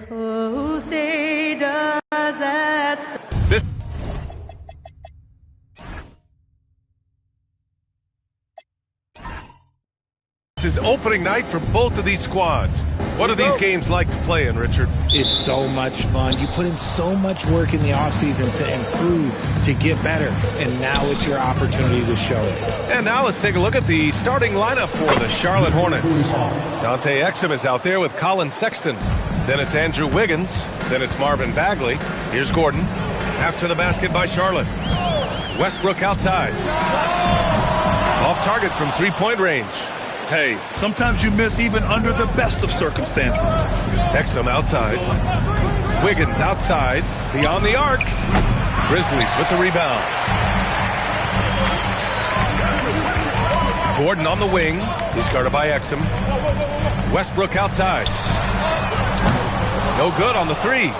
Who say does that This is opening night for both of these squads. What do these games like to play in, Richard? It's so much fun. You put in so much work in the offseason to improve, to get better, and now it's your opportunity to show it. And now let's take a look at the starting lineup for the Charlotte Hornets. Dante Exum is out there with Colin Sexton. Then it's Andrew Wiggins. Then it's Marvin Bagley. Here's Gordon. After the basket by Charlotte. Westbrook outside. Off target from three-point range. Hey, sometimes you miss even under the best of circumstances. Exum outside. Wiggins outside. Beyond the arc. Grizzlies with the rebound. Gordon on the wing. He's guarded by Exum. Westbrook outside. No good on the three.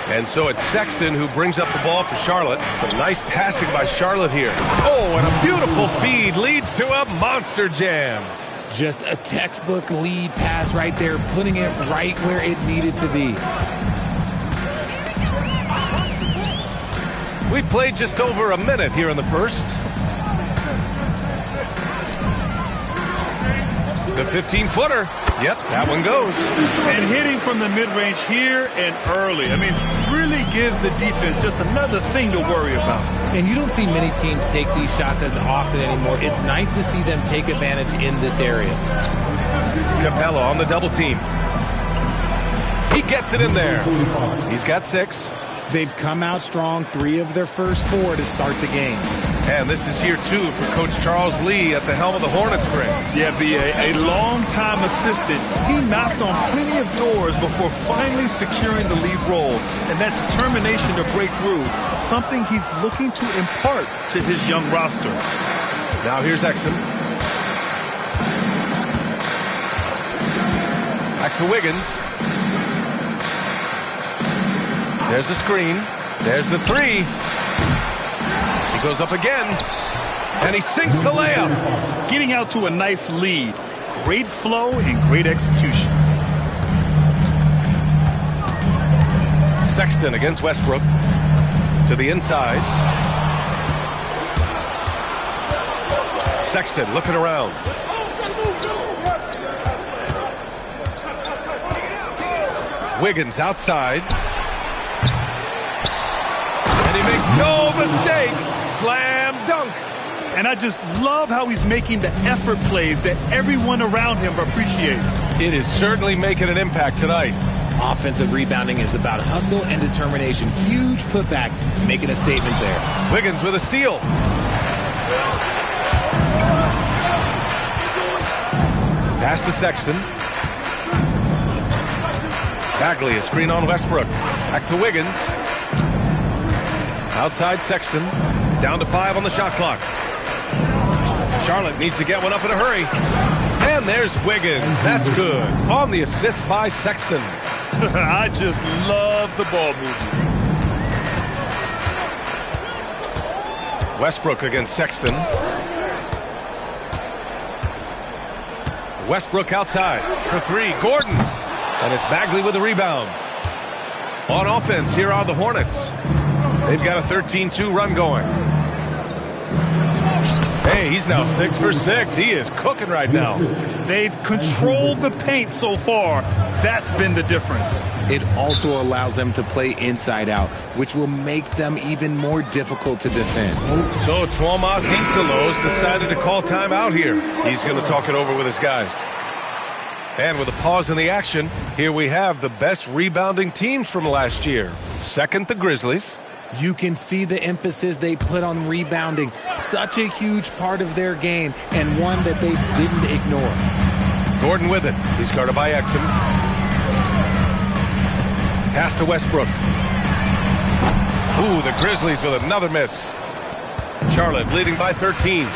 And so it's Sexton who brings up the ball for Charlotte. Some nice passing by Charlotte here. Oh, and a beautiful feed leads to a monster jam. Just a textbook lead pass right there, putting it right where it needed to be. We played just over a minute here in the first. The 15-footer. Yep, that one goes. And hitting from the mid-range here and early. I mean, really gives the defense just another thing to worry about. And you don't see many teams take these shots as often anymore. It's nice to see them take advantage in this area. Capella on the double team. He gets it in there. He's got 6. They've come out strong, 3 of their first 4 to start the game. And this is year 2 for Coach Charles Lee at the helm of the Hornets, Greg. Yeah, B.A., a long-time assistant. He knocked on plenty of doors before finally securing the lead role. And that determination to break through, something he's looking to impart to his young roster. Now here's Exum. Back to Wiggins. There's the screen. There's the 3. He goes up again, and he sinks the layup. Getting out to a nice lead. Great flow and great execution. Sexton against Westbrook. To the inside. Sexton looking around. Wiggins outside. And he makes no mistake. Slam dunk. And I just love how he's making the effort plays that everyone around him appreciates. It is certainly making an impact tonight. Offensive rebounding is about hustle and determination. Huge putback, making a statement there. Wiggins with a steal. Pass to Sexton. Bagley, a screen on Westbrook. Back to Wiggins. Outside Sexton. Down to 5 on the shot clock. Charlotte needs to get one up in a hurry. And there's Wiggins. That's good. On the assist by Sexton. I just love the ball movement. Westbrook against Sexton. Westbrook outside for 3. Gordon. And it's Bagley with the rebound. On offense, here are the Hornets. They've got a 13-2 run going. Hey, he's now 6 for 6. He is cooking right now. They've controlled the paint so far. That's been the difference. It also allows them to play inside out, which will make them even more difficult to defend. So Tuomas Isalos decided to call timeout here. He's going to talk it over with his guys. And with a pause in the action, here we have the best rebounding teams from last year. Second, the Grizzlies. You can see the emphasis they put on rebounding. Such a huge part of their game, and one that they didn't ignore. Gordon with it. He's guarded by Exum. Pass to Westbrook. Ooh, the Grizzlies with another miss. Charlotte leading by 13.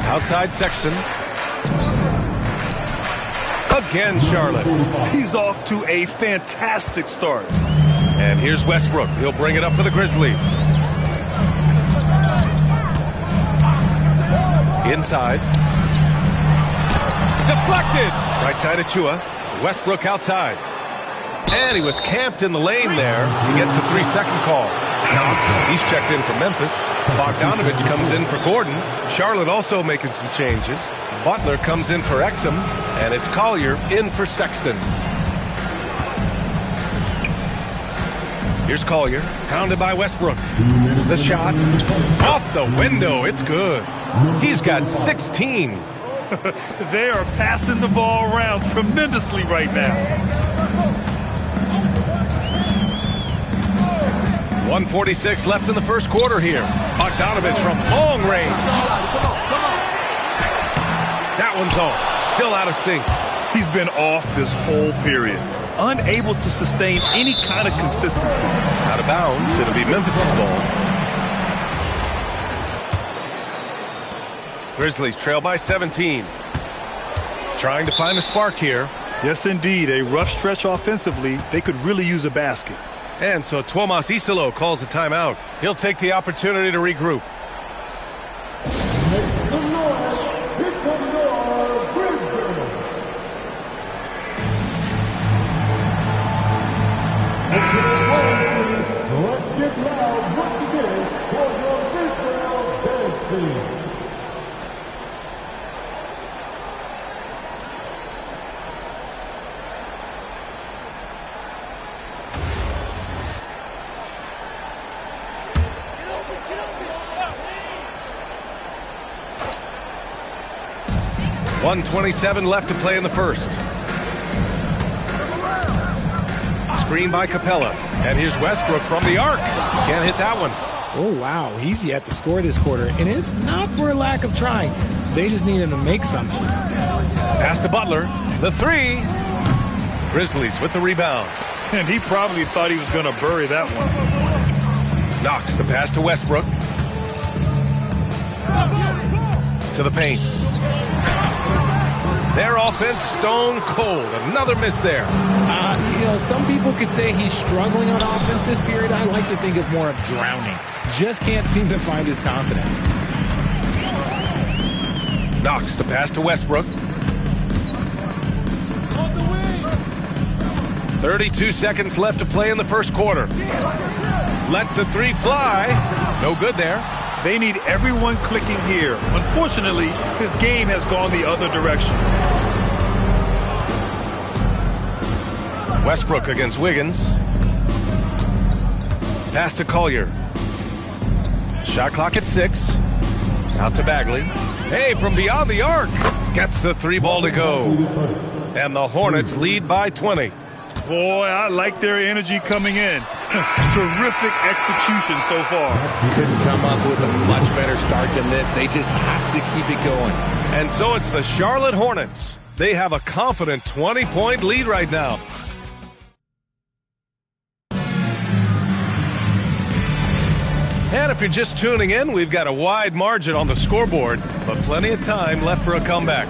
Outside Sexton. Again, Charlotte. He's off to a fantastic start. And here's Westbrook. He'll bring it up for the Grizzlies. Inside. deflected. Right side of Chua. Westbrook outside. And he was camped in the lane there. He gets a 3-second call. He's checked in for Memphis. Bogdanovich comes in for Gordon. Charlotte also making some changes. Butler comes in for Exum. And it's Collier in for Sexton. Here's Collier, pounded by Westbrook. The shot, off the window, it's good. He's got 16. They are passing the ball around tremendously right now. 1:46 left in the first quarter here. Bogdanovich from long range. That one's off, still out of sync. He's been off this whole period. Unable to sustain any kind of consistency. Out of bounds, it'll be Memphis's ball. Grizzlies trail by 17. Trying to find a spark here. Yes, indeed. A rough stretch offensively. They could really use a basket. And so Tuomas Isalo calls the timeout. He'll take the opportunity to regroup. Let's get loud once again for your freestyle dance team. .127 left to play in the first. Screen by Capella. And here's Westbrook from the arc. Can't hit that one. Oh, wow. He's yet to score this quarter, and it's not for a lack of trying. They just need him to make something. Pass to Butler. The three. Grizzlies with the rebound. And he probably thought he was going to bury that one. Knox the pass to Westbrook. To the paint. Their offense stone cold. Another miss there. Some people could say he's struggling on offense this period. I like to think of more of drowning. Just can't seem to find his confidence. Knox the pass to Westbrook. 32 seconds left to play in the first quarter. Lets the three fly. No good there. They need everyone clicking here. Unfortunately, his game has gone the other direction. Westbrook against Wiggins. Pass to Collier. Shot clock at 6. Out to Bagley. Hey, from beyond the arc. Gets the three ball to go. And the Hornets lead by 20. Boy, I like their energy coming in. Terrific execution so far. Couldn't come up with a much better start than this. They just have to keep it going. And so it's the Charlotte Hornets. They have a confident 20-point lead right now. And if you're just tuning in, we've got a wide margin on the scoreboard, but plenty of time left for a comeback.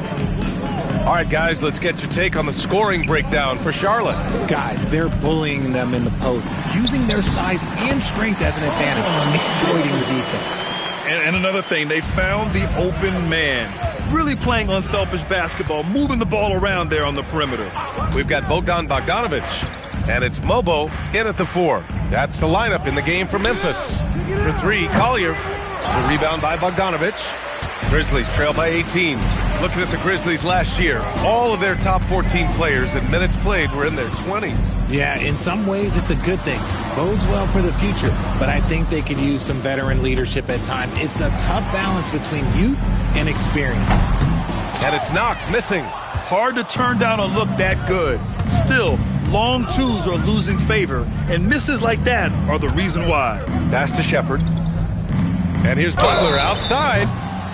All right, guys, let's get your take on the scoring breakdown for Charlotte. Guys, they're bullying them in the post, using their size and strength as an advantage, exploiting the defense. And another thing, they found the open man. Really playing unselfish basketball, moving the ball around there on the perimeter. We've got Bogdanovich, and it's Mobo in at the 4. That's the lineup in the game for Memphis. For 3, Collier. The rebound by Bogdanovich. Grizzlies trail by 18. Looking at the Grizzlies last year, all of their top 14 players in minutes played were in their 20s. Yeah, in some ways it's a good thing. Bodes well for the future, but I think they could use some veteran leadership at times. It's a tough balance between youth and experience. And it's Knox missing. Hard to turn down a look that good. Still, long twos are losing favor, and misses like that are the reason why. Pass to Shepard. And here's Butler outside.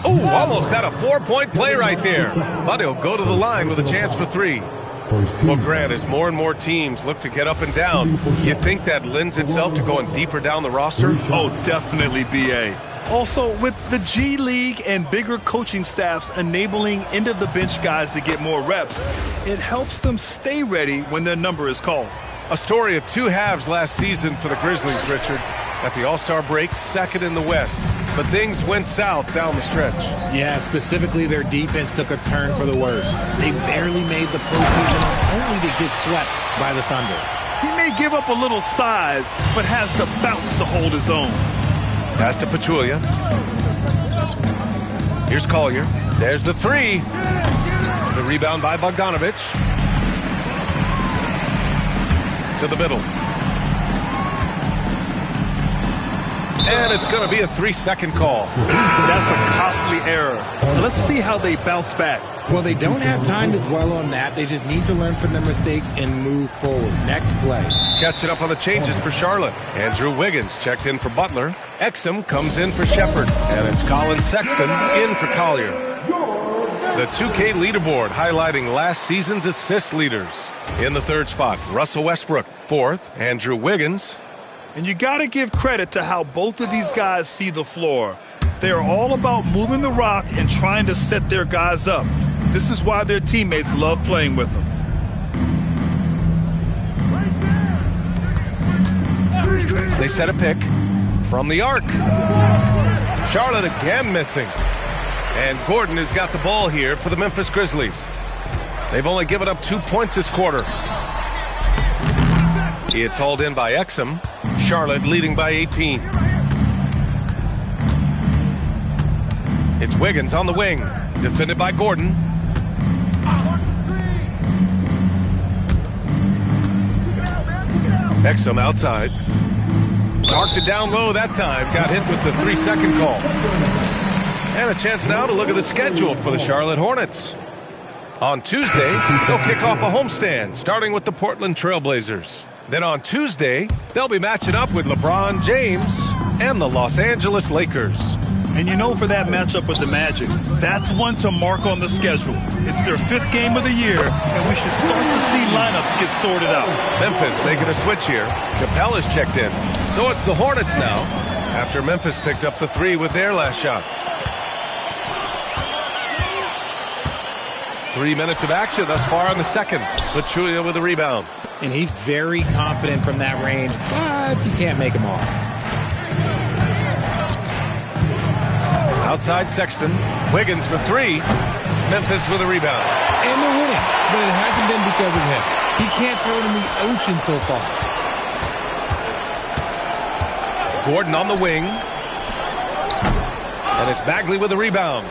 Oh, almost had a 4-point play right there. But he'll go to the line with a chance for 3. Well, Grant, as more and more teams look to get up and down, you think that lends itself to going deeper down the roster? Oh, definitely, B.A. Also, with the G League and bigger coaching staffs enabling end-of-the-bench guys to get more reps, it helps them stay ready when their number is called. A story of 2 halves last season for the Grizzlies, Richard. At the All-Star break, second in the West. But things went south down the stretch. Yeah, specifically their defense took a turn for the worse. They barely made the postseason, only to get swept by the Thunder. He may give up a little size, but has the bounce to hold his own. Pass to Pachulia. Here's Collier. There's the three. The rebound by Bogdanovich. To the middle. And it's going to be a 3-second call. That's a costly error. Let's see how they bounce back. Well, they don't have time to dwell on that. They just need to learn from their mistakes and move forward. Next play. Catching up on the changes for Charlotte. Andrew Wiggins checked in for Butler. Exum comes in for Shepard. And it's Colin Sexton in for Collier. The 2K leaderboard highlighting last season's assist leaders. In the third spot, Russell Westbrook. Fourth, Andrew Wiggins. And you got to give credit to how both of these guys see the floor. They are all about moving the rock and trying to set their guys up. This is why their teammates love playing with them. They set a pick from the arc. Charlotte again missing. And Gordon has got the ball here for the Memphis Grizzlies. They've only given up 2 points this quarter. It's hauled in by Exum. Charlotte leading by 18. It's Wiggins on the wing. Defended by Gordon. Exum outside. Marked it down low that time. Got hit with the 3-second call. And a chance now to look at the schedule for the Charlotte Hornets. On Tuesday, they'll kick off a homestand, starting with the Portland Trailblazers. Then on Tuesday, they'll be matching up with LeBron James and the Los Angeles Lakers. And you know, for that matchup with the Magic, that's one to mark on the schedule. It's their 5th game of the year, and we should start to see lineups get sorted out. Memphis making a switch here. Capella's checked in. So it's the Hornets now, after Memphis picked up the 3 with their last shot. 3 minutes of action thus far in the second. Pachulia with the rebound. And he's very confident from that range, but you can't make him all. Outside Sexton. Wiggins for 3. Memphis with a rebound. And they're winning, but it hasn't been because of him. He can't throw it in the ocean so far. Gordon on the wing. And it's Bagley with a rebound.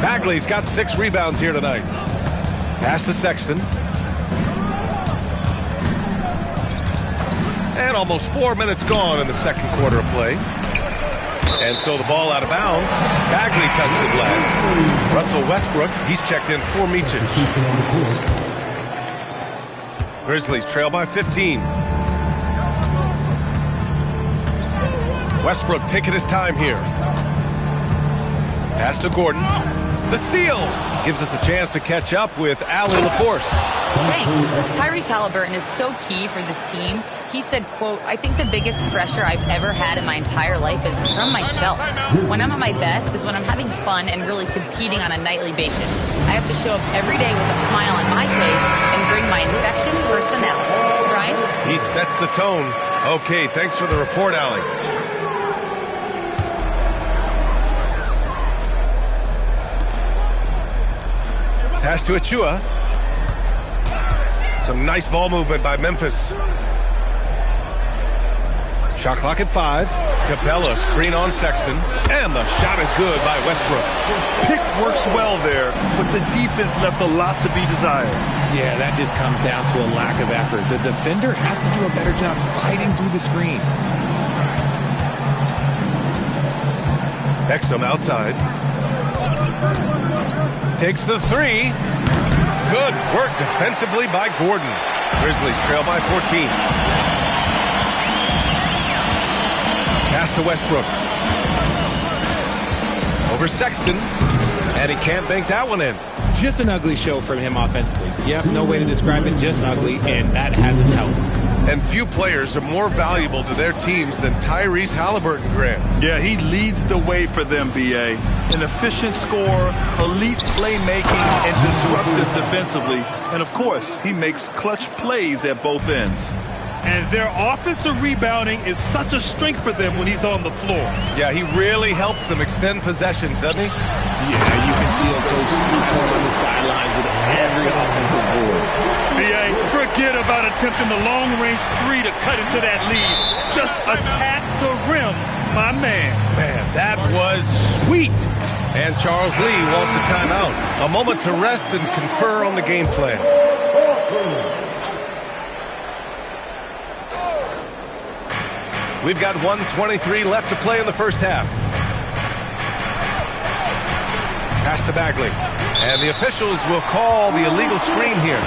Bagley's got 6 rebounds here tonight. Pass to Sexton. And almost 4 minutes gone in the second quarter of play. And so the ball out of bounds. Bagley touched it last. Russell Westbrook, he's checked in for Meacham. Grizzlies trail by 15. Westbrook taking his time here. Pass to Gordon. The steal gives us a chance to catch up with Allie LaForce. Thanks. Tyrese Halliburton is so key for this team. He said, quote, "I think the biggest pressure I've ever had in my entire life is from myself. When I'm at my best is when I'm having fun and really competing on a nightly basis. I have to show up every day with a smile on my face and bring my infectious personality." Brian? He sets the tone. Okay, thanks for the report, Allie. Pass to Achua. Some nice ball movement by Memphis. Shot clock at 5. Capella screen on Sexton. And the shot is good by Westbrook. Pick works well there, but the defense left a lot to be desired. Yeah, that just comes down to a lack of effort. The defender has to do a better job fighting through the screen. Exum outside. Takes the 3. Good work defensively by Gordon. Grizzlies trail by 14. Pass to Westbrook. Over Sexton. And he can't bank that one in. Just an ugly show from him offensively. Yep, no way to describe it, just ugly, and that hasn't helped. And few players are more valuable to their teams than Tyrese Halliburton, Grant. Yeah, he leads the way for them, B.A. An efficient scorer, elite playmaking, and disruptive defensively. And, of course, he makes clutch plays at both ends. And their offensive rebounding is such a strength for them when he's on the floor. Yeah, he really helps them extend possessions, doesn't he? Yeah, you can feel Coach smiling on the sidelines with every offensive board. B.A., forget about attempting the long-range three to cut into that lead. Just attack the rim, my man. Man, that was sweet. And Charles Lee wants a timeout. A moment to rest and confer on the game plan. We've got 1:23 left to play in the first half. Pass to Bagley. And the officials will call the illegal screen here.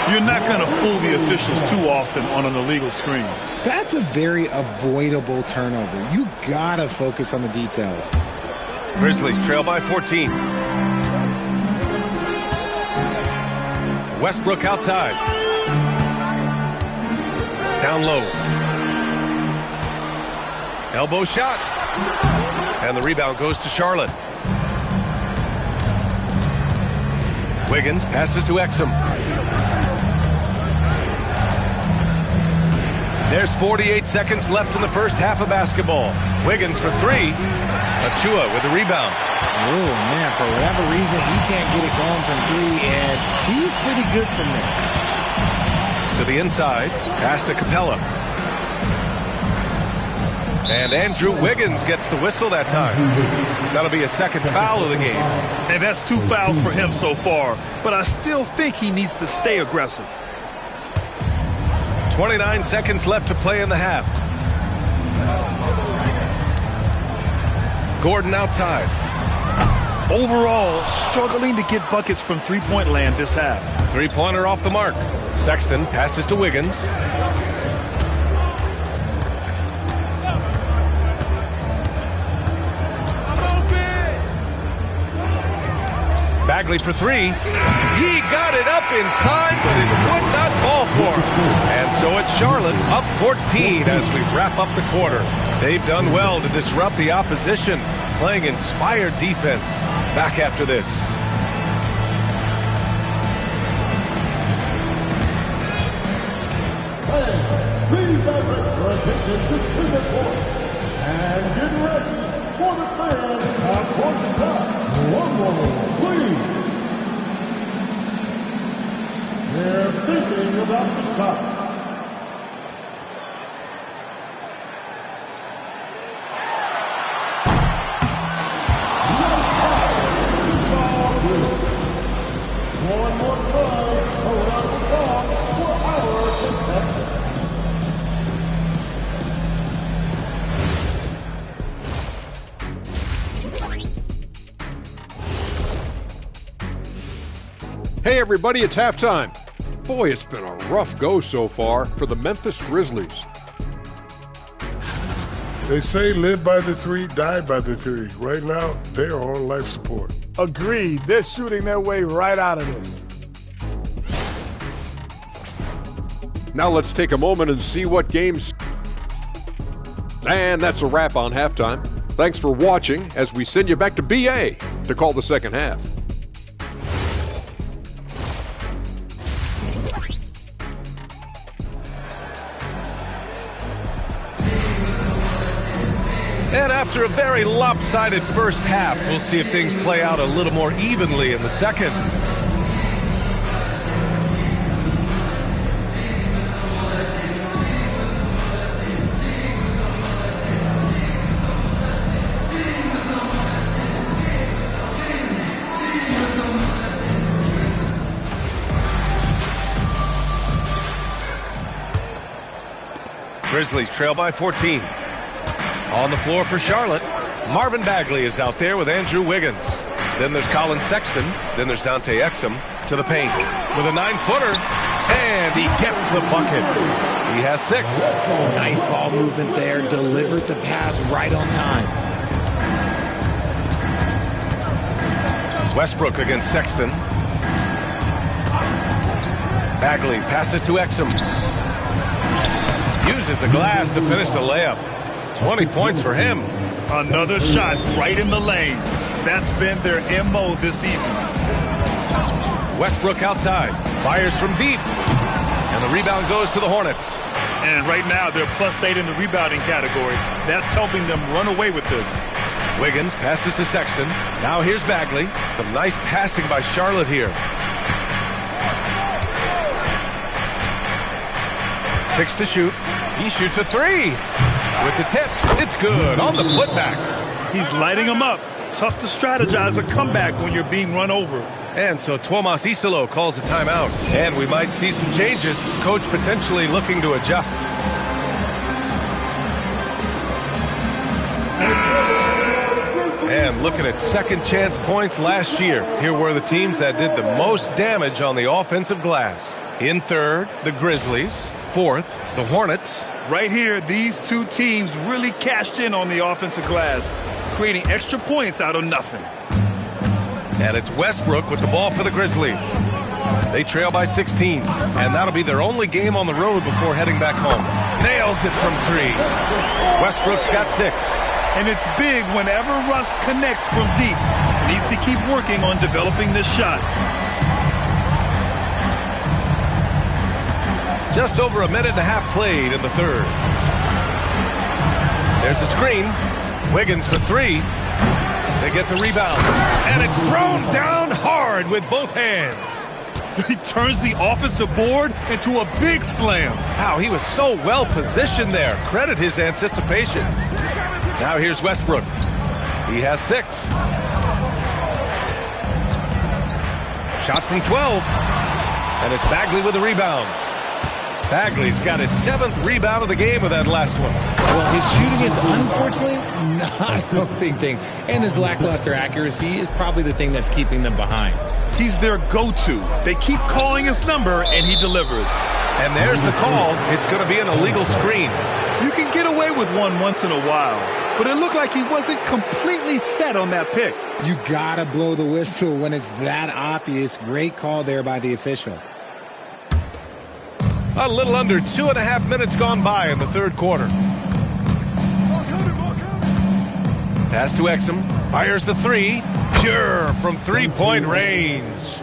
You're not going to fool the officials too often on an illegal screen. That's a very avoidable turnover. You gotta focus on the details. Grizzlies trail by 14. Westbrook outside. Down low. Elbow shot. And the rebound goes to Charlotte. Wiggins passes to Exum. There's 48 seconds left in the first half of basketball. Wiggins for three. Achua with the rebound. Oh, man, for whatever reason, he can't get it going from three, and he's pretty good from there. To the inside, pass to Capella. And Andrew Wiggins gets the whistle that time. That'll be a second foul of the game. And that's 2 fouls for him so far, but I still think he needs to stay aggressive. 29 seconds left to play in the half. Gordon outside. Overall, struggling to get buckets from three-point land this half. Three-pointer off the mark. Sexton passes to Wiggins. Bagley for three. He got it up in time, but it would not fall for him. And so it's Charlotte up 14 as we wrap up the quarter. They've done well to disrupt the opposition, playing inspired defense. Back after this. Please direct your attention to center court. And get ready for the fans at court stop. One moment, please. They're thinking about the shot. One more time around the ball for our contestant. Hey everybody, it's halftime. Boy, it's been a rough go so far for the Memphis Grizzlies. They say live by the three, die by the three. Right now, they are on life support. Agreed. They're shooting their way right out of this. Now let's take a moment and see what games... And that's a wrap on halftime. Thanks for watching as we send you back to BA to call the second half. And after a very lopsided first half, we'll see if things play out a little more evenly in the second. Grizzlies trail by 14. On the floor for Charlotte, Marvin Bagley is out there with Andrew Wiggins. Then there's Colin Sexton. Then there's Dante Exum to the paint with a 9-footer. And he gets the bucket. He has 6. Nice ball movement there. Delivered the pass right on time. Westbrook against Sexton. Bagley passes to Exum. Uses the glass to finish the layup. 20 points for him. Another shot right in the lane. That's been their MO this evening. Westbrook outside. Fires from deep. And the rebound goes to the Hornets. And right now, they're +8 in the rebounding category. That's helping them run away with this. Wiggins passes to Sexton. Now here's Bagley. Some nice passing by Charlotte here. 6 to shoot. He shoots a 3. With the tip, it's good on the putback. He's lighting them up. Tough to strategize a comeback when you're being run over. And so Tuomas Isalo calls a timeout. And we might see some changes. Coach potentially looking to adjust. And looking at second chance points last year, here were the teams that did the most damage on the offensive glass. In third, the Grizzlies. Fourth, the Hornets. Right here, these two teams really cashed in on the offensive glass, creating extra points out of nothing. And it's Westbrook with the ball for the Grizzlies. They trail by 16, and that'll be their only game on the road before heading back home. Nails it from 3. Westbrook's got 6. And it's big whenever Russ connects from deep. Needs to keep working on developing this shot. Just over a minute and a half played in the third. There's a screen. Wiggins for 3. They get the rebound. And it's thrown down hard with both hands. He turns the offensive board into a big slam. Wow, he was so well positioned there. Credit his anticipation. Now here's Westbrook. He has 6. Shot from 12. And it's Bagley with the rebound. Bagley's got his 7th rebound of the game with that last one. Well, his shooting is unfortunately not a big thing. And his lackluster accuracy is probably the thing that's keeping them behind. He's their go-to. They keep calling his number, and he delivers. And there's the call. It's going to be an illegal screen. You can get away with one once in a while, but it looked like he wasn't completely set on that pick. You gotta blow the whistle when it's that obvious. Great call there by the official. A little under 2.5 minutes gone by in the third quarter. Pass to Exum. Fires the 3. Pure from three-point range.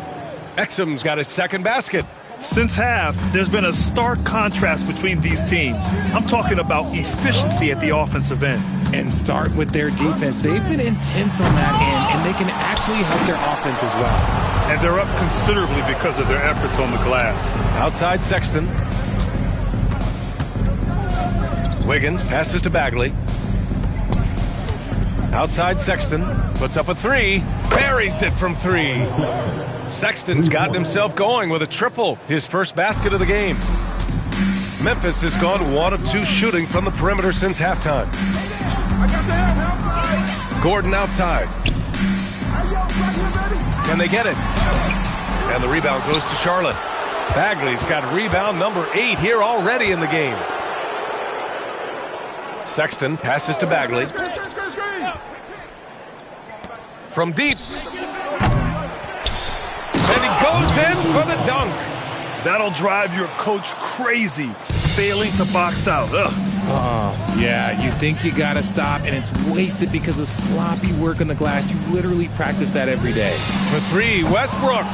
Exum's got his second basket. Since half, there's been a stark contrast between these teams. I'm talking about efficiency at the offensive end. And start with their defense. They've been intense on that end, and they can actually help their offense as well. And they're up considerably because of their efforts on the glass. Outside Sexton. Wiggins passes to Bagley. Outside Sexton. Puts up a 3. Buries it from 3. Sexton's gotten himself going with a triple. His first basket of the game. Memphis has gone 1 of 2 shooting from the perimeter since halftime. Gordon outside. Can they get it? And the rebound goes to Charlotte. Bagley's got rebound number 8 here already in the game. Sexton passes to Bagley. From deep. And he goes in for the dunk. That'll drive your coach crazy, failing to box out. Ugh. Oh, yeah, you think you got to stop, and it's wasted because of sloppy work on the glass. You literally practice that every day. For 3, Westbrook.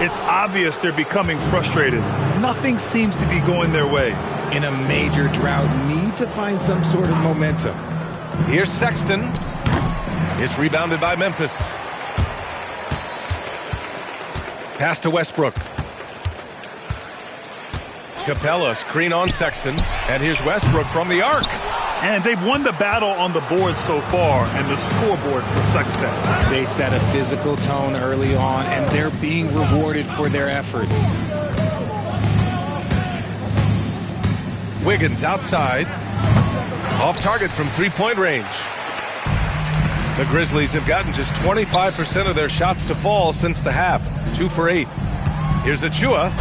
It's obvious they're becoming frustrated. Nothing seems to be going their way. In a major drought, need to find some sort of momentum. Here's Sexton. It's rebounded by Memphis. Pass to Westbrook. Capella screen on Sexton. And here's Westbrook from the arc. And they've won the battle on the board so far, and the scoreboard reflects that. They set a physical tone early on, and they're being rewarded for their efforts. Wiggins outside. Off target from three-point range. The Grizzlies have gotten just 25% of their shots to fall since the half. 2 for 8. Here's Achua.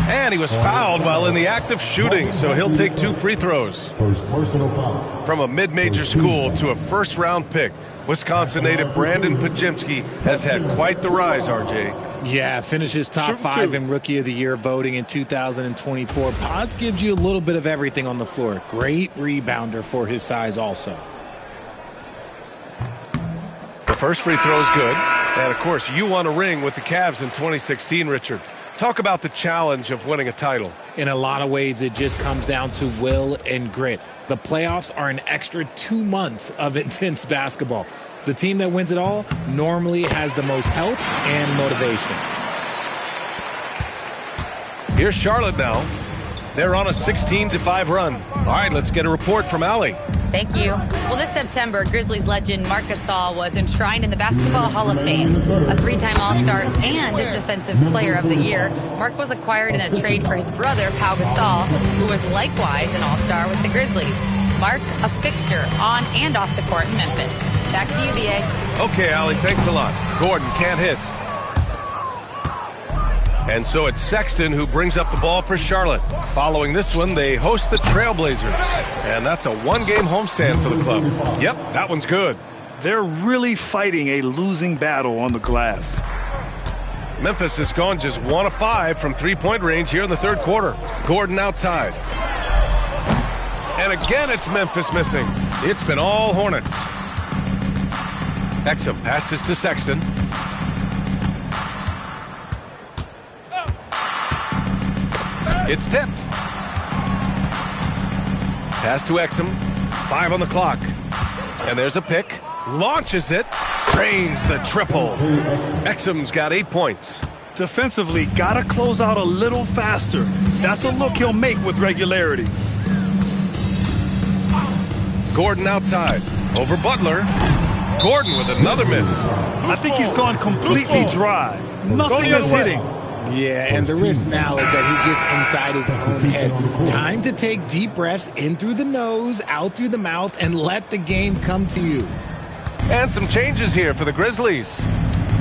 And he was fouled while in the act of shooting, so he'll take 2 free throws. First personal foul. From a mid-major school to a first-round pick, Wisconsin native Brandon Pajemski has had quite the rise, RJ. Yeah, finishes top 5 in Rookie of the Year voting in 2024. Pods gives you a little bit of everything on the floor. Great rebounder for his size also. The first free throw is good. And, of course, you won a ring with the Cavs in 2016, Richard. Talk about the challenge of winning a title. In a lot of ways, it just comes down to will and grit. The playoffs are an extra 2 months of intense basketball. The team that wins it all normally has the most health and motivation. Here's Charlotte now. They're on a 16-5 run. All right, let's get a report from Allie. Thank you. Well, this September, Grizzlies legend Marc Gasol was enshrined in the Basketball Hall of Fame. A 3-time All-Star and a Defensive Player of the Year, Marc was acquired in a trade for his brother, Pau Gasol, who was likewise an All-Star with the Grizzlies. Marc, a fixture on and off the court in Memphis. Back to you, B.A. Okay, Allie, thanks a lot. Gordon can't hit. And so it's Sexton who brings up the ball for Charlotte. Following this one, they host the Trailblazers. And that's a one-game homestand for the club. Yep, that one's good. They're really fighting a losing battle on the glass. Memphis has gone just 1 of 5 from three-point range here in the third quarter. Gordon outside. And again, it's Memphis missing. It's been all Hornets. Exum passes to Sexton. It's tipped. Pass to Exum. 5 on the clock. And there's a pick. Launches it. Drains the triple. Exum's got 8 points. Defensively, gotta close out a little faster. That's a look he'll make with regularity. Gordon outside. Over Butler. Gordon with another miss. I think he's gone completely dry. Nothing is hitting. Yeah, and the risk now is that he gets inside his own head. Time to take deep breaths in through the nose, out through the mouth, and let the game come to you. And some changes here for the Grizzlies.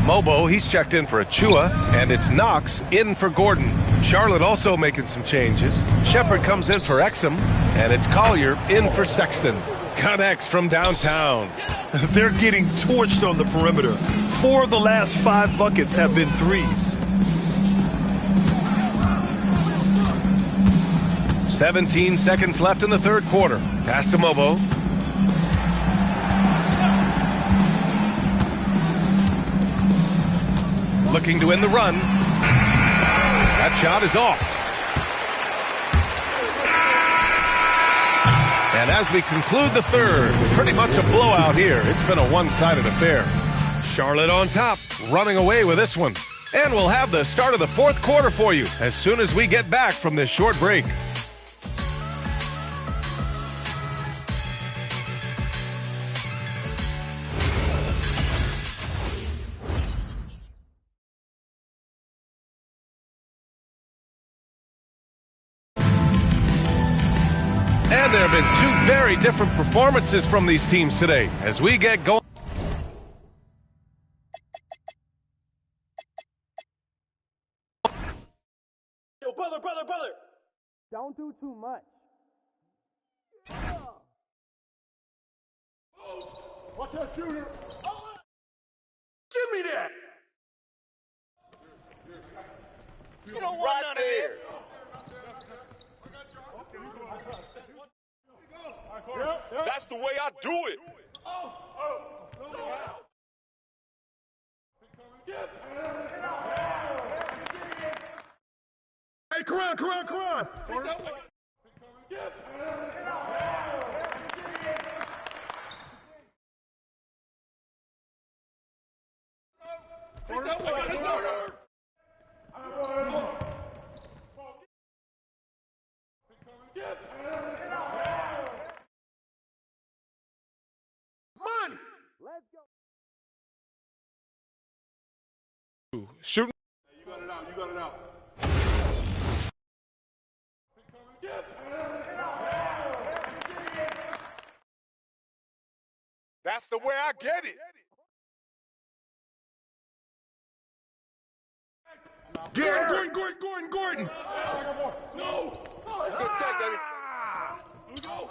Mobo, he's checked in for Achua, and it's Knox in for Gordon. Charlotte also making some changes. Shepard comes in for Exum, and it's Collier in for Sexton. Connects from downtown. They're getting torched on the perimeter. 4 of the last 5 buckets have been threes. 17 seconds left in the third quarter. Pass to Mobo. Looking to win the run. That shot is off. And as we conclude the third, pretty much a blowout here. It's been a one-sided affair. Charlotte on top, running away with this one. And we'll have the start of the fourth quarter for you as soon as we get back from this short break. And there have been 2 very different performances from these teams today as we get going. Yo, brother. Don't do too much. Watch that shooter. Give me that. You don't want none of this. That's the way I do it. Hey, Karan. Let's go. Shooting. You got it out. That's the way I get it. Gordon. No. Good tech, baby. Go.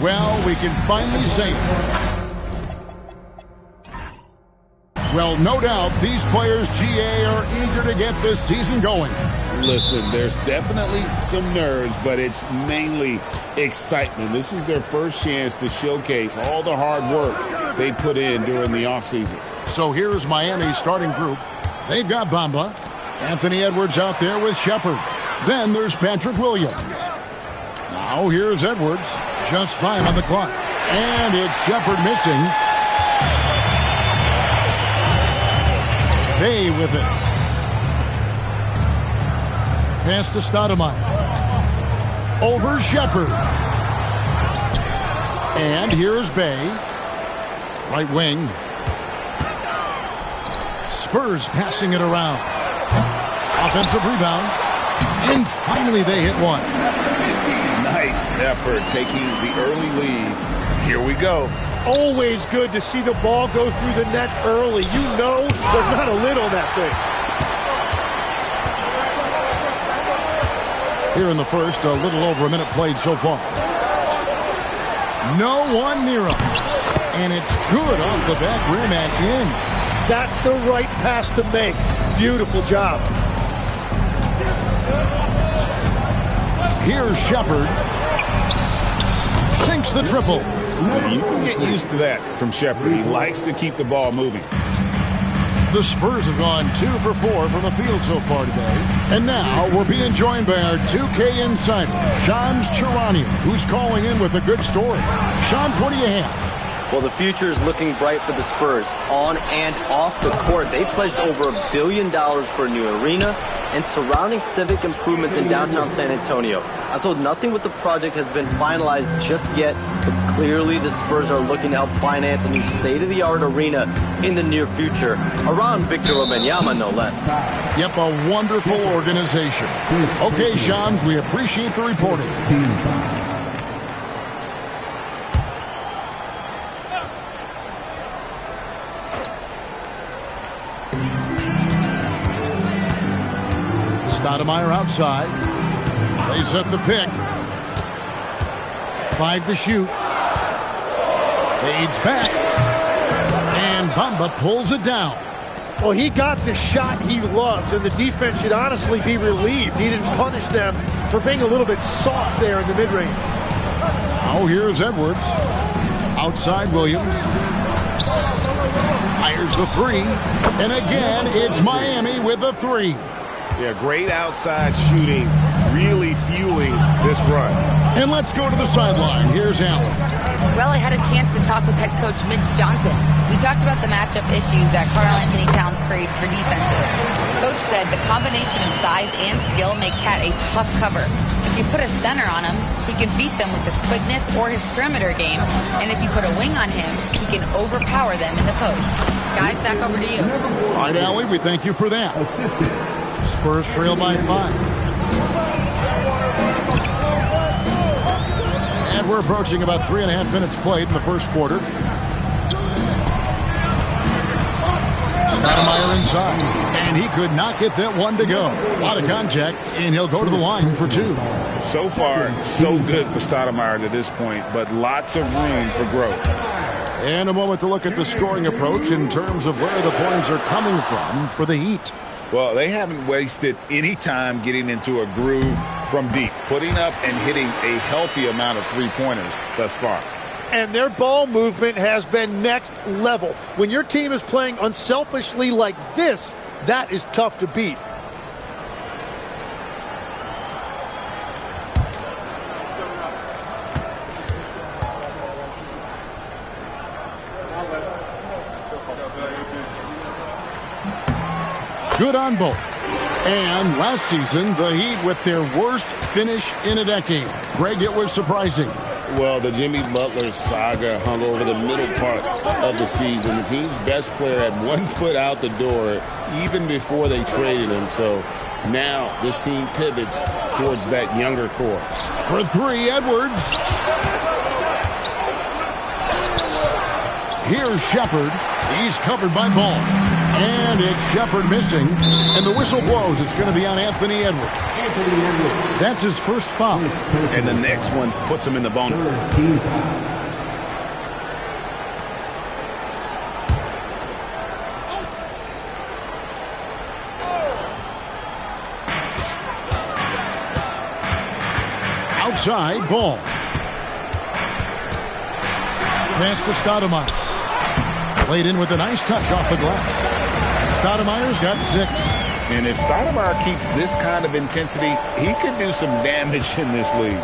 Well, we can finally say it. Well, no doubt these players, GA, are eager to get this season going. Listen, there's definitely some nerves, but it's mainly excitement. This is their first chance to showcase all the hard work they put in during the offseason. So here's Miami's starting group. They've got Bamba, Anthony Edwards out there with Shepard. Then there's Patrick Williams. Now here's Edwards. Just 5 on the clock. And it's Shepard missing. Bay with it. Pass to Stoudemire. Over Shepard. And here's Bay. Right wing. Spurs passing it around. Offensive rebound. And finally they hit one. Nice effort taking the early lead. Here we go. Always good to see the ball go through the net early. You know there's not a lid on that thing. Here in the first, a little over a minute played so far. No one near him. And it's good off the back rim and in. That's the right pass to make. Beautiful job. Here's Shepard. Sinks the triple. You can get used to that from Shepard. He likes to keep the ball moving. The Spurs have gone 2 for 4 from the field so far today. And now we're being joined by our 2K insider, Shams Charania, who's calling in with a good story. Shams, what do you have? Well, the future is looking bright for the Spurs. On and off the court, they pledged over $1 billion for a new arena and surrounding civic improvements in downtown San Antonio. I'm told nothing with the project has been finalized just yet, but clearly the Spurs are looking to help finance a new state-of-the-art arena in the near future, around Victor Wembanyama, no less. Yep, a wonderful organization. Okay, Shams, we appreciate the reporting. Stoudemire outside. They set the pick. 5 to shoot. Fades back. And Bamba pulls it down. Well, he got the shot he loves, and the defense should honestly be relieved. He didn't punish them for being a little bit soft there in the mid-range. Now here's Edwards. Outside Williams. Fires the 3. And again, it's Miami with a 3. Yeah, great outside shooting, really fueling this run. And let's go to the sideline. Here's Allen. Well, I had a chance to talk with head coach Mitch Johnson. We talked about the matchup issues that Karl-Anthony Towns creates for defenses. Coach said the combination of size and skill make Cat a tough cover. If you put a center on him, he can beat them with his quickness or his perimeter game. And if you put a wing on him, he can overpower them in the post. Guys, back over to you. All right, Allie, we thank you for that. Spurs trail by 5. And we're approaching about 3.5 minutes played in the first quarter. Stoudemire inside. And he could not get that one to go. A lot of contact, and he'll go to the line for 2. So far, so good for Stoudemire to this point, but lots of room for growth. And a moment to look at the scoring approach in terms of where the points are coming from for the Heat. Well, they haven't wasted any time getting into a groove from deep, putting up and hitting a healthy amount of three-pointers thus far. And their ball movement has been next level. When your team is playing unselfishly like this, that is tough to beat. Good on both. And last season, the Heat with their worst finish in a decade. Greg, it was surprising. Well, the Jimmy Butler saga hung over the middle part of the season. The team's best player had 1 foot out the door even before they traded him. So now this team pivots towards that younger core. For 3, Edwards. Here's Shepard. He's covered by Ball. And it's Shepard missing. And the whistle blows. It's going to be on Anthony Edwards. That's his first foul. And the next one puts him in the bonus. Outside ball. Pass to Stoudemire. Played in with a nice touch off the glass. Stoudemire's got 6. And if Stoudemire keeps this kind of intensity, he could do some damage in this league.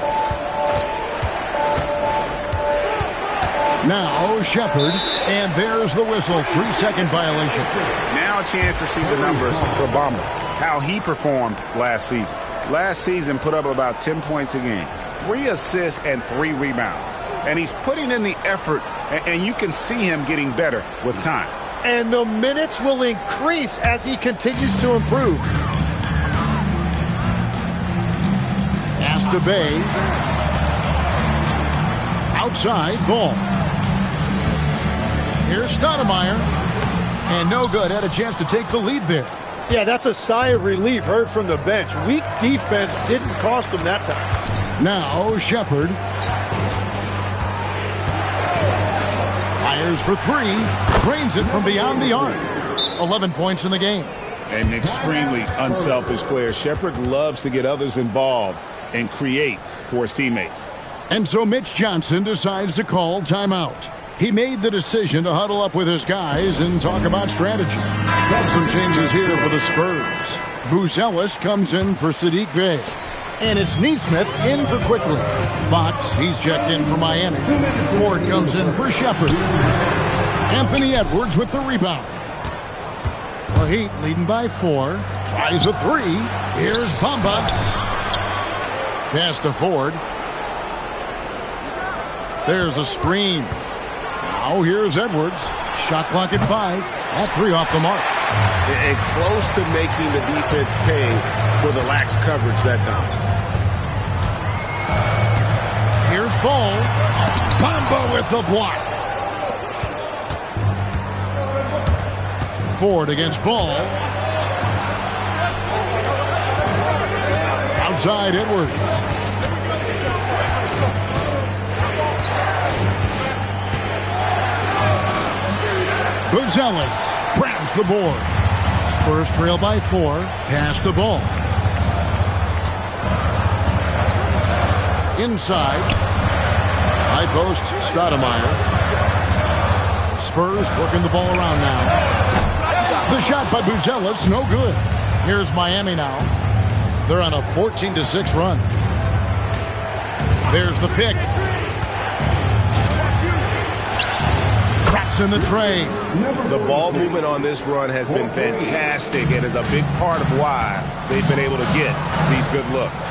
Now Shepard, and there's the whistle. 3-second violation. Now a chance to see the numbers for Bamba, how he performed last season. Last season put up about 10 points a game, 3 assists and 3 rebounds. And he's putting in the effort, and you can see him getting better with time. And the minutes will increase as he continues to improve. Pass to Bay. Outside ball. Here's Stoudemire. And no good. Had a chance to take the lead there. Yeah, that's a sigh of relief heard from the bench. Weak defense didn't cost him that time. Now Shepard. Fires for 3. Drains it from beyond the arc. 11 points in the game. An extremely unselfish player. Shepard loves to get others involved and create for his teammates. And so Mitch Johnson decides to call timeout. He made the decision to huddle up with his guys and talk about strategy. Got some changes here for the Spurs. Buzelis comes in for Sadiq Bey. And it's Neesmith in for Quickly. Fox, he's checked in for Miami. Ford comes in for Shepard. Anthony Edwards with the rebound. The Heat leading by 4. Tries a 3. Here's Bamba. Pass to Ford. There's a screen. Now here's Edwards. Shot clock at 5. All 3 off the mark. And close to making the defense pay for the lax coverage that time. Here's Ball. Bamba with the block. Ford against Ball. Outside Edwards. Buzelis grabs the board. Spurs trail by 4. Pass the ball. Inside. High post, Stoudemire. Spurs working the ball around now. The shot by Buzelis, no good. Here's Miami now. They're on a 14-6 run. There's the pick. Traps in the tray. The ball movement on this run has been fantastic and is a big part of why they've been able to get these good looks.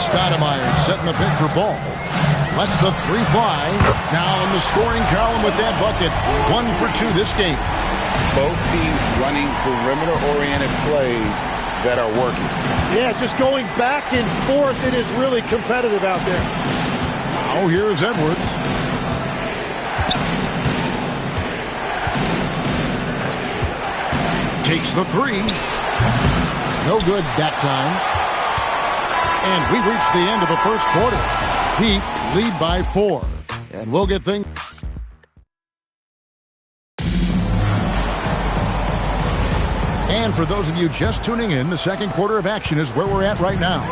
Stoudemire setting the pick for Ball. Lets the 3 fly. Now in the scoring column with that bucket. 1 for 2 this game. Both teams running perimeter-oriented plays that are working. Yeah, just going back and forth. It is really competitive out there. Now here's Edwards. Takes the 3. No good that time. And we reached the end of the first quarter. Heat lead by 4. And we'll get things. And for those of you just tuning in, the second quarter of action is where we're at right now.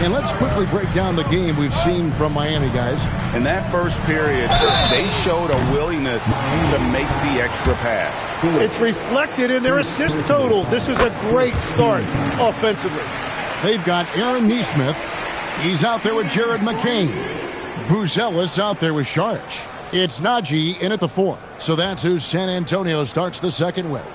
And let's quickly break down the game we've seen from Miami, guys. In that first period, they showed a willingness to make the extra pass. It's reflected in their assist totals. This is a great start offensively. They've got Aaron Neesmith. He's out there with Jared McCain. Buzelis out there with Sharch. It's Najee in at the 4. So that's who San Antonio starts the second with.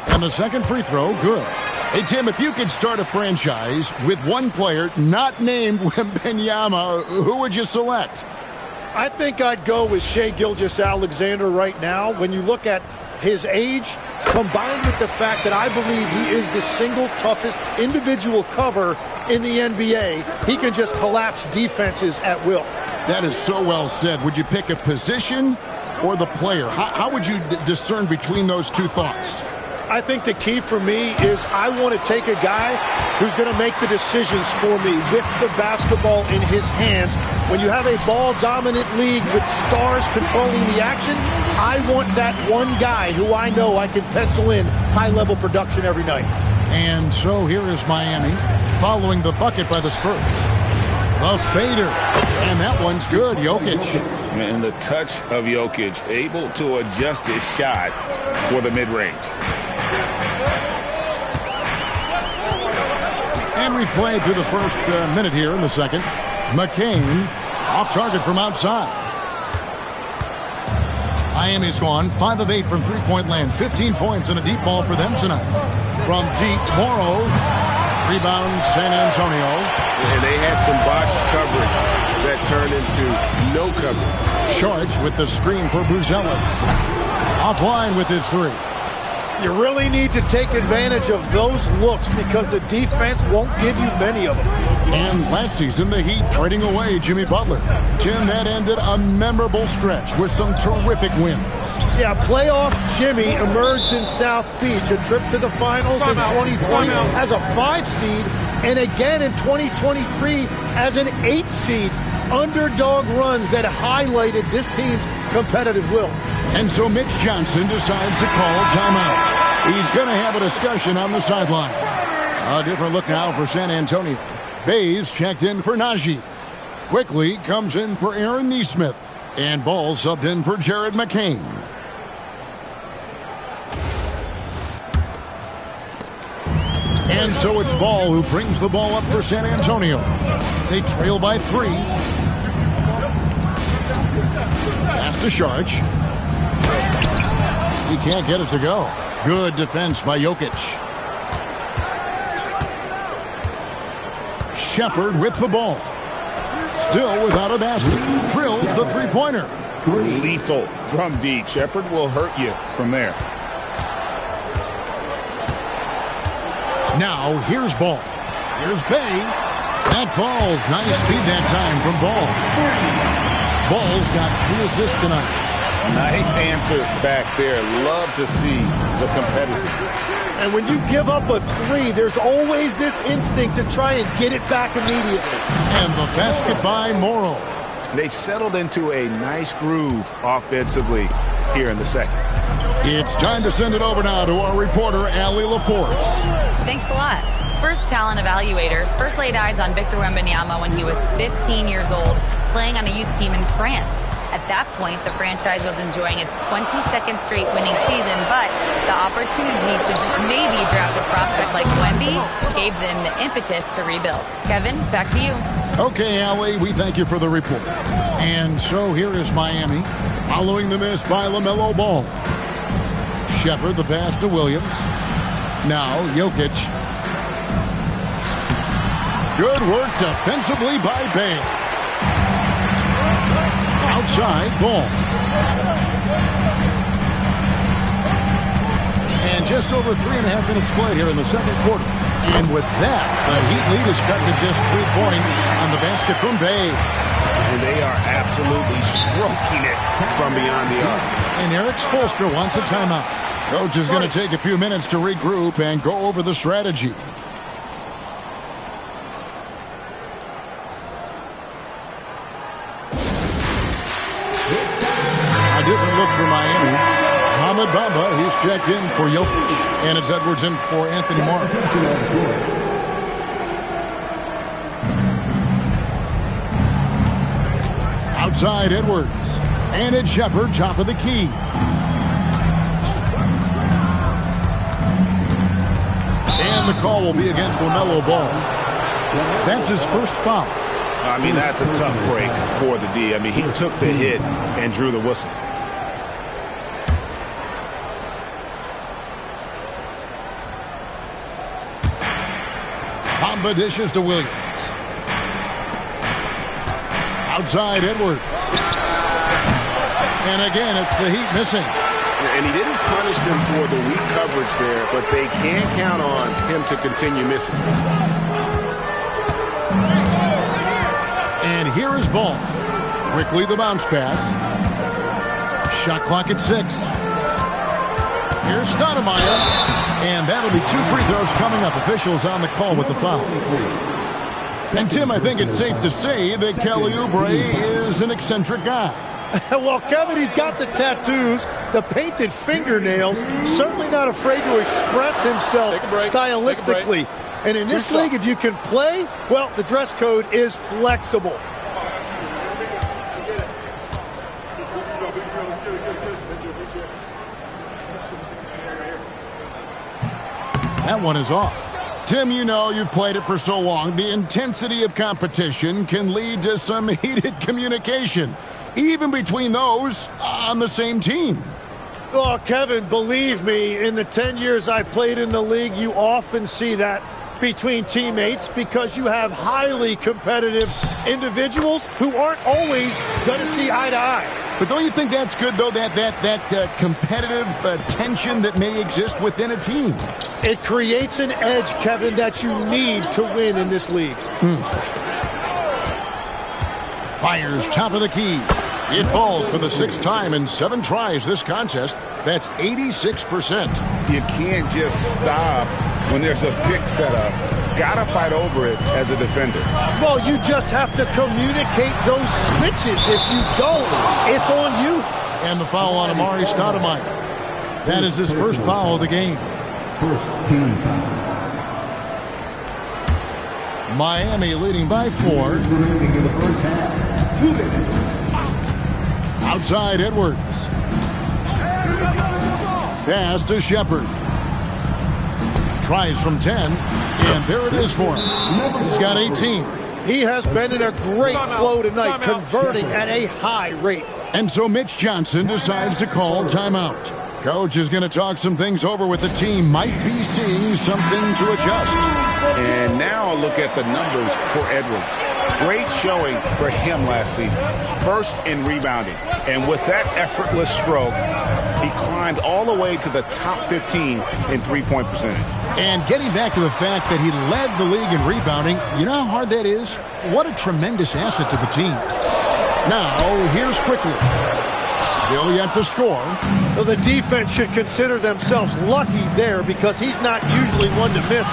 And the second free throw, good. Hey, Tim, if you could start a franchise with one player not named Wembanyama, who would you select? I think I'd go with Shai Gilgeous-Alexander right now. When you look at his age, combined with the fact that I believe he is the single toughest individual cover in the NBA. He can just collapse defenses at will. That is so well said. Would you pick a position or the player? How would you discern between those two thoughts? I think the key for me is I want to take a guy who's going to make the decisions for me with the basketball in his hands. When you have a ball-dominant league with stars controlling the action, I want that one guy who I know I can pencil in high-level production every night. And so here is Miami following the bucket by the Spurs. The fader. And that one's good, Jokic. And the touch of Jokic, able to adjust his shot for the mid-range. And we played through the first minute here in the second. McCain off target from outside. Miami's gone 5 of 8 from three-point land. 15 points and a deep ball for them tonight. From deep, Morrow. Rebound, San Antonio. And they had some botched coverage that turned into no coverage. Sharks with the screen for Buzelis. Offline with his three. You really need to take advantage of those looks because the defense won't give you many of them. And last season, the Heat trading away Jimmy Butler. Tim, that ended a memorable stretch with some terrific wins. Yeah, playoff Jimmy emerged in South Beach, a trip to the finals in 2020 as a 5 seed, and again in 2023 as an 8 seed. Underdog runs that highlighted this team's competitive will. And so Mitch Johnson decides to call timeout. He's going to have a discussion on the sideline. A different look now for San Antonio. Bays checked in for Najee. Quickly comes in for Aaron Nesmith. And Ball subbed in for Jared McCain. And so it's Ball who brings the ball up for San Antonio. They trail by 3. Pass to Sharch. He can't get it to go. Good defense by Jokic. Shepard with the ball. Still without a basket. Drills the three-pointer. Lethal from deep. Shepard will hurt you from there. Now here's Ball. Here's Bay. That falls. Nice feed that time from Ball. Ball's got 3 assists tonight. Nice answer back there. Love to see the competitiveness. And when you give up a 3, there's always this instinct to try and get it back immediately. And the basket by Morrow. They've settled into a nice groove offensively here in the second. It's time to send it over now to our reporter, Allie LaForce. Thanks a lot. Spurs talent evaluators first laid eyes on Victor Wembanyama when he was 15 years old, playing on a youth team in France. At that point, the franchise was enjoying its 22nd straight winning season, but the opportunity to just maybe draft a prospect like Wemby gave them the impetus to rebuild. Kevin, back to you. Okay, Allie, we thank you for the report. And so here is Miami, following the miss by LaMelo Ball. Shepard, the pass to Williams. Now, Jokic. Good work defensively by Bay. Outside, Ball. And just over 3.5 minutes played here in the second quarter. And with that, the Heat lead is cut to just 3 points on the basket from Bay. And they are absolutely stroking it from beyond the arc. And Eric Spoelstra wants a timeout. Coach is going to take a few minutes to regroup and go over the strategy. A different look for Miami. Mohamed Bamba, he's checked in for Jokic. And it's Edwards in for Anthony Mark. Outside Edwards. And it's Shepard, top of the key. And the call will be against LaMelo Ball. That's his first foul. I mean, that's a tough break for the D. I mean, he took the hit and drew the whistle. Bamba dishes to Williams. Outside Edwards. And again, it's the Heat missing. And he didn't punish them for the weak coverage there, but they can count on him to continue missing. And here is ball. Quickly the bounce pass. Shot clock at 6. Here's Stoudemire. And that'll be 2 free throws coming up. Officials on the call with the foul. And Tim, I think it's safe to say that Kelly Oubre is an eccentric guy. Well, Kevin, he's got the tattoos, the painted fingernails, certainly not afraid to express himself stylistically. And in this league, if you can play, well, the dress code is flexible. That one is off. Tim, you know you've played it for so long. The intensity of competition can lead to some heated communication, even between those on the same team. Oh, Kevin, believe me, in the 10 years I played in the league, you often see that between teammates because you have highly competitive individuals who aren't always going to see eye to eye. But don't you think that's good, though, that competitive tension that may exist within a team? It creates an edge, Kevin, that you need to win in this league. Fires top of the key. It falls for the 6th time in 7 tries this contest. That's 86%. You can't just stop when there's a pick set up. Gotta fight over it as a defender. Well, you just have to communicate those switches. If you don't, it's on you. And the foul on Amari Stoudemire. That is his first foul of the game. First team. Miami leading by 4. Remaining in the first half. 2 minutes. Outside Edwards. Pass to Shepard. Tries from 10. And there it is for him. He's got 18. He has been in a great flow tonight, converting at a high rate. And so Mitch Johnson decides to call timeout. Coach is going to talk some things over with the team. Might be seeing something to adjust. And now a look at the numbers for Edwards. Great showing for him last season. First in rebounding. And with that effortless stroke, he climbed all the way to the top 15 in three-point percentage. And getting back to the fact that he led the league in rebounding, you know how hard that is? What a tremendous asset to the team. Now, here's Quickly. Still yet to score. Well, the defense should consider themselves lucky there because he's not usually one to miss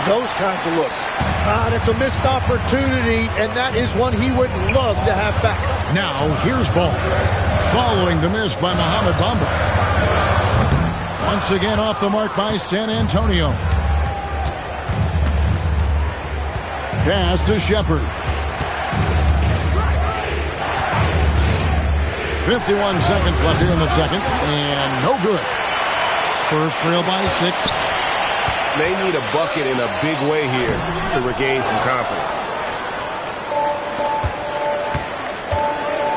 those kinds of looks. And it's a missed opportunity, and that is one he would love to have back. Now, here's Ball. Following the miss by Mohamed Bamba. Once again off the mark by San Antonio. Pass to Shepard. 51 seconds left here in the second, and no good. Spurs trail by 6. They need a bucket in a big way here to regain some confidence.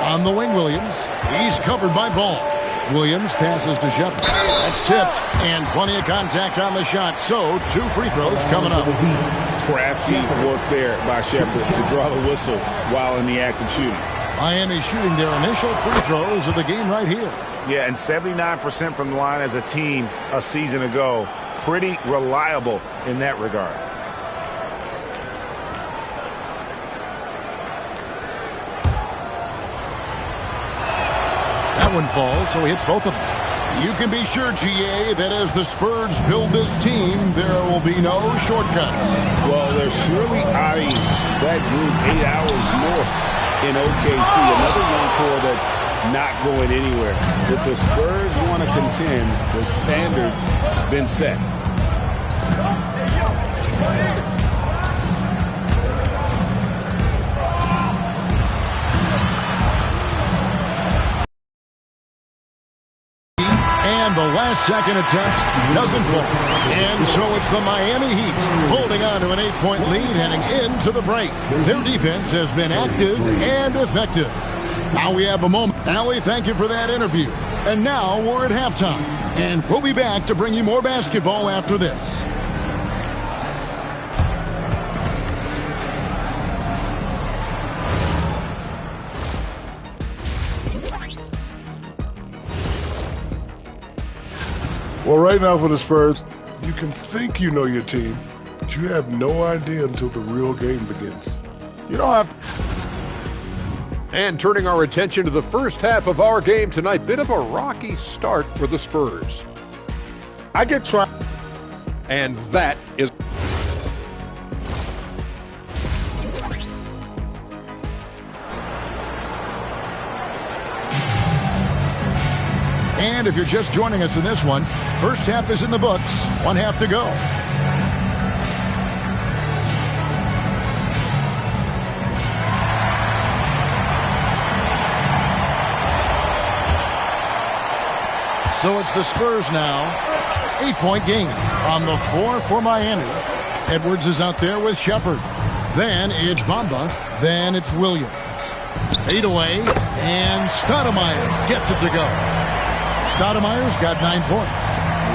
On the wing, Williams. He's covered by Ball. Williams passes to Shepard. That's tipped, and plenty of contact on the shot. So, 2 free throws coming up. Crafty work there by Shepard to draw the whistle while in the act of shooting. Miami shooting their initial free throws of the game right here. Yeah, and 79% from the line as a team a season ago. Pretty reliable in that regard. That one falls, so he hits both of them. You can be sure, GA, that as the Spurs build this team, there will be no shortcuts. Well, they're surely eyeing that group 8 hours north in OKC. Another young core that's not going anywhere. If the Spurs want to contend, the standard's been set. And the last-second attempt doesn't fall. And so it's the Miami Heat holding on to an 8-point lead heading into the break. Their defense has been active and effective. Now we have a moment. Allie, thank you for that interview. And now we're at halftime. And we'll be back to bring you more basketball after this. Well, right now for the Spurs, you can think you know your team, but you have no idea until the real game begins. You don't have to. And turning our attention to the first half of our game tonight, bit of a rocky start for the Spurs. I get tried. And that is... And if you're just joining us in this one, first half is in the books. One half to go. So it's the Spurs now. 8-point game on the floor for Miami. Edwards is out there with Shepard. Then it's Bamba. Then it's Williams. Fade away, and Stoudemire gets it to go. Stoudemire's got 9 points.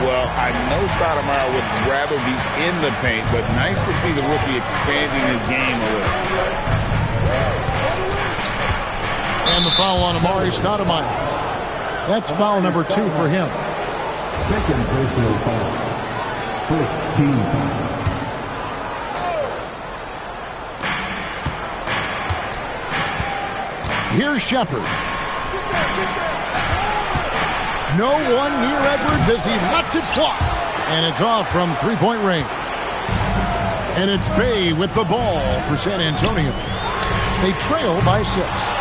Well, I know Stoudemire would rather be in the paint, but nice to see the rookie expanding his game a little. And the foul on Amari Stoudemire. That's foul number 2 for him. Second personal foul. First team foul. Here's Shepard. No one near Edwards as he lets it fly. And it's off from three-point range. And it's Bay with the ball for San Antonio. They trail by 6.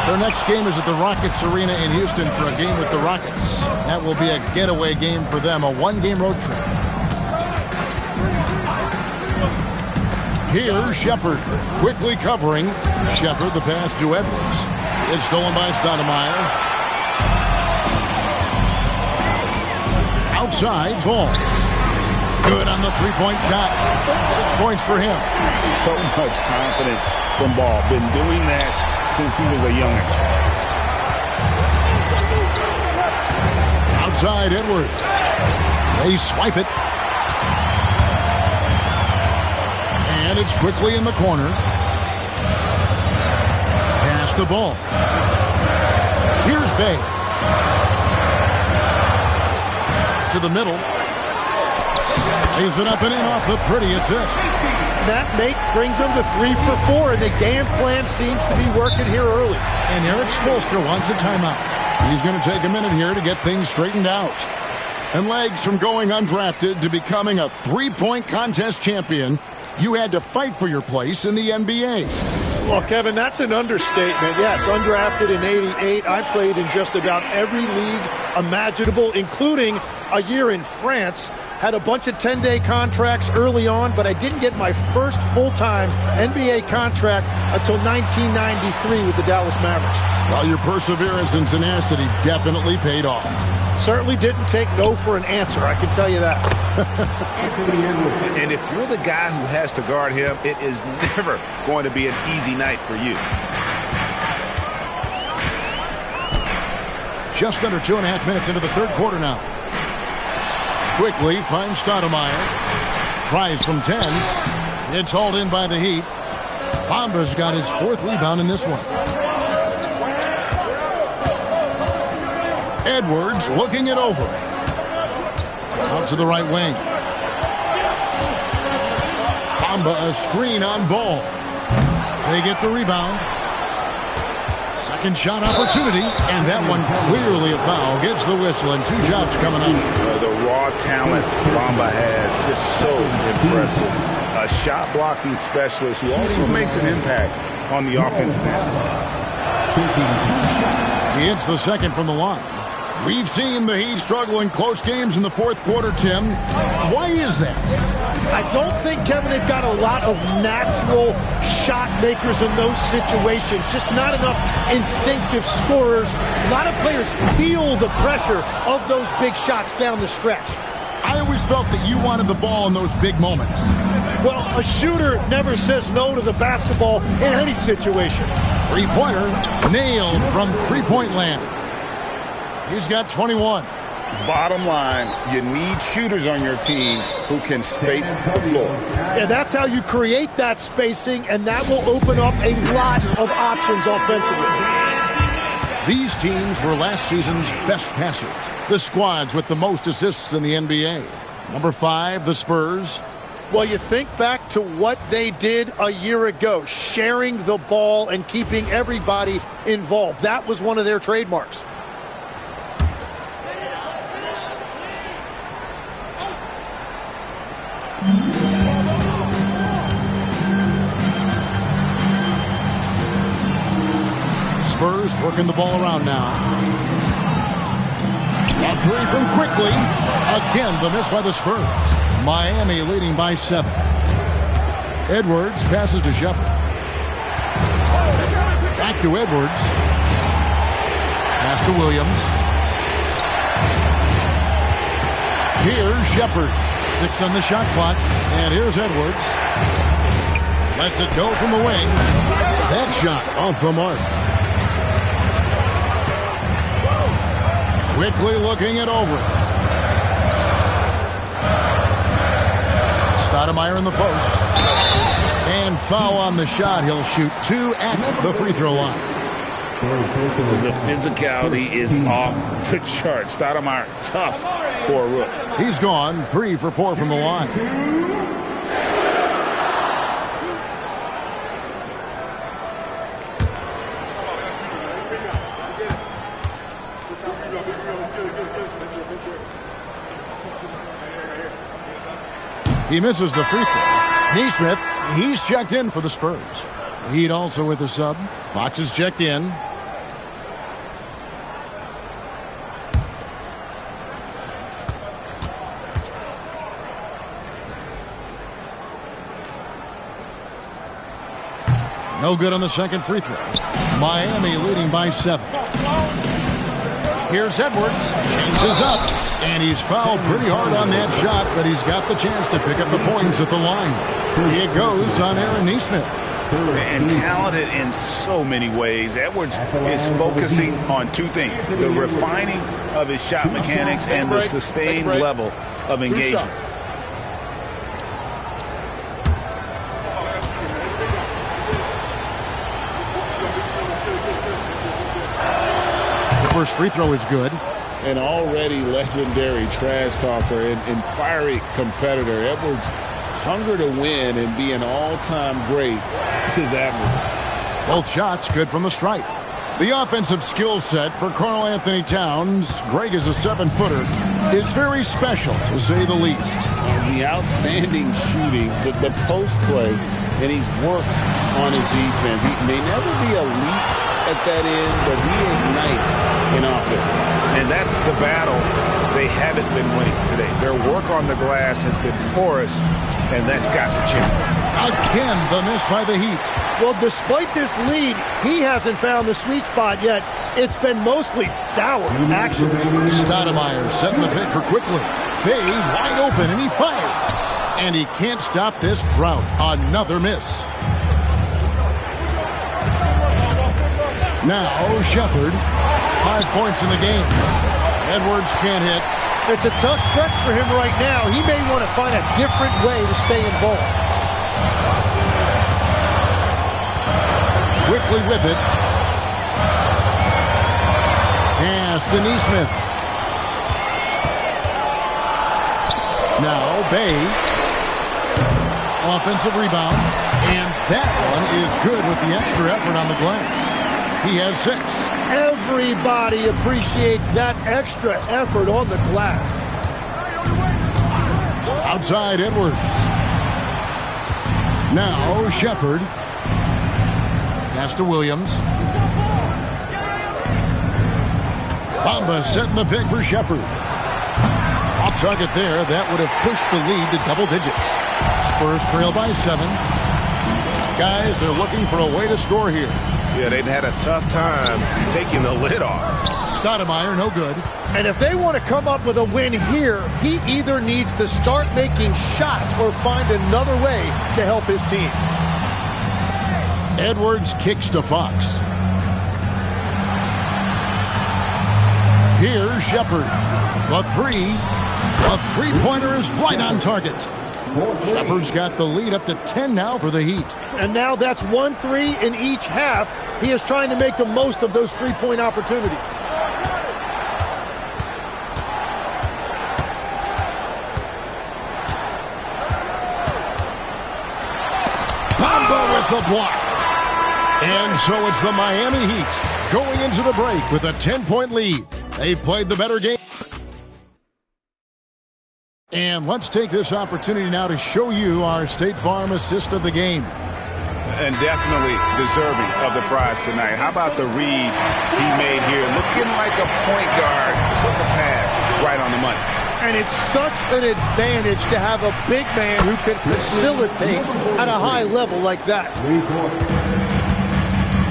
Their next game is at the Rockets Arena in Houston for a game with the Rockets. That will be a getaway game for them, a one-game road trip. Here's Shepard quickly covering. Shepard, the pass to Edwards. It's stolen by Stoudemire. Outside, ball. Good on the three-point shot. 6 points for him. So much confidence from Ball. Been doing that since he was a youngin'. Outside, Edwards. They swipe it. And it's quickly in the corner. Pass the ball. Here's Bay. To the middle. Lays it up and in off the pretty assist. That make brings them to 3 for 4, and the game plan seems to be working here early. And Eric Spoelstra wants a timeout. He's going to take a minute here to get things straightened out. And legs from going undrafted to becoming a three-point contest champion, you had to fight for your place in the NBA. Well, Kevin, that's an understatement. Yes, undrafted in '88. I played in just about every league imaginable, including a year in France. Had a bunch of 10-day contracts early on, but I didn't get my first full-time NBA contract until 1993 with the Dallas Mavericks. Well, your perseverance and tenacity definitely paid off. Certainly didn't take no for an answer, I can tell you that. And if you're the guy who has to guard him, it is never going to be an easy night for you. Just under 2.5 minutes into the third quarter now. Quickly finds Stoudemire. Tries from 10. It's hauled in by the Heat. Bamba's got his 4th rebound in this one. Edwards looking it over. Out to the right wing. Bamba a screen on Ball. They get the rebound. Second shot opportunity, and that one clearly a foul. Gets the whistle, and 2 shots coming up. The raw talent Bamba has, just so impressive. A shot blocking specialist who also makes an impact on the offensive end. He hits the second from the line. We've seen the Heat struggle in close games in the fourth quarter, Tim. Why is that? I don't think, Kevin, they've got a lot of natural shot makers in those situations. Just not enough instinctive scorers. A lot of players feel the pressure of those big shots down the stretch. I always felt that you wanted the ball in those big moments. Well, a shooter never says no to the basketball in any situation. Three-pointer nailed from three-point land. He's got 21. Bottom line, you need shooters on your team who can space the floor. And that's how you create that spacing, and that will open up a lot of options offensively. These teams were last season's best passers, the squads with the most assists in the NBA. Number 5, the Spurs. Well, you think back to what they did a year ago, sharing the ball and keeping everybody involved. That was one of their trademarks. Spurs working the ball around now. A three from quickly. Again, the miss by the Spurs. Miami leading by 7. Edwards passes to Shepard. Back to Edwards. Pass to Williams. Here's Shepard. 6 on the shot clock. And here's Edwards. Lets it go from the wing. That shot off the mark. Quickly looking it over. Stoudemire in the post. And foul on the shot. He'll shoot 2 at the free throw line. The physicality is off the chart. Stoudemire, tough for a rook. He's gone 3 for 4 from the line. He misses the free throw. Neesmith, he's checked in for the Spurs. Heat also with the sub. Fox is checked in. No good on the second free throw. Miami leading by 7. Here's Edwards. Changes up. And he's fouled pretty hard on that shot, but he's got the chance to pick up the points at the line. Here it goes on Aaron Neesmith. And talented in so many ways. Edwards is focusing on 2 things: the refining of his shot mechanics and the sustained level of engagement. The first free throw is good. An already legendary trash talker and fiery competitor, Edwards' hunger to win and be an all-time great is admirable. Both shots good from the stripe. The offensive skill set for Karl Anthony Towns, Greg is a 7-footer, is very special, to say the least. And the outstanding shooting, the post play, and he's worked on his defense. He may never be elite at that end, but he ignites in offense. And that's the battle they haven't been winning today. Their work on the glass has been porous, and that's got to change. Again, the miss by the Heat. Well, despite this lead, he hasn't found the sweet spot yet. It's been mostly sour action. Stoudemire setting the pick for quickly. Bay wide open, and he fires. And he can't stop this drought. Another miss. Now, Shepard. 5 points in the game. Edwards can't hit. It's a tough stretch for him right now. He may want to find a different way to stay involved. Quickly with it. Pass to Neesmith. Now Bay. Offensive rebound. And that one is good with the extra effort on the glass. He has 6. Everybody appreciates that extra effort on the glass. Outside Edwards. Now Shepard. Pass to Williams. Bamba setting the pick for Shepard. Off target there. That would have pushed the lead to double digits. Spurs trail by 7. Guys, they're looking for a way to score here. Yeah, they've had a tough time taking the lid off. Stoudemire, no good. And if they want to come up with a win here, he either needs to start making shots or find another way to help his team. Edwards kicks to Fox. Here's Shepard. The three-pointer is right on target. Shepard's got the lead up to 10 now for the Heat. And now that's 1 3 in each half He is trying to make the most of those three-point opportunities. Bamba with the block. And so it's the Miami Heat going into the break with a 10-point lead. They played the better game. And let's take this opportunity now to show you our State Farm assist of the game. And definitely deserving of the prize tonight. How about the read he made here? Looking like a point guard with a pass right on the money. And it's such an advantage to have a big man who can facilitate at a high level like that.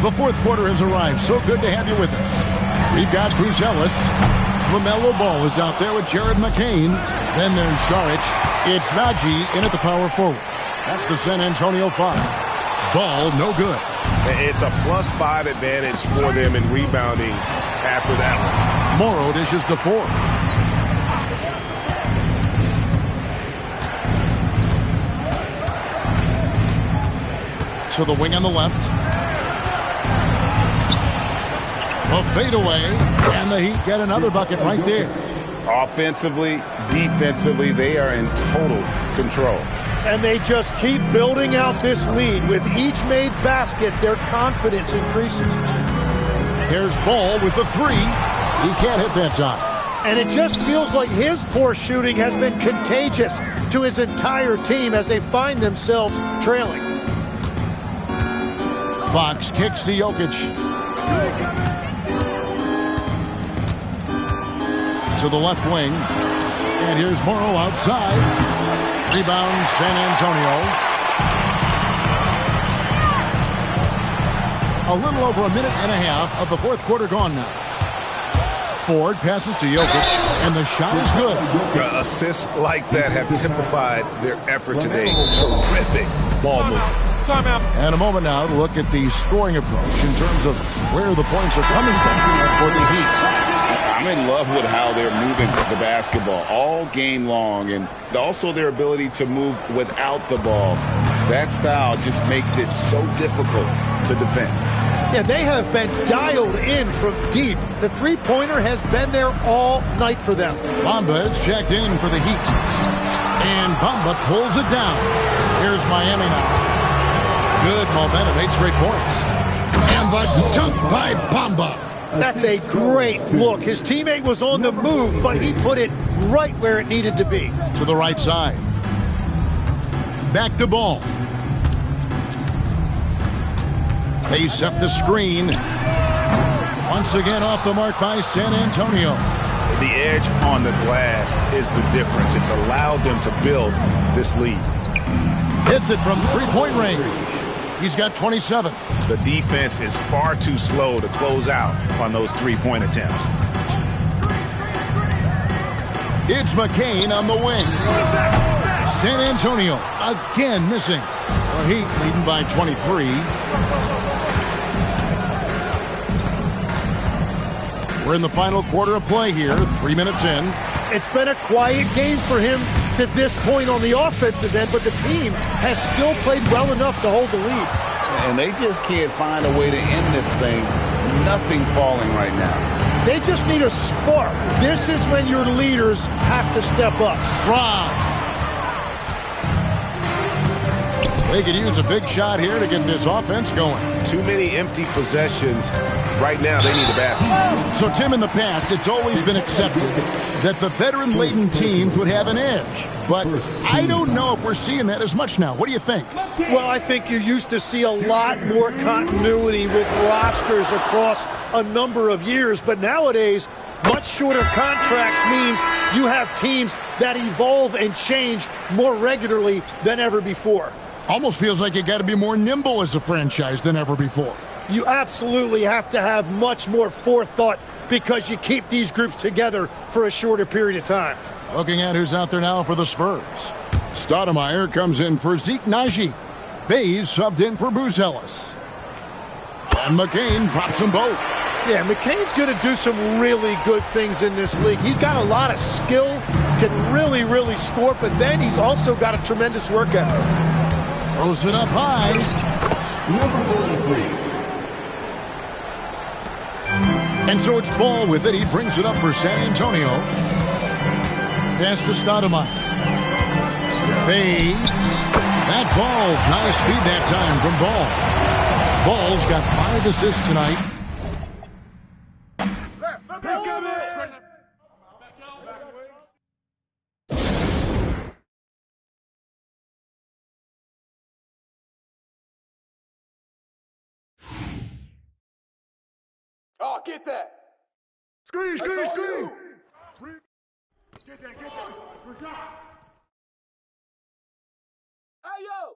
The fourth quarter has arrived. So good to have you with us. We've got Bruce Ellis. LaMelo Ball is out there with Jared McCain. Then there's Saric. It's Najee in at the power forward. That's the San Antonio 5. Ball no good. It's a +5 advantage for them in rebounding after that one. Morrow dishes to 4. To the wing on the left. A fadeaway, and the Heat get another bucket right there. Offensively, defensively, they are in total control. And they just keep building out this lead. With each made basket, their confidence increases. Here's Ball with the 3. He can't hit that time. And it just feels like his poor shooting has been contagious to his entire team as they find themselves trailing. Fox kicks to Jokic. To the left wing. And here's Morrow outside. Rebound, San Antonio. A little over a minute and a half of the fourth quarter gone now. Ford passes to Jokic, and the shot is good. Assists like that have typified their effort today. Terrific ball movement. Timeout. And a moment now to look at the scoring approach in terms of where the points are coming from for the Heat. I'm in love with how they're moving the basketball all game long, and also their ability to move without the ball. That style just makes it so difficult to defend. Yeah, they have been dialed in from deep. The three-pointer has been there all night for them. Bamba is checked in for the Heat. And Bamba pulls it down. Here's Miami now. Good momentum, 8 straight points. And the dunk by Bamba. That's a great look. His teammate was on the move, but he put it right where it needed to be. To the right side. Back to Ball. They set the screen. Once again off the mark by San Antonio. The edge on the glass is the difference. It's allowed them to build this lead. Hits it from three-point range. He's got 27. The defense is far too slow to close out on those three-point attempts. It's McCain on the wing. San Antonio again missing. The Heat leading by 23. We're in the final quarter of play here, 3 minutes in. It's been a quiet game for him to this point on the offensive end, but the team has still played well enough to hold the lead. And they just can't find a way to end this thing. Nothing falling right now. They just need a spark. This is when your leaders have to step up. Brown. They could use a big shot here to get this offense going. Too many empty possessions. Right now, they need a basket. So, Tim, in the past, it's always been accepted that the veteran-laden teams would have an edge. But I don't know if we're seeing that as much now. What do you think? Well, I think you used to see a lot more continuity with rosters across a number of years. But nowadays, much shorter contracts means you have teams that evolve and change more regularly than ever before. Almost feels like you got to be more nimble as a franchise than ever before. You absolutely have to have much more forethought because you keep these groups together for a shorter period of time. Looking at who's out there now for the Spurs. Stoudemire comes in for Jsk Naman. Bays subbed in for Bruce Ellis. And McCain drops them both. Yeah, McCain's going to do some really good things in this league. He's got a lot of skill, can really, really score, but then he's also got a tremendous work ethic. Throws it up high. Number 43. And so it's ball with it. He brings it up for San Antonio. Pass to Stoudemire. Fades. That falls. Nice feed that time from Ball. Ball's got 5 assists tonight. Oh, get that. Screen. Get that. Hey, yo,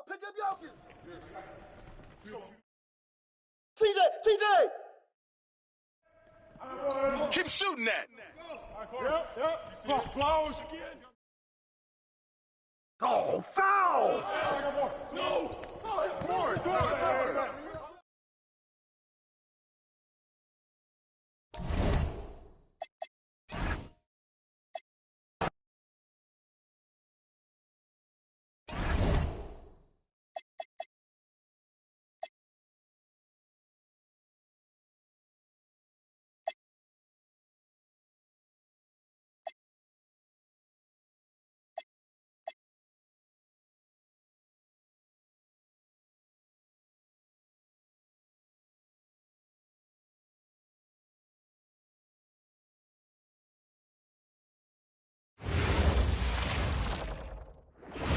pick up Jokic. TJ. Keep shooting that. Yep. Close again. Oh, foul. No.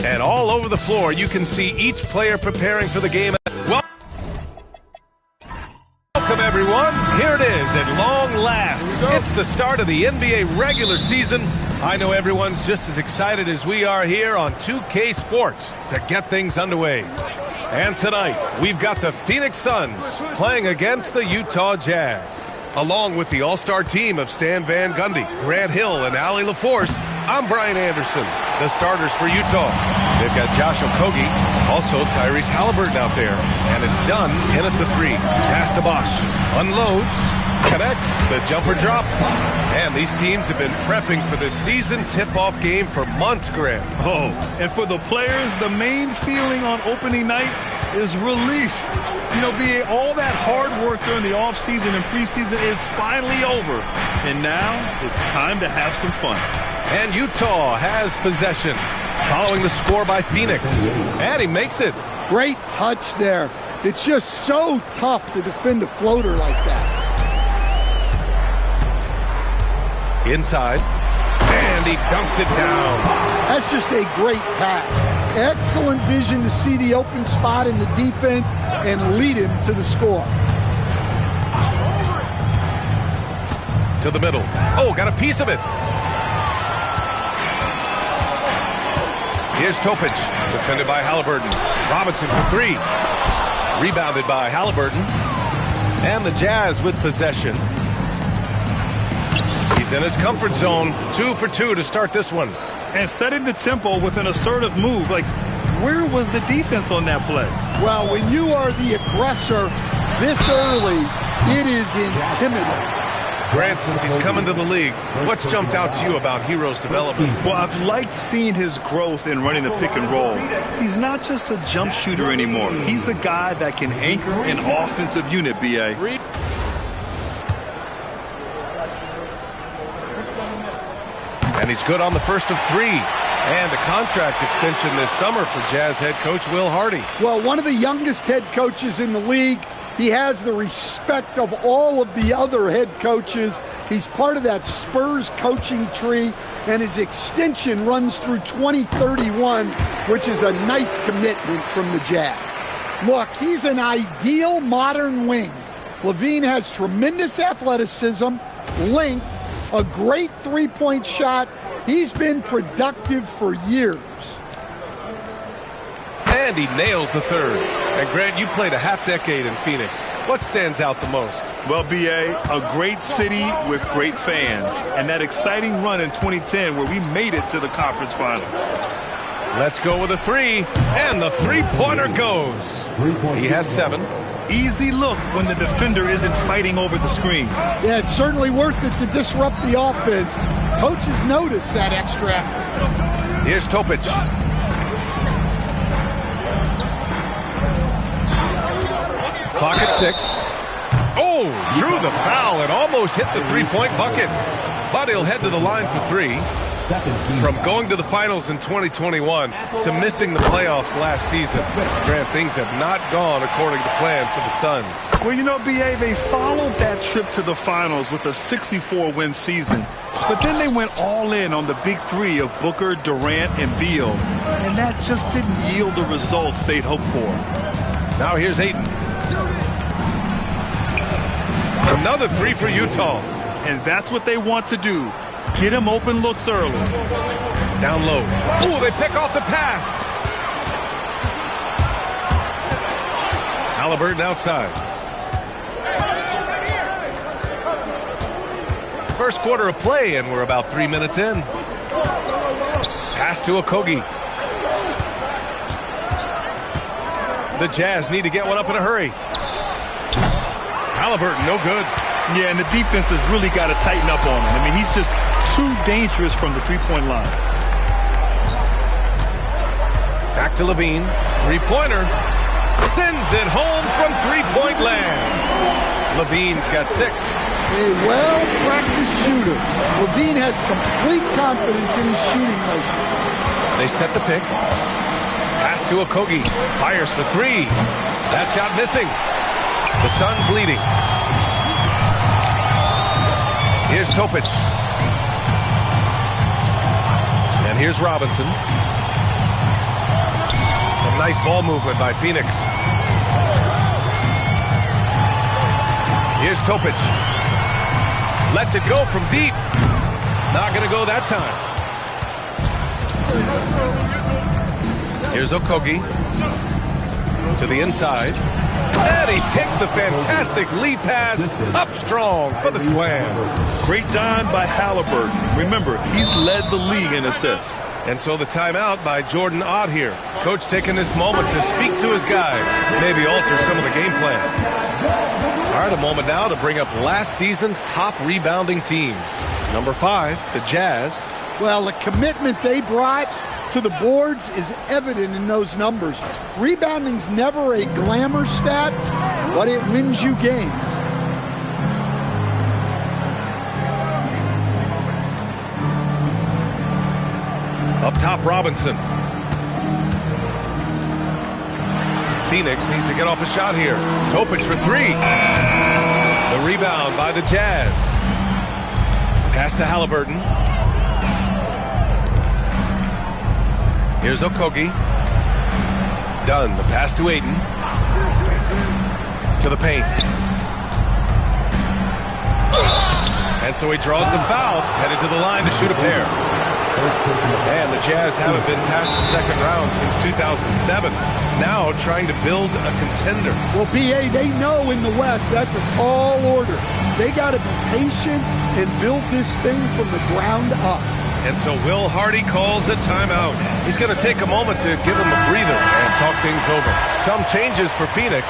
And all over the floor, you can see each player preparing for the game. Welcome, everyone. Here it is at long last. It's the start of the NBA regular season. I know everyone's just as excited as we are here on 2K Sports to get things underway. And tonight, we've got the Phoenix Suns playing against the Utah Jazz. Along with the all-star team of Stan Van Gundy, Grant Hill, and Allie LaForce, I'm Brian Anderson. The starters for Utah. They've got Josh Okogie, also Tyrese Halliburton out there, and it's done in at the 3. Pass to Bosh, unloads, connects, the jumper drops. And these teams have been prepping for the season tip-off game for months, Grant. Oh, and for the players, the main feeling on opening night is relief. You know, all that hard work during the offseason and preseason is finally over. And now it's time to have some fun. And Utah has possession, following the score by Phoenix. And he makes it. Great touch there. It's just so tough to defend a floater like that. Inside. And he dunks it down. That's just a great pass. Excellent vision to see the open spot in the defense and lead him to the score. To the middle. Oh, got a piece of it. Here's Topic, defended by Halliburton. Robinson for 3. Rebounded by Halliburton. And the Jazz with possession. He's in his comfort zone. 2 for 2 to start this one. And setting the tempo with an assertive move. Like, where was the defense on that play? Well, when you are the aggressor this early, it is intimidating. Grant, since he's come into the league, what's jumped out to you about Hero's development? Well, I've liked seeing his growth in running the pick and roll. He's not just a jump shooter anymore. He's a guy that can anchor an offensive unit, B.A. And he's good on the first of 3. And a contract extension this summer for Jazz head coach Will Hardy. Well, one of the youngest head coaches in the league. He has the respect of all of the other head coaches. He's part of that Spurs coaching tree, and his extension runs through 2031, which is a nice commitment from the Jazz. Look, he's an ideal modern wing. LaVine has tremendous athleticism, length, a great three-point shot. He's been productive for years. And he nails the third. And Grant, you played a half-decade in Phoenix. What stands out the most? Well, B.A., a great city with great fans. And that exciting run in 2010 where we made it to the conference finals. Let's go with a 3. And the three-pointer goes. He has 7. Easy look when the defender isn't fighting over the screen. Yeah, it's certainly worth it to disrupt the offense. Coaches notice that extra effort. Here's Topic. Clock at 6. Oh, Oh, drew the foul and almost hit the three-point bucket. But he'll head to the line for three. From going to the finals in 2021 to missing the playoffs last season, Grant, things have not gone according to plan for the Suns. Well, you know, B.A., they followed that trip to the finals with a 64-win season. But then they went all in on the big three of Booker, Durant, and Beal. And that just didn't yield the results they'd hoped for. Now here's Ayton. Another three for Utah. And that's what they want to do. Get him open looks early. Down low. Oh, they pick off the pass. Halliburton outside. First quarter of play, and we're about 3 minutes in. Pass to Okogie. The Jazz need to get one up in a hurry. Halliburton, no good. Yeah, and the defense has really got to tighten up on him. I mean, he's just too dangerous from the three-point line. Back to Levine. Three-pointer. Sends it home from three-point land. Levine's got 6. A well-practiced shooter. Levine has complete confidence in his shooting motion. They set the pick. Pass to Okogie. Fires for 3. That shot missing. The Suns leading. Here's Topic. And here's Robinson. Some nice ball movement by Phoenix. Here's Topic. Lets it go from deep. Not going to go that time. Here's Okogie. To the inside. And he takes the fantastic lead pass up strong for the slam. Great dime by Halliburton. Remember, he's led the league in assists. And so the timeout by Jordan Ott here. Coach taking this moment to speak to his guys, maybe alter some of the game plan. All right, a moment now to bring up last season's top rebounding teams. Number 5, the Jazz. Well, the commitment they brought to the boards is evident in those numbers. Rebounding's never a glamour stat, but it wins you games. Up top, Robinson. Phoenix needs to get off a shot here. Topic for 3. The rebound by the Jazz. Pass to Halliburton. Here's Okogie. Dunn, the pass to Ayton. To the paint. And so he draws the foul, headed to the line to shoot a pair. And the Jazz haven't been past the second round since 2007. Now trying to build a contender. Well, PA, they know in the West that's a tall order. They got to be patient and build this thing from the ground up. And so Will Hardy calls a timeout. He's going to take a moment to give him a breather and talk things over. Some changes for Phoenix.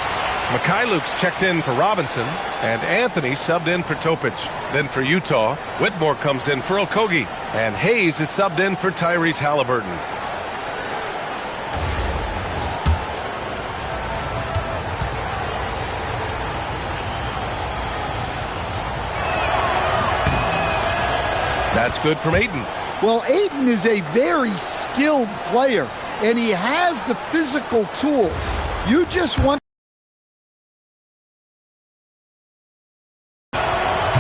Mikhailuk's checked in for Robinson, and Anthony subbed in for Topic. Then for Utah, Whitmore comes in for Okogie, and Hayes is subbed in for Tyrese Halliburton. That's good from Ayton. Well, Ayton is a very skilled player, and he has the physical tools. You just want...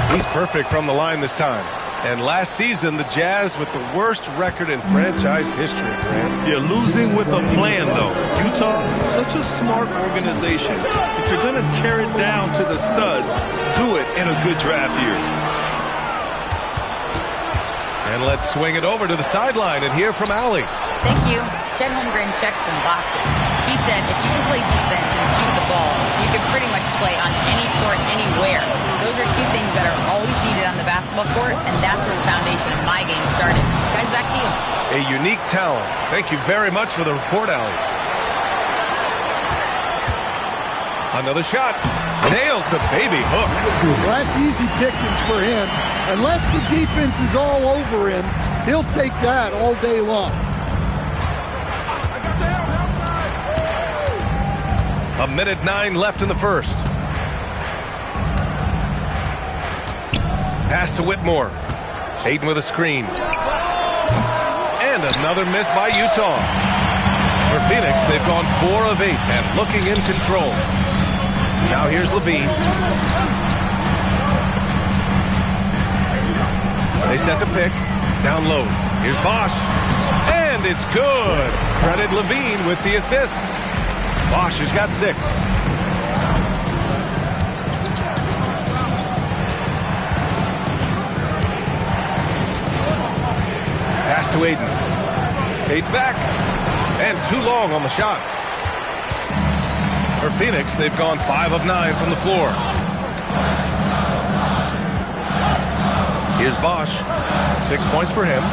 He's perfect from the line this time. And last season, the Jazz with the worst record in franchise history, Grant. You're losing with a plan, though. Utah, such a smart organization. If you're going to tear it down to the studs, do it in a good draft year. And let's swing it over to the sideline and hear from Allie. Thank you. Chet Holmgren checks some boxes. He said if you can play defense and shoot the ball, you can pretty much play on any court, anywhere. Those are two things that are always needed on the basketball court, and that's where the foundation of my game started. Guys, back to you. A unique talent. Thank you very much for the report, Allie. Another shot. Nails the baby hook. Well, that's easy pickings for him. Unless the defense is all over him, he'll take that all day long. A minute 9 left in the first. Pass to Whitmore. Hayden with a screen. And another miss by Utah. For Phoenix, they've gone 4 of 8 and looking in control. Now here's Levine. They set the pick. Down low. Here's Bosch. And it's good. Credit Levine with the assist. Bosch has got 6. Pass to Aiden. Fades back. And too long on the shot. For Phoenix, they've gone 5 of 9 from the floor. Here's Bosch. 6 points for him.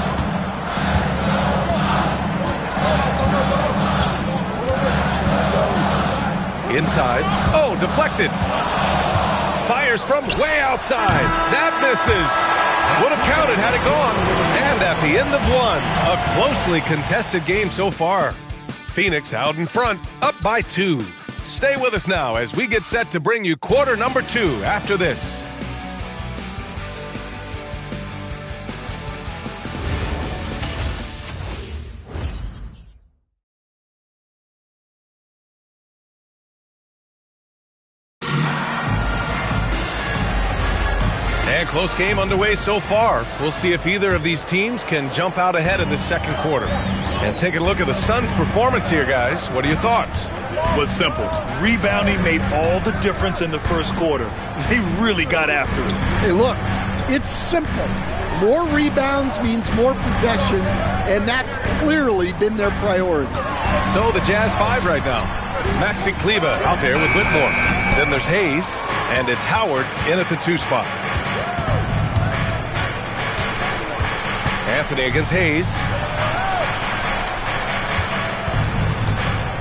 Inside. Oh, deflected. Fires from way outside. That misses. Would have counted had it gone. And at the end of 1, a closely contested game so far. Phoenix out in front, up by 2. Stay with us now as we get set to bring you quarter number 2 after this. And close game underway so far. We'll see if either of these teams can jump out ahead in the second quarter. And take a look at the Suns' performance here, guys. What are your thoughts? Well, it's simple. Rebounding made all the difference in the first quarter. They really got after it. Hey, look, it's simple. More rebounds means more possessions, and that's clearly been their priority. So the Jazz 5 right now. Maxi Kleber out there with Whitmore. Then there's Hayes, and it's Howard in at the 2 spot. Anthony against Hayes.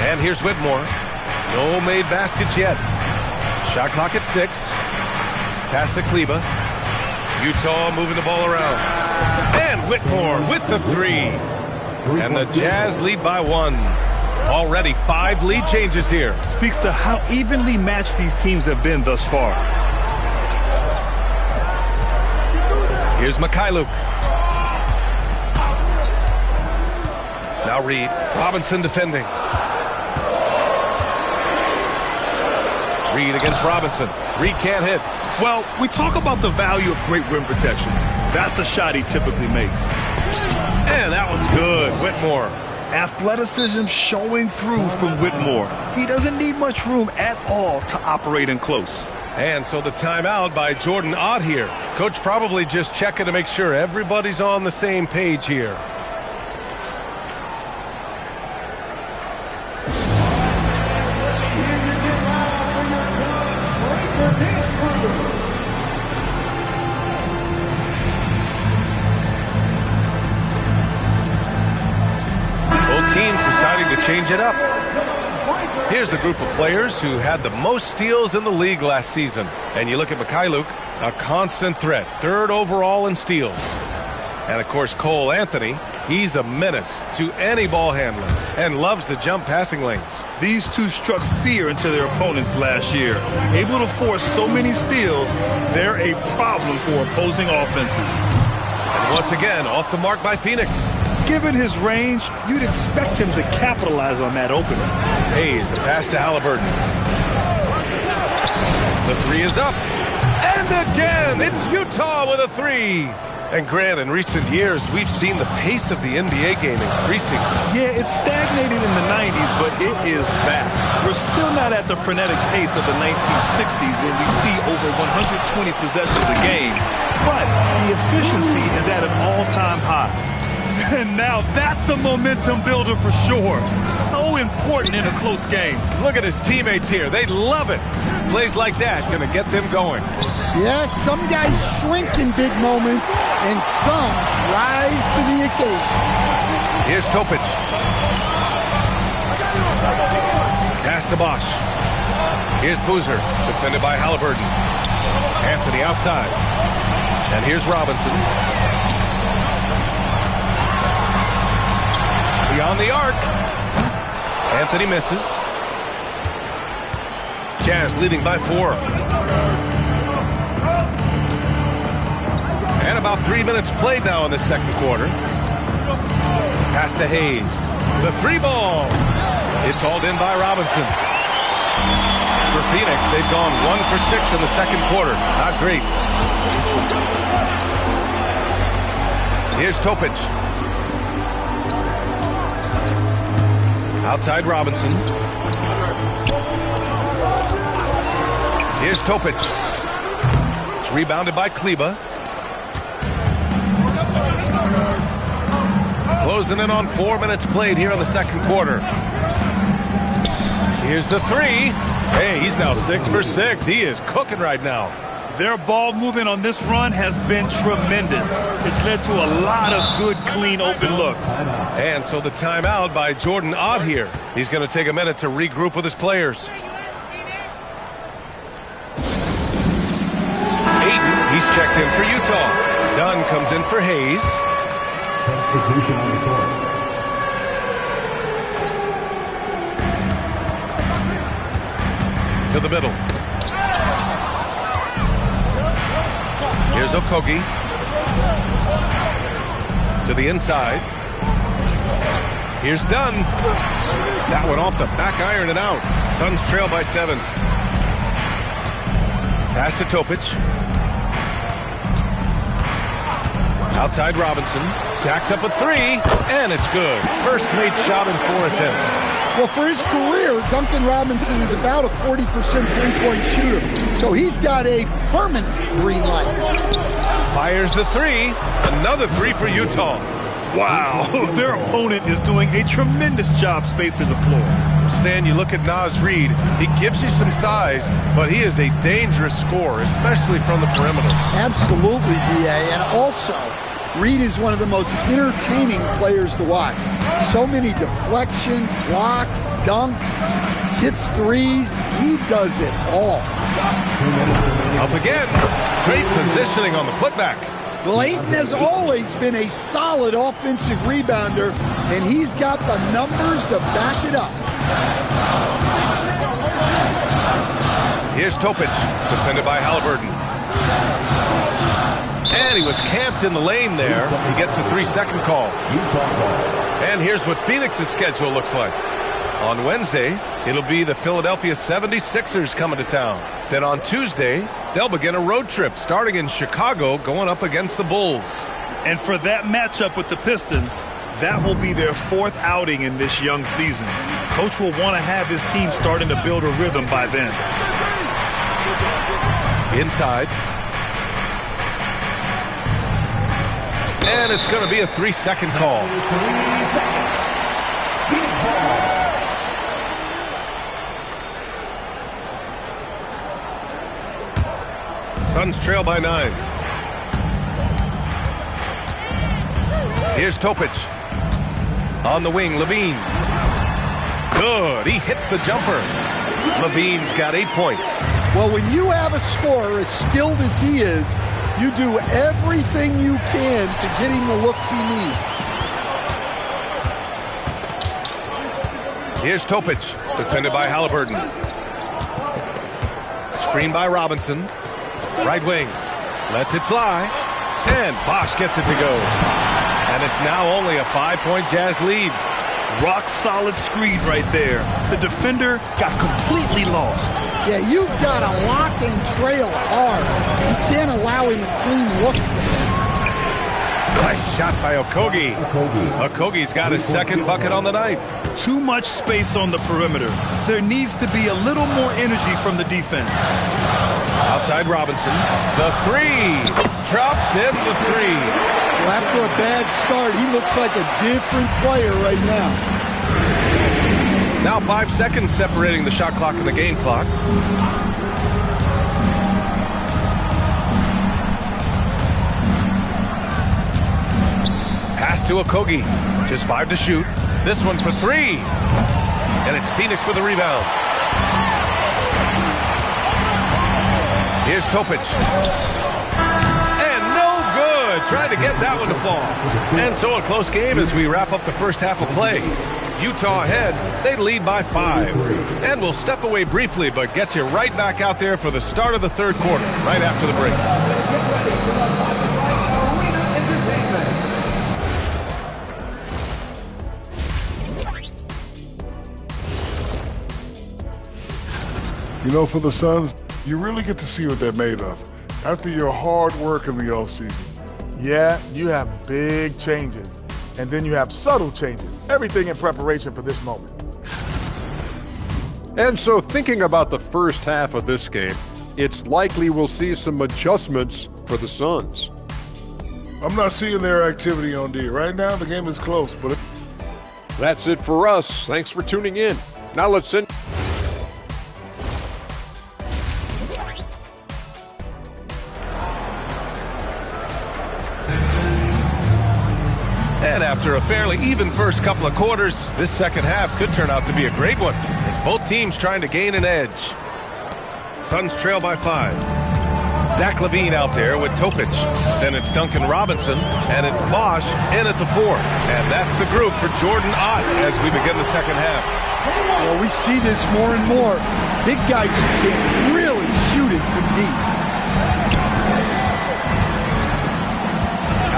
And here's Whitmore. No made baskets yet. Shot clock at 6. Pass to Kleber. Utah moving the ball around. And Whitmore with the 3. And the Jazz lead by 1. Already 5 lead changes here. Speaks to how evenly matched these teams have been thus far. Here's Mikhailuk. Now Reed. Robinson defending. Reed against Robinson. Reed can't hit. Well, we talk about the value of great rim protection. That's a shot he typically makes. And that one's good. Whitmore. Athleticism showing through from Whitmore. He doesn't need much room at all to operate in close. And so the timeout by Jordan Ott here. Coach probably just checking to make sure everybody's on the same page here. Teams deciding to change it up. Here's the group of players who had the most steals in the league last season. And you look at Mikhailuk, a constant threat, 3rd overall in steals. And of course, Cole Anthony, he's a menace to any ball handler and loves to jump passing lanes. These two struck fear into their opponents last year. Able to force so many steals, they're a problem for opposing offenses. And once again, off the mark by Phoenix. Given his range, you'd expect him to capitalize on that opening. Hayes, the pass to Halliburton. The 3 is up. And again, it's Utah with a 3. And Grant, in recent years, we've seen the pace of the NBA game increasing. Yeah, it stagnated in the 90s, but it is back. We're still not at the frenetic pace of the 1960s when we see over 120 possessions a game. But the efficiency is at an all-time high. And now that's a momentum builder for sure. So important in a close game. Look at his teammates here. They love it. Plays like that going to get them going. Yes, some guys shrink in big moments, and some rise to the occasion. Here's Topic. Pass to Bosch. Here's Boozer, defended by Halliburton. Anthony outside. And here's Robinson. Beyond the arc. Anthony misses. Jazz leading by 4. And about 3 minutes played now in the second quarter. Pass to Hayes. The three ball. It's hauled in by Robinson. For Phoenix, they've gone 1 for 6 in the second quarter. Not great. Here's Topic. Outside Robinson. Here's Topic. It's rebounded by Kleba. Closing in on 4 minutes played here in the second quarter. Here's the three. Hey, he's now 6 for 6. He is cooking right now. Their ball movement on this run has been tremendous. It's led to a lot of good, clean, open looks. And so the timeout by Jordan Ott here. He's going to take a minute to regroup with his players. Aiden, he's checked in for Utah. Dunn comes in for Hayes. Substitution on the court. To the middle. Here's Okogie. To the inside. Here's Dunn. That one off the back iron and out. Suns trail by 7. Pass to Topic. Outside Robinson. Jacks up a three, and it's good. First made shot in 4 attempts. Well, for his career, Duncan Robinson is about a 40% three-point shooter, so he's got a permanent green light. Fires the three. Another three for Utah. Wow, their opponent is doing a tremendous job spacing the floor. Stan, you look at Naz Reid, he gives you some size, but he is a dangerous scorer, especially from the perimeter. Absolutely, B.A., and also, Reid is one of the most entertaining players to watch. So many deflections, blocks, dunks, hits threes. He does it all. Up again. Great positioning on the putback. Layton has always been a solid offensive rebounder, and he's got the numbers to back it up. Here's Topic, defended by Halliburton. And he was camped in the lane there. He gets a 3-second call. And here's what Phoenix's schedule looks like. On Wednesday, it'll be the Philadelphia 76ers coming to town. Then on Tuesday, they'll begin a road trip starting in Chicago going up against the Bulls. And for that matchup with the Pistons, that will be their 4th outing in this young season. Coach will want to have his team starting to build a rhythm by then. Inside. And it's going to be a 3-second call. Suns trail by 9. Here's Topic. On the wing, Levine. Good. He hits the jumper. Levine's got 8 points. Well, when you have a scorer as skilled as he is, you do everything you can to get him the looks he needs. Here's Topic, defended by Halliburton. Screen by Robinson. Right wing. Lets it fly. And Bosch gets it to go. And it's now only a 5-point Jazz lead. Rock solid screen right there. The defender got completely lost. Yeah, you've got to lock and trail hard. You can't allow him a clean look. Nice shot by Okogie. Okogie's got his 2nd bucket on the night. Too much space on the perimeter. There needs to be a little more energy from the defense. Outside Robinson. The three. Drops in the three. Well, after a bad start, he looks like a different player right now. Now 5 seconds separating the shot clock and the game clock. Pass to Okogie. Just 5 to shoot. This one for 3. And it's Phoenix with a rebound. Here's Topic. And no good. Trying to get that one to fall. And so a close game as we wrap up the first half of play. Utah ahead. They lead by 5. And we'll step away briefly, but get you right back out there for the start of the third quarter, right after the break. You know, for the Suns, you really get to see what they're made of after your hard work in the offseason. Yeah, you have big changes, and then you have subtle changes. Everything in preparation for this moment. And so thinking about the first half of this game, it's likely we'll see some adjustments for the Suns. I'm not seeing their activity on D. Right now, the game is close, but... That's it for us. Thanks for tuning in. Now let's send... And after a fairly even first couple of quarters, this second half could turn out to be a great one, as both teams trying to gain an edge. Suns trail by 5. Zach LaVine out there with Topic. Then it's Duncan Robinson, and it's Bosch in at the 4. And that's the group for Jordan Ott as we begin the second half. Well, we see this more and more. Big guys who can't really shoot it from deep.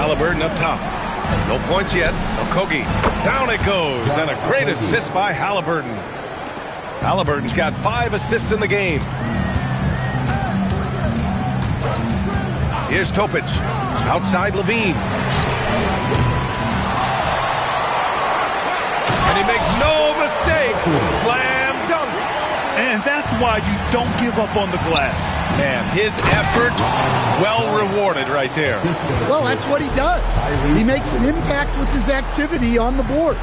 Halliburton up top. No points yet. Okogie. Down it goes. And a great assist by Halliburton. Halliburton's got 5 assists in the game. Here's Topic. Outside LaVine. And he makes no mistake. Slam dunk. And that's why you don't give up on the glass. Man, his efforts well rewarded right there. Well, that's what he does. He makes an impact with his activity on the board.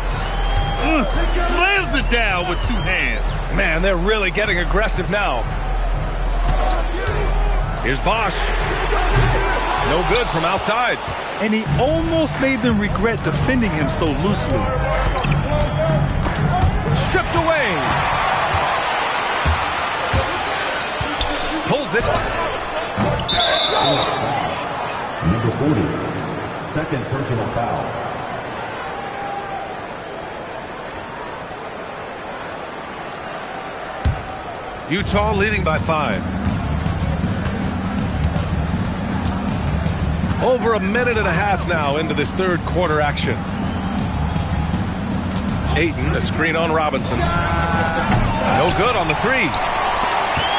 Slams it down with 2 hands. Man, they're really getting aggressive now. Here's Bosch. No good from outside. And he almost made them regret defending him so loosely. Stripped away. Pulls it. Number 40, second personal foul. Utah leading by 5. Over a minute and a half now into this third quarter action. Ayton, a screen on Robinson. No good on the 3.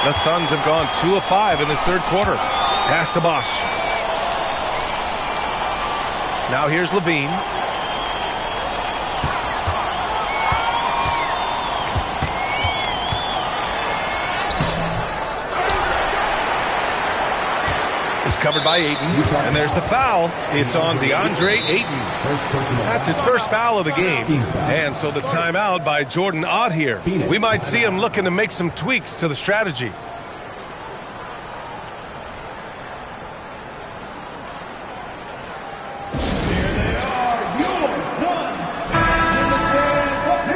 The Suns have gone 2 of 5 in this third quarter. Pass to Bosch. Now here's LaVine. Covered by Ayton, and there's the foul. It's on DeAndre Ayton. That's his first foul of the game, and so the timeout by Jordan Ott here. We might see him looking to make some tweaks to the strategy.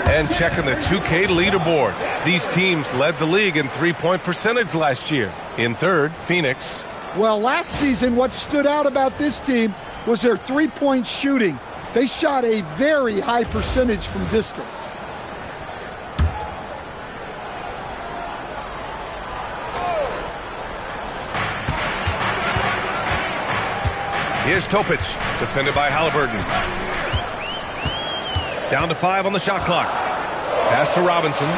And checking the 2K leaderboard. These teams led the league in three-point percentage last year. In third, Phoenix. Well, last season, what stood out about this team was their three-point shooting. They shot a very high percentage from distance. Here's Topic, defended by Halliburton. Down to 5 on the shot clock. Pass to Robinson.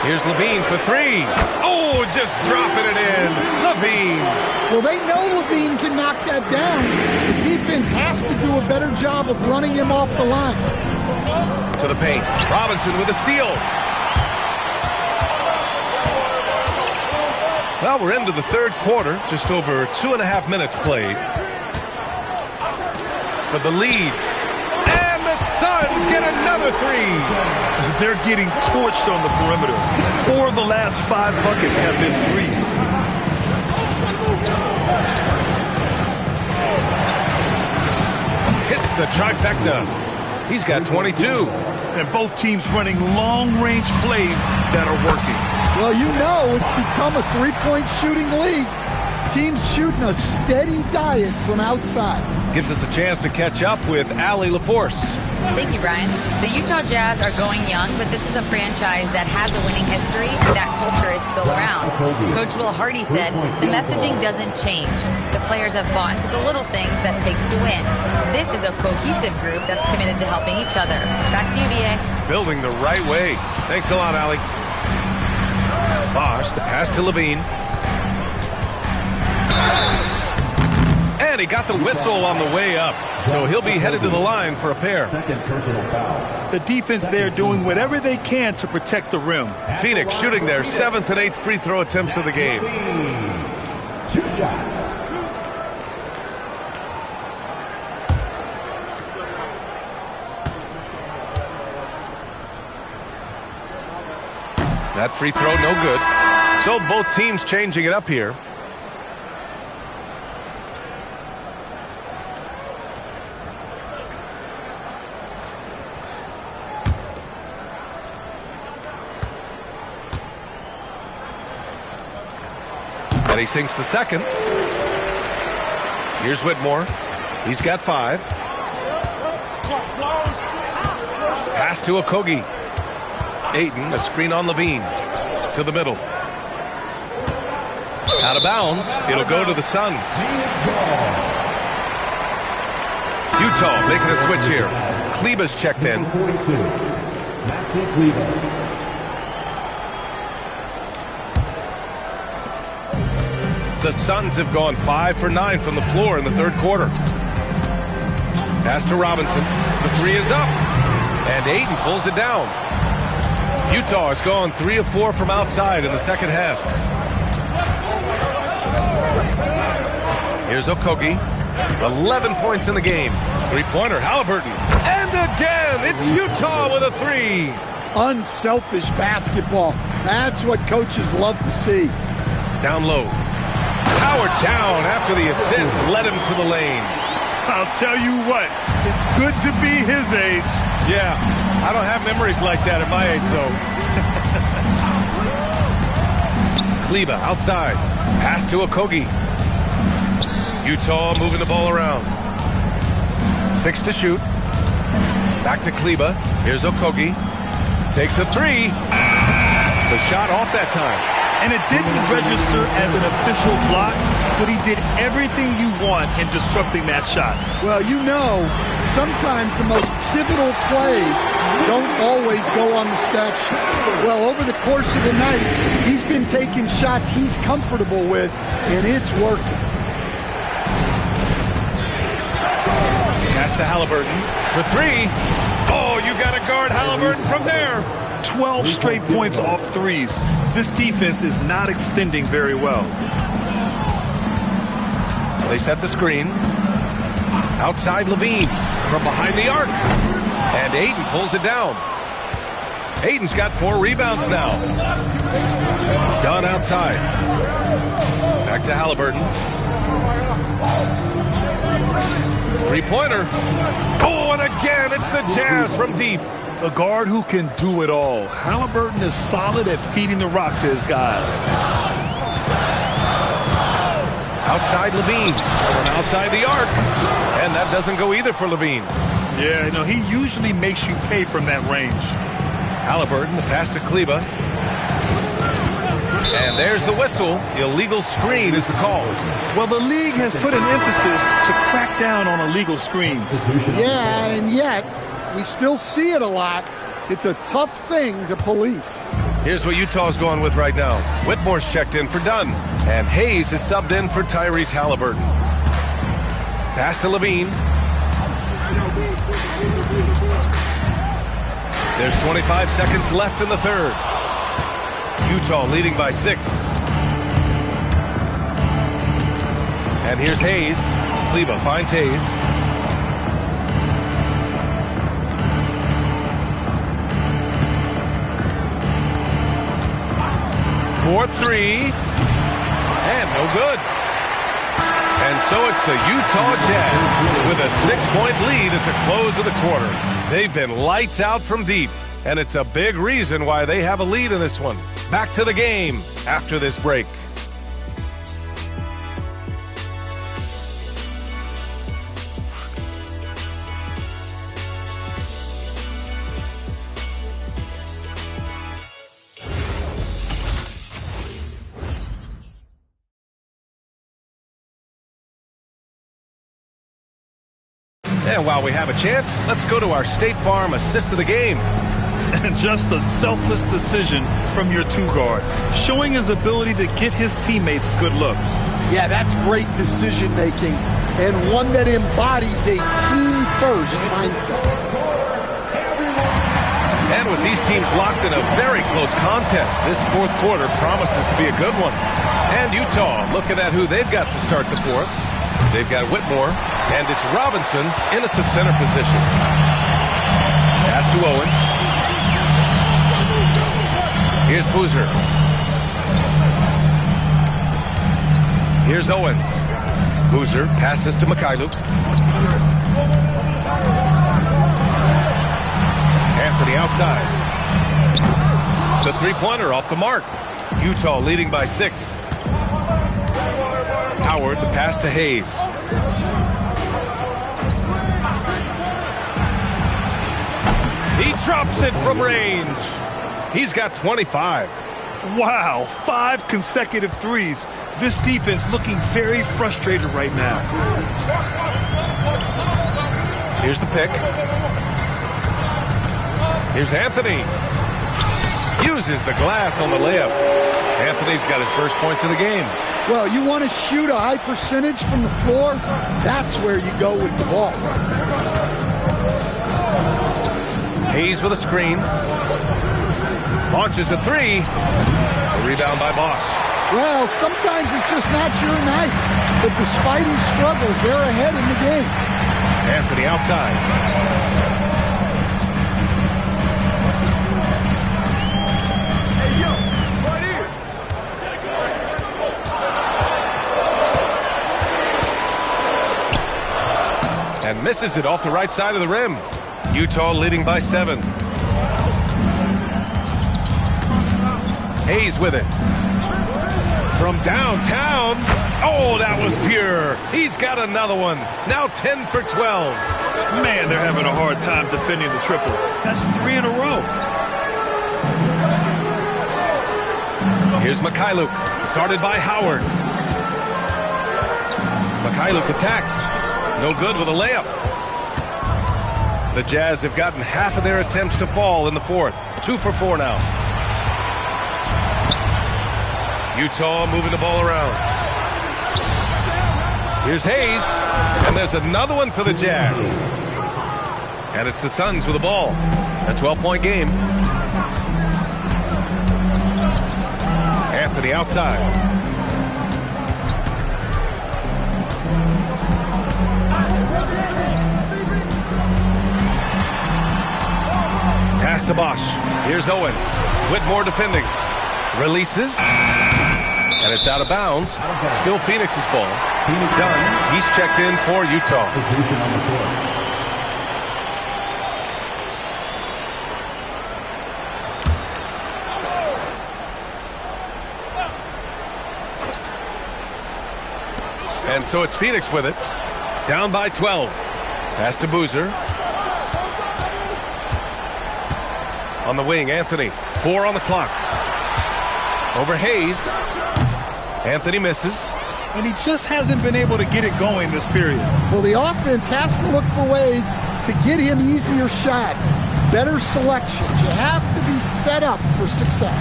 Here's LaVine for 3. Oh, just dropping it in. LaVine. Well, they know LaVine can knock that down. The defense has to do a better job of running him off the line. To the paint. Robinson with a steal. Well, we're into the third quarter. Just over 2.5 minutes played. For the lead. And the Suns get another 3. They're getting torched on the perimeter. 4 of the last 5 buckets have been threes. Hits the trifecta. He's got 22. And both teams running long-range plays that are working. Well, you know it's become a three-point shooting league. Teams shooting a steady diet from outside. Gives us a chance to catch up with Allie LaForce. Thank you, Brian. The Utah Jazz are going young, but this is a franchise that has a winning history, and that culture is still around. Coach Will Hardy said, the messaging doesn't change. The players have bought into the little things that takes to win. This is a cohesive group that's committed to helping each other. Back to you, BA. Building the right way. Thanks a lot, Allie. Bosch, the pass to Levine. And he got the whistle on the way up. So he'll be headed to the line for a pair. The defense there doing whatever they can to protect the rim. Phoenix shooting their 7th and 8th free throw attempts of the game. 2 shots. That free throw, no good. So both teams changing it up here. And he sinks the second. Here's Whitmore. He's got 5. Pass to Okogie. Ayton, a screen on Levine. To the middle. Out of bounds. It'll go to the Suns. Utah making a switch here. Kleba's checked in. The Suns have gone 5 for 9 from the floor in the third quarter. Pass to Robinson. The 3 is up. And Ayton pulls it down. Utah has gone 3 of 4 from outside in the second half. Here's Okogie. 11 points in the game. 3-pointer, Halliburton. And again, it's Utah with a 3. Unselfish basketball. That's what coaches love to see. Down low. Howard down after the assist led him to the lane. I'll tell you what, it's good to be his age. Yeah, I don't have memories like that at my age, though. Kleba outside. Pass to Okogie. Utah moving the ball around. 6 to shoot. Back to Kleba. Here's Okogie. Takes a 3. The shot off that time. And it didn't register as an official block, but he did everything you want in disrupting that shot. Well, you know, sometimes the most pivotal plays don't always go on the stat sheet. Well, over the course of the night, he's been taking shots he's comfortable with, and it's working. Pass to Halliburton for 3. Oh, you got to guard Halliburton from there. 12 straight points off threes. This defense is not extending very well. They set the screen. Outside Levine from behind the arc. And Ayton pulls it down. Ayton's got 4 rebounds now. Dunn outside. Back to Halliburton. 3-pointer. Oh, and again, it's the Jazz from deep. A guard who can do it all. Halliburton is solid at feeding the rock to his guys. Outside Levine. From outside the arc. And that doesn't go either for Levine. Yeah, no, he usually makes you pay from that range. Halliburton, the pass to Kleba. And there's the whistle. Illegal screen is the call. Well, the league has put an emphasis to crack down on illegal screens. Yeah, and yet we still see it a lot. It's a tough thing to police. Here's what Utah's going with right now. Whitmore's checked in for Dunn. And Hayes is subbed in for Tyrese Halliburton. Pass to Levine. There's 25 seconds left in the third. Utah leading by 6. And here's Hayes. Kleba finds Hayes. For 3. And no good. And so it's the Utah Jazz with a 6-point lead at the close of the quarter. They've been lights out from deep, and it's a big reason why they have a lead in this one. Back to the game after this break. And while we have a chance, let's go to our State Farm assist of the game. And just a selfless decision from your two-guard, showing his ability to get his teammates good looks. Yeah, that's great decision-making, and one that embodies a team-first mindset. And with these teams locked in a very close contest, this fourth quarter promises to be a good one. And Utah looking at who they've got to start the fourth. They've got Whitmore, and it's Robinson in at the center position. Pass to Owens. Here's Boozer. Here's Owens. Boozer passes to Mikhailuk. Anthony outside. The three-pointer off the mark. Utah leading by 6. Howard, the pass to Hayes. He drops it from range. He's got 25. Wow, 5 consecutive threes. This defense looking very frustrated right now. Here's the pick. Here's Anthony. Uses the glass on the layup. Anthony's got his first points of the game. Well, you want to shoot a high percentage from the floor? That's where you go with the ball. Hayes with a screen. Launches a three. A rebound by Bosch. Well, sometimes it's just not your night. But despite his struggles, they're ahead in the game. Anthony outside. And misses it off the right side of the rim. Utah leading by 7. Hayes with it. From downtown. Oh, that was pure. He's got another one. Now 10 for 12. Man, they're having a hard time defending the triple. That's 3 in a row. Here's Mikhailuk, guarded by Howard. Mikhailuk attacks. No good with a layup. The Jazz have gotten half of their attempts to fall in the fourth. 2 for 4 now. Utah moving the ball around. Here's Hayes. And there's another one for the Jazz. And it's the Suns with the ball. A 12-point game. Anthony outside. Pass to Bosch. Here's Owens. Whitmore defending. Releases. And it's out of bounds. Still Phoenix's ball. Dunn. He's checked in for Utah. And so it's Phoenix with it. Down by 12. Pass to Boozer. On the wing, Anthony. 4 on the clock. Over Hayes. Anthony misses. And he just hasn't been able to get it going this period. Well, the offense has to look for ways to get him easier shots, better selections. You have to be set up for success.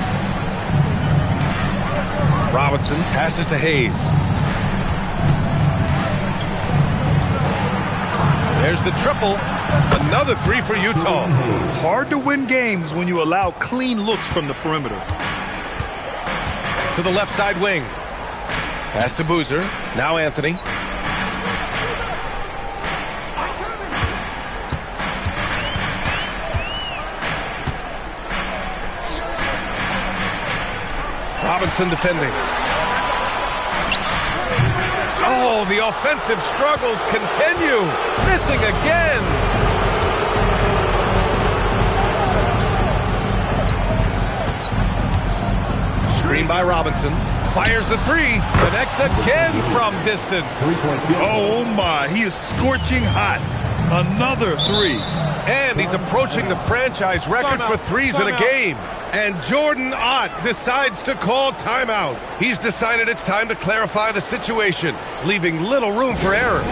Robinson passes to Hayes. There's the triple. Another 3 for Utah. Hard to win games when you allow clean looks from the perimeter. To the left side wing. Pass to Boozer. Now Anthony. Robinson defending. Oh, the offensive struggles continue. Missing again. Screen by Robinson. Fires the 3. Connects again from distance. Oh, my. He is scorching hot. Another 3. And he's approaching the franchise record for threes in a game. And Jordan Ott decides to call timeout. He's decided it's time to clarify the situation, leaving little room for error.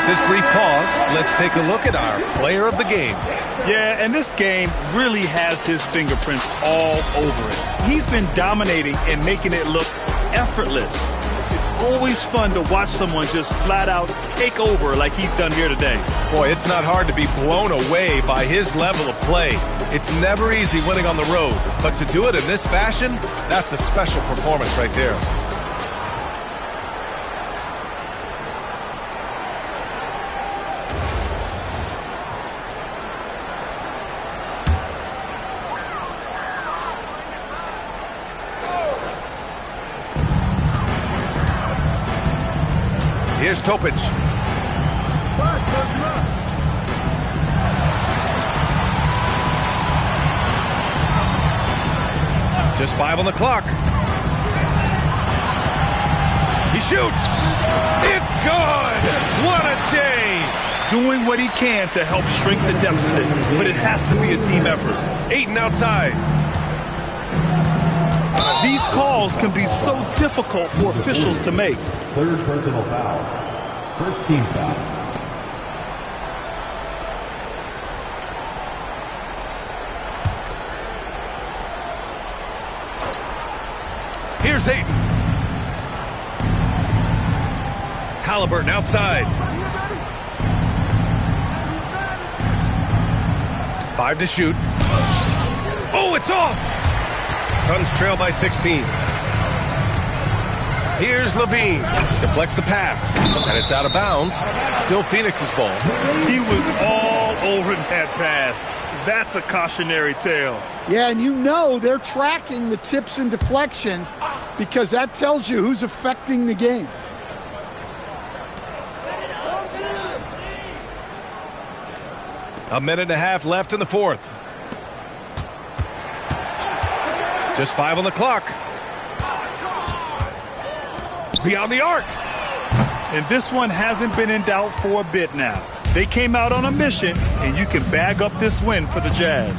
this brief pause, let's take a look at our player of the game. Yeah, and this game really has his fingerprints all over it. He's been dominating and making it look effortless. It's always fun to watch someone just flat out take over like he's done here today. Boy, it's not hard to be blown away by his level of play. It's never easy winning on the road, but to do it in this fashion, that's a special performance right there. Here's Topic. Just 5 on the clock. He shoots. It's good. What a day. Doing what he can to help shrink the deficit, but it has to be a team effort. Ayton outside. These calls can be so difficult for officials to make. Third personal foul. First team foul. Here's Ayton. Halliburton outside. 5 to shoot. Oh, it's off. Suns trail by 16. Here's Levine. Deflects the pass. And it's out of bounds. Still Phoenix's ball. He was all over that pass. That's a cautionary tale. Yeah, and you know they're tracking the tips and deflections because that tells you who's affecting the game. A minute and a half left in the fourth. Just 5 on the clock. Beyond the arc. And this one hasn't been in doubt for a bit now. They came out on a mission, and you can bag up this win for the Jazz.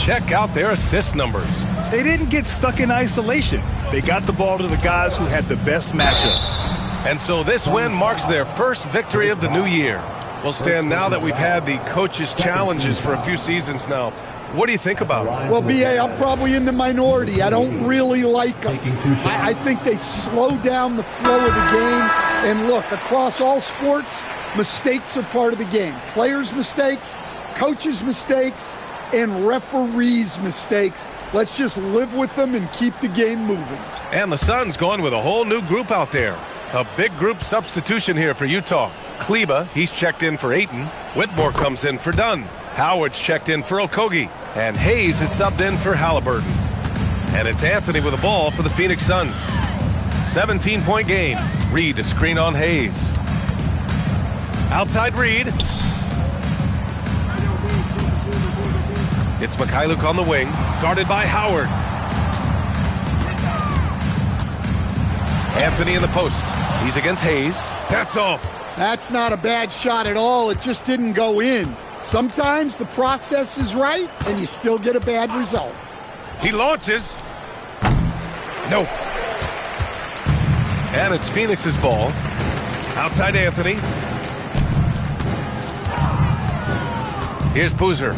Check out their assist numbers. They didn't get stuck in isolation. They got the ball to the guys who had the best matchups. And so this win marks their first victory of the new year. Well, Stan, now that we've had the coaches' challenges for a few seasons now, what do you think about it? Well, B.A., I'm probably in the minority. I don't really like them. I think they slow down the flow of the game. And look, across all sports, mistakes are part of the game. Players' mistakes, coaches' mistakes, and referees' mistakes. Let's just live with them and keep the game moving. And the Suns going with a whole new group out there. A big group substitution here for Utah. Kleba, he's checked in for Ayton. Whitmore comes in for Dunn. Howard's checked in for Okogie. And Hayes is subbed in for Halliburton. And it's Anthony with the ball for the Phoenix Suns. 17-point game. Reed a screen on Hayes. Outside Reed. It's Mikhailuk on the wing, guarded by Howard. Anthony in the post. He's against Hayes. That's off. That's not a bad shot at all. It just didn't go in. Sometimes the process is right, and you still get a bad result. He launches. No. And it's Phoenix's ball. Outside Anthony. Here's Boozer.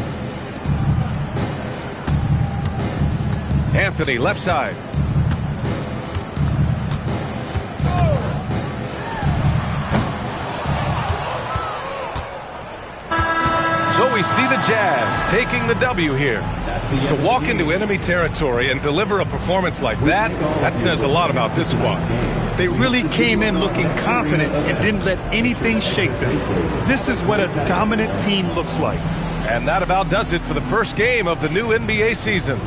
Anthony, left side. So we see the Jazz taking the W here. To walk into enemy territory and deliver a performance like that, that says a lot about this squad. They really came in looking confident and didn't let anything shake them. This is what a dominant team looks like. And that about does it for the first game of the new NBA season.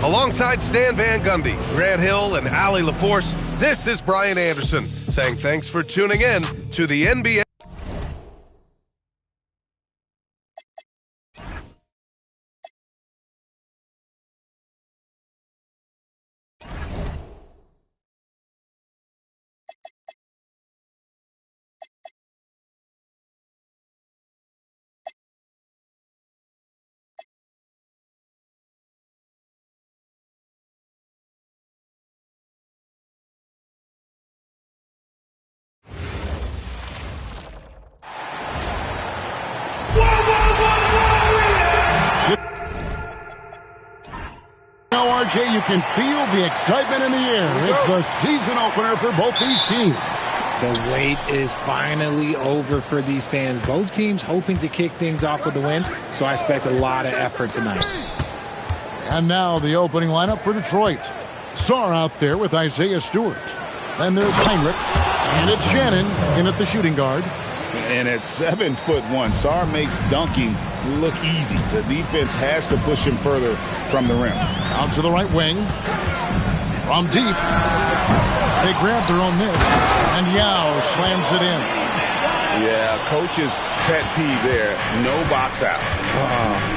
Alongside Stan Van Gundy, Grant Hill, and Allie LaForce, this is Brian Anderson saying thanks for tuning in to the NBA. RJ, you can feel the excitement in the air. It's the season opener for both these teams. The wait is finally over for these fans. Both teams hoping to kick things off with a win, so I expect a lot of effort tonight. And now the opening lineup for Detroit. Sarr out there with Isaiah Stewart. Then there's Heinrich. And it's Shannon in at the shooting guard. And at 7'1", Sarr makes dunking look easy. The defense has to push him further from the rim. Out to the right wing. From deep. They grab their own miss. And Yao slams it in. Yeah, coach's pet peeve there. No box out.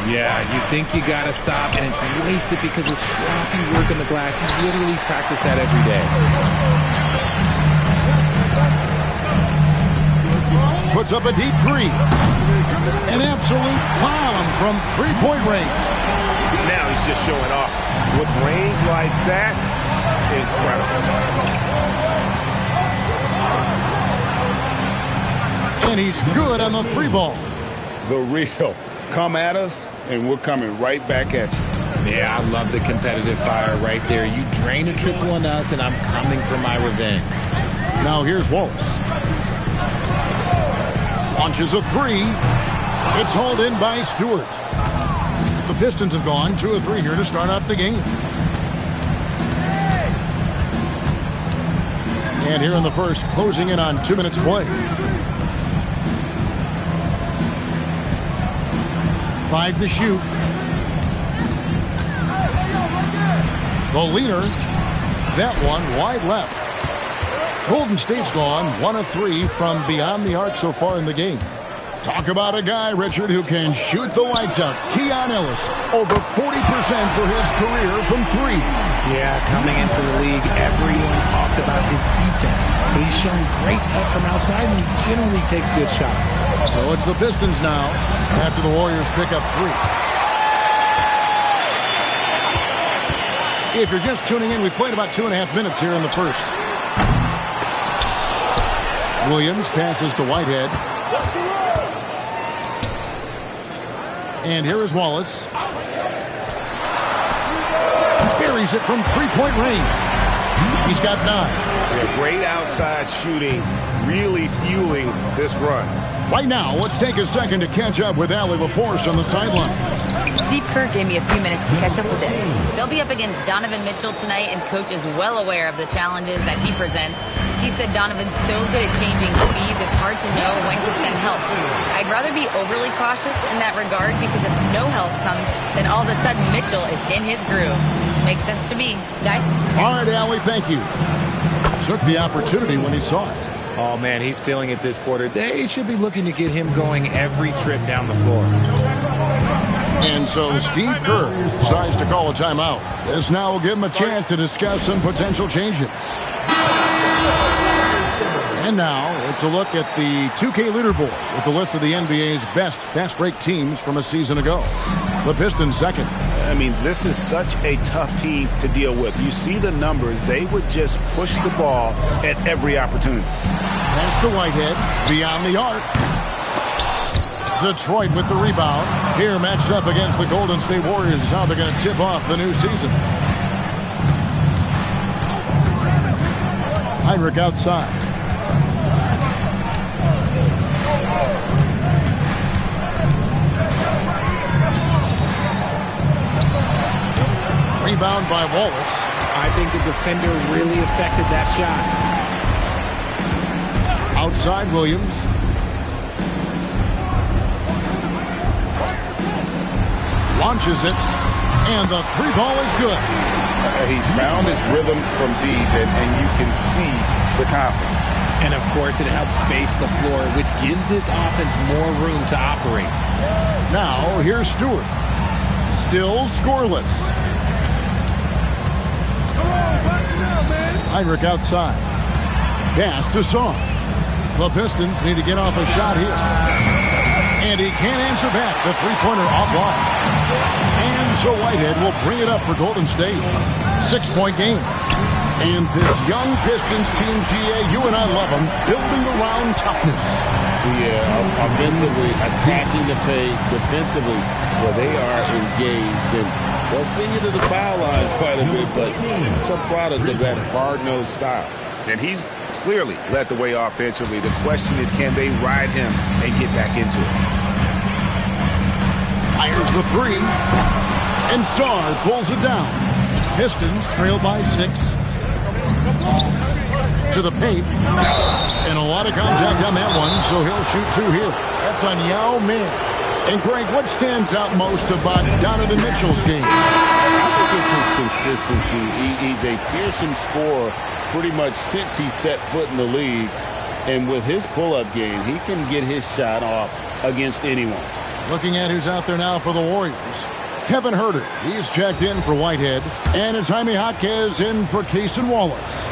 Yeah, you think you got to stop, and it's wasted because of sloppy work on the glass. You literally practice that every day. Puts up a deep three. An absolute bomb from three-point range. Now he's just showing off. With range like that, incredible. And he's good on the three ball. The real. Come at us, and we're coming right back at you. Yeah, I love the competitive fire right there. You drain a triple on us, and I'm coming for my revenge. Now here's Wallace. Launches a three. It's hauled in by Stewart. The Pistons have gone 2 of 3 here to start out the game. And here in the first, closing in on 2 minutes play. 5 to shoot. The leader, that one wide left. Golden State's gone 1 of 3 from beyond the arc so far in the game. Talk about a guy, Richard, who can shoot the lights out. Keon Ellis, over 40% for his career from 3. Yeah, coming into the league, everyone talked about his defense. But he's shown great touch from outside, and he generally takes good shots. So it's the Pistons now, after the Warriors pick up 3. If you're just tuning in, we played about 2.5 minutes here in the first. Williams passes to Whitehead. And here is Wallace. Buries it from three-point range. He's got 9. Yeah, great outside shooting, really fueling this run. Right now, let's take a second to catch up with Allie LaForce on the sideline. Steve Kerr gave me a few minutes to catch up with him. They'll be up against Donovan Mitchell tonight, and Coach is well aware of the challenges that he presents. He said Donovan's so good at changing speeds, it's hard to know when to send help. I'd rather be overly cautious in that regard because if no help comes, then all of a sudden Mitchell is in his groove. Makes sense to me. Guys? All right, Allie, thank you. Took the opportunity when he saw it. Oh, man, he's feeling it this quarter. They should be looking to get him going every trip down the floor. And so Steve Kerr decides to call a timeout. This now will give him a chance to discuss some potential changes. And now it's a look at the 2K leaderboard with the list of the NBA's best fast break teams from a season ago. The Pistons second. I mean, this is such a tough team to deal with. You see the numbers. They would just push the ball at every opportunity. Pass to Whitehead, beyond the arc. Detroit with the rebound. Here matched up against the Golden State Warriors is how they're going to tip off the new season. Heinrich outside. Rebound by Wallace. I think the defender really affected that shot. Outside Williams. Launches it. And the three ball is good. He's found his rhythm from deep, and you can see the confidence. And, of course, it helps space the floor, which gives this offense more room to operate. Now, here's Stewart. Still scoreless. Heinrich outside. Pass to Sarr. The Pistons need to get off a shot here. And he can't answer back. The three-pointer offline. And so Whitehead will bring it up for Golden State. 6-point game. And this young Pistons team, GA, you and I love them, building around toughness. Yeah, offensively, attacking the paint, defensively, where they are engaged. And They'll send you to the foul line quite a bit, but it's a product of that hard-nosed style. And he's clearly led the way offensively. The question is, can they ride him and get back into it? Fires the three. And Sarr pulls it down. Pistons trail by 6. To the paint. And a lot of contact on that one, so he'll shoot 2 here. That's on Yao Ming. And Greg, what stands out most about Donovan Mitchell's game? I think it's his consistency. He's a fearsome scorer pretty much since he set foot in the league. And with his pull-up game, he can get his shot off against anyone. Looking at who's out there now for the Warriors. Kevin Huerter, he's checked in for Whitehead. And it's Jaime Jaquez in for Cason Wallace.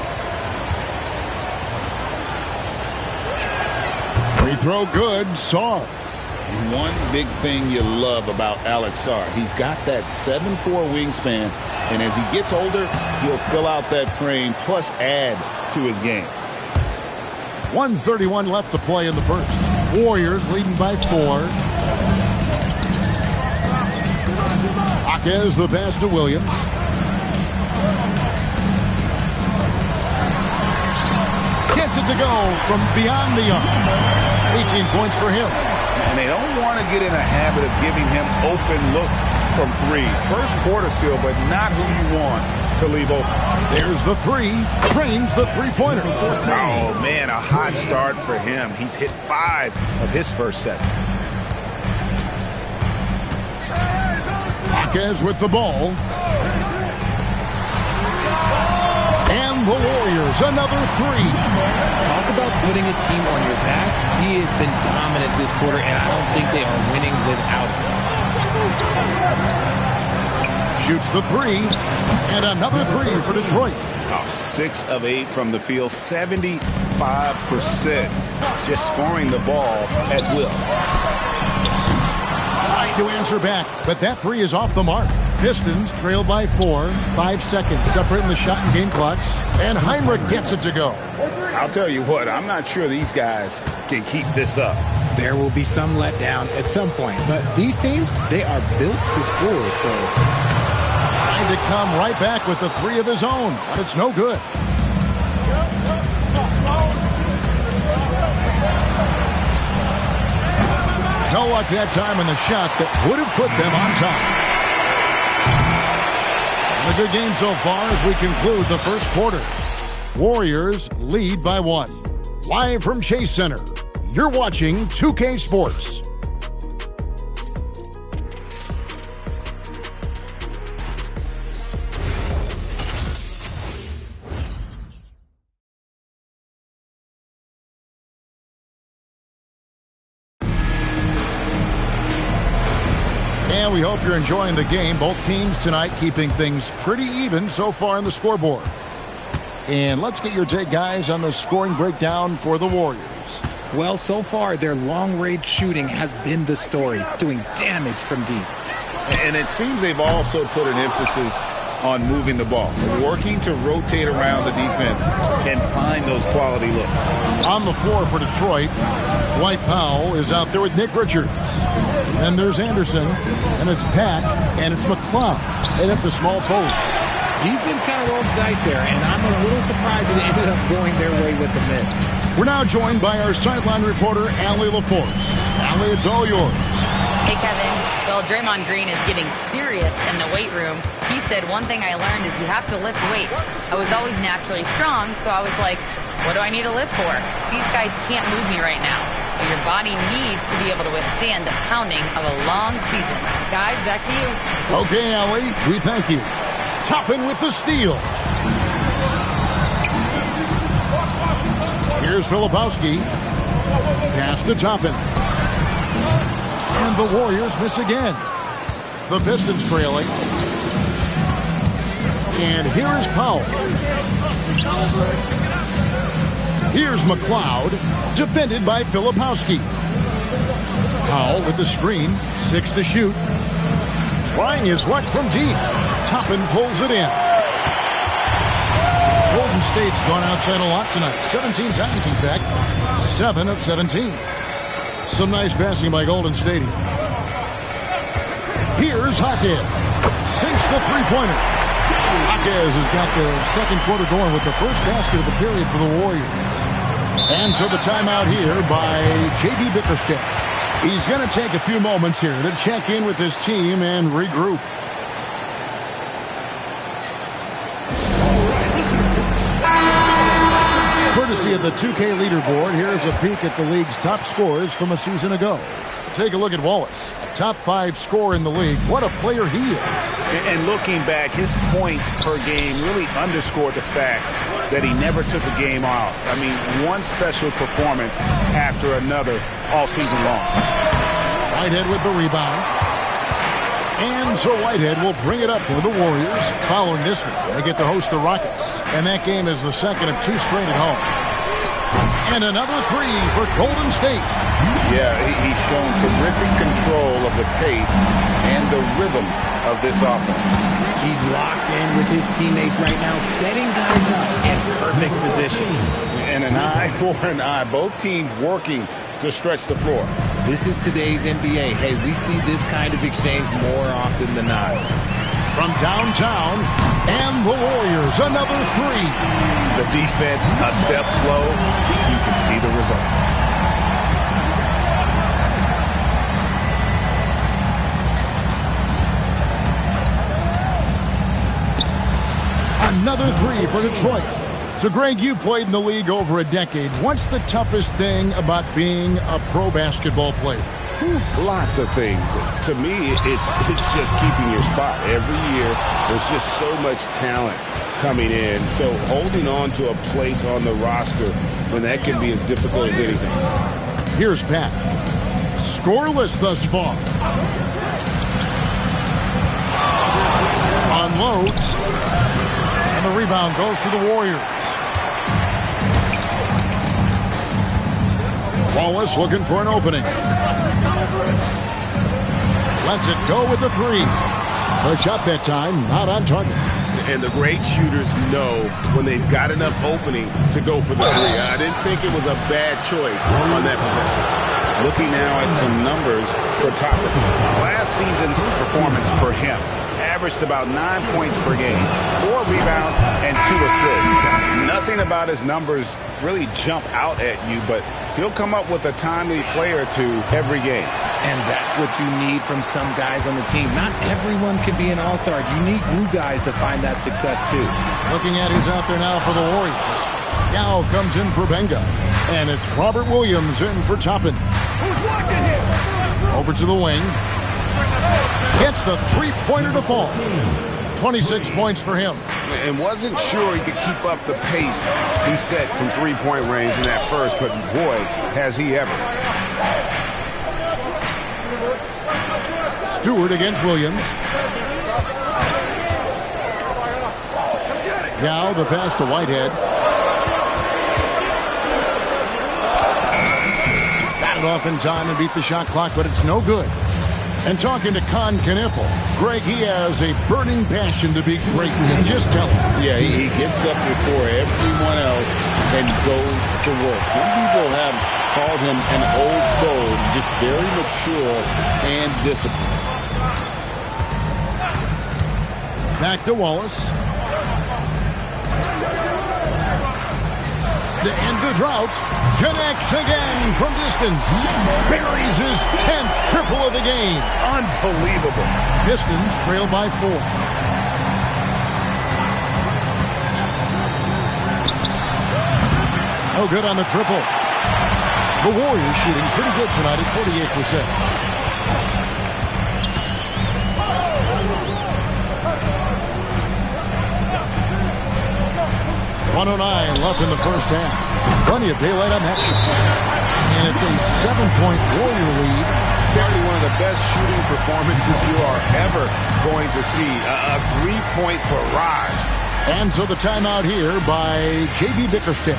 Free throw good, Sarr. One big thing you love about Alex Sarr, he's got that 7'4" wingspan, and as he gets older, he'll fill out that frame plus add to his game. 1:31 left to play in the first. Warriors leading by 4. Jaquez the pass to Williams. Gets it to go from beyond the arc. 18 points for him. And they don't want to get in a habit of giving him open looks from 3. First quarter still, but not who you want to leave open. There's the 3. Trains the three-pointer. Oh, man, a hot start for him. He's hit 5 of his first 7. Jaquez with the ball. And the Warriors, another 3. Talk about putting a team on your back. He has been dominant this quarter, and I don't think they are winning without him. Shoots the 3. And another 3 for Detroit. Oh, 6 of 8 from the field, 75%. Just scoring the ball at will. Trying to answer back, but that 3 is off the mark. Pistons trail by 4. 5 seconds separating the shot and game clocks. And Heinrich gets it to go. I'll tell you what, I'm not sure these guys can keep this up. There will be some letdown at some point, but these teams, they are built to score, so. Trying to come right back with the 3 of his own, but it's no good. No luck that time in the shot that would have put them on top. And a good game so far as we conclude the first quarter. Warriors lead by 1. Live from Chase Center, you're watching 2K Sports. And we hope you're enjoying the game. Both teams tonight keeping things pretty even so far on the scoreboard. And let's get your take, guys, on the scoring breakdown for the Warriors. Well, so far, their long-range shooting has been the story, doing damage from deep. And it seems they've also put an emphasis on moving the ball, working to rotate around the defense and find those quality looks. On the floor for Detroit, Dwight Powell is out there with Nick Richards. Then there's Anderson, and it's Pack, and it's McCloud, and at the small forward. Defense kind of rolled the dice there, and I'm a little surprised that it ended up going their way with the miss. We're now joined by our sideline reporter, Allie LaForce. Allie, it's all yours. Hey, Kevin. Well, Draymond Green is getting serious in the weight room. He said, one thing I learned is you have to lift weights. I was always naturally strong, so I was like, what do I need to lift for? These guys can't move me right now. But your body needs to be able to withstand the pounding of a long season. Guys, back to you. Okay, Allie, we thank you. Toppin with the steal. Here's Filipowski. Pass to Toppin. And the Warriors miss again. The Pistons trailing. And here is Powell. Here's McCloud, defended by Filipowski. Powell with the screen, 6 to shoot. Trying his luck from deep. Toppin pulls it in. Golden State's gone outside a lot tonight. 17 times, in fact. 7 of 17. Some nice passing by Golden State. Here's Jaquez. sinks the three-pointer. Jaquez has got the second quarter going with the first basket of the period for the Warriors. And so the timeout here by J.B. Bickerstaff. He's going to take a few moments here to check in with his team and regroup. Courtesy of the 2K leaderboard, here's a peek at the league's top scores from a season ago. Take a look at Wallace, top 5 scorer in the league. What a player he is. And looking back, his points per game really underscored the fact that he never took a game off. I mean, one special performance after another all season long. Whitehead with the rebound. And so Whitehead will bring it up for the Warriors. Following this one, they get to host the Rockets. And that game is the second of 2 straight at home. And another 3 for Golden State. Yeah, he's shown terrific control of the pace and the rhythm of this offense. He's locked in with his teammates right now, setting guys up in perfect position. And an eye for an eye. Both teams working to stretch the floor. This is today's NBA. Hey, we see this kind of exchange more often than not. From downtown, and the Warriors, another 3. The defense a step slow. You can see the result. Another 3 for Detroit. So, Greg, you played in the league over a decade. What's the toughest thing about being a pro basketball player? Lots of things. To me, it's just keeping your spot. Every year, there's just so much talent coming in. So holding on to a place on the roster when that can be as difficult as anything. Here's Pat. Scoreless thus far. Unloads. And the rebound goes to the Warriors. Wallace looking for an opening. Lets it go with the 3. The shot that time, not on target. And the great shooters know when they've got enough opening to go for the 3. I didn't think it was a bad choice on that possession. Looking now at some numbers for Toppin. Last season's performance for him averaged about 9 points per game, 4 rebounds, and 2 assists. Nothing about his numbers really jump out at you, but he'll come up with a timely play or 2 every game. And that's what you need from some guys on the team. Not everyone can be an all-star. You need glue guys to find that success, too. Looking at who's out there now for the Warriors. Yao comes in for Benga. And it's Robert Williams in for Toppin. Over to the wing. Gets the 3-pointer to fall. 26 points for him. And wasn't sure he could keep up the pace he set from 3-point range in that first, but boy, has he ever. Stewart against Williams. Now the pass to Whitehead. Got it off in time and beat the shot clock, but it's no good. And talking to Con Kniffel, Greg, he has a burning passion to be great. And just tell him. Yeah, he gets up before everyone else and goes to work. Some people have called him an old soul, just very mature and disciplined. Back to Wallace. To end the drought, connects again from distance. Buries his 10th triple of the game. Unbelievable. Pistons trail by 4. No good on the triple. The Warriors shooting pretty good tonight at 48%. 109 left in the first half. Plenty of daylight on that shot. And it's a 7-point Warrior lead. Certainly one of the best shooting performances you are ever going to see. A 3-point barrage. And so the timeout here by J.B. Bickerstaff.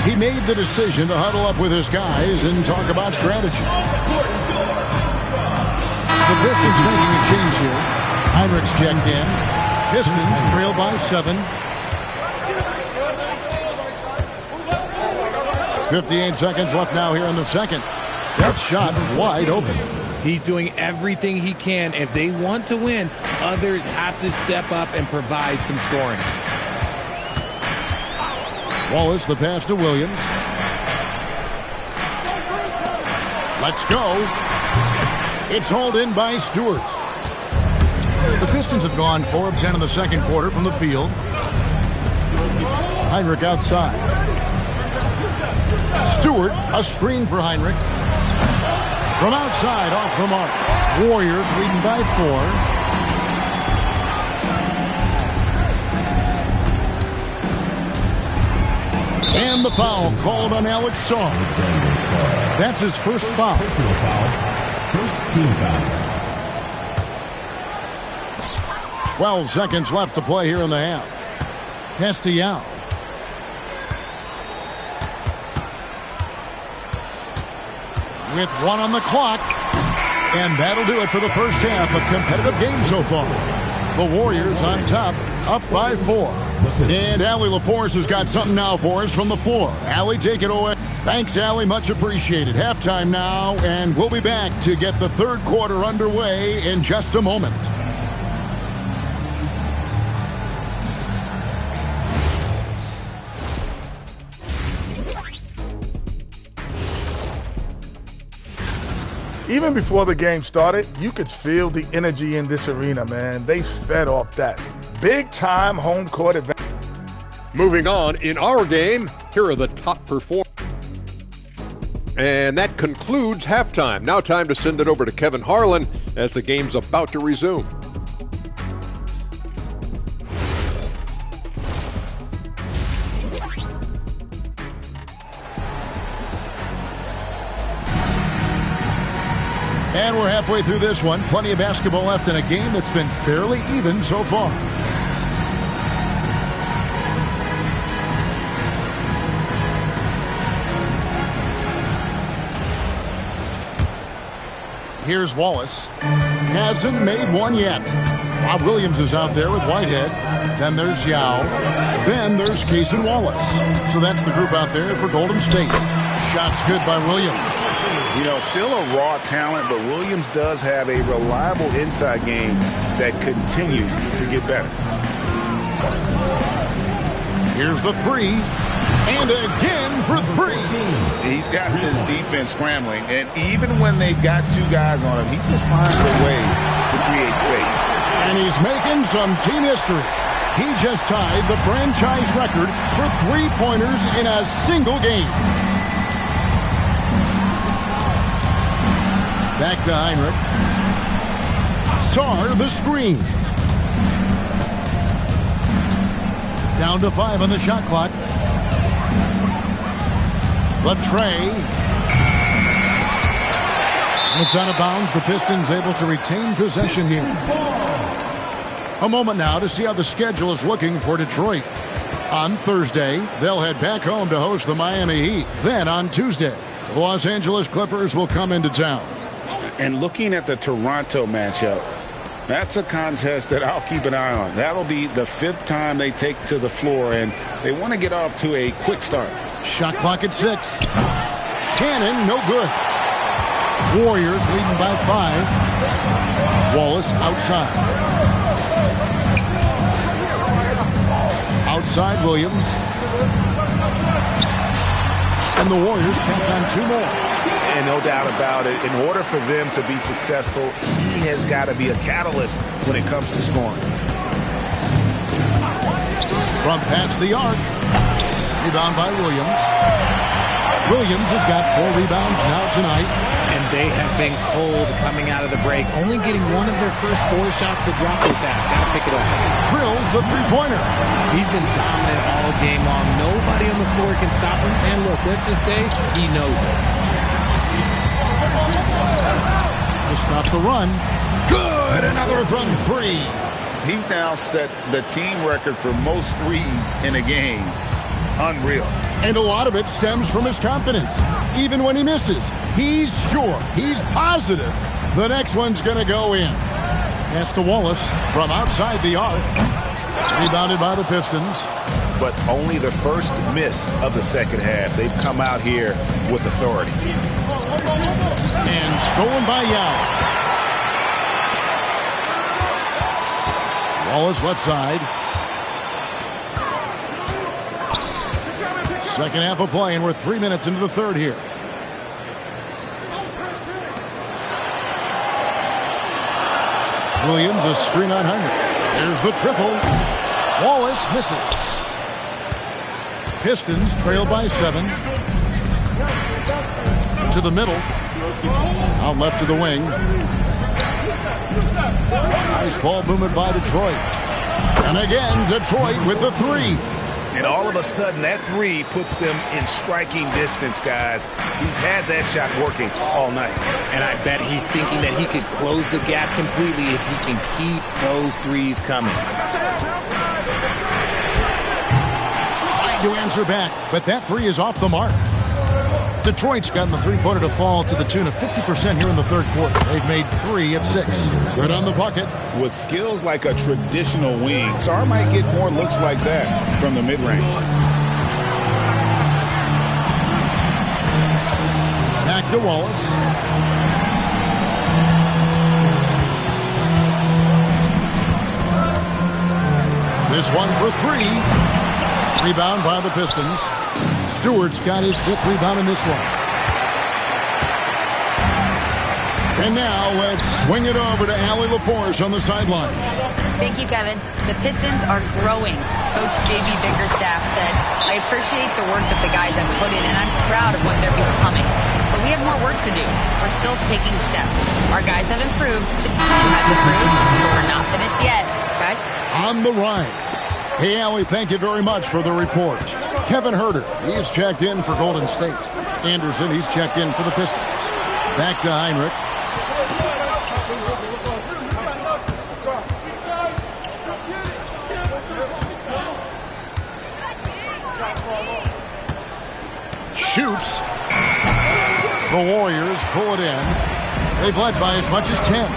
He made the decision to huddle up with his guys and talk about strategy. The Pistons making a change here. Heinrichs checked in. Pistons trail by 7. 58 seconds left now here in the second. That shot wide open. He's doing everything he can. If they want to win, others have to step up and provide some scoring. Wallace, the pass to Williams. Let's go. It's hauled in by Stewart. The Pistons have gone 4 of 10 in the second quarter from the field. Heinrich outside. Stewart, a screen for Heinrich. From outside, off the mark. Warriors leading by 4. And the foul called on Alex Saw. That's his first foul. First team foul. 12 seconds left to play here in the half. Pass to Yao. With 1 on the clock. And that'll do it for the first half of competitive game so far. The Warriors on top, up by 4. And Allie LaForce has got something now for us from the floor. Allie, take it away. Thanks, Allie. Much appreciated. Halftime now, and we'll be back to get the third quarter underway in just a moment. Even before the game started, you could feel the energy in this arena, man. They fed off that. Big-time home court advantage. Moving on, in our game, here are the top performers. And that concludes halftime. Now time to send it over to Kevin Harlan as the game's about to resume. And we're halfway through this one. Plenty of basketball left in a game that's been fairly even so far. Here's Wallace. Hasn't made one yet. Bob Williams is out there with Whitehead. Then there's Yao. Then there's Cason Wallace. So that's the group out there for Golden State. Shots good by Williams. You know, still a raw talent, but Williams does have a reliable inside game that continues to get better. Here's the 3. And again for 3. He's got this defense scrambling, and even when they've got 2 guys on him, he just finds a way to create space. And he's making some team history. He just tied the franchise record for 3-pointers in a single game. Back to Heinrich. Sarr the screen. Down to 5 on the shot clock. The tray. It's out of bounds. The Pistons able to retain possession here. A moment now to see how the schedule is looking for Detroit. On Thursday, they'll head back home to host the Miami Heat. Then on Tuesday, the Los Angeles Clippers will come into town. And looking at the Toronto matchup, that's a contest that I'll keep an eye on. That'll be the 5th time they take to the floor, and they want to get off to a quick start. Shot clock at 6. Cannon, no good. Warriors leading by 5. Wallace outside. Outside Williams. And the Warriors tack on 2 more. And no doubt about it, in order for them to be successful, he has got to be a catalyst when it comes to scoring. From past the arc. Rebound by Williams. Williams has got 4 rebounds now tonight. And they have been cold coming out of the break. Only getting one of their first 4 shots to drop this half. Got to pick it up. Drills the 3-pointer. He's been dominant all game long. Nobody on the floor can stop him. And look, let's just say he knows it. To stop the run. Good! Another from 3. He's now set the team record for most threes in a game. Unreal. And a lot of it stems from his confidence. Even when he misses, he's sure, he's positive the next one's going to go in. Pass to Wallace from outside the arc. Rebounded by the Pistons. But only the first miss of the second half. They've come out here with authority. And stolen by Yao. Wallace left side. Second half of play, and we're 3 minutes into the third here. Williams, a screen on Heinrich. There's the triple. Wallace misses. Pistons trail by 7. To the middle. Out left to the wing. Nice ball movement by Detroit. And again, Detroit with the 3. And all of a sudden, that 3 puts them in striking distance, guys. He's had that shot working all night. And I bet he's thinking that he could close the gap completely if he can keep those 3s coming. Trying to answer back, but that 3 is off the mark. Detroit's gotten the three-pointer to fall to the tune of 50% here in the third quarter. They've made 3 of 6. Good on the bucket. With skills like a traditional wing, Sarr might get more looks like that from the mid-range. Back to Wallace. This one for 3. Rebound by the Pistons. Stewart's got his 5th rebound in this one. And now let's swing it over to Allie LaForce on the sideline. Thank you, Kevin. The Pistons are growing. Coach J.B. Bickerstaff said, I appreciate the work that the guys have put in, and I'm proud of what they're becoming. But we have more work to do. We're still taking steps. Our guys have improved. The team has improved. But we're not finished yet. Guys? On the rise. Hey, Allie, thank you very much for the report. Kevin Herter, he's checked in for Golden State. Anderson, he's checked in for the Pistons. Back to Heinrich. Shoots. The Warriors pull it in. They've led by as much as 10.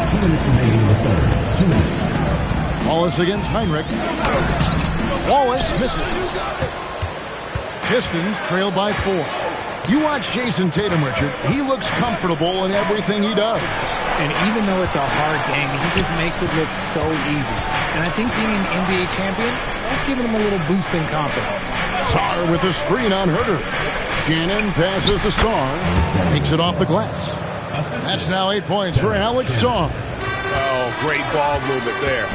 2 minutes remaining in the third. 2 minutes. Wallace against Heinrich. Wallace misses. Pistons trail by 4. You watch Jason Tatum, Richard. He looks comfortable in everything he does. And even though it's a hard game, he just makes it look so easy. And I think being an NBA champion, that's giving him a little boost in confidence. Sarr with the screen on Herter. Shannon passes to Sarr. Takes it off the glass. That's now 8 points for Alex Sarr. Oh, great ball movement there.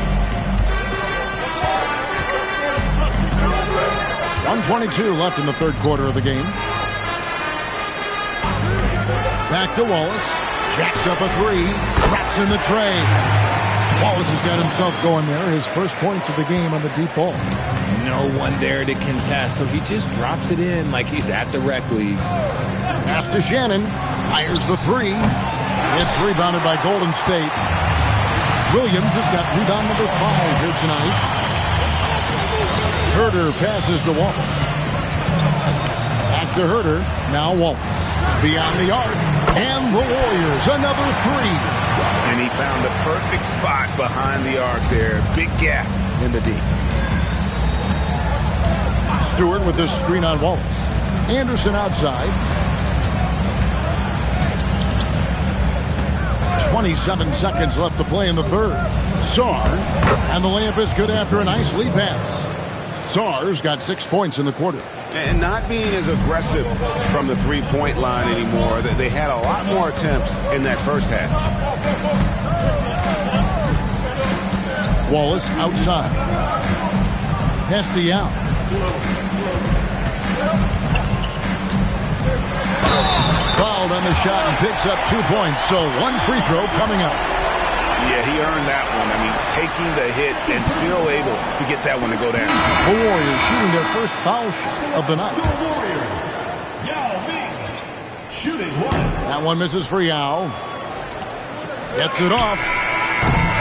1:22 left in the third quarter of the game. Back to Wallace. Jacks up a 3. Drops in the tray. Wallace has got himself going there. His first points of the game on the deep ball. No one there to contest, so he just drops it in like he's at the rec league. Pass to Shannon. Fires the 3. It's rebounded by Golden State. Williams has got rebound number 5 here tonight. Herter passes to Wallace. Back to Herter. Now Wallace. Beyond the arc. And the Warriors. Another 3. And he found the perfect spot behind the arc there. Big gap in the D. Stewart with this screen on Wallace. Anderson outside. 27 seconds left to play in the third. Sarr. And the layup is good after a nice lead pass. Sarr's got 6 points in the quarter. And not being as aggressive from the three-point line anymore. They had a lot more attempts in that first half. Wallace outside. Hesty out. Fouled on the shot and picks up 2 points. So 1 free throw coming up. Yeah, he earned that one. I mean, taking the hit and still able to get that one to go down. The Warriors shooting their first foul shot of the night. The Warriors. Yao Ming. Shooting 1. That one misses for Yao. Gets it off.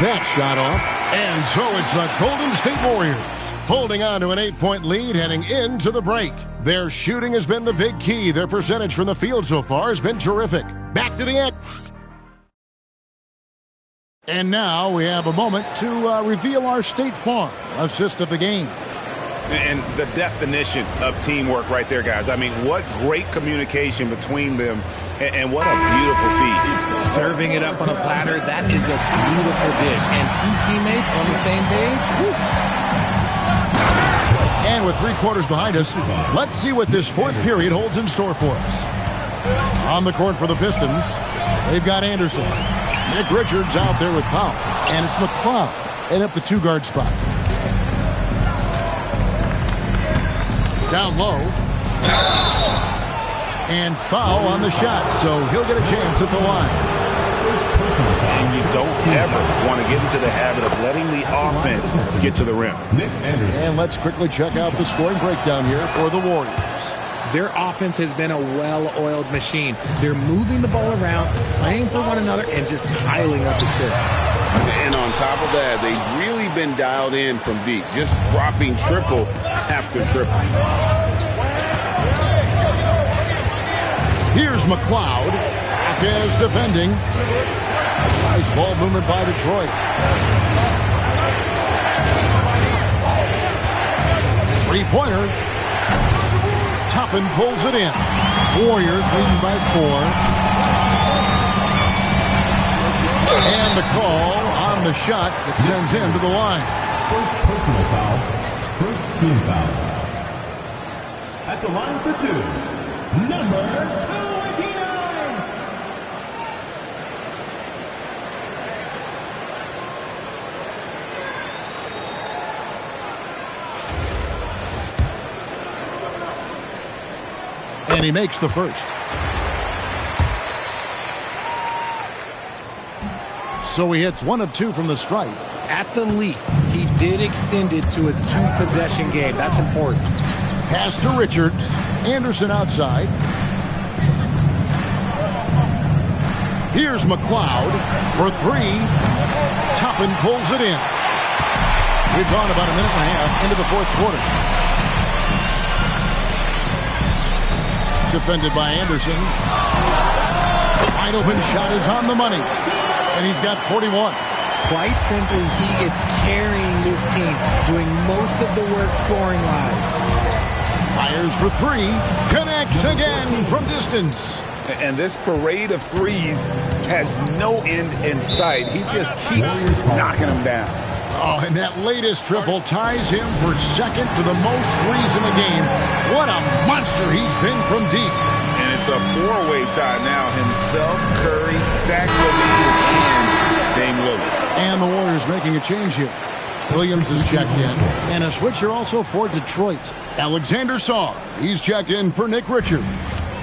That shot off. And so it's the Golden State Warriors holding on to an 8-point lead heading into the break. Their shooting has been the big key. Their percentage from the field so far has been terrific. Back to the end. And now we have a moment to reveal our State Farm assist of the game. And the definition of teamwork right there, guys. I mean, what great communication between them, and what a beautiful feed. Serving it up on a platter, that is a beautiful dish. And two teammates on the same page. Woo. And with 3/4 behind us, let's see what this fourth period holds in store for us. On the court for the Pistons, they've got Anderson. Nick Richards out there with Powell. And it's McLeod in up the 2-guard spot. Down low. And foul on the shot, so he'll get a chance at the line. And you don't ever want to get into the habit of letting the offense get to the rim. And let's quickly check out the scoring breakdown here for the Warriors. Their offense has been a well-oiled machine. They're moving the ball around, playing for one another, and just piling up assists. And on top of that, they've really been dialed in from deep, just dropping triple after triple. Here's McLeod. Is defending. Nice ball movement by Detroit. Three-pointer. Toppin pulls it in. Warriors leading by 4. And the call on the shot that sends him to the line. First personal foul. First team foul. At the line for 2, number 289. And he makes the first. So he hits 1 of 2 from the stripe. At the least, he did extend it to a 2-possession game. That's important. Pass to Richards. Anderson outside. Here's McLeod for 3. Toppin pulls it in. We've gone about a minute and a half into the fourth quarter. Defended by Anderson. Wide open shot is on the money. And he's got 41. Quite simply, he is carrying this team, doing most of the work scoring-wise. Fires for 3. Connects again from distance. And this parade of threes has no end in sight. He just keeps knocking them down. Oh, and that latest triple ties him for second to the most threes in the game. What a monster he's been from deep. And it's a 4-way tie now. Himself, Curry, Zach LaVine, and Dame Lillard. And the Warriors making a change here. Williams is checked in. And a switcher also for Detroit. Alexander Saw. He's checked in for Nick Richards.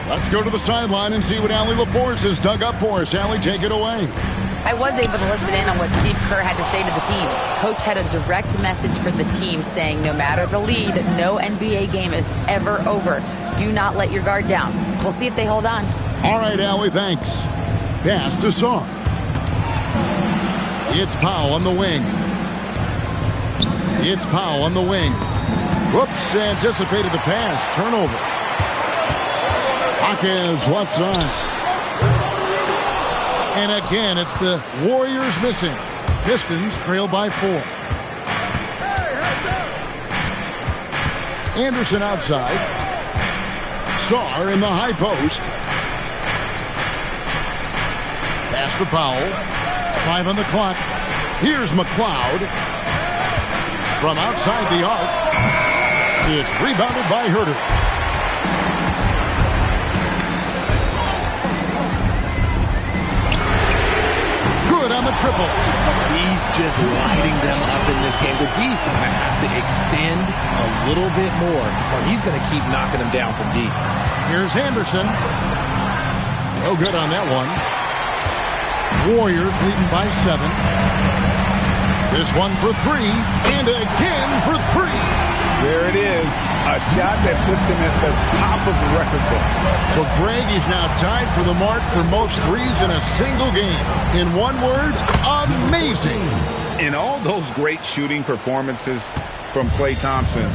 Let's go to the sideline and see what Allie LaForce has dug up for us. Allie, take it away. I was able to listen in on what Steve Kerr had to say to the team. Coach had a direct message for the team saying no matter the lead, no NBA game is ever over. Do not let your guard down. We'll see if they hold on. All right, Allie, thanks. Pass to Saw. It's Powell on the wing. It's Powell on the wing. Whoops, anticipated the pass. Turnover. Jaquez left side. And again, it's the Warriors missing. Pistons trail by 4. Anderson outside. Sarr in the high post. Pass to Powell. 5 on the clock. Here's McLeod. From outside the arc. It's rebounded by Herter. On the triple. He's just lighting them up in this game. But he's going to have to extend a little bit more, or he's going to keep knocking them down from deep. Here's Anderson. No good on that one. Warriors leading by 7. This one for 3, and again for 3. There it is. A shot that puts him at the top of the record book. So Greg is now tied for the mark for most threes in a single game. In one word, amazing. In all those great shooting performances from Klay Thompson,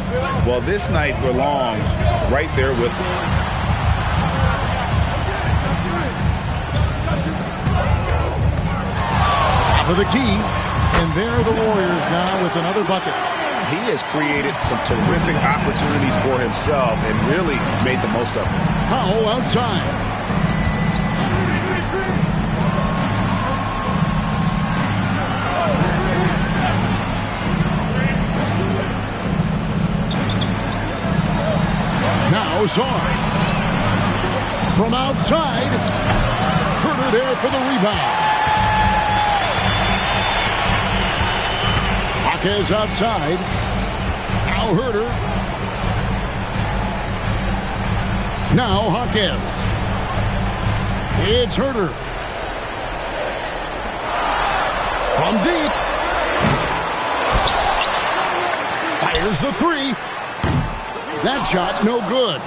well, this night belongs right there with him. Top of the key. And there are the Warriors now with another bucket. he has created some terrific opportunities for himself and really made the most of them. Powell outside. Now Zard. From outside. Herter there for the rebound. Jaquez outside. Now Herter. Now Jaquez. It's Herter. From deep. Fires the three. That shot no good.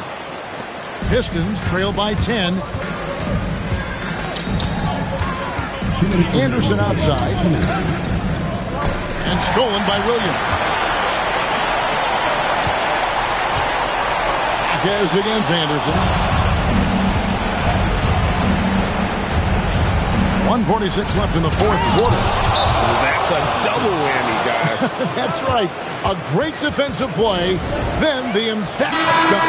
Pistons trail by 10. Anderson outside. And stolen by Williams. Jaquez against Anderson. 1:46 left in the fourth quarter. That's a double whammy, guys. That's right. A great defensive play, then the emphatic dunk.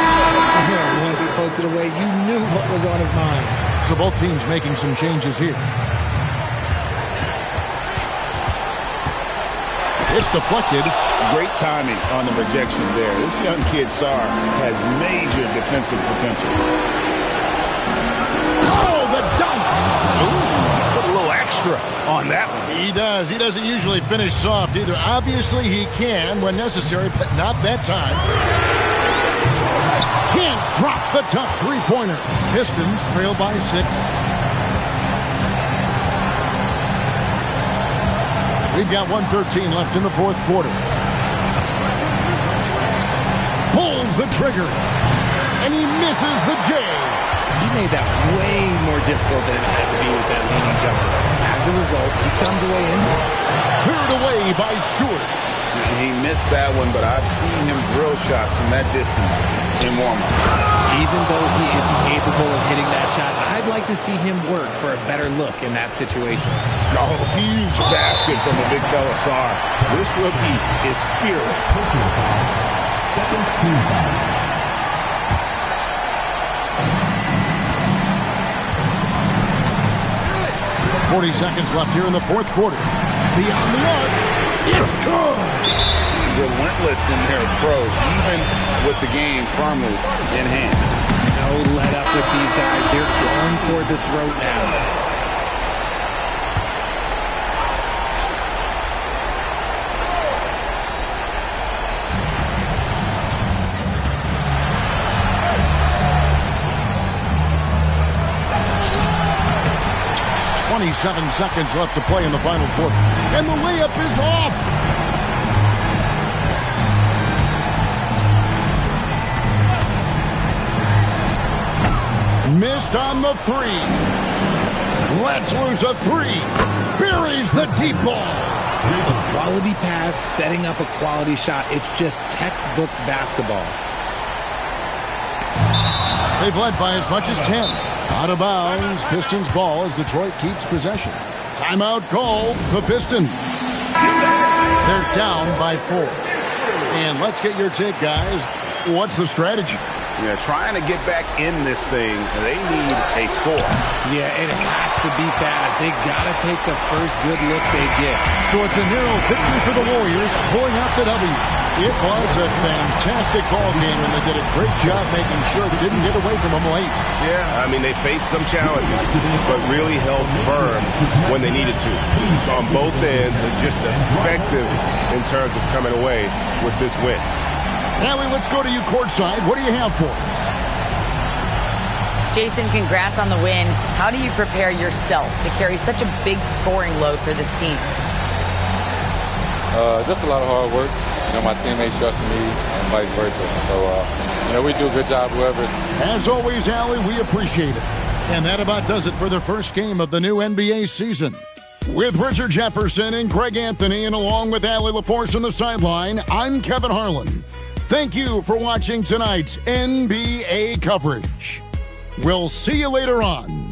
Once he poked it away, you knew what was on his mind. So both teams making some changes here. It's deflected. Great timing on the rejection there. This young kid, Sarr, has major defensive potential. Oh, the dunk! Put a little extra on that one. He does. He doesn't usually finish soft either. Obviously, he can when necessary, but not that time. Can't drop the tough three-pointer. Pistons trail by 6. We've got 1:13 left in the fourth quarter. Pulls the trigger. And he misses the J. He made that way more difficult than it had to be with that leaning jumper. As a result, he comes away empty. Cleared away by Stewart. He missed that one, but I've seen him drill shots from that distance in warm-up. Even though he is capable of hitting that shot, I'd like to see him work for a better look in that situation. Oh, huge basket from the big fella Sarr. This rookie is fearless. Second team foul. 40 seconds left here in the fourth quarter. Beyond the arc. It's good. Relentless in their approach, even with the game firmly in hand. No let up with these guys. They're going for the throat now. .27 seconds left to play in the final quarter. And the layup is off. Missed on the three. Let's lose a three. Buries the deep ball. A quality pass, setting up a quality shot. It's just textbook basketball. They've led by as much as 10. Out of bounds. Pistons ball as Detroit keeps possession. Timeout call. The Pistons. They're down by 4. And let's get your take, guys. What's the strategy? Yeah, trying to get back in this thing, they need a score. Yeah, it has to be fast. They got to take the first good look they get. So it's a narrow victory for the Warriors, pulling out the W. It was a fantastic ball game, and they did a great job making sure it didn't get away from them late. Yeah, I mean, they faced some challenges, but really held firm when they needed to. On both ends, and just effective in terms of coming away with this win. Allie, let's go to you courtside. What do you have for us? Jason, congrats on the win. How do you prepare yourself to carry such a big scoring load for this team? Just a lot of hard work. You know, my teammates trusting me and vice versa. So, we do a good job, whoever's. As always, Allie, we appreciate it. And that about does it for the first game of the new NBA season. With Richard Jefferson and Greg Anthony, and along with Allie LaForce on the sideline, I'm Kevin Harlan. Thank you for watching tonight's NBA coverage. We'll see you later on.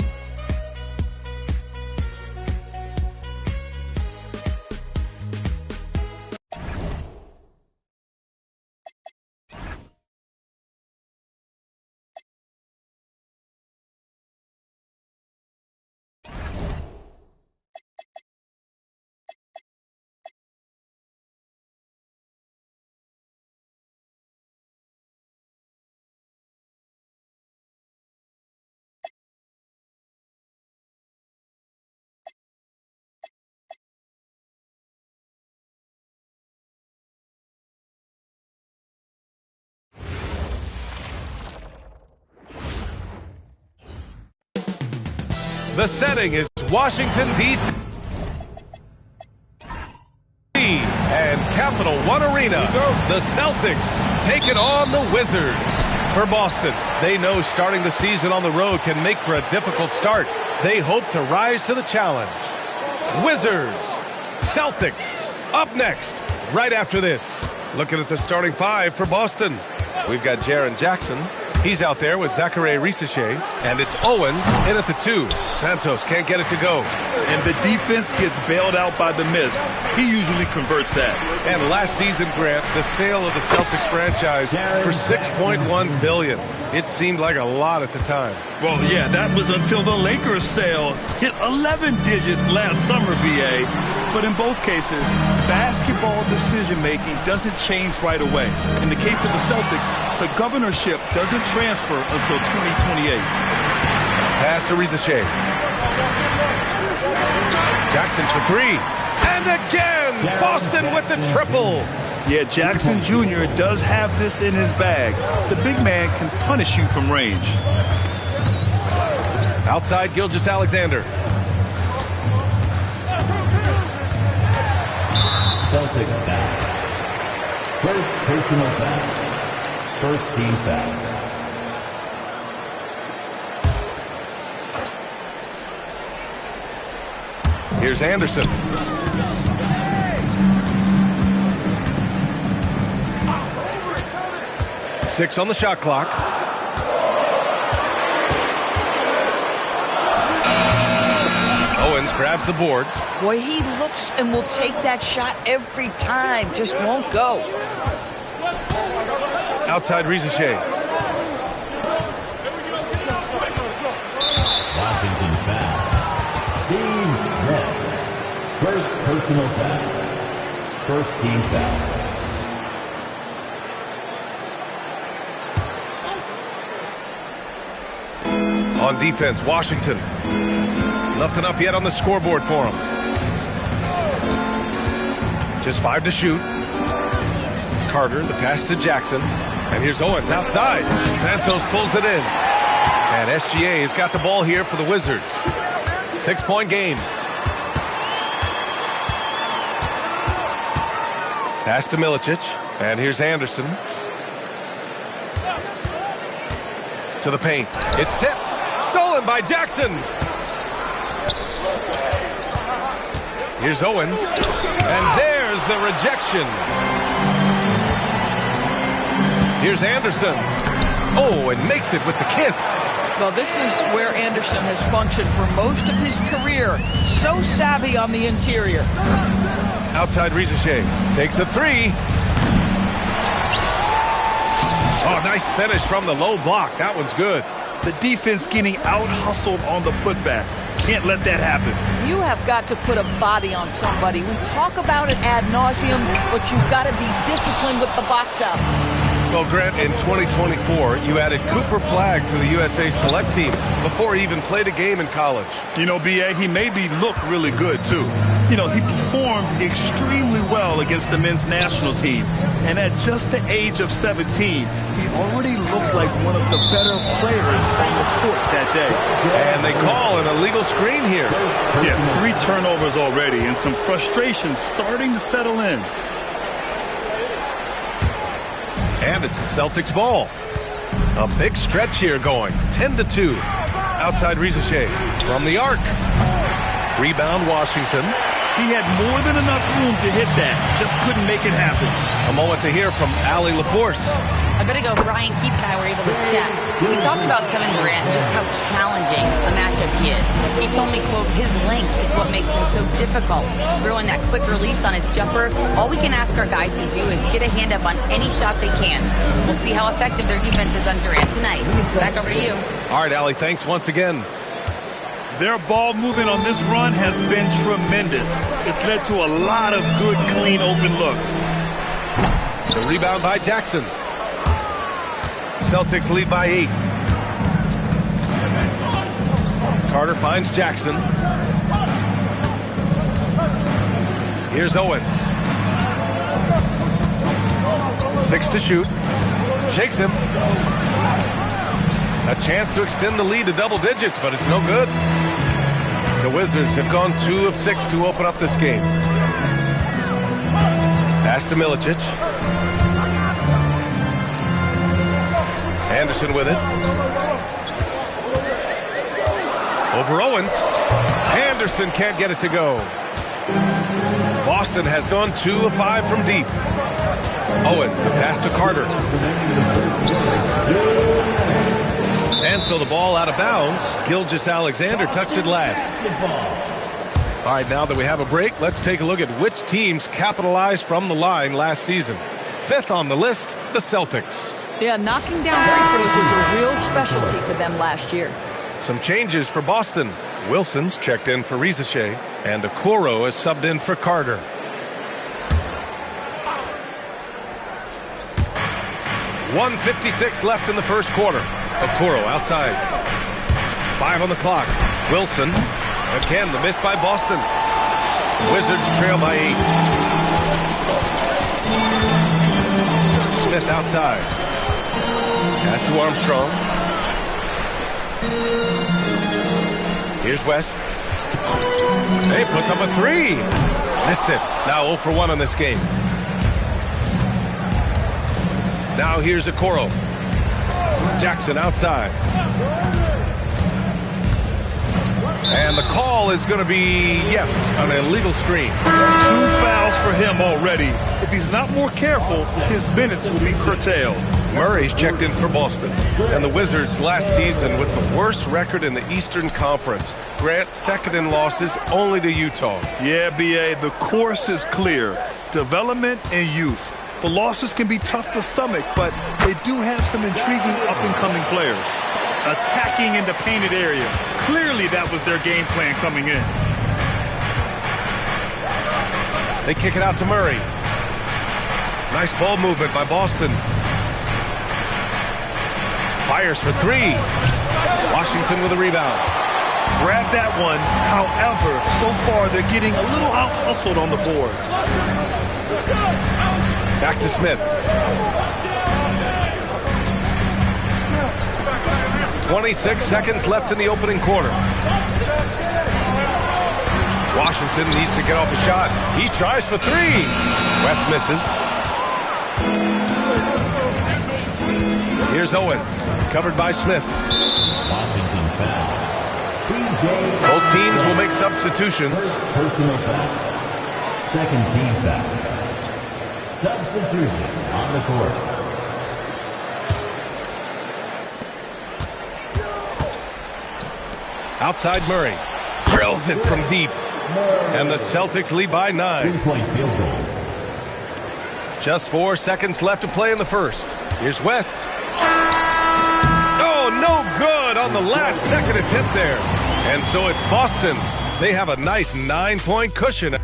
The setting is Washington, D.C. and Capital One Arena. The Celtics taking on the Wizards. For Boston, they know starting the season on the road can make for a difficult start. They hope to rise to the challenge. Wizards, Celtics, up next, right after this. Looking at the starting five for Boston. We've got Jaren Jackson. He's out there with Zachary Risacher, and it's Owens in at the 2. Santos can't get it to go. And the defense gets bailed out by the miss. He usually converts that. And last season, Grant, the sale of the Celtics franchise for $6.1 billion. It seemed like a lot at the time. Well, yeah, that was until the Lakers sale hit 11 digits last summer, BA. But in both cases, basketball decision-making doesn't change right away. In the case of the Celtics, the governorship doesn't transfer until 2028. Pass to Risacher. Jackson for 3. And again, Boston with the triple. Yeah, Jackson Jr. does have this in his bag. The big man can punish you from range. Outside Gilgeous-Alexander. Celtics foul. First personal foul. First team foul. Here's Anderson. Six on the shot clock. Owens grabs the board. Boy, he looks and will take that shot every time. Just won't go. Outside Risacher. Washington foul. Steve Smith. First personal foul. First team foul. On defense, Washington. Nothing up yet on the scoreboard for him. Just 5 to shoot. Carter, the pass to Jackson. And here's Owens outside. Santos pulls it in. And SGA has got the ball here for the Wizards. 6-point game. Pass to Milicic. And here's Anderson. To the paint. It's tipped. Stolen by Jackson. Here's Owens. And there's the rejection. Here's Anderson. Oh, and makes it with the kiss. Well, this is where Anderson has functioned for most of his career. So savvy on the interior. Outside Risacher. Takes a 3. Oh, nice finish from the low block. That one's good. The defense getting out-hustled on the putback. Can't let that happen. You have got to put a body on somebody. We talk about it ad nauseum, but you've got to be disciplined with the box outs. Well, Grant, in 2024, you added Cooper Flagg to the USA Select Team before he even played a game in college. You know, B.A., he maybe looked really good, too. You know, he performed extremely well against the men's national team. And at just the age of 17, he already looked like one of the better players on the court that day. And they call an illegal screen here. Yeah, 3 turnovers already and some frustration starting to settle in. And it's a Celtics ball. A big stretch here going. 10-2. Outside Risacher. From the arc. Rebound Washington. He had more than enough room to hit that. Just couldn't make it happen. A moment to hear from Allie LaForce. A bit ago, Brian Keith and I were able to chat. We talked about Kevin Durant and just how challenging a matchup he is. He told me, quote, his length is what makes him so difficult. Throwing that quick release on his jumper, all we can ask our guys to do is get a hand up on any shot they can. We'll see how effective their defense is on Durant tonight. Back over to you. All right, Allie, thanks once again. Their ball movement on this run has been tremendous. It's led to a lot of good, clean, open looks. The rebound by Jackson. Celtics lead by 8. Carter finds Jackson. Here's Owens. 6 to shoot. Shakes him. A chance to extend the lead to double digits, but it's no good. The Wizards have gone 2 of 6 to open up this game. Pass to Milicic. Anderson with it. Over Owens. Anderson can't get it to go. Boston has gone 2 of 5 from deep. Owens, the pass to Carter. And so the ball out of bounds. Gilgeous-Alexander tucks it last. All right, now that we have a break, let's take a look at which teams capitalized from the line last season. 5th on the list, the Celtics. Yeah, knocking down free throws was a real specialty for them last year. Some changes for Boston. Wilson's checked in for Rizachet, and Okoro is subbed in for Carter. .156 left in the first quarter. Okoro outside. 5 on the clock. Wilson. Again, the miss by Boston. Wizards trail by 8. Smith outside. Pass to Armstrong. Here's West. He puts up a 3. Missed it. Now 0 for 1 on this game. Now here's Okoro. Jackson outside. And the call is going to be, yes, an illegal screen. 2 fouls for him already. If he's not more careful, his minutes will be curtailed. Murray's checked in for Boston. And the Wizards last season with the worst record in the Eastern Conference. Grant second in losses only to Utah. Yeah, B.A., the course is clear. Development and youth. The losses can be tough to stomach, but they do have some intriguing up-and-coming players. Attacking in the painted area. Clearly that was their game plan coming in. They kick it out to Murray. Nice ball movement by Boston. Fires for 3. Washington with a rebound. Grab that one. However, so far they're getting a little out-hustled on the boards. Back to Smith. 26 seconds left in the opening quarter. Washington needs to get off a shot. He tries for 3. West misses. Here's Owens, covered by Smith. Washington foul. Both teams will make substitutions. Personal foul. Second team foul. Substitution on the court. Outside Murray. Drills it from deep. And the Celtics lead by 9. 3-point field goal. Just 4 seconds left to play in the first. Here's West. Oh, no good on the last second attempt there. And so it's Boston. They have a nice 9-point cushion.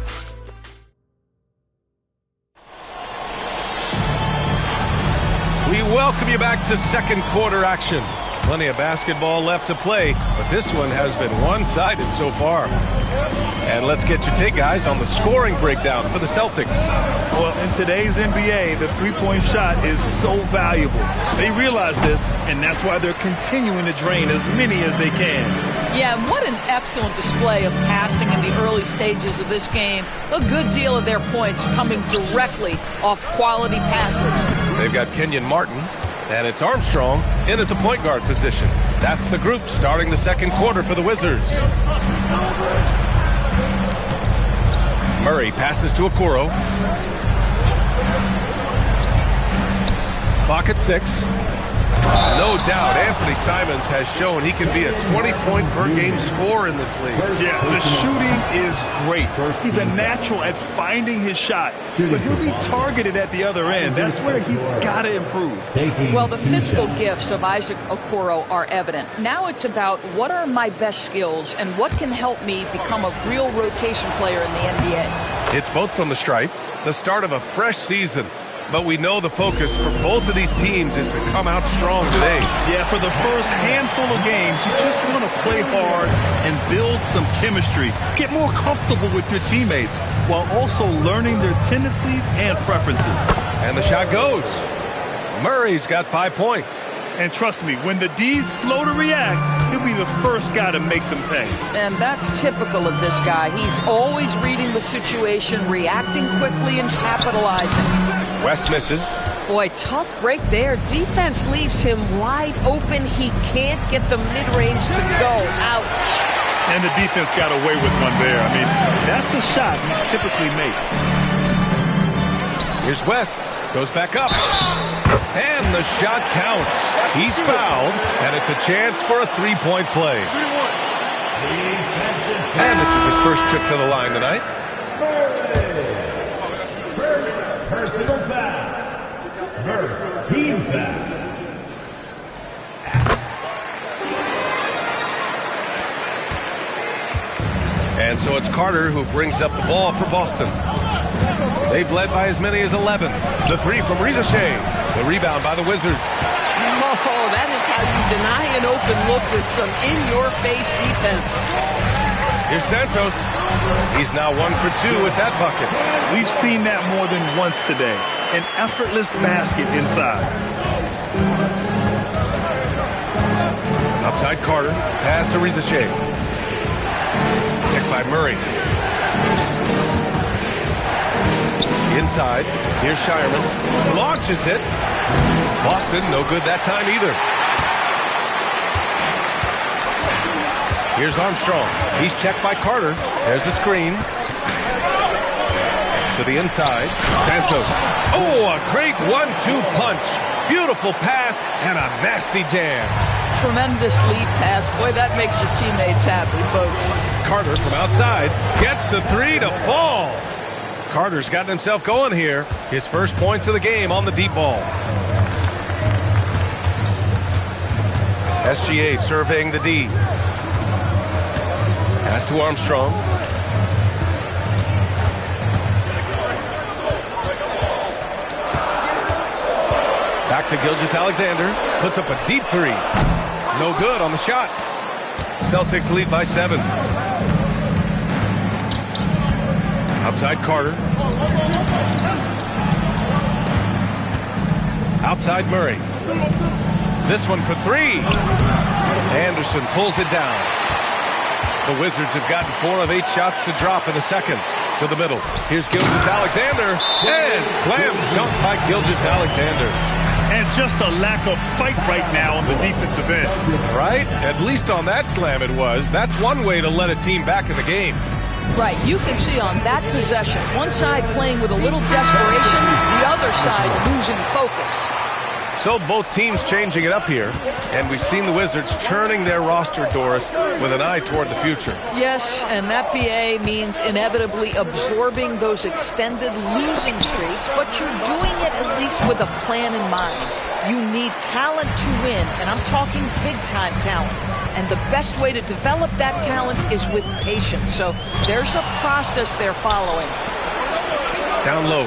We welcome you back to second quarter action. Plenty of basketball left to play, but this one has been one-sided so far. And let's get your take, guys, on the scoring breakdown for the Celtics. Well, in today's NBA, the three-point shot is so valuable. They realize this, and that's why they're continuing to drain as many as they can. Yeah, what an excellent display of passing in the early stages of this game. A good deal of their points coming directly off quality passes. They've got Kenyon Martin, and it's Armstrong in at the point guard position. That's the group starting the second quarter for the Wizards. Murray passes to Okoro. Clock at 6. No doubt Anthony Simons has shown he can be a 20-point per game scorer in this league. Yeah, the shooting is great. He's a natural at finding his shot, but he'll be targeted at the other end. That's where he's got to improve. Well, the physical gifts of Isaac Okoro are evident. Now it's about what are my best skills and what can help me become a real rotation player in the NBA. It's both from the stripe, the start of a fresh season. But we know the focus for both of these teams is to come out strong today. Yeah, for the first handful of games, you just want to play hard and build some chemistry. Get more comfortable with your teammates while also learning their tendencies and preferences. And the shot goes. Murray's got 5 points. And trust me, when the D's slow to react, he'll be the first guy to make them pay. And that's typical of this guy. He's always reading the situation, reacting quickly, and capitalizing. West misses. Boy, tough break there. Defense leaves him wide open. He can't get the mid-range to go. Ouch. And the defense got away with one there. I mean, that's the shot he typically makes. Here's West. Goes back up. And the shot counts. He's fouled, and it's a chance for a three-point play. And this is his first trip to the line tonight. First personal foul. First team foul. And so it's Carter who brings up the ball for Boston. They've led by as many as 11. The three from Rizashé. The rebound by the Wizards. Oh, that is how you deny an open look with some in-your-face defense. Here's Santos. He's now 1 for 2 with that bucket. We've seen that more than once today. An effortless basket inside. Outside Carter. Pass to Rizashé. Picked by Murray. Inside. Here's Shireman. Launches it. Boston, no good that time either. Here's Armstrong. He's checked by Carter. There's the screen. To the inside. Santos. Oh, a great 1-2 punch. Beautiful pass and a nasty jam. Tremendous lead pass. Boy, that makes your teammates happy, folks. Carter from outside gets the three to fall. Carter's gotten himself going here. His first points of the game on the deep ball. SGA surveying the D. Pass to Armstrong. Back to Gilgeous-Alexander. Puts up a deep three. No good on the shot. Celtics lead by 7. Outside Carter. Outside Murray. This one for 3. Anderson pulls it down. The Wizards have gotten 4 of 8 shots to drop in the second. To the middle. Here's Gilgeous-Alexander. And slam dunk by Gilgeous-Alexander. And just a lack of fight right now on the defensive end. Right? At least on that slam it was. That's one way to let a team back in the game. Right, you can see on that possession, one side playing with a little desperation, the other side losing focus. So both teams changing it up here, and we've seen the Wizards churning their roster, Doris, with an eye toward the future. Yes, and that BA means inevitably absorbing those extended losing streaks, but you're doing it at least with a plan in mind. You need talent to win, and I'm talking big-time talent. And the best way to develop that talent is with patience. So there's a process they're following. Down low.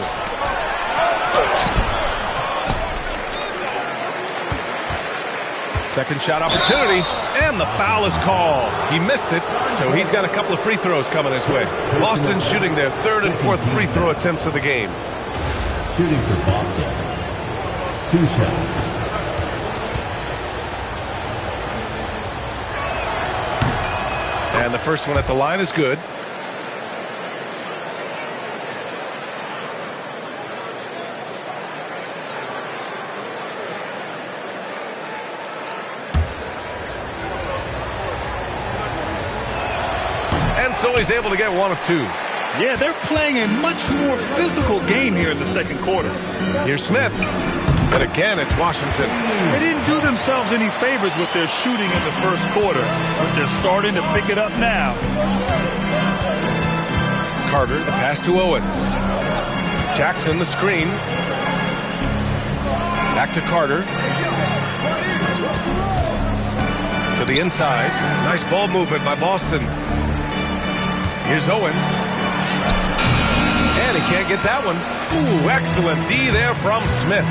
Second shot opportunity, and the foul is called. He missed it, so he's got a couple of free throws coming his way. Boston shooting their 3rd and 4th free throw attempts of the game. Shooting for Boston. 2 shots. And the first one at the line is good. And so he's able to get 1 of 2. Yeah, they're playing a much more physical game here in the second quarter. Here's Smith. But again, it's Washington. They didn't do themselves any favors with their shooting in the first quarter, but they're starting to pick it up now. Carter, the pass to Owens. Jackson, the screen. Back to Carter. To the inside. Nice ball movement by Boston. Here's Owens. And he can't get that one. Ooh, excellent D there from Smith.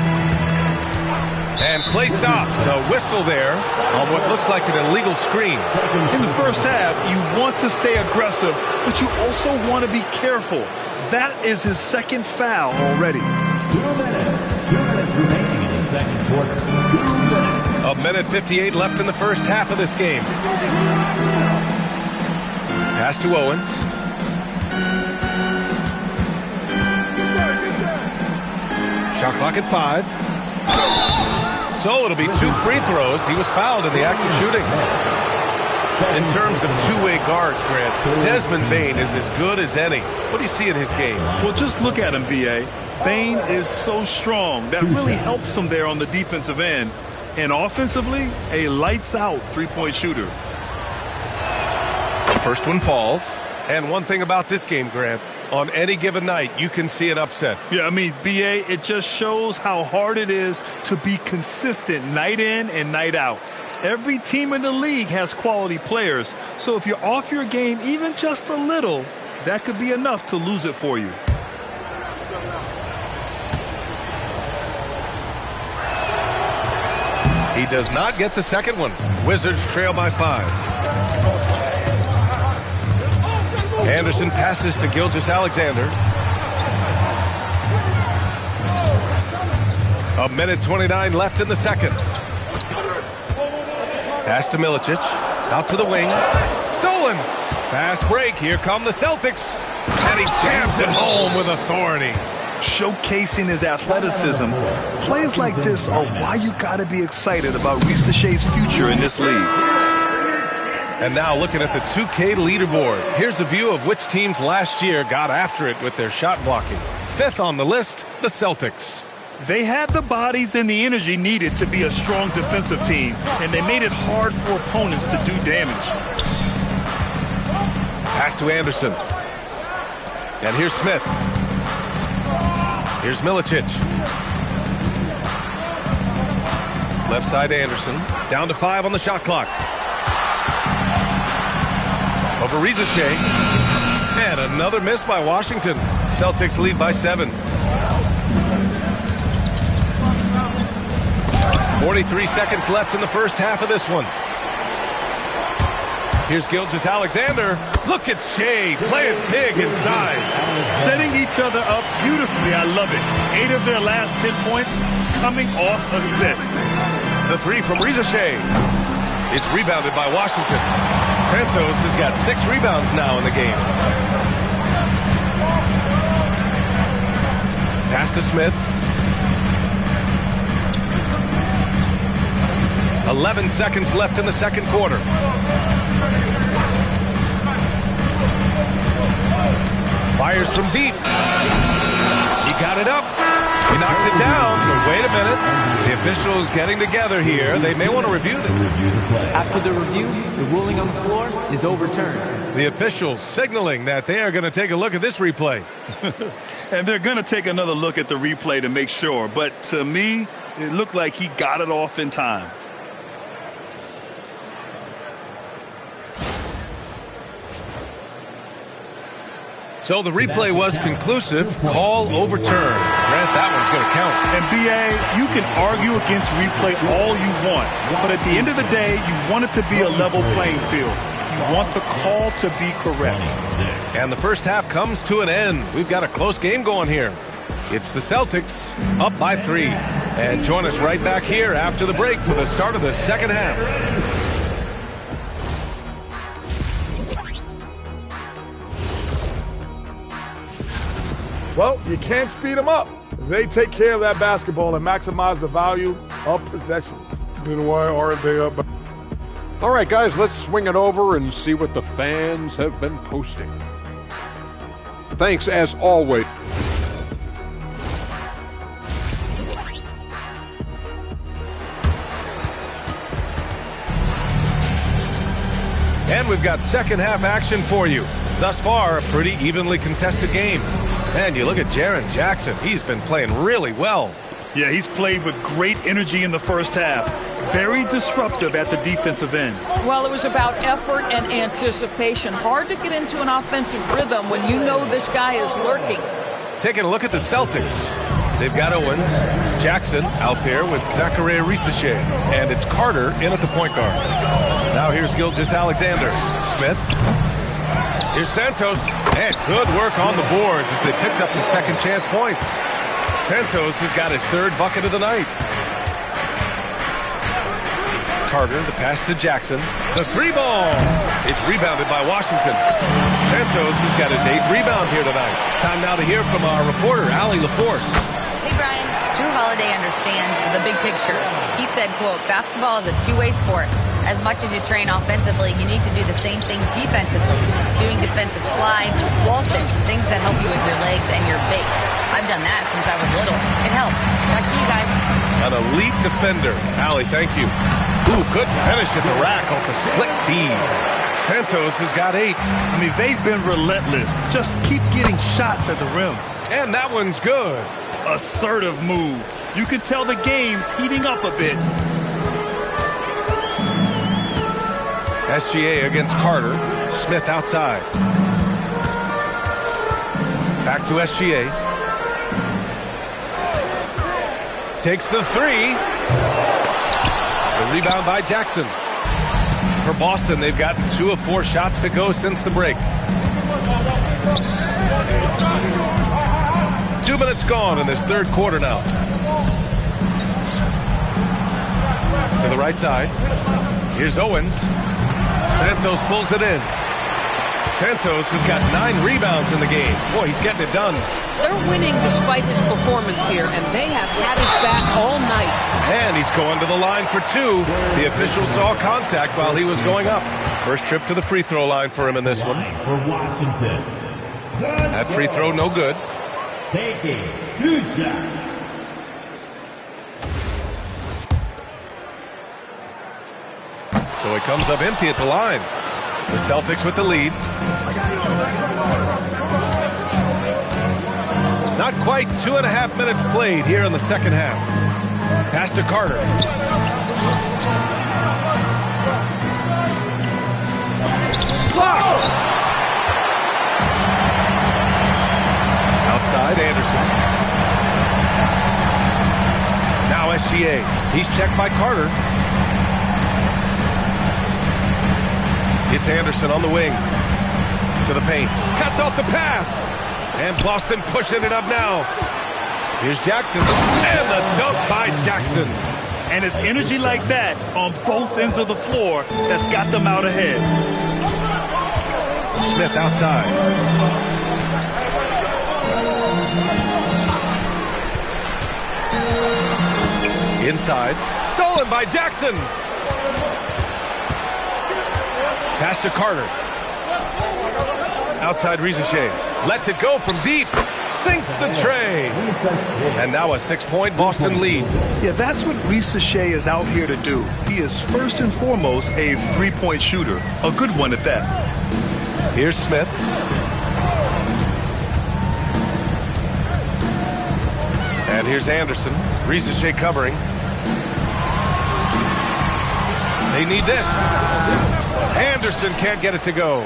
And play stops. A whistle there on what looks like an illegal screen. In the first half, you want to stay aggressive, but you also want to be careful. That is his second foul already. 2 minutes. 2 minutes remaining in the second quarter. 2 minutes. A minute 58 left in the first half of this game. Pass to Owens. Shot clock at 5. So it'll be 2 free throws. He was fouled in the act of shooting. In terms of two-way guards, Grant, Desmond Bane is as good as any. What do you see in his game? Well, just look at him, B.A. Bane is so strong. That really helps him there on the defensive end. And offensively, a lights-out three-point shooter. The first one falls. And one thing about this game, Grant, on any given night, you can see an upset. Yeah, I mean, B.A., it just shows how hard it is to be consistent night in and night out. Every team in the league has quality players. So if you're off your game even just a little, that could be enough to lose it for you. He does not get the second one. Wizards trail by 5. Anderson passes to Gilgeous-Alexander. A minute 29 left in the second. Pass to Milicic. Out to the wing. Stolen. Fast break. Here come the Celtics. And he jams it home with authority. Showcasing his athleticism. Plays like this are why you got to be excited about Risseche's future in this league. And now looking at the 2K leaderboard. Here's a view of which teams last year got after it with their shot blocking. 5th on the list, the Celtics. They had the bodies and the energy needed to be a strong defensive team, and they made it hard for opponents to do damage. Pass to Anderson. And here's Smith. Here's Milicic. Left side Anderson. Down to 5 on the shot clock. Over Risseche. And another miss by Washington. Celtics lead by 7. 43 seconds left in the first half of this one. Here's Gilgeous-Alexander. Look at Shea playing big inside. Setting each other up beautifully. I love it. 8 of their last 10 points coming off assists. The 3 from Risseche. It's rebounded by Washington. Santos has got 6 rebounds now in the game. Pass to Smith. 11 seconds left in the second quarter. Fires from deep. He got it up. He knocks it down. But wait a minute. The officials getting together here. They may want to review this. After the review, the ruling on the floor is overturned. The officials signaling that they are going to take a look at this replay. And they're going to take another look at the replay to make sure. But to me, it looked like he got it off in time. So the replay was conclusive. Call overturned. Grant, that one's going to count. And B.A., you can argue against replay all you want. But at the end of the day, you want it to be a level playing field. You want the call to be correct. And the first half comes to an end. We've got a close game going here. It's the Celtics up by 3. And join us right back here after the break for the start of the second half. Well, you can't speed them up. They take care of that basketball and maximize the value of possessions. Then why aren't they up? All right, guys, let's swing it over and see what the fans have been posting. Thanks, as always. And we've got second half action for you. Thus far, a pretty evenly contested game. And you look at Jaren Jackson. He's been playing really well. Yeah, he's played with great energy in the first half. Very disruptive at the defensive end. Well, it was about effort and anticipation. Hard to get into an offensive rhythm when you know this guy is lurking. Taking a look at the Celtics. They've got Owens, Jackson out there with Zachary Risseche. And it's Carter in at the point guard. Now here's Gilgeous-Alexander. Smith. Here's Santos. And good work on the boards as they picked up the second chance points. Santos has got his third bucket of the night. Carter, the pass to Jackson. The three ball. It's rebounded by Washington. Santos has got his 8th rebound here tonight. Time now to hear from our reporter, Allie LaForce. Hey, Brian. Drew Holiday understands the big picture. He said, quote, basketball is a two-way sport. As much as you train offensively, you need to do the same thing defensively. Doing defensive slides, wall sits, things that help you with your legs and your base. I've done that since I was little. It helps. Back to you guys. An elite defender. Allie, thank you. Ooh, good finish at the rack off the slick feed. Santos has got 8. I mean, they've been relentless. Just keep getting shots at the rim. And that one's good. Assertive move. You can tell the game's heating up a bit. SGA against Carter. Smith outside. Back to SGA. Takes the 3. The rebound by Jackson. For Boston, they've gotten 2 of 4 shots to go since the break. 2 minutes gone in this third quarter now. To the right side. Here's Owens. Santos pulls it in. Santos has got 9 rebounds in the game. Boy, he's getting it done. They're winning despite his performance here, and they have had his back all night. And he's going to the line for 2. The official saw contact while he was going up. First trip to the free throw line for him in this one. For Washington. That free throw no good. Taking 2 shots. So it comes up empty at the line. The Celtics with the lead. Not quite 2.5 minutes played here in the second half. Pass to Carter. Blocked! Outside, Anderson. Now SGA. He's checked by Carter. It's Anderson on the wing. To the paint. Cuts off the pass. And Boston pushing it up now. Here's Jackson. And the dunk by Jackson. And it's energy like that on both ends of the floor that's got them out ahead. Smith outside. Inside. Stolen by Jackson. Pass to Carter. Outside Rizichet. Lets it go from deep. Sinks the tray. And now a 6-point Boston lead. Yeah, that's what Rizichet is out here to do. He is first and foremost a 3-point shooter. A good one at that. Here's Smith. And here's Anderson. Rizichet covering. They need this. Anderson can't get it to go.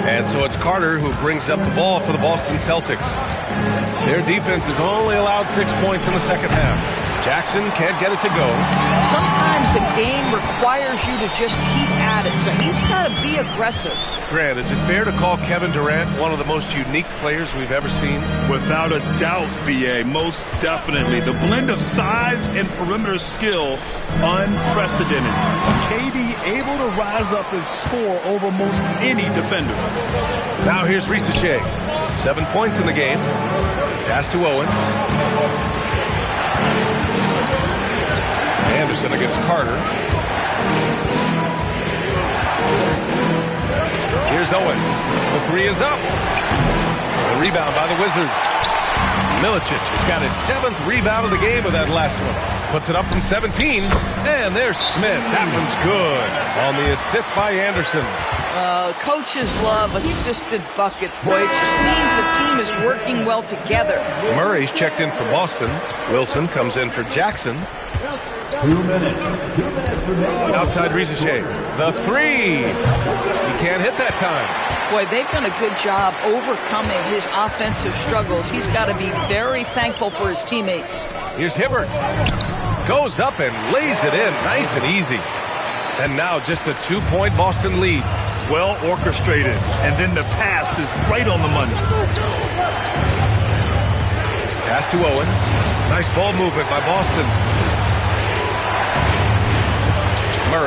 And so it's Carter who brings up the ball for the Boston Celtics. Their defense has only allowed 6 points in the second half. Jackson can't get it to go. Sometimes the game requires you to just keep at it, so he's got to be aggressive. Grant, is it fair to call Kevin Durant one of the most unique players we've ever seen? Without a doubt, B.A., most definitely. The blend of size and perimeter skill, unprecedented. KD able to rise up and score over most any defender. Now here's Rizichet. 7 points in the game. Pass to Owens. Anderson against Carter. Here's Owens. The 3 is up. The rebound by the Wizards. Milicic has got his 7th rebound of the game with that last one. Puts it up from 17. And there's Smith. That one's good. On the assist by Anderson. Coaches love assisted buckets, boy. It just means the team is working well together. Murray's checked in for Boston. Wilson comes in for Jackson. 2 minutes. 2 minutes remaining. Outside Rizichet. The 3. He can't hit that time. Boy, they've done a good job overcoming his offensive struggles. He's got to be very thankful for his teammates. Here's Hibbert. Goes up and lays it in. Nice and easy. And now just a 2-point Boston lead. Well orchestrated. And then the pass is right on the money. Pass to Owens. Nice ball movement by Boston.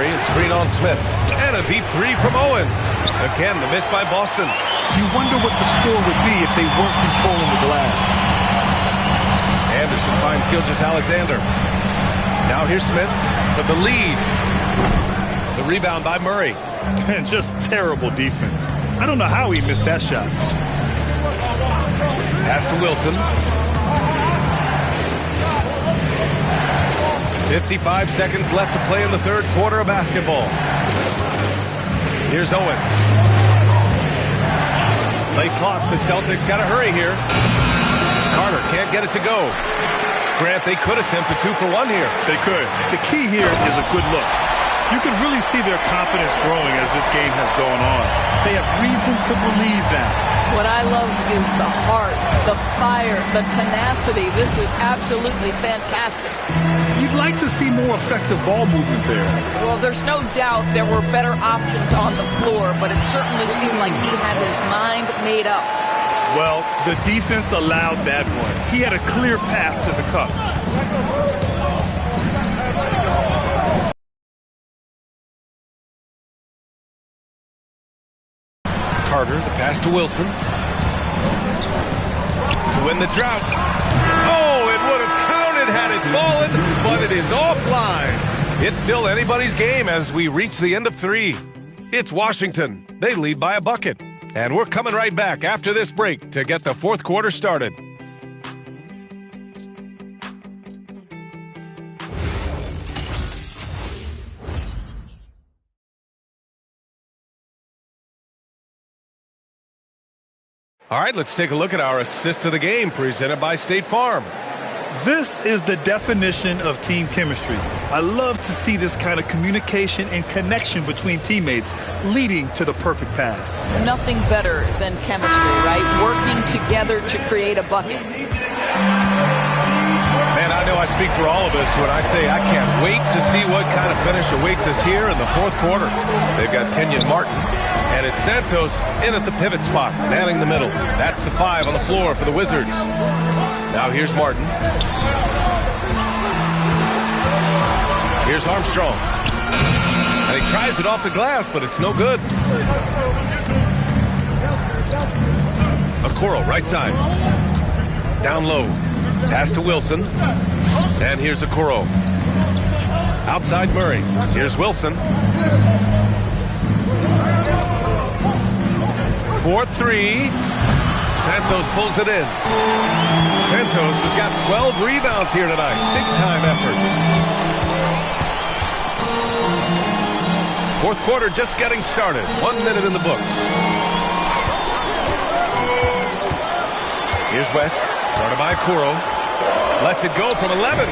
Murray, a screen on Smith. And a deep three from Owens. Again, the miss by Boston. You wonder what the score would be if they weren't controlling the glass. Anderson finds Gilgeous-Alexander. Now here's Smith for the lead. The rebound by Murray. And just terrible defense. I don't know how he missed that shot. Pass to Wilson. 55 seconds left to play in the third quarter of basketball. Here's Owens. Late clock. The Celtics got to hurry here. Carter can't get it to go. Grant, they could attempt a 2 for 1 here. They could. The key here is a good look. You can really see their confidence growing as this game has gone on. They have reason to believe that. What I love is the heart, the fire, the tenacity. This is absolutely fantastic. You'd like to see more effective ball movement there. Well, there's no doubt there were better options on the floor, but it certainly seemed like he had his mind made up. Well, the defense allowed that one. He had a clear path to the cup. Carter, the pass to Wilson. To win the drought. Oh, it would have counted had it fallen, but it is offline. It's still anybody's game as we reach the end of 3. It's Washington. They lead by a bucket. And we're coming right back after this break to get the fourth quarter started. All right, let's take a look at our assist of the game presented by State Farm. This is the definition of team chemistry. I love to see this kind of communication and connection between teammates leading to the perfect pass. Nothing better than chemistry, right? Working together to create a bucket. Man, I know I speak for all of us when I say I can't wait to see what kind of finish awaits us here in the fourth quarter. They've got Kenyon Martin, and it's Santos in at the pivot spot, manning the middle. That's the 5 on the floor for the Wizards. Now here's Martin. Here's Armstrong. And he tries it off the glass, but it's no good. Okoro, right side. Down low. Pass to Wilson. And here's Okoro. Outside Murray. Here's Wilson. 4-3. Santos pulls it in. Santos has got 12 rebounds here tonight. Big time effort. Fourth quarter just getting started. 1 minute in the books. Here's West. Started by Okoro. Lets it go from 11.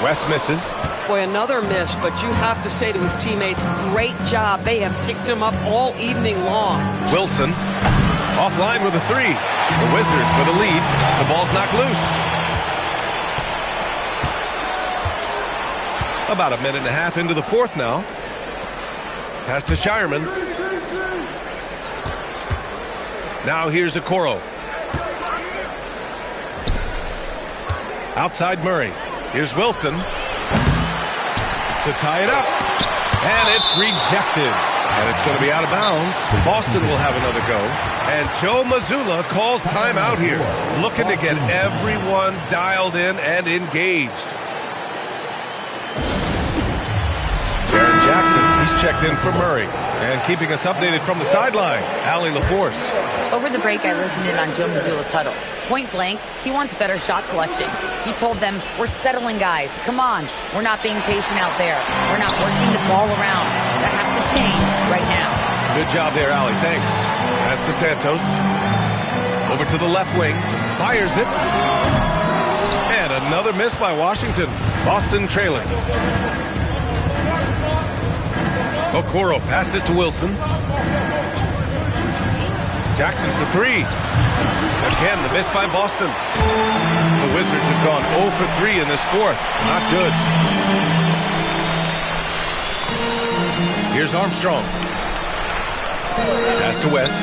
West misses. Boy, another miss, but you have to say to his teammates, great job. They have picked him up all evening long. Wilson. Offline with a 3. The Wizards with a lead. The ball's knocked loose. About a minute and a half into the fourth now. Pass to Shireman. Now here's Okoro. Outside Murray. Here's Wilson. To tie it up. And it's rejected. And it's going to be out of bounds. Boston will have another go. And Joe Mazzulla calls timeout here. Looking to get everyone dialed in and engaged. Jaron Jackson, he's checked in for Murray. And keeping us updated from the sideline, Allie LaForce. Over the break, I listened in on Joe Mazzulla's huddle. Point blank, he wants better shot selection. He told them, we're settling, guys. Come on. We're not being patient out there. We're not working the ball around. That has to change right now. Good job there, Allie. Thanks. Pass to Santos. Over to the left wing. Fires it. And another miss by Washington. Boston trailing. Okoro passes to Wilson. Jackson for 3. Again, the miss by Boston. The Wizards have gone 0 for 3 in this fourth. Not good. Here's Armstrong. Pass to West.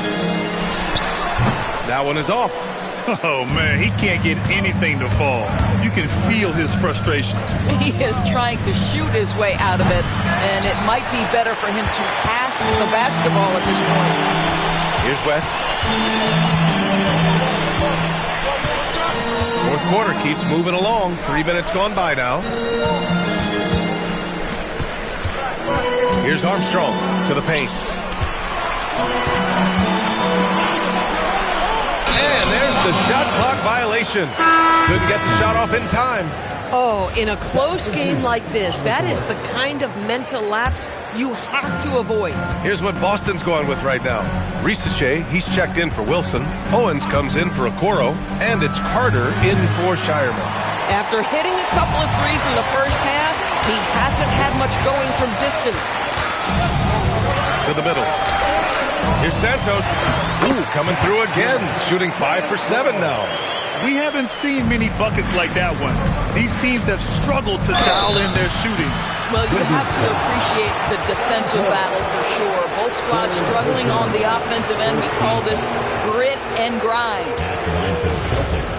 That one is off. Oh, man, he can't get anything to fall. You can feel his frustration. He is trying to shoot his way out of it, and it might be better for him to pass the basketball at this point. Here's West. Fourth quarter keeps moving along. 3 minutes gone by now. Here's Armstrong to the paint. And there's the shot clock violation. Couldn't get the shot off in time. Oh, in a close game like this, that is the kind of mental lapse you have to avoid. Here's what Boston's going with right now. Risache, he's checked in for Wilson. Owens comes in for Okoro. And it's Carter in for Shireman. After hitting a couple of threes in the first half, he hasn't had much going from distance. To the middle. Here's Santos. Ooh, coming through again. Shooting 5 for 7 now. We haven't seen many buckets like that one. These teams have struggled to dial in their shooting. Well, you have to appreciate the defensive battle for sure. Both squads struggling on the offensive end. We call this grit and grind. At the line for the Celtics.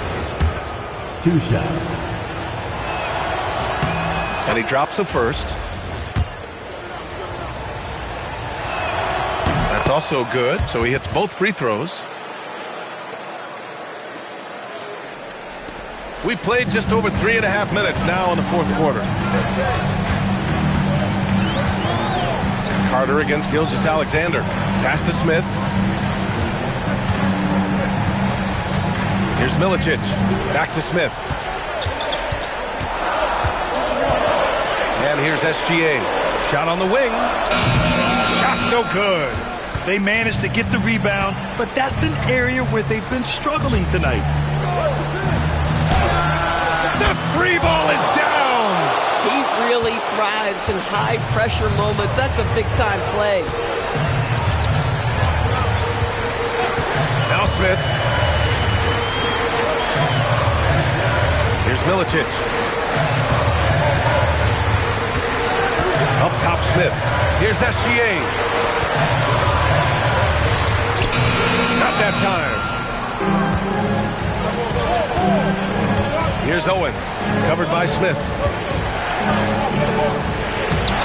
2 shots. And he drops the first. That's also good, so he hits both free throws. We played just over 3.5 minutes now in the fourth quarter. Carter against Gilgeous-Alexander. Pass to Smith. Here's Milicic. Back to Smith. And here's SGA. Shot on the wing. Shot's no good. They managed to get the rebound, but that's an area where they've been struggling tonight. The free ball is down. He really thrives in high-pressure moments. That's a big-time play. Now Smith. Here's Milicic. Up top Smith. Here's SGA. Not that time. Here's Owens, covered by Smith.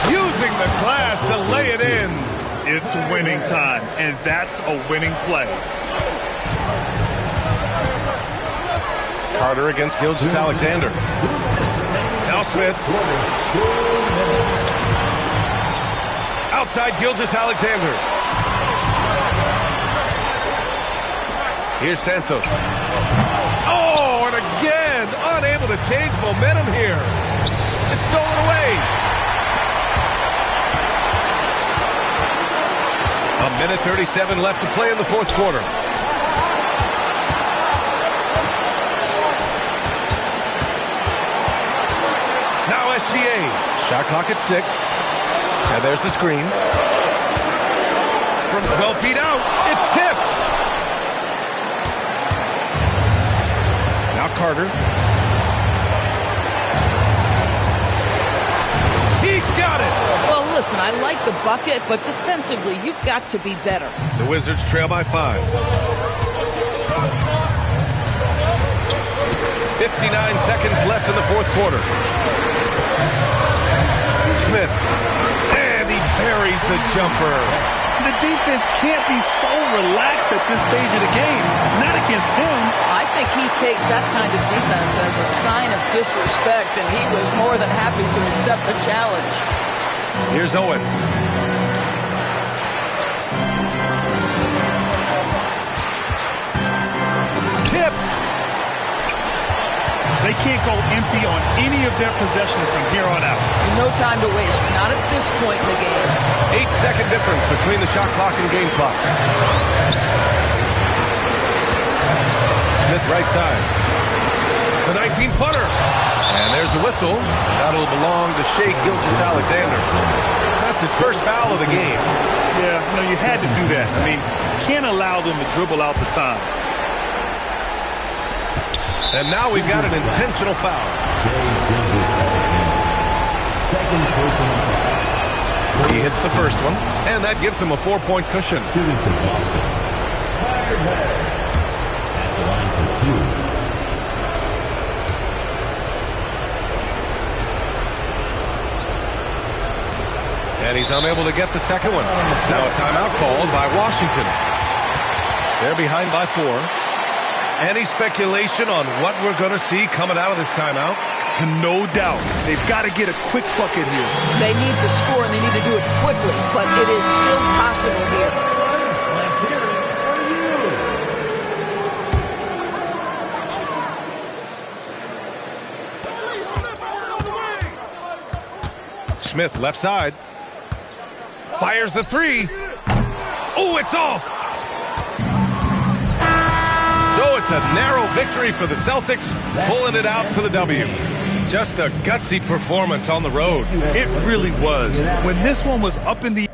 Using the glass to lay it in. It's winning time, and that's a winning play. Carter against Gilgeous-Alexander. Now Smith. Outside Gilgeous-Alexander. Here's Santos. Oh, and again, unable to change momentum here. It's stolen away. A minute 37 left to play in the fourth quarter. Now SGA. Shot clock at 6. And there's the screen. From 12 feet out, it's tipped. Now Carter. He's got it. Well, listen, I like the bucket, but defensively, you've got to be better. The Wizards trail by 5. 59 seconds left in the fourth quarter. Smith. And he buries the jumper. The defense can't be so relaxed at this stage of the game. Not against him. I think he takes that kind of defense as a sign of disrespect, and he was more than happy to accept the challenge. Here's Owens. Tipped. They can't go empty on any of their possessions from here on out. No time to waste. Not at this point in the game. 8-second difference between the shot clock and game clock. Smith right side. The 19-footer. And there's the whistle. That'll belong to Shai Gilgeous-Alexander. That's his first foul of the game. Yeah, no, you had to do that. I mean, can't allow them to dribble out the time. And now we've got an intentional foul. Second personal foul. He hits the first one, and that gives him a 4-point cushion. Shooting for Boston. At the line for 2. And he's unable to get the second one. Now a timeout called by Washington. They're behind by 4. Any speculation on what we're going to see coming out of this timeout? No doubt. They've got to get a quick bucket here. They need to score, and they need to do it quickly, but it is still possible here. Smith, left side. Fires the 3. Oh, it's off. So it's a narrow victory for the Celtics, pulling it out for the W. Just a gutsy performance on the road. It really was. When this one was up in the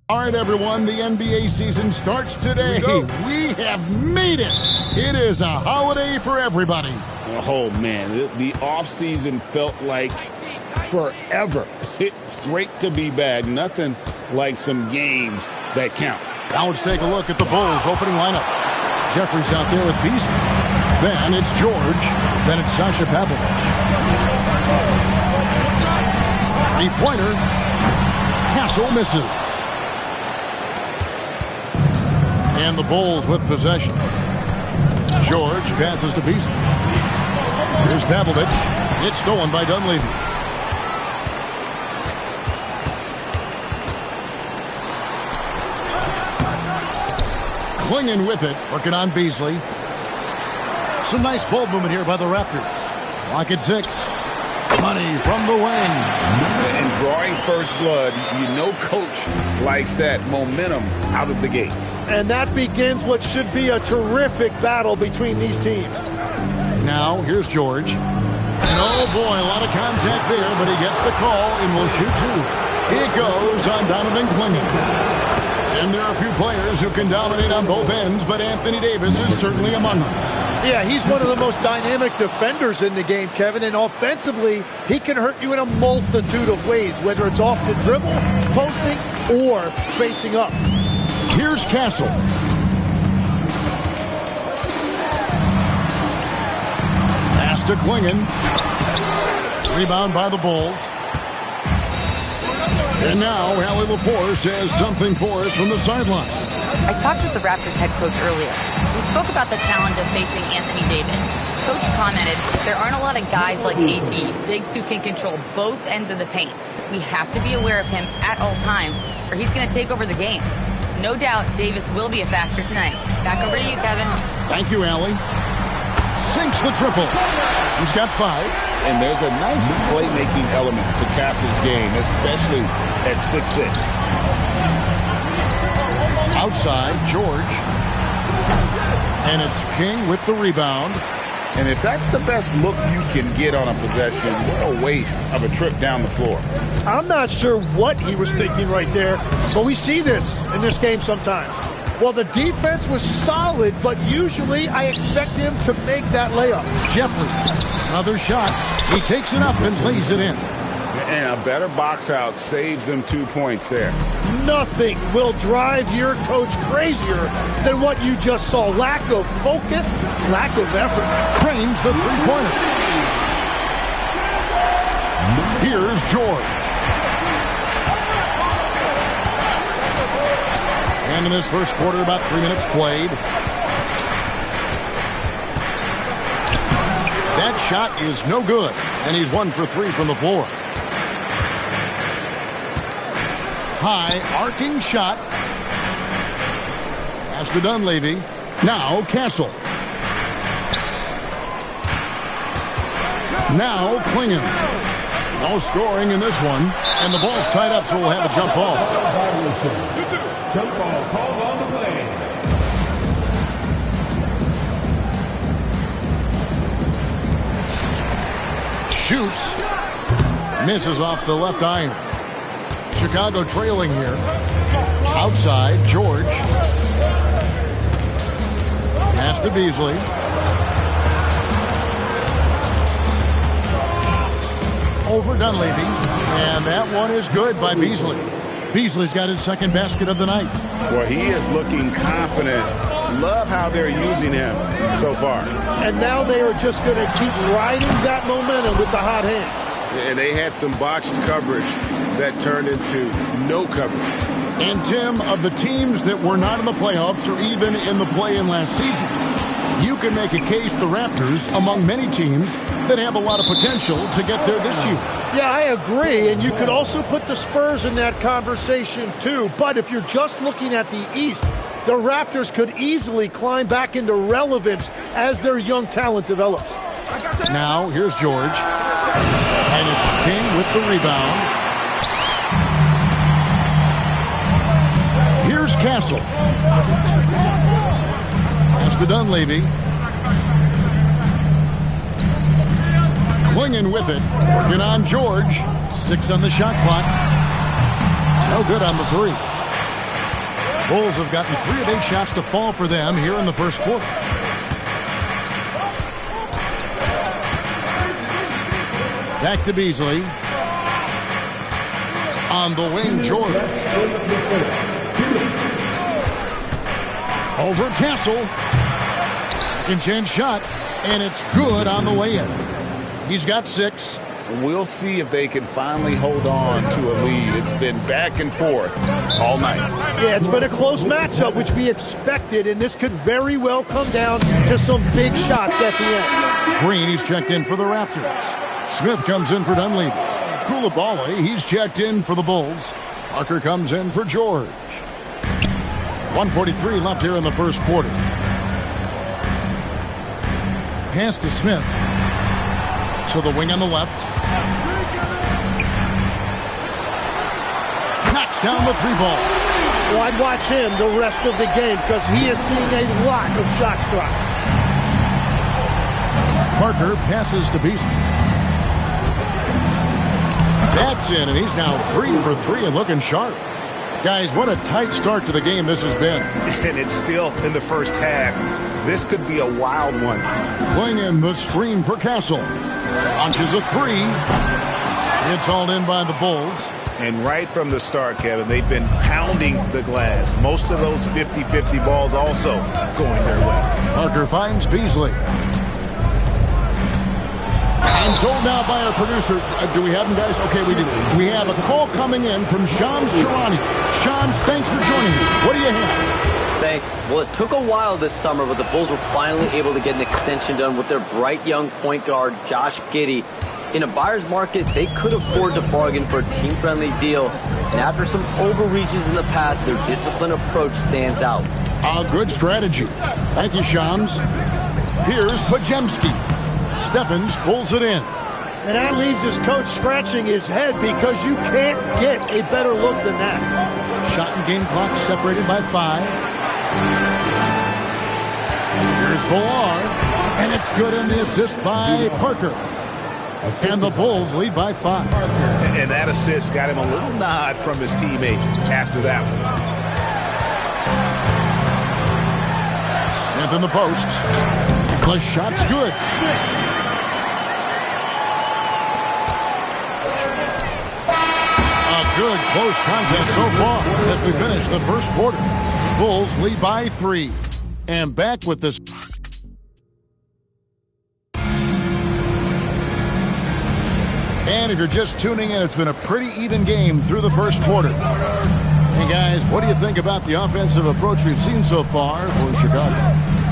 All right, everyone, the NBA season starts today. We have made it. It is a holiday for everybody. Oh, man, the offseason felt like forever. It's great to be back. Nothing like some games that count. Now let's take a look at the Bulls' opening lineup. Jeffrey's out there with Beasley. Then it's George. Then it's Sasha Pavlovich. Three-pointer. Hassel misses. And the Bulls with possession. George passes to Beasley. Here's Pavlovich. It's stolen by Dunleavy. Clinging with it, working on Beasley. Some nice ball movement here by the Raptors. Lock at 6. Money from the wing. And drawing first blood, you know coach likes that momentum out of the gate. And that begins what should be a terrific battle between these teams. Now, here's George. And oh boy, a lot of contact there, but he gets the call and will shoot 2. It goes on Donovan Clingan. And there are a few players who can dominate on both ends, but Anthony Davis is certainly among them. Yeah, he's one of the most dynamic defenders in the game, Kevin, and offensively, he can hurt you in a multitude of ways, whether it's off the dribble, posting, or facing up. Here's Castle. Pass to Clingan. Rebound by the Bulls. And now, Allie LaForce has something for us from the sideline. I talked with the Raptors head coach earlier. We spoke about the challenge of facing Anthony Davis. Coach commented, there aren't a lot of guys like AD, bigs who can control both ends of the paint. We have to be aware of him at all times, or he's going to take over the game. No doubt, Davis will be a factor tonight. Back over to you, Kevin. Thank you, Allie. Sinks the triple. He's got 5. And there's a nice playmaking element to Castle's game, especially at 6'6". Outside, George. And it's King with the rebound. And if that's the best look you can get on a possession, what a waste of a trip down the floor. I'm not sure what he was thinking right there, but we see this in this game sometimes. Well, the defense was solid, but usually I expect him to make that layup. Jeffries, another shot. He takes it up and lays it in. And a better box out saves them 2 points there. Nothing will drive your coach crazier than what you just saw. Lack of focus, lack of effort. Cranes the three-pointer. Here's George. And in this first quarter, about 3 minutes played. That shot is no good, and he's 1 for 3 from the floor. High arcing shot. Pass to Dunleavy. Now Castle. Now Klingon. No scoring in this one. And the ball's tied up, so we'll have a jump ball. Jump ball called on the play. Shoots. Misses off the left iron. Chicago trailing here. Outside, George. Pass to Beasley. Over Dunleavy. And that one is good by Beasley. Beasley's got his second basket of the night. Well, he is looking confident. Love how they're using him so far. And now they are just going to keep riding that momentum with the hot hand. And they had some botched coverage that turned into no coverage. And Tim, of the teams that were not in the playoffs or even in the play-in last season, you can make a case the Raptors among many teams that have a lot of potential to get there this year. Yeah, I agree. And you could also put the Spurs in that conversation too. But if you're just looking at the East, the Raptors could easily climb back into relevance as their young talent develops. Now, here's George. And it's King with the rebound. Here's Castle. Pass to Dunleavy. Klingon with it. Working on George. 6 on the shot clock. No good on the 3. Bulls have gotten 3 of 8 shots to fall for them here in the first quarter. Back to Beasley. On the wing, George. Over Castle. Second chance shot, and it's good on the way in. He's got 6. We'll see if they can finally hold on to a lead. It's been back and forth all night. Yeah, it's been a close matchup, which we expected, and this could very well come down to some big shots at the end. Green, he's checked in for the Raptors. Smith comes in for Dunleavy. Koulibaly, he's checked in for the Bulls. Parker comes in for George. 1:43 left here in the first quarter. Pass to Smith. So the wing on the left. Knocks down the 3 ball. Well, I'd watch him the rest of the game because he is seeing a lot of shots dropped. Parker passes to Beasley. That's in, and he's now 3 for 3 and looking sharp. Guys, what a tight start to the game this has been. And it's still in the first half. This could be a wild one. Klingon the screen for Castle. Launches a 3. It's hauled in by the Bulls. And right from the start, Kevin, they've been pounding the glass. Most of those 50-50 balls also going their way. Parker finds Beasley. I'm told now by our producer, do we have him, guys? Okay, we do. We have a call coming in from Shams Charani. Shams, thanks for joining me. What do you have? Thanks. Well, it took a while this summer, but the Bulls were finally able to get an extension done with their bright young point guard, Josh Giddey. In a buyer's market, they could afford to bargain for a team-friendly deal. And after some overreaches in the past, their disciplined approach stands out. A good strategy. Thank you, Shams. Here's Pajemski. Steffens pulls it in. And that leaves his coach scratching his head because you can't get a better look than that. Shot and game clock separated by 5. Here's Bolar. And it's good in the assist by Parker. And the Bulls lead by 5. And that assist got him a little nod from his teammate after that one. Smith in the posts. The shot's good. A good close contest so far as we finish the first quarter. Bulls lead by 3. And back with this. And if you're just tuning in, it's been a pretty even game through the first quarter. Hey guys, what do you think about the offensive approach we've seen so far for Chicago?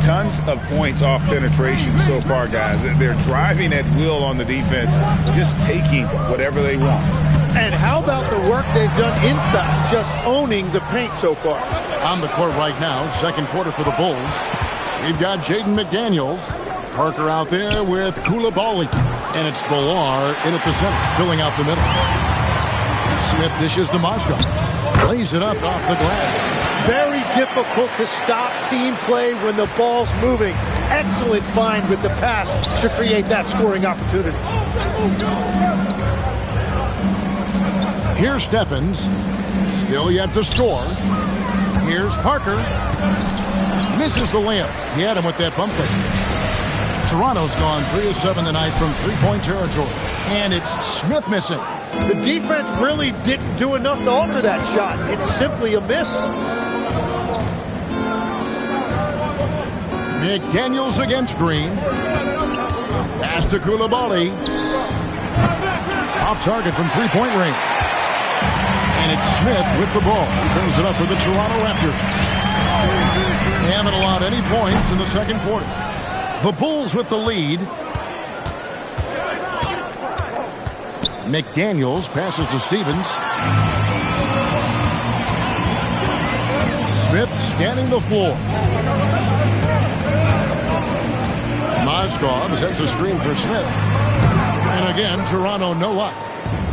Tons of points off penetration so far, guys. They're driving at will on the defense, just taking whatever they want. And how about the work they've done inside, just owning the paint so far? On the court right now, second quarter for the Bulls. We've got Jaden McDaniels. Parker out there with Koulibaly. And it's Bilal in at the center, filling out the middle. Smith dishes to Mozgov. Lays it up off the glass. Very difficult to stop team play when the ball's moving. Excellent find with the pass to create that scoring opportunity. Here's Steffens. Still yet to score. Here's Parker. Misses the layup. He had him with that bump fake. Toronto's gone 3 of 7 tonight from three-point territory. And it's Smith missing. The defense really didn't do enough to alter that shot. It's simply a miss. McDaniels against Green. Pass to Koulibaly. Off target from three-point range. And it's Smith with the ball. He brings it up for the Toronto Raptors. They haven't allowed any points in the second quarter. The Bulls with the lead. McDaniels passes to Stevens. Smith scanning the floor. Mozgov sets a screen for Smith. And again, Toronto no luck.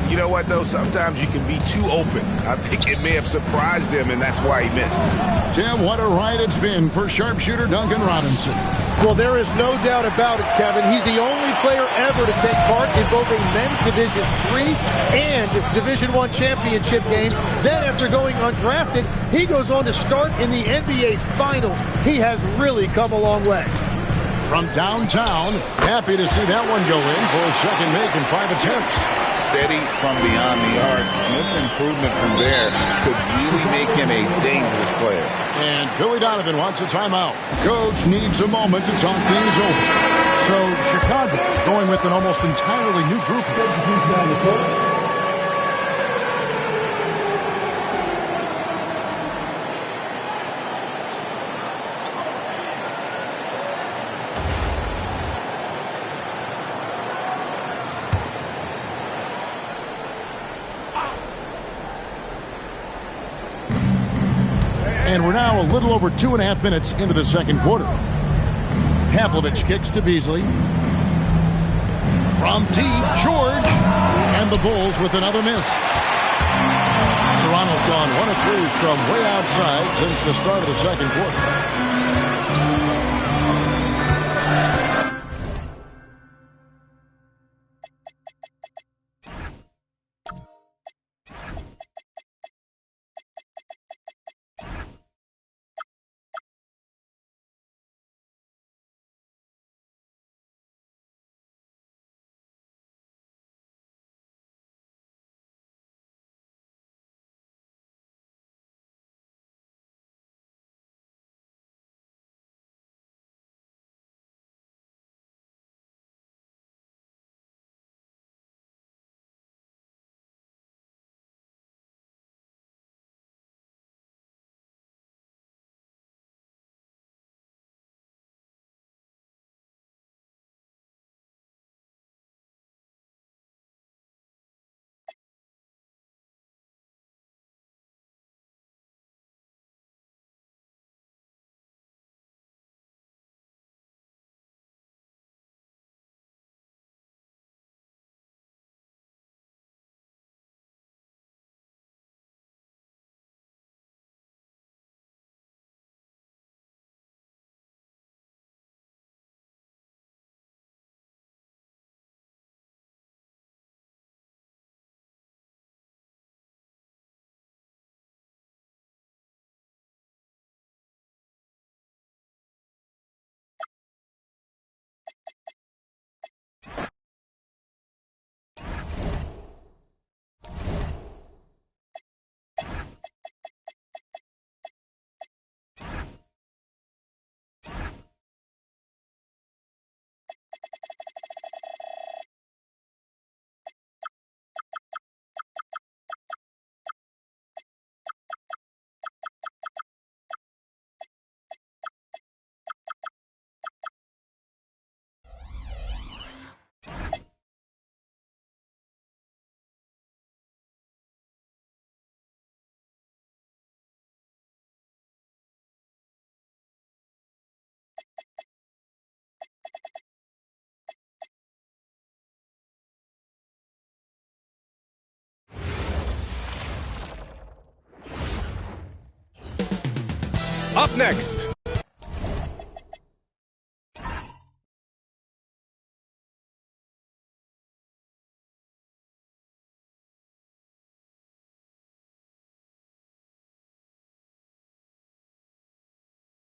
You know what, though? Sometimes you can be too open. I think it may have surprised him, and that's why he missed. Tim, what a ride it's been for sharpshooter Duncan Robinson. Well, there is no doubt about it, Kevin. He's the only player ever to take part in both a men's Division III and Division I championship game. Then, after going undrafted, he goes on to start in the NBA Finals. He has really come a long way. From downtown, happy to see that one go in for a second make in 5 attempts. Steady from beyond the arc. Smith's improvement from there could really make him a dangerous player. And Billy Donovan wants a timeout. Coach needs a moment to talk things over. So Chicago going with an almost entirely new group. And we're now a little over 2.5 minutes into the second quarter. Pavlovich kicks to Beasley. From deep, George. And the Bulls with another miss. Toronto's gone 1 of 3 from way outside since the start of the second quarter. up next.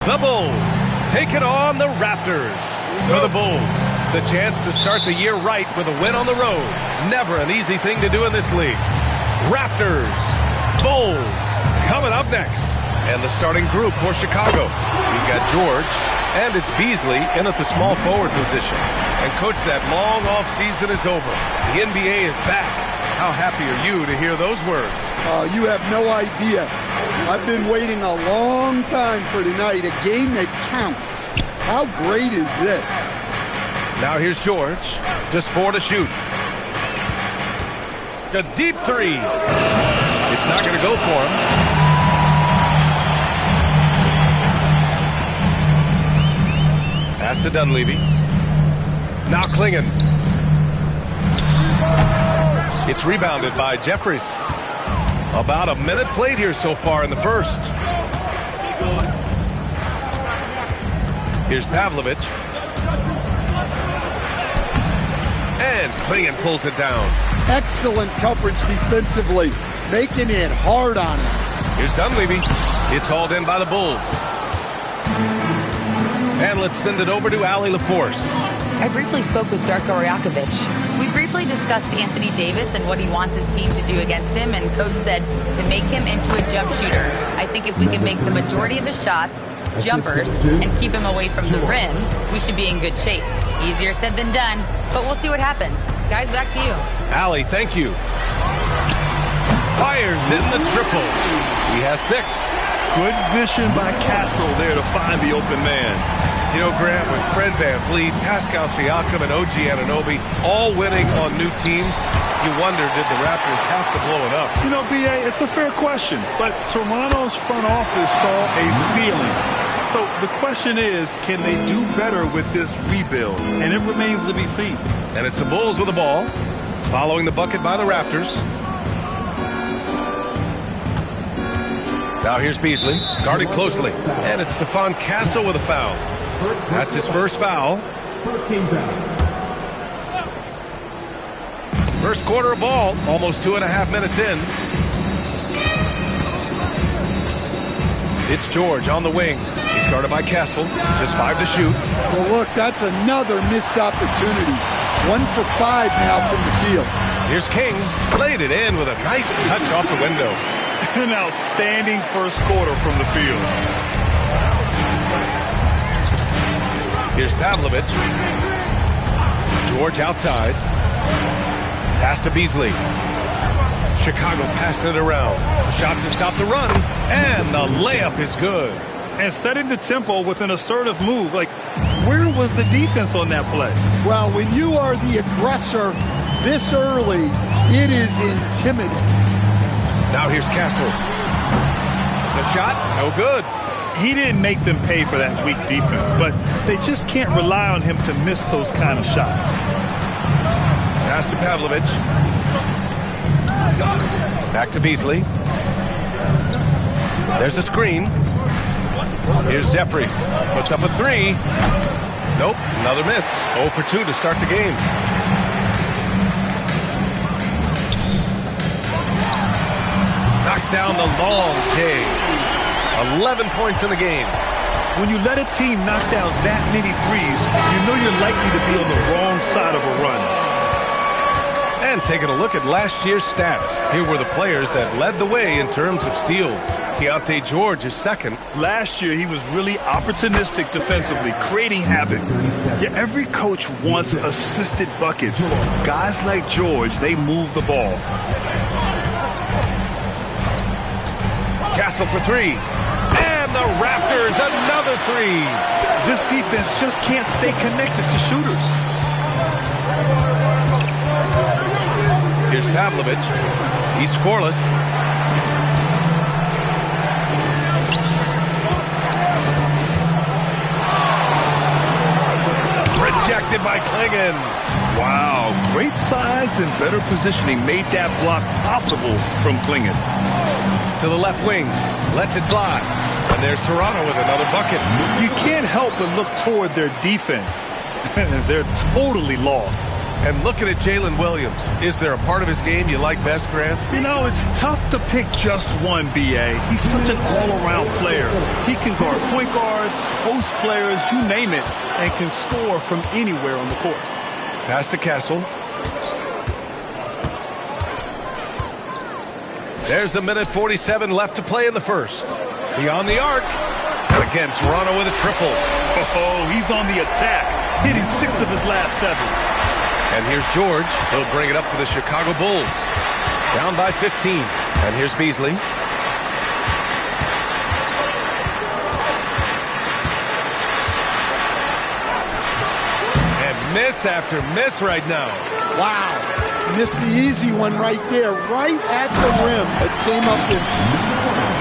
The Bulls taking on the Raptors. For the Bulls, the chance to start the year right with a win on the road. Never an easy thing to do in this league. Raptors, Bulls, coming up next. And the starting group for Chicago. You've got George, and it's Beasley in at the small forward position. And coach, that long off season is over. The NBA is back. How happy are you to hear those words? You have no idea. I've been waiting a long time for tonight, a game that counts. How great is this? Now here's George, just 4 to shoot. A deep three. It's not going to go for him. Pass to Dunleavy. Now Klingon. It's rebounded by Jeffries. About a minute played here so far in the first. Here's Pavlovich. And Klingon pulls it down. Excellent coverage defensively, making it hard on him. Here's Dunleavy. It's hauled in by the Bulls. And let's send it over to Allie LaForce. I briefly spoke with Darko Rajakovic. We briefly discussed Anthony Davis and what he wants his team to do against him, and Coach said to make him into a jump shooter. I think if we can make the majority of his shots jumpers and keep him away from the rim, we should be in good shape. Easier said than done, but we'll see what happens. Guys, back to you. Allie, thank you. Fires in the triple. He has 6. Good vision by Castle there to find the open man. You know, Grant, with Fred VanVleet, Pascal Siakam, and OG Anunoby all winning on new teams, you wonder, did the Raptors have to blow it up? You know, B.A., it's a fair question, but Toronto's front office saw a ceiling. So the question is, can they do better with this rebuild? And it remains to be seen. And it's the Bulls with the ball, following the bucket by the Raptors. Now here's Beasley, guarded closely. And it's Stephon Castle with a foul. That's his first foul. First quarter of ball, almost 2.5 minutes in. It's George on the wing. He's guarded by Castle. Just 5 to shoot. Well, look, that's another missed opportunity. 1 for 5 now from the field. Here's King. Played it in with a nice touch off the window. An outstanding first quarter from the field. Here's Pavlovich. George outside. Pass to Beasley. Chicago passing it around. A shot to stop the run. And the layup is good. And setting the tempo with an assertive move. Like, where was the defense on that play? Well, when you are the aggressor this early, it is intimidating. Now here's Castle. The shot, no good. He didn't make them pay for that weak defense, but they just can't rely on him to miss those kind of shots. Pass to Pavlovich. Back to Beasley. There's a screen. Here's Jeffries. Puts up a 3. Nope, another miss. 0 for 2 to start the game. Knocks down the long K. 11 points in the game. When you let a team knock down that many threes, you know you're likely to be on the wrong side of a run. And taking a look at last year's stats. Here were the players that led the way in terms of steals. Keontae George is second. Last year, he was really opportunistic defensively, creating havoc. Yeah, every coach wants assisted buckets. Guys like George, they move the ball. Castle for 3. And the Raptors, another 3. This defense just can't stay connected to shooters. Here's Pavlovich. He's scoreless. Rejected by Klingon. Wow, great size and better positioning made that block possible from Klingin. To the left wing, lets it fly. And there's Toronto with another bucket. You can't help but look toward their defense. They're totally lost. And looking at Jalen Williams, is there a part of his game you like best, Grant? You know, it's tough to pick just one, B.A. He's such an all-around player. He can guard point guards, post players, you name it, and can score from anywhere on the court. Pass to Castle. There's a minute 47 left to play in the first. Beyond the arc. And again, Toronto with a triple. Oh, he's on the attack, hitting 6 of his last 7. And here's George. He'll bring it up for the Chicago Bulls. Down by 15. And here's Beasley. And miss after miss right now. Wow. Missed the easy one right there, right at the rim. It came up in.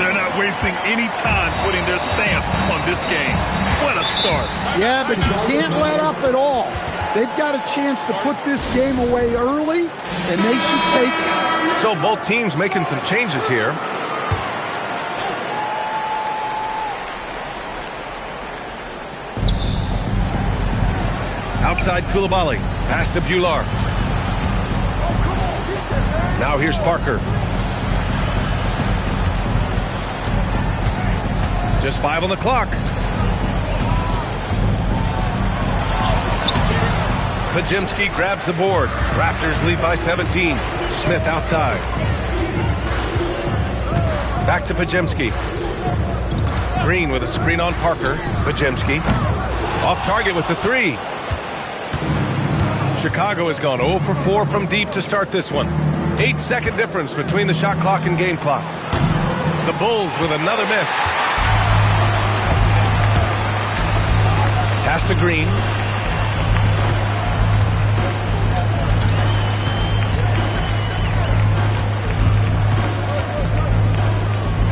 They're not wasting any time putting their stamp on this game. What a start. Yeah, but you can't let up at all. They've got a chance to put this game away early, and they should take it. So both teams making some changes here. Outside Koulibaly. Pass to Bular. Now here's Parker. Just 5 on the clock. Pajemski grabs the board. Raptors lead by 17. Smith outside. Back to Pajemski. Green with a screen on Parker. Pajemski. Off target with the 3. Chicago has gone 0 for 4 from deep to start this one. 8-second difference between the shot clock and game clock. The Bulls with another miss. Pass to Green.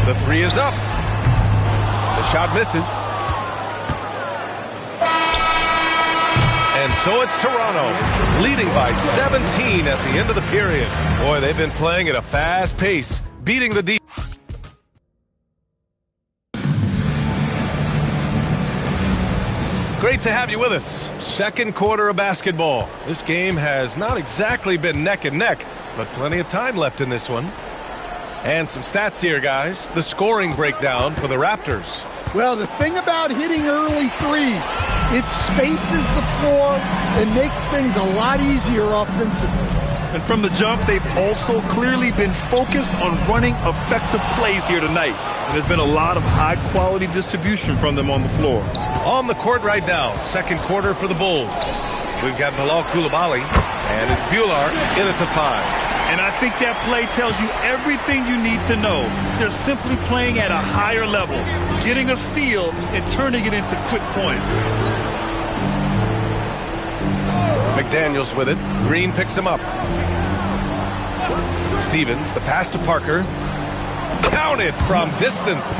The 3 is up. The shot misses. And so it's Toronto, leading by 17 at the end of the period. Boy, they've been playing at a fast pace, beating the deep. It's great to have you with us. Second quarter of basketball. This game has not exactly been neck and neck, but plenty of time left in this one. And some stats here, guys. The scoring breakdown for the Raptors. Well, the thing about hitting early threes, it spaces the floor and makes things a lot easier offensively. And from the jump, they've also clearly been focused on running effective plays here tonight. And there's been a lot of high-quality distribution from them on the floor. On the court right now, second quarter for the Bulls. We've got Bilal Koulibaly, and it's Bular in at the 5. And I think that play tells you everything you need to know. They're simply playing at a higher level, getting a steal and turning it into quick points. McDaniels with it. Green picks him up. Stevens, the pass to Parker. Counted from distance.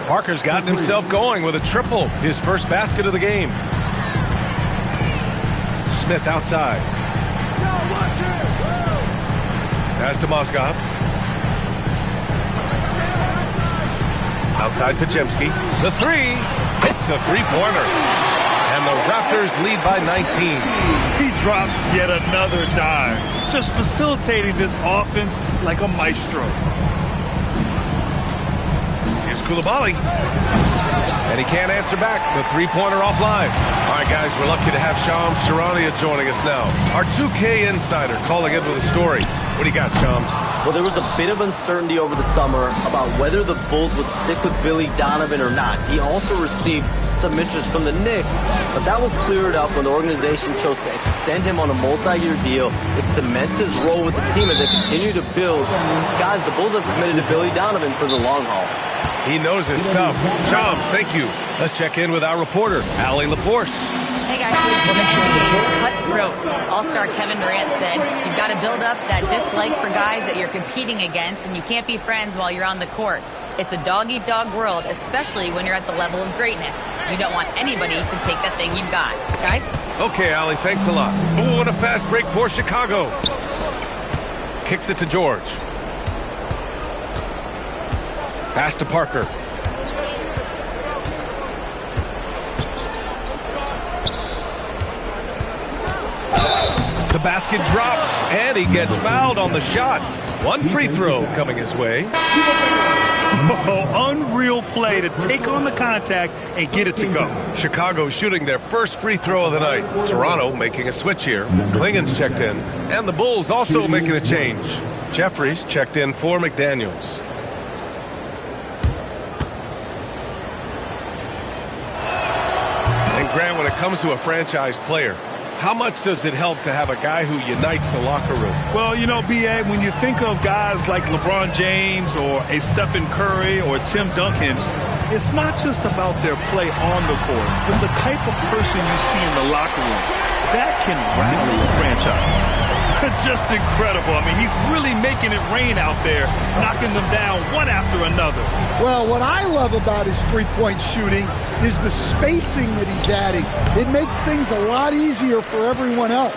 Parker's gotten himself going with a triple, his first basket of the game. Smith outside. Pass to Moskov. Outside Pajemski. The 3 hits a three-pointer. And the Raptors lead by 19. He drops yet another dime, just facilitating this offense like a maestro. Here's Koulibaly. And he can't answer back. The three-pointer offline. All right, guys, we're lucky to have Shams Charania joining us now. Our 2K insider calling in with a story. What do you got, Shams? Well, there was a bit of uncertainty over the summer about whether the Bulls would stick with Billy Donovan or not. He also received some interest from the Knicks, but that was cleared up when the organization chose to extend him on a multi-year deal. It cements his role with the team as they continue to build. Guys, the Bulls have committed to Billy Donovan for the long haul. He knows his stuff. Shams, thank you. Let's check in with our reporter, Allie LaForce. Hey guys, well, the NBA is cutthroat. All-star Kevin Durant said, you've got to build up that dislike for guys that you're competing against, and you can't be friends while you're on the court. It's a dog-eat-dog world, especially when you're at the level of greatness. You don't want anybody to take that thing you've got. Guys? Okay, Allie, thanks a lot. Oh, and a fast break for Chicago. Kicks it to George. Pass to Parker. The basket drops, and he gets fouled on the shot. One free throw coming his way. Oh, unreal play to take on the contact and get it to go. Chicago shooting their first free throw of the night. Toronto making a switch here. Klingen's checked in, and the Bulls also making a change. Jeffries checked in for McDaniels. And Grant, when it comes to a franchise player, how much does it help to have a guy who unites the locker room? Well, you know, B.A., when you think of guys like LeBron James or a Stephen Curry or Tim Duncan, it's not just about their play on the court, but the type of person you see in the locker room. That can rally a franchise. Just incredible. I mean, he's really making it rain out there, knocking them down one after another. Well, what I love about his three-point shooting is the spacing that he's adding. It makes things a lot easier for everyone else.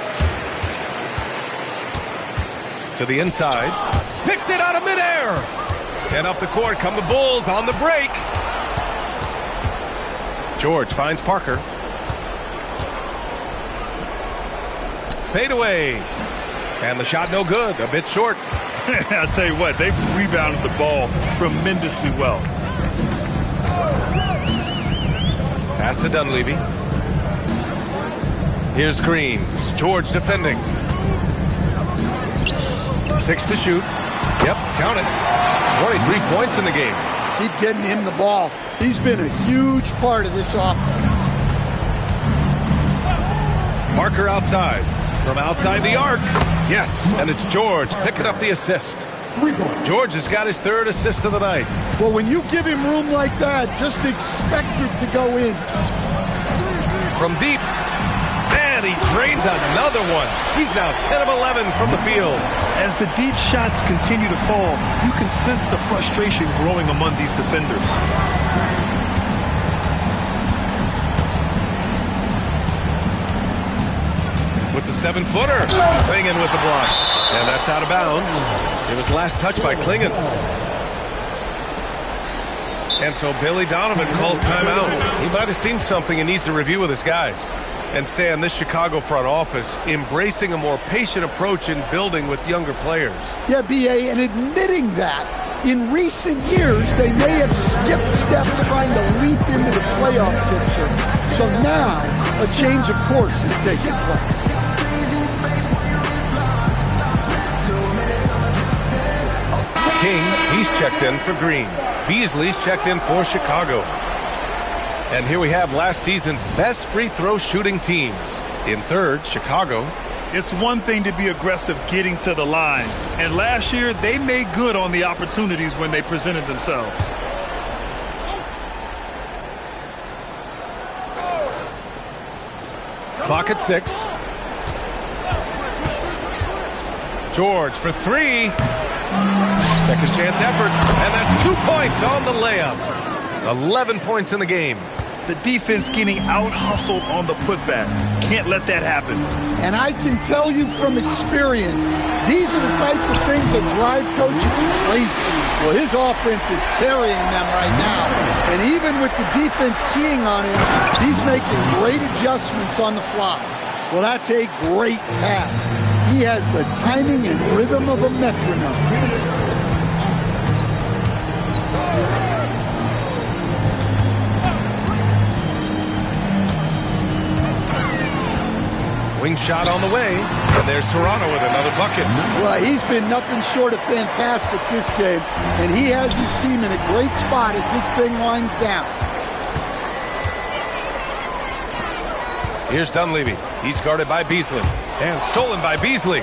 To the inside. Picked it out of midair. And up the court come the Bulls on the break. George finds Parker. Fade away. And the shot no good, a bit short. I'll tell you what, they rebounded the ball tremendously well. Pass to Dunleavy. Here's Green. George defending. 6 to shoot. Yep, count it. 23 points in the game. Keep getting him the ball. He's been a huge part of this offense. Parker outside. From outside the arc. Yes, and it's George picking up the assist. George has got his third assist of the night. Well, when you give him room like that, just expect it to go in. From deep. And he drains another one. He's now 10 of 11 from the field. As the deep shots continue to fall, you can sense the frustration growing among these defenders. With the 7-footer. Klingen with the block. And that's out of bounds. It was last touched by Klingen. And so Billy Donovan calls timeout. He might have seen something and needs to review with his guys. And Stan, this Chicago front office embracing a more patient approach in building with younger players. Yeah, B.A., and admitting that in recent years they may have skipped steps trying to leap into the playoff picture. So now a change of course is taking place. King, he's checked in for Green. Beasley's checked in for Chicago. And here we have last season's best free throw shooting teams. In third, Chicago. It's one thing to be aggressive getting to the line. And last year, they made good on the opportunities when they presented themselves. Clock at 6. George for 3. Second chance effort. And that's 2 points on the layup. 11 points in the game. The defense getting out-hustled on the putback. Can't let that happen. And I can tell you from experience, these are the types of things that drive coaches crazy. Well, his offense is carrying them right now. And even with the defense keying on him, he's making great adjustments on the fly. Well, that's a great pass. He has the timing and rhythm of a metronome. Wing shot on the way, and there's Toronto with another bucket. Well, he's been nothing short of fantastic this game, and he has his team in a great spot as this thing winds down. Here's Dunleavy. He's guarded by Beasley, and stolen by Beasley.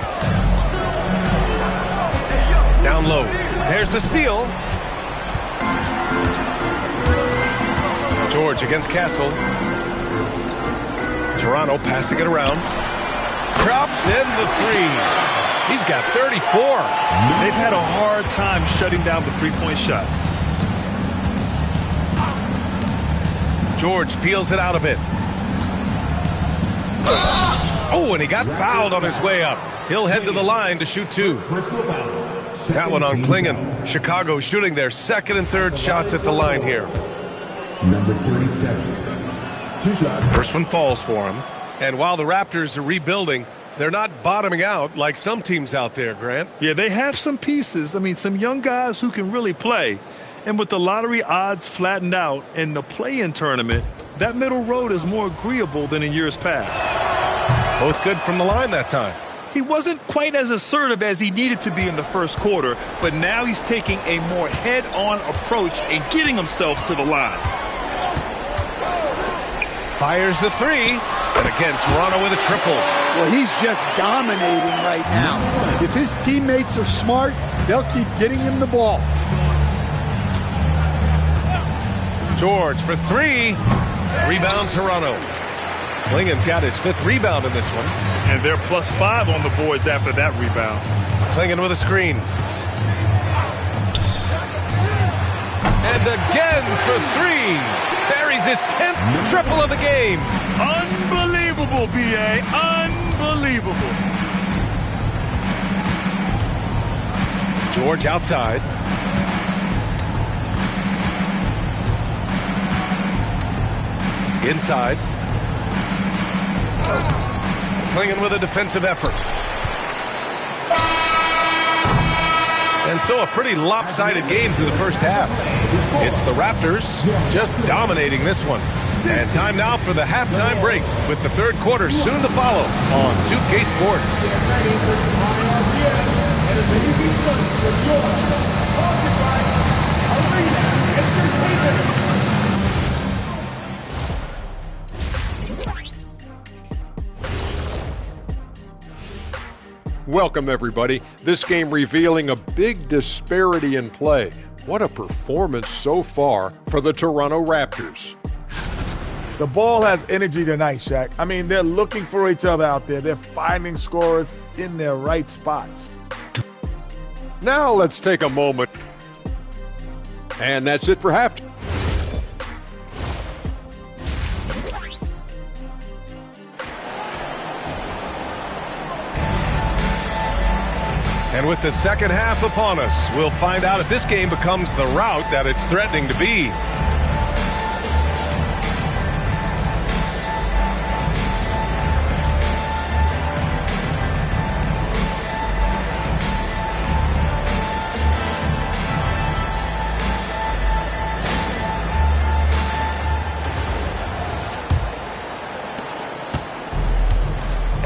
Down low. There's the steal. George against Castle. Toronto passing it around. Drops in the 3. He's got 34. They've had a hard time shutting down the three-point shot. George feels it out a bit. Oh, and he got fouled on his way up. He'll head to the line to shoot 2. That one on Klingon. Chicago shooting their second and third shots at the line here. Number 37. First one falls for him. And while the Raptors are rebuilding, they're not bottoming out like some teams out there, Grant. Yeah, they have some pieces. I mean, some young guys who can really play. And with the lottery odds flattened out in the play-in tournament, that middle road is more agreeable than in years past. Both good from the line that time. He wasn't quite as assertive as he needed to be in the first quarter, but now he's taking a more head-on approach and getting himself to the line. Fires the 3. And again, Toronto with a triple. Well, he's just dominating right now. If his teammates are smart, they'll keep getting him the ball. George for 3. Rebound Toronto. Klingon's got his 5th rebound in this one. And they're +5 on the boards after that rebound. Klingon with a screen. And again for 3. Buries his 10th triple of the game. Unbelievable, B.A. Unbelievable. George outside. Inside. Klingon with a defensive effort. And so a pretty lopsided game through the first half. It's the Raptors just dominating this one. And time now for the halftime break with the third quarter soon to follow on 2K Sports. Welcome, everybody. This game revealing a big disparity in play. What a performance so far for the Toronto Raptors. The ball has energy tonight, Shaq. I mean, they're looking for each other out there. They're finding scorers in their right spots. Now let's take a moment. And that's it for halftime. And with the second half upon us, we'll find out if this game becomes the rout that it's threatening to be.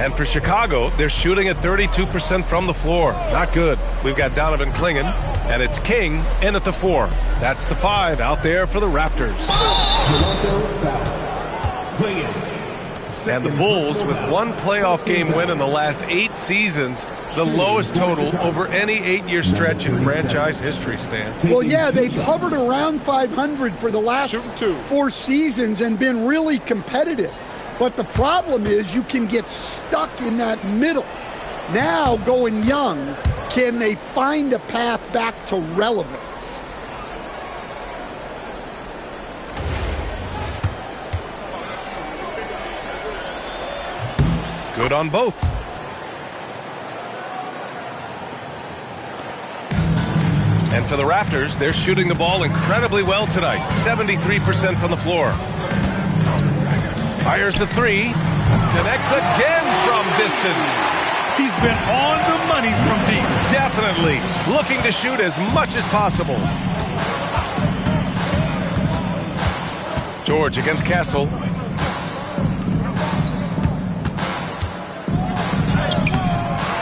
And for Chicago, they're shooting at 32% from the floor. Not good. We've got Donovan Klingon, and it's King in at the 4. That's the 5 out there for the Raptors. And the Bulls, with one playoff game win in the last 8 seasons, the lowest total over any 8-year stretch in franchise history, Stan. Well, yeah, they've hovered around 500 for the last 4 seasons and been really competitive. But the problem is you can get stuck in that middle. Now, going young, can they find a path back to relevance? Good on both. And for the Raptors, they're shooting the ball incredibly well tonight. 73% from the floor. Fires the 3. Connects again from distance. He's been on the money from deep. Definitely. Looking to shoot as much as possible. George against Castle.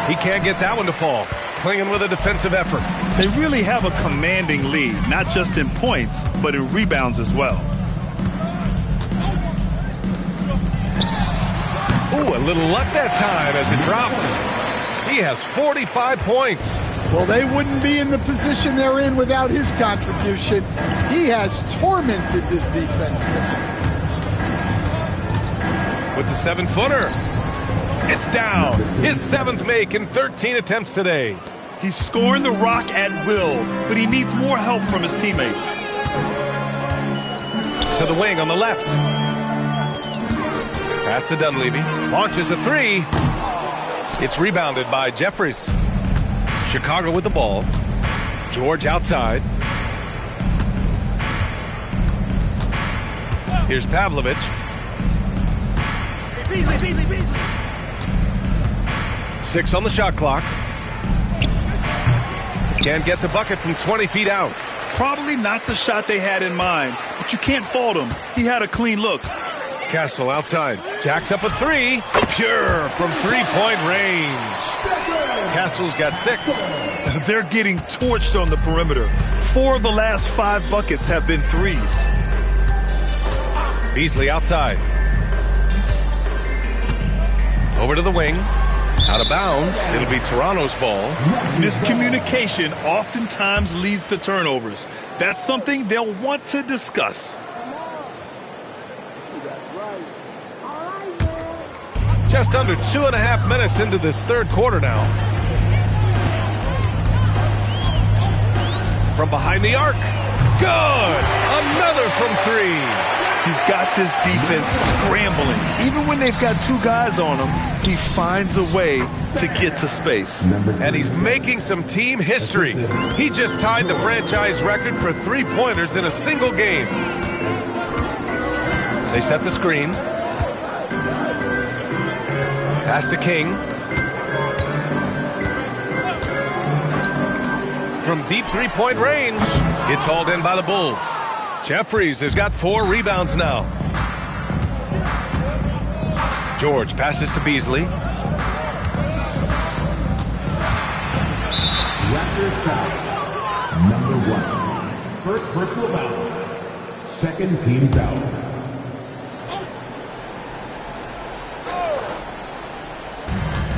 He can't get that one to fall. Klingon with a defensive effort. They really have a commanding lead, not just in points, but in rebounds as well. Ooh, a little luck that time as it drops. He has 45 points. Well, they wouldn't be in the position they're in without his contribution. He has tormented this defense tonight. With the 7-footer. It's down. His 7th make in 13 attempts today. He's scoring the rock at will, but he needs more help from his teammates. To the wing on the left. Pass to Dunleavy. Launches a three. It's rebounded by Jeffries. Chicago with the ball. George outside. Here's Pavlovich. Beasley. 6 on the shot clock. Can't get the bucket from 20 feet out. Probably not the shot they had in mind, but you can't fault him. He had a clean look. Castle outside. Jacks up a three. Pure from three-point range. Castle's got 6. They're getting torched on the perimeter. 4 of the last 5 buckets have been threes. Beasley outside. Over to the wing. Out of bounds. It'll be Toronto's ball. Miscommunication oftentimes leads to turnovers. That's something they'll want to discuss. Just under 2.5 minutes into this third quarter now. From behind the arc. Good. Another from 3. He's got this defense scrambling. Even when they've got 2 guys on him, he finds a way to get to space. And he's making some team history. He just tied the franchise record for three-pointers in a single game. They set the screen. Pass to King. From deep three-point range, it's hauled in by the Bulls. Jeffries has got 4 rebounds now. George passes to Beasley. Raptors foul. Number 1. First personal foul. Second team foul.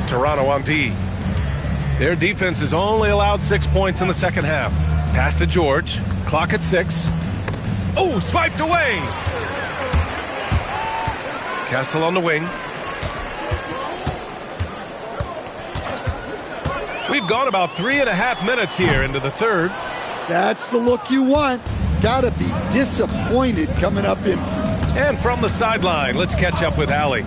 Toronto on D. Their defense has only allowed 6 points in the second half. Pass to George. Clock at 6. Oh, swiped away. Castle on the wing. We've gone about 3.5 minutes here into the third. That's the look you want. Gotta be disappointed coming up empty. And from the sideline, let's catch up with Allie.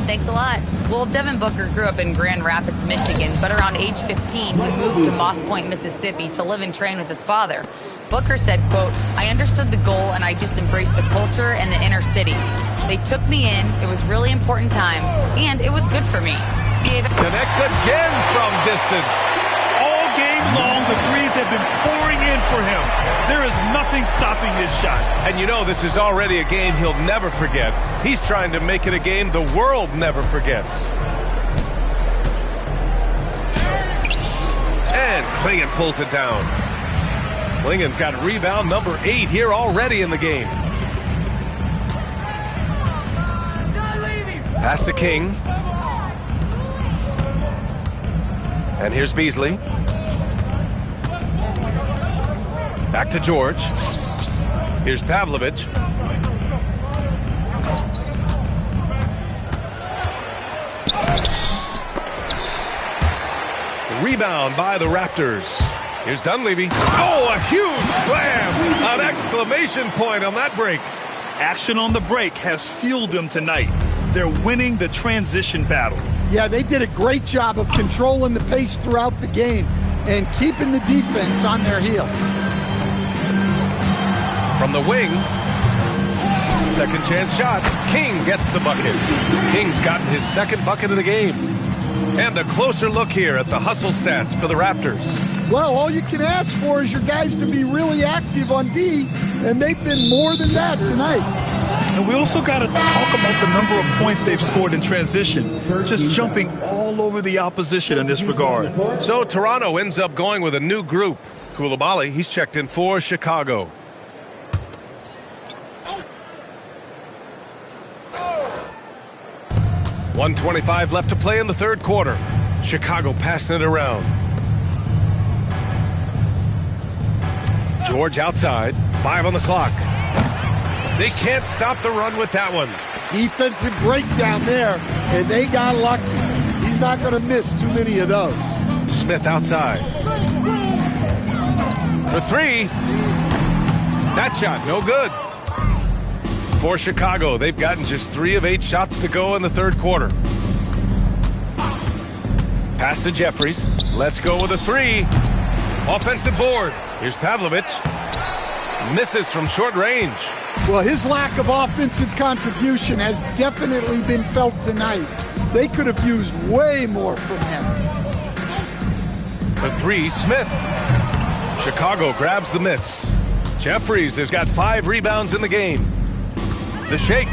Thanks a lot. Well, Devin Booker grew up in Grand Rapids, Michigan, but around age 15, he moved to Moss Point, Mississippi to live and train with his father. Booker said, quote, "I understood the goal and I just embraced the culture and the inner city. They took me in. It was really important time, and it was good for me." Connects again from distance. All game long, the threes have been pouring in for him. There is nothing stopping his shot. And you know this is already a game he'll never forget. He's trying to make it a game the world never forgets. And Klingon pulls it down. Klingon's got rebound number 8 here already in the game. Pass to King. And here's Beasley. Back to George. Here's Pavlovich. Rebound by the Raptors. Here's Dunleavy. Oh, a huge slam! An exclamation point on that break. Action on the break has fueled them tonight. They're winning the transition battle. Yeah, they did a great job of controlling the pace throughout the game and keeping the defense on their heels. From the wing, second chance shot. King gets the bucket. King's gotten his second bucket of the game. And a closer look here at the hustle stats for the Raptors. Well, all you can ask for is your guys to be really active on D, and they've been more than that tonight. And we also got to talk about the number of points they've scored in transition, just jumping all over the opposition in this regard. So Toronto ends up going with a new group. Koulibaly, he's checked in for Chicago. .125 left to play in the third quarter. Chicago passing it around. George outside. 5 on the clock. They can't stop the run with that one. Defensive breakdown there, and they got lucky. He's not going to miss too many of those. Smith outside. For 3. That shot, no good. For Chicago, they've gotten just 3 of 8 shots to go in the third quarter. Pass to Jeffries. Let's go with a 3. Offensive board. Here's Pavlovich. Misses from short range. Well, his lack of offensive contribution has definitely been felt tonight. They could have used way more from him. The 3, Smith. Chicago grabs the miss. Jeffries has got 5 rebounds in the game. The shake.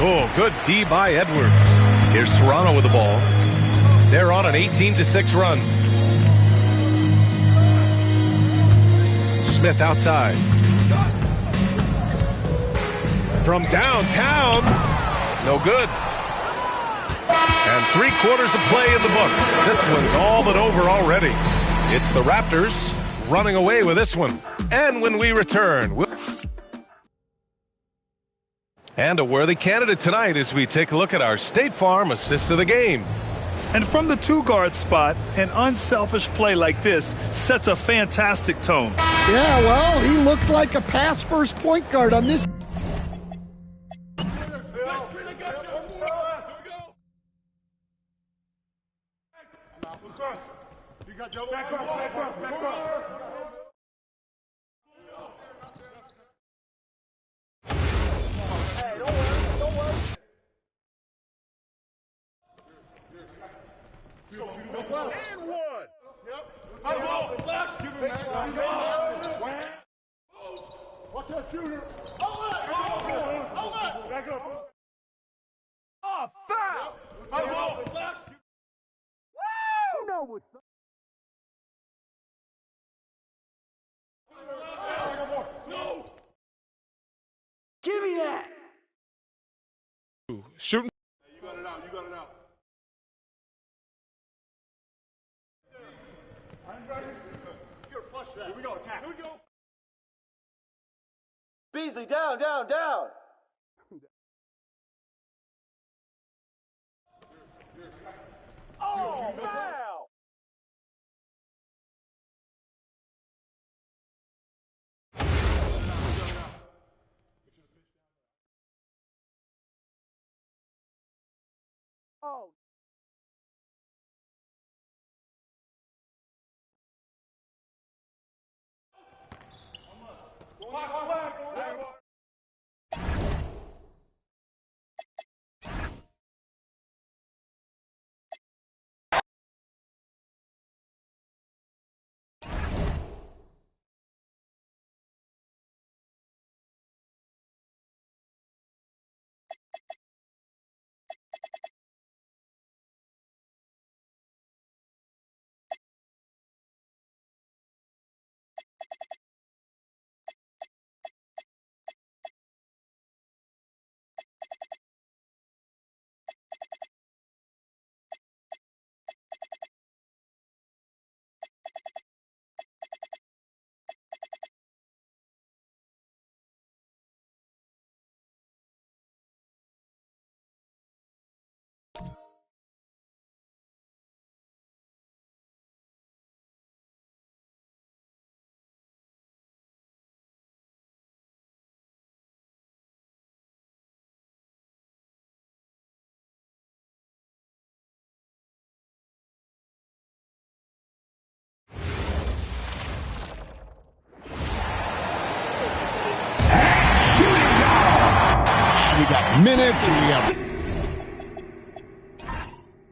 Oh, good D by Edwards. Here's Toronto with the ball. They're on an 18-6 run. Smith outside. From downtown. No good. And 3 quarters of play in the books. This one's all but over already. It's the Raptors running away with this one. And when we return, and a worthy candidate tonight as we take a look at our State Farm assist of the game. And from the 2-guard spot, an unselfish play like this sets a fantastic tone. Yeah, well, he looked like a pass-first point guard on this. Watch that shooter. Back up. Oh, foul! Give me that. Shooting. You got it out. Here we go, attack. Here we go. Beasley, down. Oh, foul! Oh. We got minutes, we have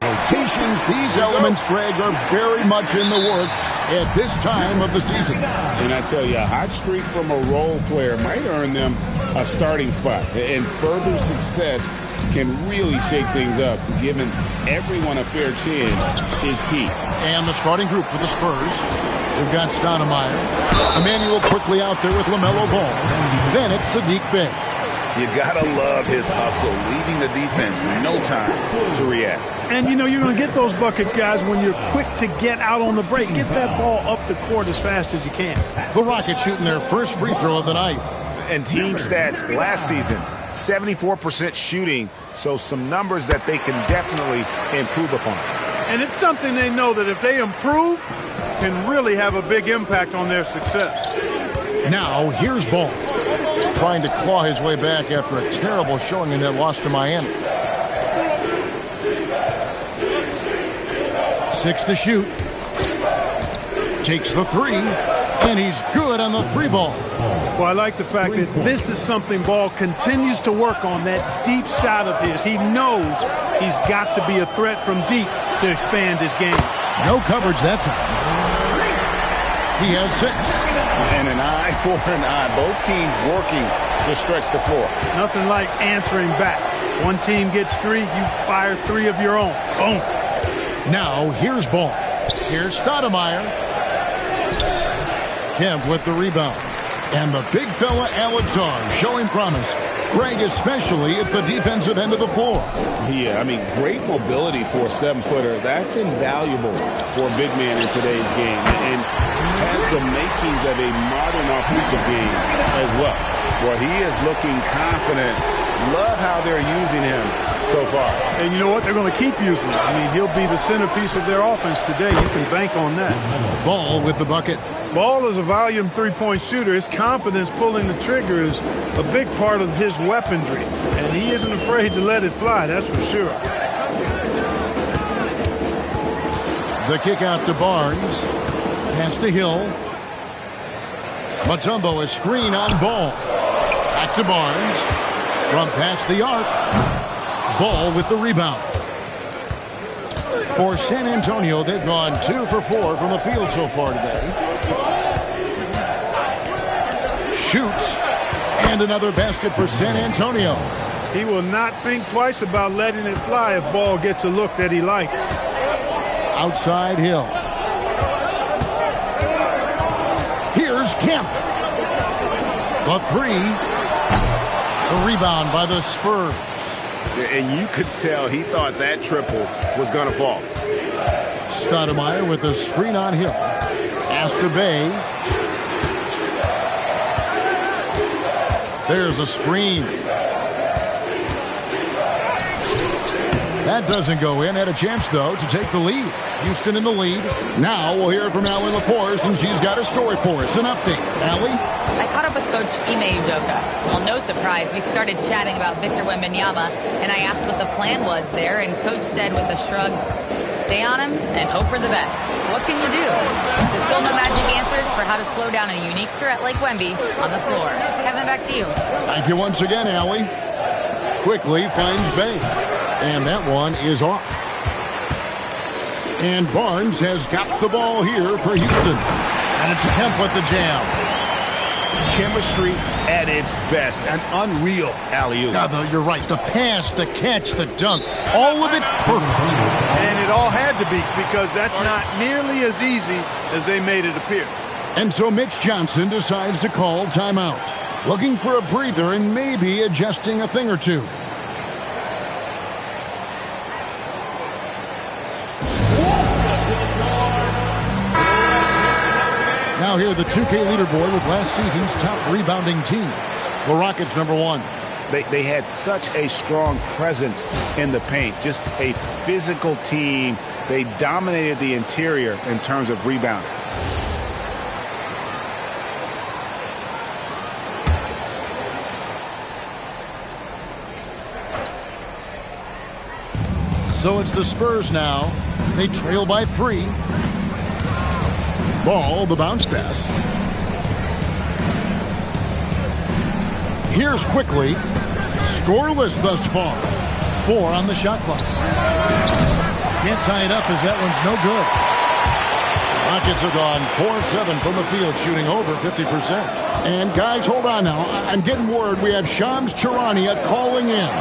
rotations. These elements, Greg, are very much in the works at this time of the season. And I tell you, a hot streak from a role player might earn them a starting spot. And further success can really shake things up. Giving everyone a fair chance is key. And the starting group for the Spurs. We've got Stoudemire. Emmanuel quickly out there with LaMelo Ball. Then it's Sadiq Bey. You gotta love his hustle, leaving the defense no time to react. And, you're going to get those buckets, guys, when you're quick to get out on the break. Get that ball up the court as fast as you can. The Rockets shooting their first free throw of the night. And team stats last season, 74% shooting, so some numbers that they can definitely improve upon. And it's something they know that if they improve, can really have a big impact on their success. Now, here's Ball. trying to claw his way back after a terrible showing in that loss to Miami. 6 to shoot. Takes the 3, and he's good on the 3-ball. Well, I like the fact that this is something Ball continues to work on, that deep shot of his. He knows he's got to be a threat from deep to expand his game. No coverage that time. He has 6. And an eye for an eye. Both teams working to stretch the floor. Nothing like answering back. One team gets 3, you fire 3 of your own. Boom. Now, here's Ball. Here's Stoudemire. Kemp with the rebound. And the big fella Alexar showing promise. Craig especially at the defensive end of the floor. Yeah, I mean, great mobility for a 7-footer. That's invaluable for a big man in today's game. And has the makings of a modern offensive game as well. Well, he is looking confident. Love how they're using him so far. And you know what? They're going to keep using him. I mean, he'll be the centerpiece of their offense today. You can bank on that. Ball with the bucket. Ball is a volume three-point shooter. His confidence pulling the trigger is a big part of his weaponry. And he isn't afraid to let it fly, that's for sure. The kick out to Barnes. Pass to Hill. Mutombo, a screen on Ball. Back to Barnes. From past the arc. Ball with the rebound. For San Antonio, they've gone 2 for 4 from the field so far today. Shoots. And another basket for San Antonio. He will not think twice about letting it fly if Ball gets a look that he likes. Outside Hill. Here's Kemp. The 3. The rebound by the Spurs. And you could tell he thought that triple was going to fall. Stoudemire with a screen on Hill. Pass to Bay. There's a screen. That doesn't go in. Had a chance, though, to take the lead. Houston in the lead. Now we'll hear from Allie LaForce, and she's got a story for us. An update. Allie? I caught up with Coach Ime Udoka. Well, no surprise, we started chatting about Victor Wembanyama, and I asked what the plan was there, and Coach said with a shrug, stay on him and hope for the best. What can you do? So still no magic answers for how to slow down a unique threat like Wemby on the floor. Kevin, back to you. Thank you once again, Allie. Quickly finds Bay. And that one is off. And Barnes has got the ball here for Houston. And it's Kemp with the jam. Chemistry at its best. An unreal alley-oop. You're right. The pass, the catch, the dunk. All of it perfect. And it all had to be, because that's not nearly as easy as they made it appear. And so Mitch Johnson decides to call timeout. Looking for a breather and maybe adjusting a thing or two. Now here the 2K leaderboard with last season's top rebounding teams. The Rockets number 1. They had such a strong presence in the paint. Just a physical team. They dominated the interior in terms of rebounding. So it's the Spurs now. They trail by 3. Ball, the bounce pass. Here's quickly. Scoreless thus far. 4 on the shot clock. Can't tie it up as that one's no good. Rockets have gone 4 of 7 from the field, shooting over 50%. And guys, hold on now. I'm getting word we have Shams Charania calling in.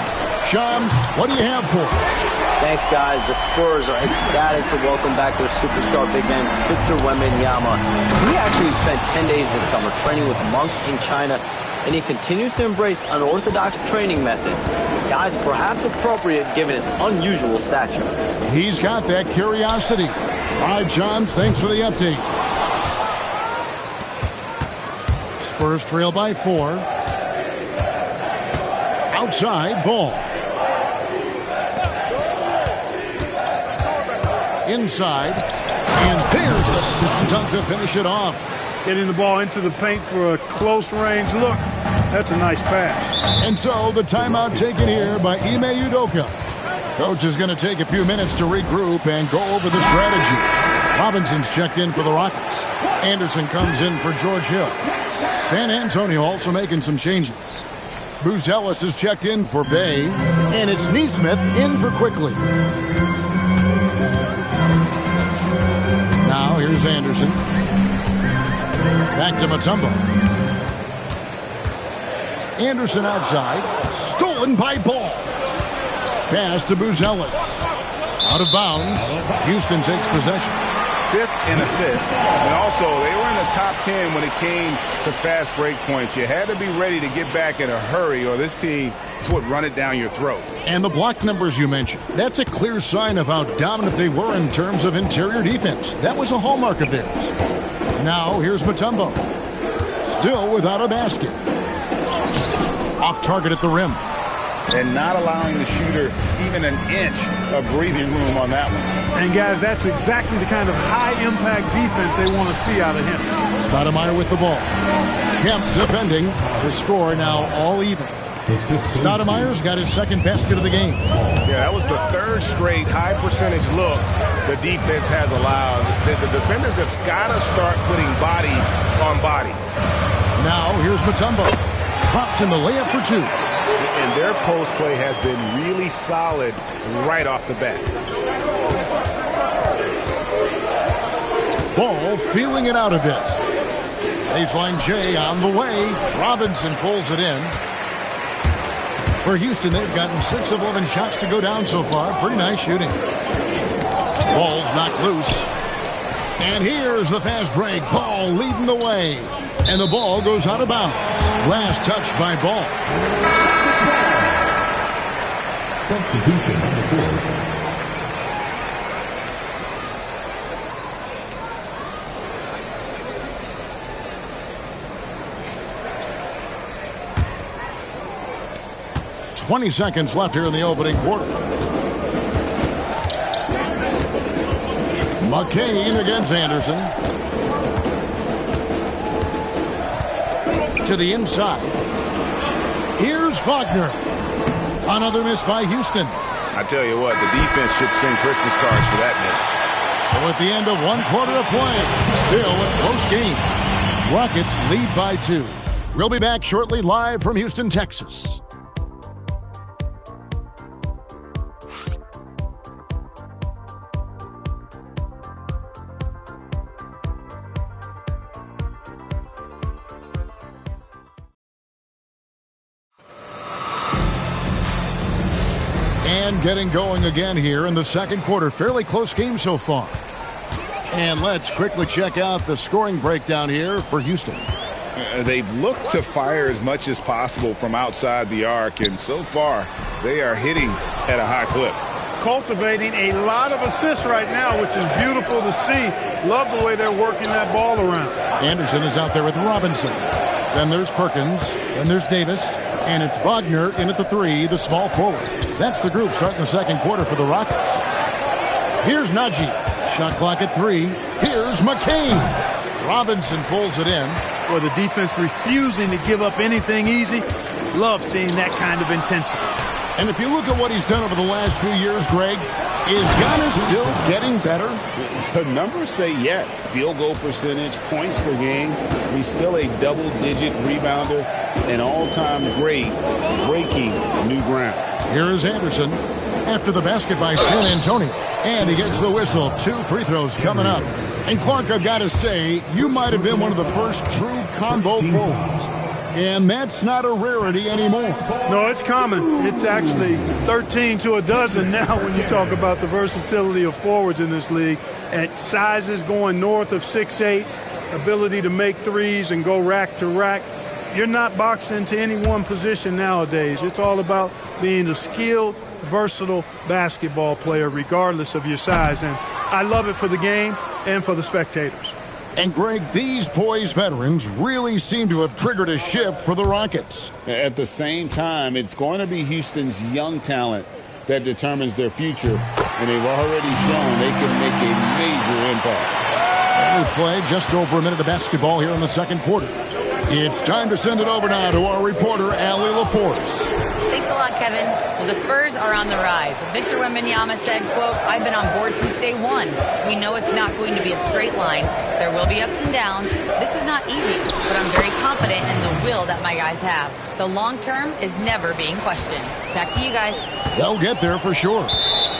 Shams, what do you have for us? Thanks, guys. The Spurs are ecstatic to welcome back their superstar big man, Victor Wembanyama. He actually spent 10 days this summer training with monks in China, and he continues to embrace unorthodox training methods. Guys, perhaps appropriate given his unusual stature. He's got that curiosity. All right, Shams, thanks for the update. Spurs trail by 4. Outside, Ball. Inside, and there's the slam dunk to finish it off. Getting the ball into the paint for a close range look. That's a nice pass. And so the timeout taken here by Ime Udoka. Coach is going to take a few minutes to regroup and go over the strategy. Robinson's checked in for the Rockets. Anderson comes in for George Hill. San Antonio also making some changes. Buzelis is checked in for Bay, and it's Neesmith in for Quickly. Now here's Anderson. Back to Mutombo. Anderson outside. Stolen by Ball. Pass to Buzelis. Out of bounds. Houston takes possession. 5th in assists. And also, they were in the top 10 when it came to fast break points. You had to be ready to get back in a hurry, or this team would run it down your throat. And the block numbers you mentioned, that's a clear sign of how dominant they were in terms of interior defense. That was a hallmark of theirs. Now, here's Mutombo. Still without a basket. Off target at the rim. And not allowing the shooter even an inch of breathing room on that one. And, guys, that's exactly the kind of high-impact defense they want to see out of him. Stoudemire with the ball. Kemp defending. The score now all even. Stoudemire's got his second basket of the game. Yeah, that was the 3rd straight high-percentage look the defense has allowed. The defenders have got to start putting bodies on bodies. Now, here's Mutombo. Drops in the layup for 2. And their post play has been really solid right off the bat. Ball feeling it out a bit. Baseline J on the way. Robinson pulls it in. For Houston, they've gotten 6 of 11 shots to go down so far. Pretty nice shooting. Ball's knocked loose. And here's the fast break. Ball leading the way. And the ball goes out of bounds. Last touch by Ball. Substitution on the board. .20 seconds left here in the opening quarter. McCain against Anderson. To the inside. Here's Wagner. Another miss by Houston. I tell you what, the defense should send Christmas cards for that miss. So at the end of 1 quarter of play, still a close game. Rockets lead by 2. We'll be back shortly live from Houston, Texas. And getting going again here in the second quarter. Fairly close game so far. And let's quickly check out the scoring breakdown here for Houston. They've looked to fire as much as possible from outside the arc, and so far they are hitting at a high clip. Cultivating a lot of assists right now, which is beautiful to see. Love the way they're working that ball around. Anderson is out there with Robinson. Then there's Perkins. Then there's Davis. And it's Wagner in at the 3, the small forward. That's the group starting the second quarter for the Rockets. Here's Najee. Shot clock at 3. Here's McCain. Robinson pulls it in. For the defense refusing to give up anything easy. Love seeing that kind of intensity. And if you look at what he's done over the last few years, Greg, is Giannis still getting better? The numbers say yes. Field goal percentage, points per game. He's still a double-digit rebounder, an all-time great, breaking new ground. Here is Anderson after the basket by San Antonio. And he gets the whistle. 2 free throws coming up. And Clark, I've got to say, you might have been one of the first true combo forwards. And that's not a rarity anymore. No, it's common. It's actually 13 to a dozen now when you talk about the versatility of forwards in this league. At sizes going north of 6'8", ability to make threes and go rack to rack. You're not boxed into any one position nowadays. It's all about being a skilled, versatile basketball player regardless of your size. And I love it for the game and for the spectators. And, Greg, these poised veterans really seem to have triggered a shift for the Rockets. At the same time, it's going to be Houston's young talent that determines their future, and they've already shown they can make a major impact. And we played just over a minute of basketball here in the second quarter. It's time to send it over now to our reporter, Allie LaForce. Thanks a lot, Kevin. Well, the Spurs are on the rise. Victor Wembanyama said, quote, "I've been on board since day one. We know it's not going to be a straight line. There will be ups and downs. This is not easy, but I'm very confident in the will that my guys have. The long term is never being questioned." Back to you guys. They'll get there for sure.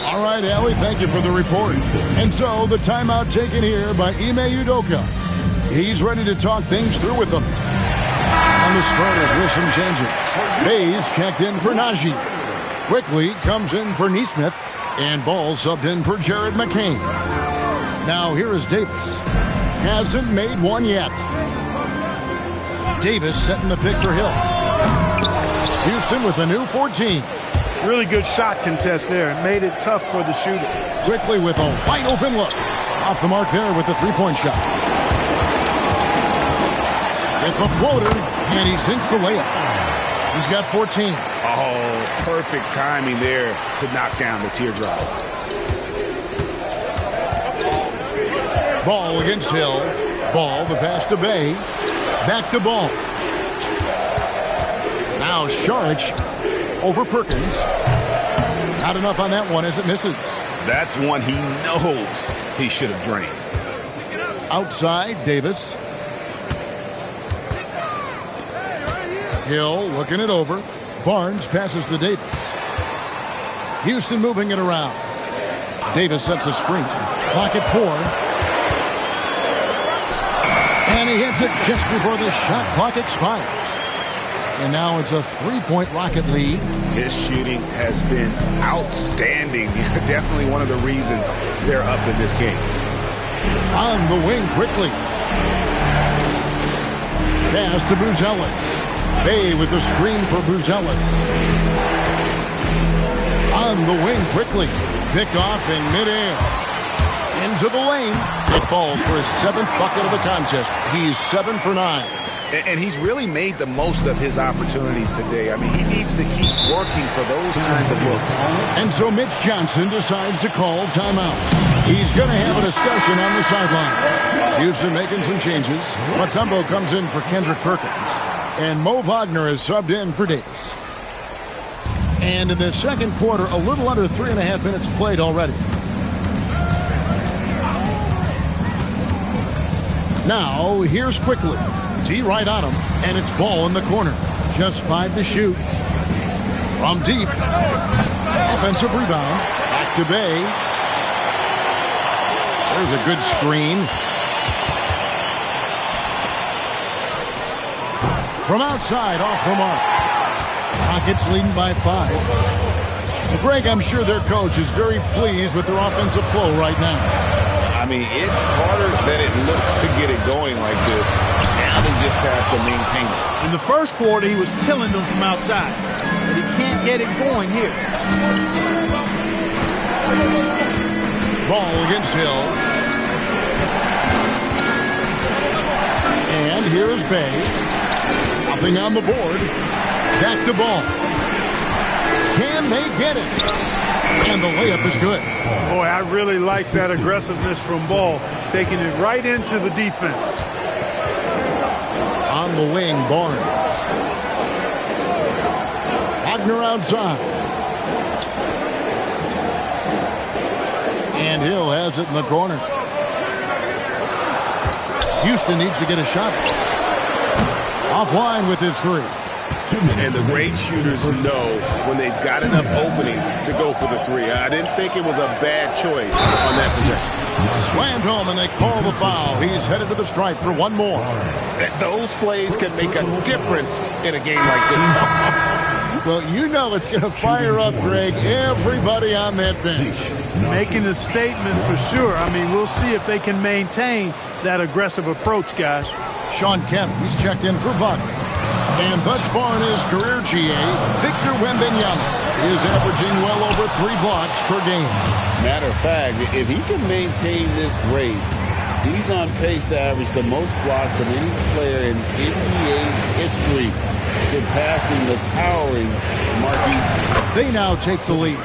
All right, Allie, thank you for the report. And so the timeout taken here by Ime Udoka. He's ready to talk things through with them. On the Spurs with some changes. Bays checked in for Najee. Quickly comes in for Neesmith. And Ball subbed in for Jared McCain. Now here is Davis. Hasn't made one yet. Davis setting the pick for Hill. Houston with a new 14. Really good shot contest there. It made it tough for the shooter. Quickly with a wide open look. Off the mark there with the three-point shot. With the floater, and he sinks the layup. He's got 14. Oh, perfect timing there to knock down the teardrop. Ball against Hill. Ball, the pass to Bay. Back to Ball. Now Saric over Perkins. Not enough on that one as it misses. That's one he knows he should have drained. Outside, Davis. Hill looking it over. Barnes passes to Davis. Houston moving it around. Davis sets a screen. Clock at 4. And he hits it just before the shot clock expires. And now it's a 3-point Rocket lead. His shooting has been outstanding. Definitely one of the reasons they're up in this game. On the wing quickly. Pass to Buzelis. Bay with the screen for Buzelis. On the wing quickly. Pick off in midair. Into the lane. It falls for his 7th bucket of the contest. He's 7 for 9. And he's really made the most of his opportunities today. I mean, he needs to keep working for those kinds of looks. And so Mitch Johnson decides to call timeout. He's going to have a discussion on the sideline. Houston making some changes. Mutombo comes in for Kendrick Perkins. And Mo Wagner is subbed in for Davis. And in the second quarter, a little under 3.5 minutes played already. Now, here's Quickly. D right on him, and it's Ball in the corner. Just 5 to shoot. From deep. Offensive rebound. Back to Bay. There's a good screen. From outside, off the mark. Rockets leading by 5. Well, Greg, I'm sure their coach is very pleased with their offensive flow right now. I mean, it's harder than it looks to get it going like this. Now they just have to maintain it. In the first quarter, he was killing them from outside. But he can't get it going here. Ball against Hill. And here's Bay. Nothing on the board. Back to Ball. Can they get it? And the layup is good. Boy, I really like that aggressiveness from Ball, taking it right into the defense. On the wing, Barnes. Wagner outside. And Hill has it in the corner. Houston needs to get a shot. Offline with his 3. And the great shooters know when they've got enough opening to go for the 3. I didn't think it was a bad choice on that possession. Slammed home, and they call the foul. He's headed to the stripe for one more. Those plays can make a difference in a game like this. Well, you know it's going to fire up, Greg, everybody on that bench. Making a statement for sure. I mean, we'll see if they can maintain that aggressive approach, guys. Sean Kemp, he's checked in for Wagner. And thus far in his career, GA, Victor Wembanyama is averaging well over 3 blocks per game. Matter of fact, if he can maintain this rate, he's on pace to average the most blocks of any player in NBA history, surpassing the towering Marquis. They now take the lead.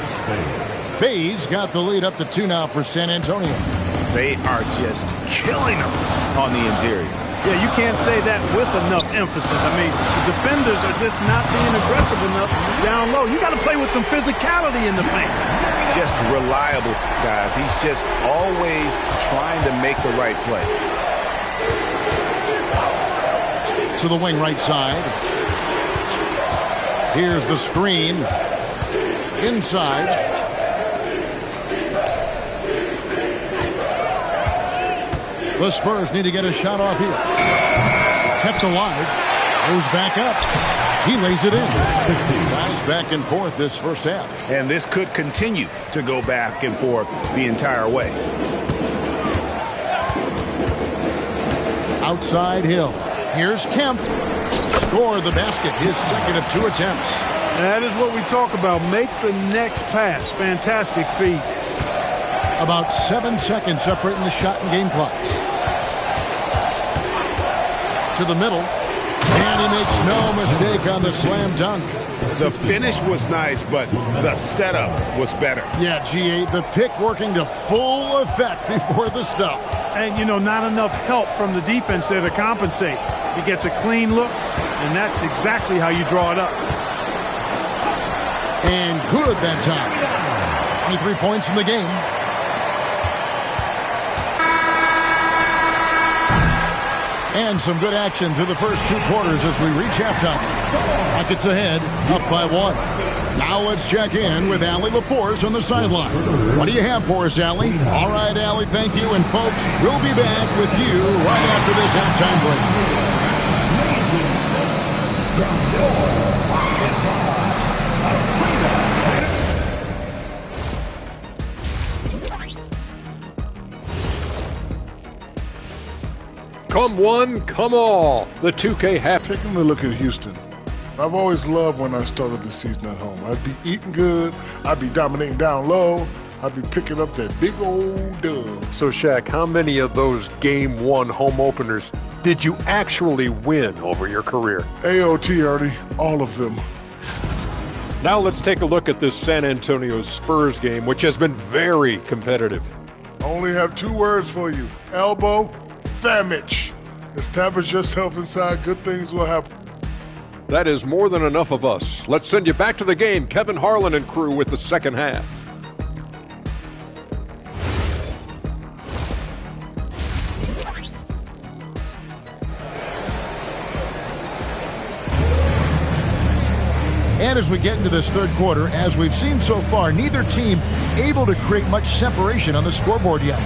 Bay's got the lead up to 2 now for San Antonio. They are just killing them on the interior. Yeah, you can't say that with enough emphasis. I mean, the defenders are just not being aggressive enough down low. You got to play with some physicality in the paint. Just reliable, guys. He's just always trying to make the right play. To the wing right side. Here's the screen. Inside. The Spurs need to get a shot off here. Kept alive. Goes back up. He lays it in. Guys back and forth this first half. And this could continue to go back and forth the entire way. Outside Hill. Here's Kemp. Score the basket. His second of 2 attempts. And that is what we talk about. Make the next pass. Fantastic feed. About 7 seconds separating the shot and game clocks. To the middle. And he makes no mistake on the slam dunk. The finish was nice, but the setup was better. Yeah, G8, the pick working to full effect before the stuff. And, you know, not enough help from the defense there to compensate. He gets a clean look, and that's exactly how you draw it up. And good that time. 23 points in the game. And some good action through the first 2 quarters as we reach halftime. Rockets ahead, up by 1. Now let's check in with Allie LaForce on the sideline. What do you have for us, Allie? All right, Allie, thank you. And folks, we'll be back with you right after this halftime break. Come one, come all. The 2K half. Taking a look at Houston. I've always loved when I started the season at home. I'd be eating good. I'd be dominating down low. I'd be picking up that big old dub. So, Shaq, how many of those Game 1 home openers did you actually win over your career? AOT, Artie. All of them. Now let's take a look at this San Antonio Spurs game, which has been very competitive. I only have 2 words for you. Elbow, famich. Establish yourself inside, good things will happen. That is more than enough of us. Let's send you back to the game. Kevin Harlan and crew with the second half. And as we get into this third quarter, as we've seen so far, neither team able to create much separation on the scoreboard yet.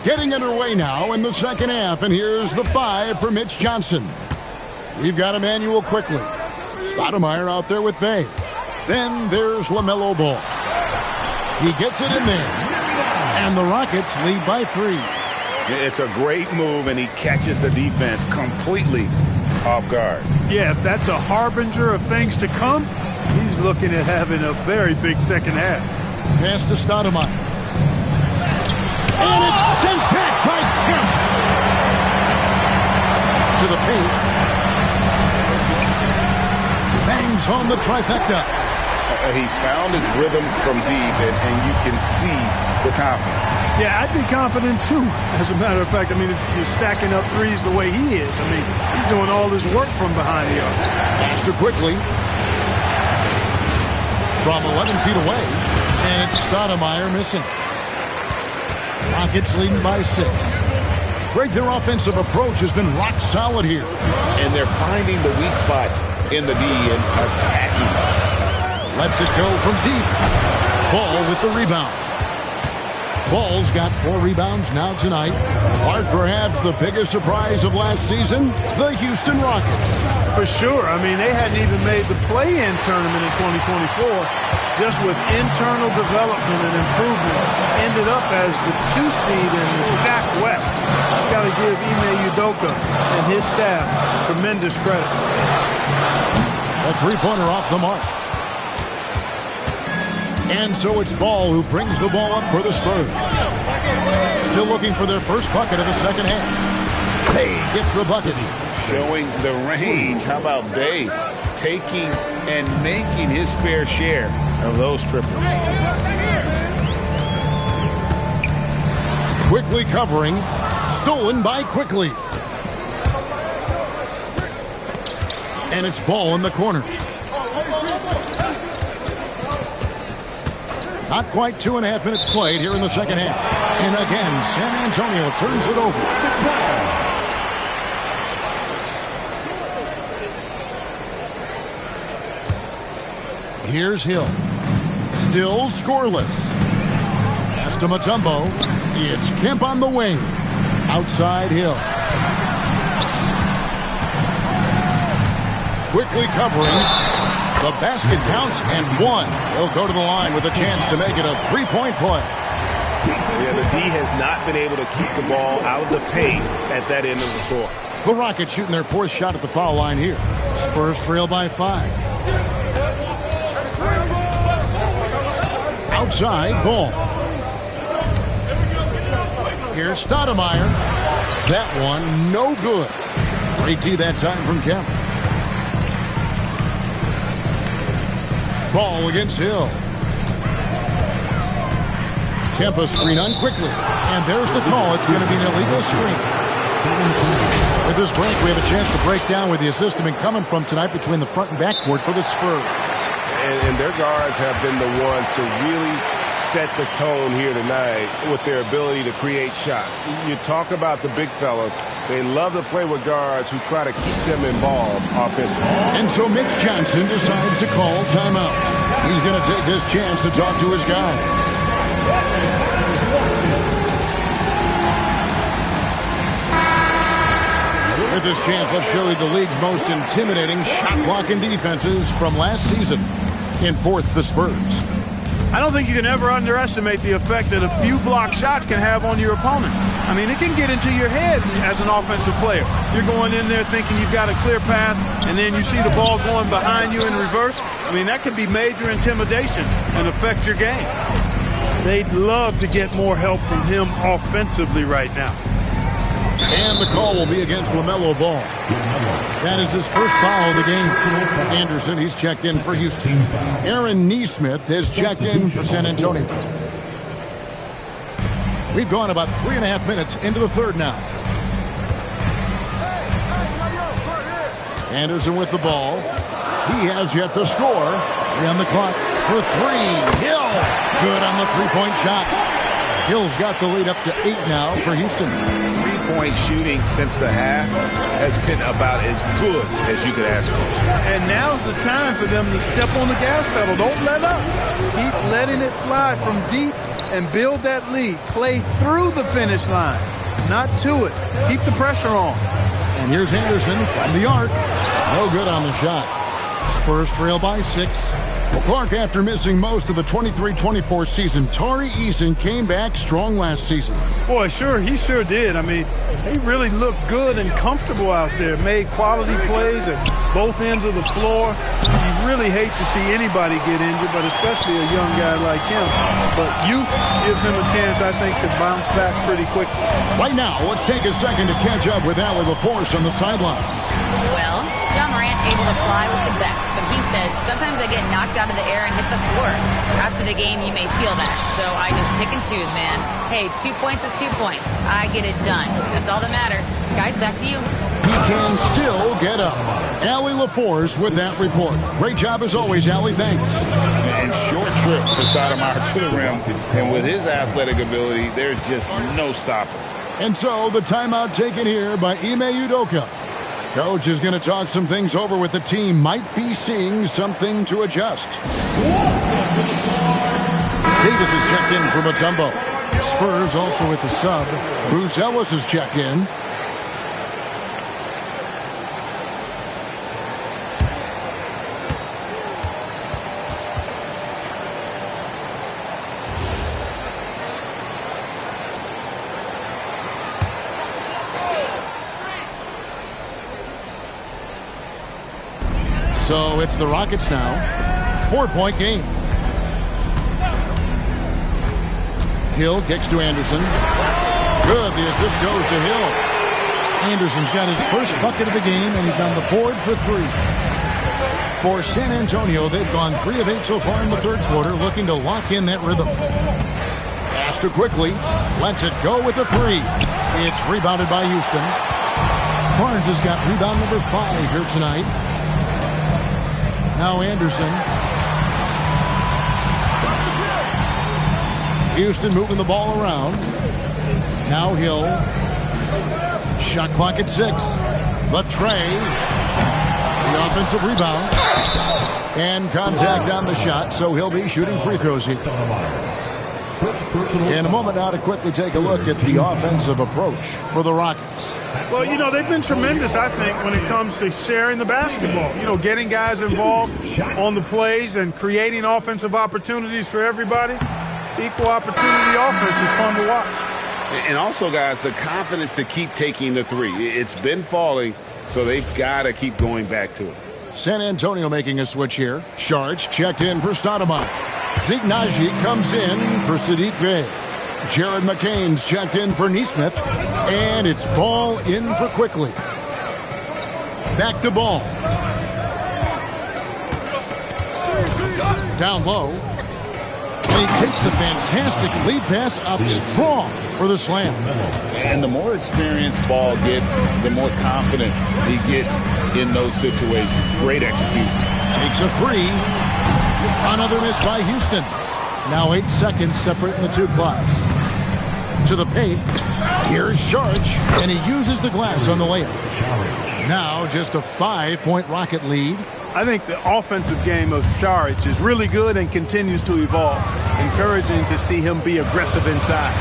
Getting underway now in the second half, and here's the 5 for Mitch Johnson. We've got Emmanuel quickly. Stoudemire out there with Bay. Then there's LaMelo Ball. He gets it in there. And the Rockets lead by 3. It's a great move, and he catches the defense completely off guard. Yeah, if that's a harbinger of things to come, he's looking at having a very big second half. Pass to Stoudemire. And it's sent back by Kemp. To the paint. Bangs home the trifecta. He's found his rhythm from deep, and you can see the confidence. Yeah, I'd be confident too. As a matter of fact, I mean, if you're stacking up threes the way he is, I mean, he's doing all his work from behind the arc. Faster quickly. From 11 feet away. And it's Stoudemire missing. Rockets leading by 6. Greg, their offensive approach has been rock solid here. And they're finding the weak spots in the D and attacking. Lets it go from deep. Ball with the rebound. Ball's got 4 rebounds now tonight. Are perhaps the biggest surprise of last season? The Houston Rockets. For sure. I mean, they hadn't even made the play-in tournament in 2024. Just with internal development and improvement, ended up as the 2 seed in the stacked West. You've got to give Ime Udoka and his staff tremendous credit. A 3-pointer off the mark. And so it's Ball who brings the ball up for the Spurs. Still looking for their first bucket of the second half. Bay gets the bucket. Showing the range. How about Bay taking and making his fair share of those triples? Quickly covering. Stolen by Quickly. And it's Ball in the corner. Not quite 2.5 minutes played here in the second half. And again, San Antonio turns it over. Here's Hill. Still scoreless. Pass to Mutombo. It's Kemp on the wing. Outside Hill. Quickly covering. The basket counts and one. He'll go to the line with a chance to make it a three-point play. Yeah, the D has not been able to keep the ball out of the paint at that end of the floor. The Rockets shooting their fourth shot at the foul line here. Spurs trail by 5. Outside, Ball. Here's Stoudemire. That one, no good. Great D that time from Kemp. Ball against Hill. Kemp a screen on Quickly. And there's the call. It's going to be an illegal screen. With this break, we have a chance to break down where the assist has been coming from tonight between the front and backcourt for the Spurs. And their guards have been the ones to really set the tone here tonight with their ability to create shots. You talk about the big fellas. They love to play with guards who try to keep them involved offensively. And so Mitch Johnson decides to call timeout. He's going to take this chance to talk to his guys. With this chance, let's show you the league's most intimidating shot-blocking defenses from last season. In fourth, the Spurs. I don't think you can ever underestimate the effect that a few block shots can have on your opponent. I mean, it can get into your head as an offensive player. You're going in there thinking you've got a clear path, and then you see the ball going behind you in reverse. I mean, that could be major intimidation and affect your game. They'd love to get more help from him offensively right now. And the call will be against LaMelo Ball. That is his first foul of the game. Anderson, he's checked in for Houston. Aaron Nesmith has checked in for San Antonio. We've gone about 3.5 minutes into the third now. Anderson with the ball. He has yet to score. 3 on the clock for 3. Hill, good on the three-point shot. Hill's got the lead up to 8 now for Houston. Three-point shooting since the half has been about as good as you could ask for. And now's the time for them to step on the gas pedal. Don't let up. Keep letting it fly from deep and build that lead. Play through the finish line, not to it. Keep the pressure on. And here's Anderson from the arc. No good on the shot. Spurs trail by 6. Well, Clark, after missing most of the 23-24 season, Tari Eason came back strong last season. Boy, he sure did. I mean, he really looked good and comfortable out there. Made quality plays at both ends of the floor. You really hate to see anybody get injured, but especially a young guy like him. But youth gives him a chance, I think, to bounce back pretty quickly. Right now, let's take a second to catch up with Allie LaForce on the sidelines. Well, John Morant able to fly with the best, but he said, sometimes I get knocked out of the air and hit the floor. After the game, you may feel that, so I just pick and choose, man. Hey, 2 points is 2 points. I get it done. That's all that matters. Guys, back to you. He can still get up. Allie LaForce with that report. Great job as always, Allie. Thanks. And short trip for Stoudemire to the rim. And with his athletic ability, there's just no stopping. And so the timeout taken here by Ime Udoka. Coach is going to talk some things over with the team. Might be seeing something to adjust. Davis is checked in for Mutombo. Spurs also with the sub. Bruce Ellis is checked in. So it's the Rockets now. 4-point game. Hill kicks to Anderson. Good. The assist goes to Hill. Anderson's got his first bucket of the game, and he's on the board for 3. For San Antonio, they've gone 3 of 8 so far in the third quarter, looking to lock in that rhythm. After quickly, lets it go with a 3. It's rebounded by Houston. Barnes has got rebound number 5 here tonight. Now Anderson. Houston moving the ball around. Now Hill. Shot clock at 6. The tray. The offensive rebound. And contact on the shot, so he'll be shooting free throws here. In a moment now to quickly take a look at the offensive approach for the Rockets. Well, you know, they've been tremendous, I think, when it comes to sharing the basketball. You know, getting guys involved on the plays and creating offensive opportunities for everybody. Equal opportunity offense is fun to watch. And also, guys, the confidence to keep taking the 3. It's been falling, so they've got to keep going back to it. San Antonio making a switch here. Sharch checked in for Stoudemire. Zignaji comes in for Sadiq Bey. Jared McCain's checked in for Neesmith. And it's Ball in for Quickly. Back to Ball. Down low. And he takes the fantastic lead pass up strong for the slam. And the more experienced Ball gets, the more confident he gets in those situations. Great execution. Takes a 3. Another miss by Houston. Now 8 seconds separating the 2 clocks. To the paint. Here's Sharch, and he uses the glass on the layup. Now just a 5-point Rocket lead. I think the offensive game of Sharch is really good and continues to evolve. Encouraging to see him be aggressive inside.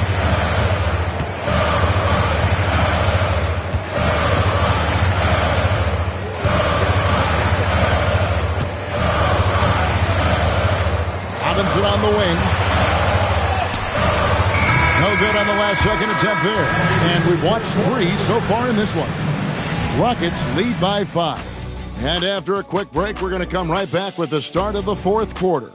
Robinson on the wing. No good on the last second attempt there. And we've watched 3 so far in this one. Rockets lead by 5. And after a quick break, we're going to come right back with the start of the fourth quarter.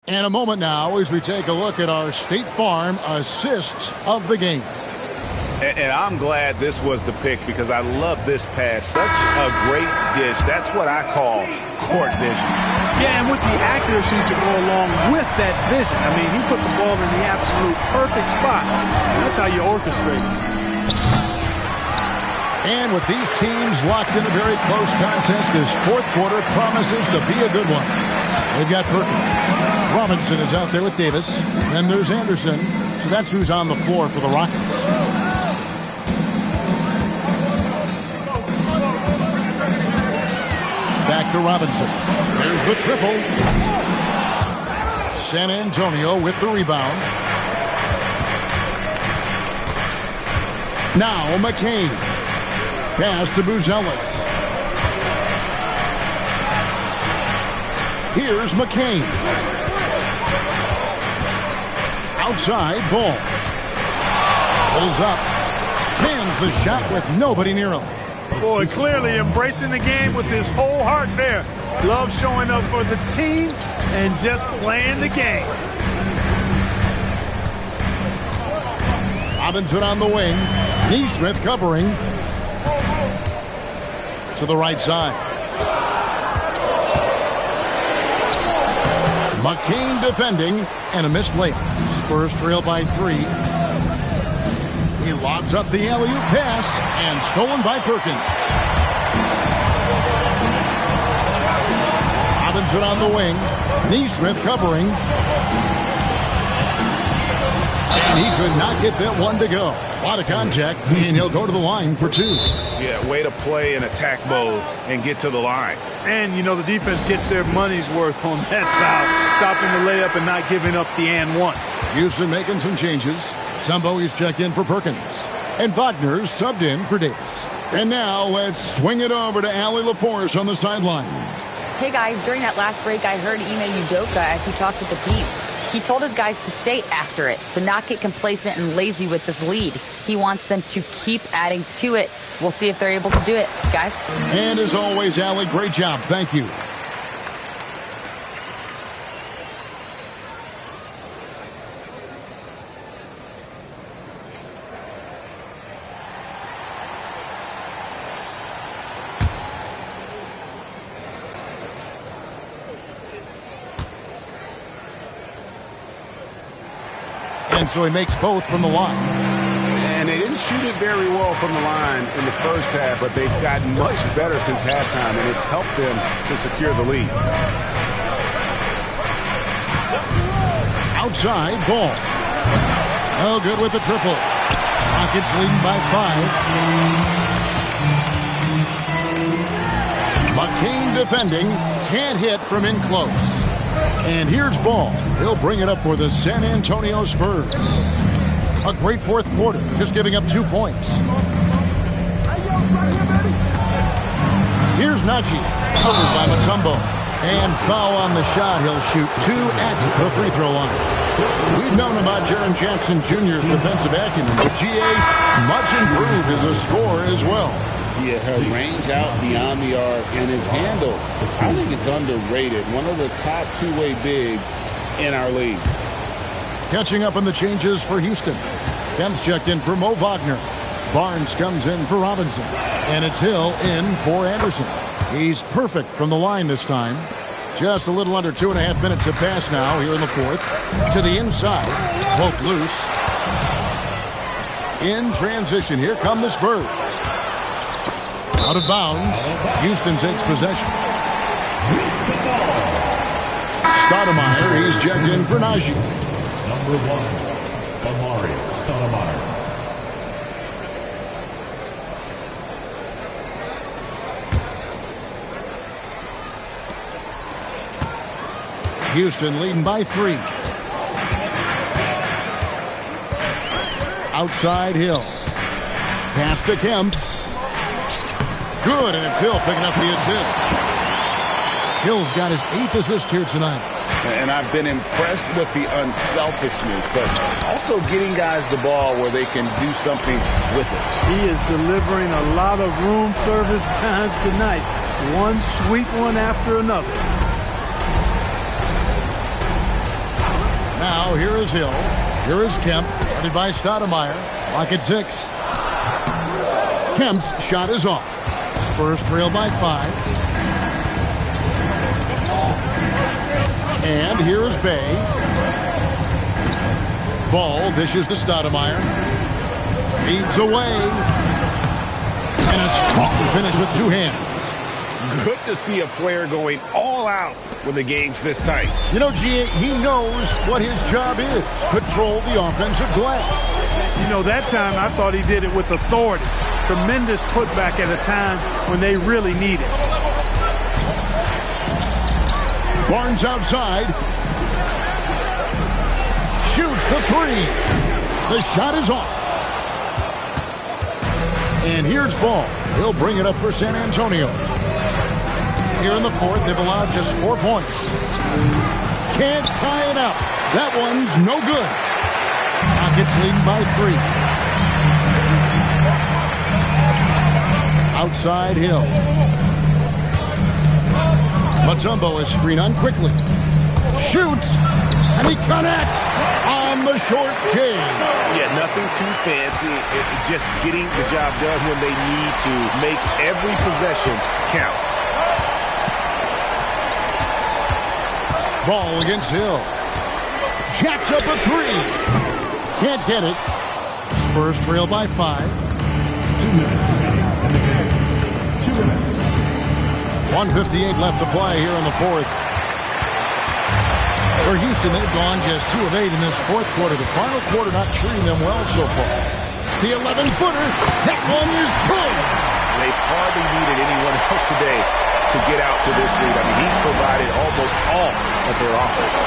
And a moment now as we take a look at our State Farm assists of the game. And I'm glad this was the pick because I love this pass. Such a great dish. That's what I call court vision. Yeah, and with the accuracy to go along with that vision. I mean, he put the ball in the absolute perfect spot. That's how you orchestrate it. And with these teams locked in a very close contest, this fourth quarter promises to be a good one. They've got Perkins. Robinson is out there with Davis. And there's Anderson. So that's who's on the floor for the Rockets. Back to Robinson. There's the triple. San Antonio with the rebound. Now McCain. Pass to Buzelis. Here's McCain. Outside Ball. Pulls up. Lands the shot with nobody near him. Boy, clearly embracing the game with his whole heart there. Love showing up for the team and just playing the game. Robinson on the wing. Neesmith covering. To the right side. McCain defending and a missed layup. Spurs trail by 3. He lobs up the alley-oop pass and stolen by Perkins. Robinson on the wing. Neesmith covering. And he could not get that one to go. A lot of contact, and he'll go to the line for 2. Yeah, way to play in attack mode and get to the line. And, you know, the defense gets their money's worth on that foul, stopping the layup and not giving up the and one. Houston making some changes. Tumbo is checked in for Perkins. And Wagner's subbed in for Davis. And now let's swing it over to Allie LaForce on the sideline. Hey, guys, during that last break, I heard Ime Udoka as he talked with the team. He told his guys to stay after it, to not get complacent and lazy with this lead. He wants them to keep adding to it. We'll see if they're able to do it, guys. And as always, Allie, great job. Thank you. And so he makes both from the line. And they didn't shoot it very well from the line in the first half, but they've gotten much better since halftime, and it's helped them to secure the lead. Outside, Ball. Oh, good with the triple. Rockets leading by 5. McCain defending. Can't hit from in close. And here's Ball. He'll bring it up for the San Antonio Spurs. A great fourth quarter, just giving up 2 points. Here's Najee, covered by Mutombo. And foul on the shot. He'll shoot 2 at the free throw line. We've known about Jaren Jackson Jr.'s defensive acumen, but GA much improved as a scorer as well. Yeah, her range out beyond the arc and his handle, I think it's underrated. One of the top two-way bigs in our league. Catching up on the changes for Houston. Kemp's checked in for Mo Wagner. Barnes comes in for Robinson. And it's Hill in for Anderson. He's perfect from the line this time. Just a little under 2.5 minutes have passed now here in the fourth. To the inside. Poke loose. In transition, here come the Spurs. Out of bounds. Houston takes possession. Stoudemire, he's checked in for Najee. Number 1, Amari Stoudemire. Houston leading by 3. Outside Hill. Pass to Kemp. Good, and it's Hill picking up the assist. Hill's got his 8th assist here tonight. And I've been impressed with the unselfishness, but also getting guys the ball where they can do something with it. He is delivering a lot of room service times tonight. One sweet one after another. Now, here is Hill. Here is Kemp, headed by Stoudemire. Lock at 6. Kemp's shot is off. Spurs trail by 5. And here is Bay. Ball dishes to Stoudemire. Feeds away. And a strong finish with 2 hands. Good to see a player going all out when the game's this tight. You know, G.A., he knows what his job is. Control the offensive glass. You know, that time I thought he did it with authority. Tremendous putback at a time when they really need it. Barnes outside. Shoots the 3. The shot is off. And here's Ball. He'll bring it up for San Antonio. Here in the fourth, they've allowed just 4 points. Can't tie it up. That one's no good. Rockets leading by 3. Outside Hill. Mutombo is screen on quickly. Shoots. And he connects on the short J. Yeah, nothing too fancy. Just getting the job done when they need to make every possession count. Ball against Hill. Jacks up a 3. Can't get it. Spurs trail by 5. 2 minutes remaining in the game. 2 minutes. 1:58 left to play here in the fourth. For Houston, they've gone just 2 of 8 in this fourth quarter. The final quarter not treating them well so far. The 11-footer. That one is good. They've hardly needed anyone else today to get out to this lead. I mean, he's provided almost all of their offense.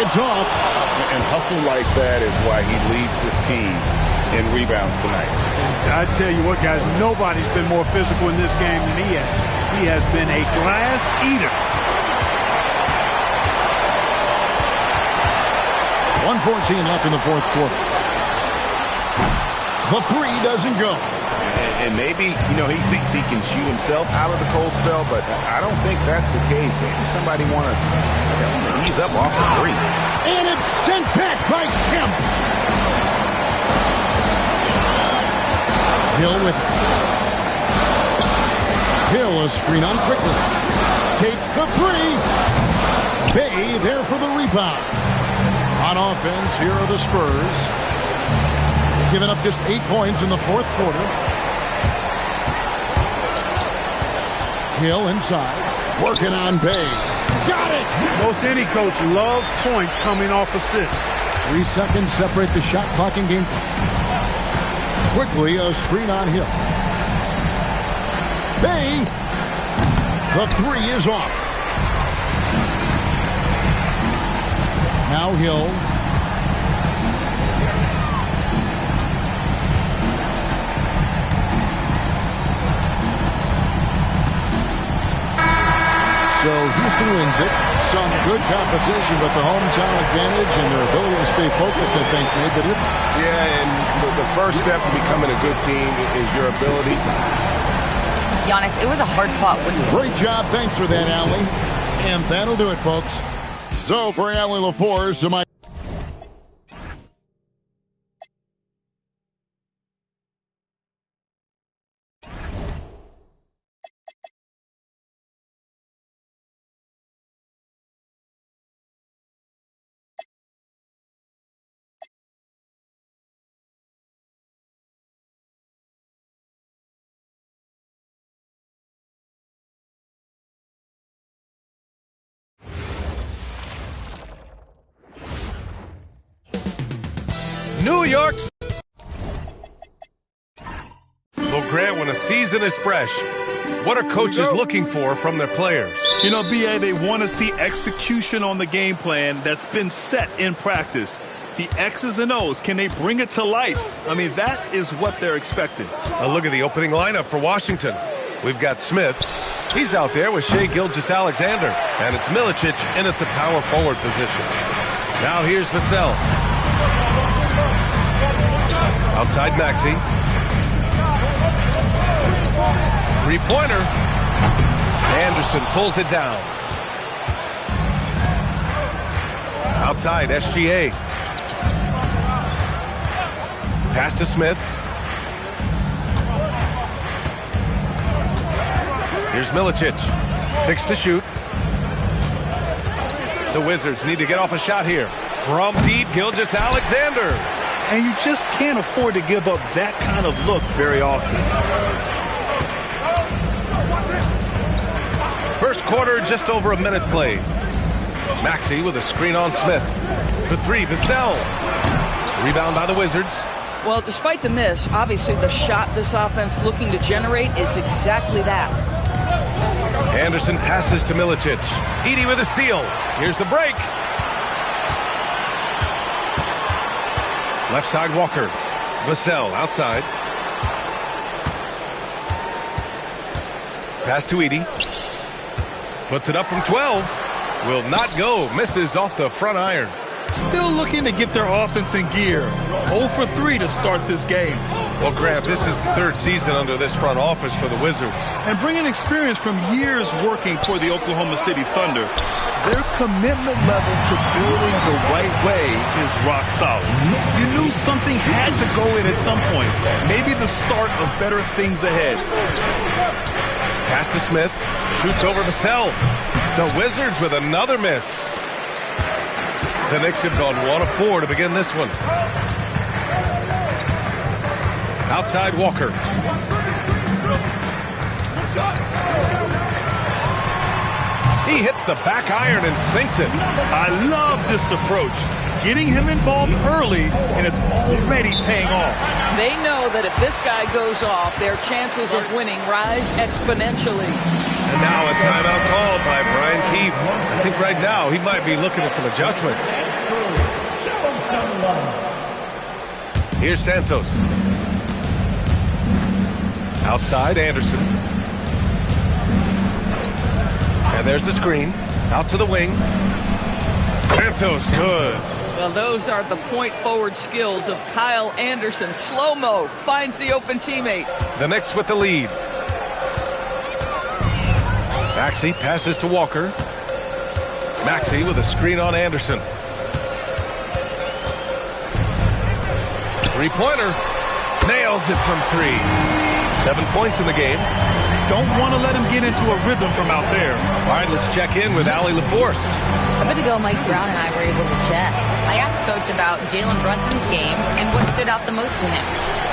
It's off. And hustle like that is why he leads this team in rebounds tonight. I tell you what, guys, nobody's been more physical in this game than he has. He has been a glass eater. 1:14 left in the fourth quarter. The three doesn't go. And maybe, he thinks he can shoot himself out of the cold spell, but I don't think that's the case. Maybe somebody want to tell him to ease up off the threes. And it's sent back by Kemp. Hill with it. Hill a screen on quickly. Takes the three. Bay there for the rebound. On offense, here are the Spurs. Giving up just 8 points in the fourth quarter. Hill inside. Working on Bay. Got it! Most any coach loves points coming off assists. 3 seconds separate the shot clock and game clock. Quickly, a screen on Hill. Bay. The three is off. Now Hill. So Houston wins it. Some good competition, but the hometown advantage and their ability to stay focused, I think, made the difference. Yeah, and the first step to becoming a good team is your ability. Giannis, it was a hard-fought win. Great job. Thanks for that, Allie. And that'll do it, folks. So for Allie LaForce, to my... New York. Well, Grant, when a season is fresh, what are coaches looking for from their players? B.A., they want to see execution on the game plan that's been set in practice. The X's and O's, can they bring it to life? I mean, that is what they're expecting. A look at the opening lineup for Washington. We've got Smith. He's out there with Shai Gilgeous-Alexander. And it's Milicic in at the power forward position. Now here's Vassell. Outside Maxey. Three-pointer. Anderson pulls it down. Outside SGA. Pass to Smith. Here's Milicic. 6 to shoot. The Wizards need to get off a shot here. From deep, Gilgeous-Alexander. And you just can't afford to give up that kind of look very often. First quarter, just over a minute played. Maxey with a screen on Smith. For three, Vassell. Rebound by the Wizards. Well, despite the miss, obviously the shot this offense looking to generate is exactly that. Anderson passes to Milicic. Edey with a steal. Here's the break. Left side, Walker. Vassell outside. Pass to Edey. Puts it up from 12. Will not go. Misses off the front iron. Still looking to get their offense in gear. 0 for 3 to start this game. Well, Grant, this is the third season under this front office for the Wizards. And bringing experience from years working for the Oklahoma City Thunder, their commitment level to building the right way is rock solid. You knew something had to go in at some point. Maybe the start of better things ahead. Pass to Smith. Shoots over Vassell. The Wizards with another miss. The Knicks have gone 1 of 4 to begin this one. Outside Walker. He hits the back iron and sinks it. I love this approach. Getting him involved early, and it's already paying off. They know that if this guy goes off, their chances of winning rise exponentially. And now a timeout called by Brian Keefe. I think right now he might be looking at some adjustments. Here's Santos. Outside, Anderson. And there's the screen. Out to the wing. Santos, good. Well, those are the point forward skills of Kyle Anderson. Slow-mo, finds the open teammate. The Knicks with the lead. Maxey passes to Walker. Maxey with a screen on Anderson. Three-pointer. Nails it from 3. 7 points in the game. Don't want to let him get into a rhythm from out there. All right, let's check in with Allie LaForce. A bit ago, Mike Brown and I were able to chat. I asked Coach about Jalen Brunson's game and what stood out the most to him.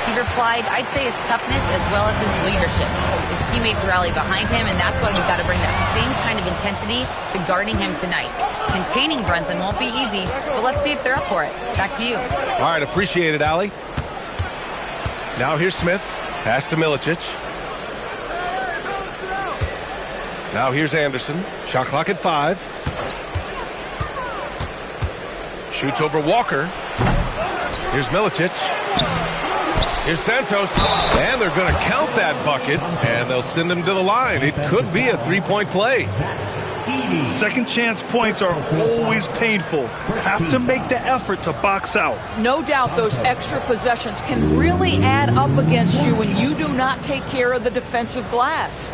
He replied, I'd say his toughness as well as his leadership. His teammates rally behind him, and that's why we've got to bring that same kind of intensity to guarding him tonight. Containing Brunson won't be easy, but let's see if they're up for it. Back to you. All right, appreciate it, Allie. Now here's Smith. Pass to Milicic. Now here's Anderson. Shot clock at 5. Shoots over Walker. Here's Milicic. Here's Santos. And they're going to count that bucket, and they'll send him to the line. It could be a three-point play. Second chance points are always painful. Have to make the effort to box out. No doubt those extra possessions can really add up against you when you do not take care of the defensive glass.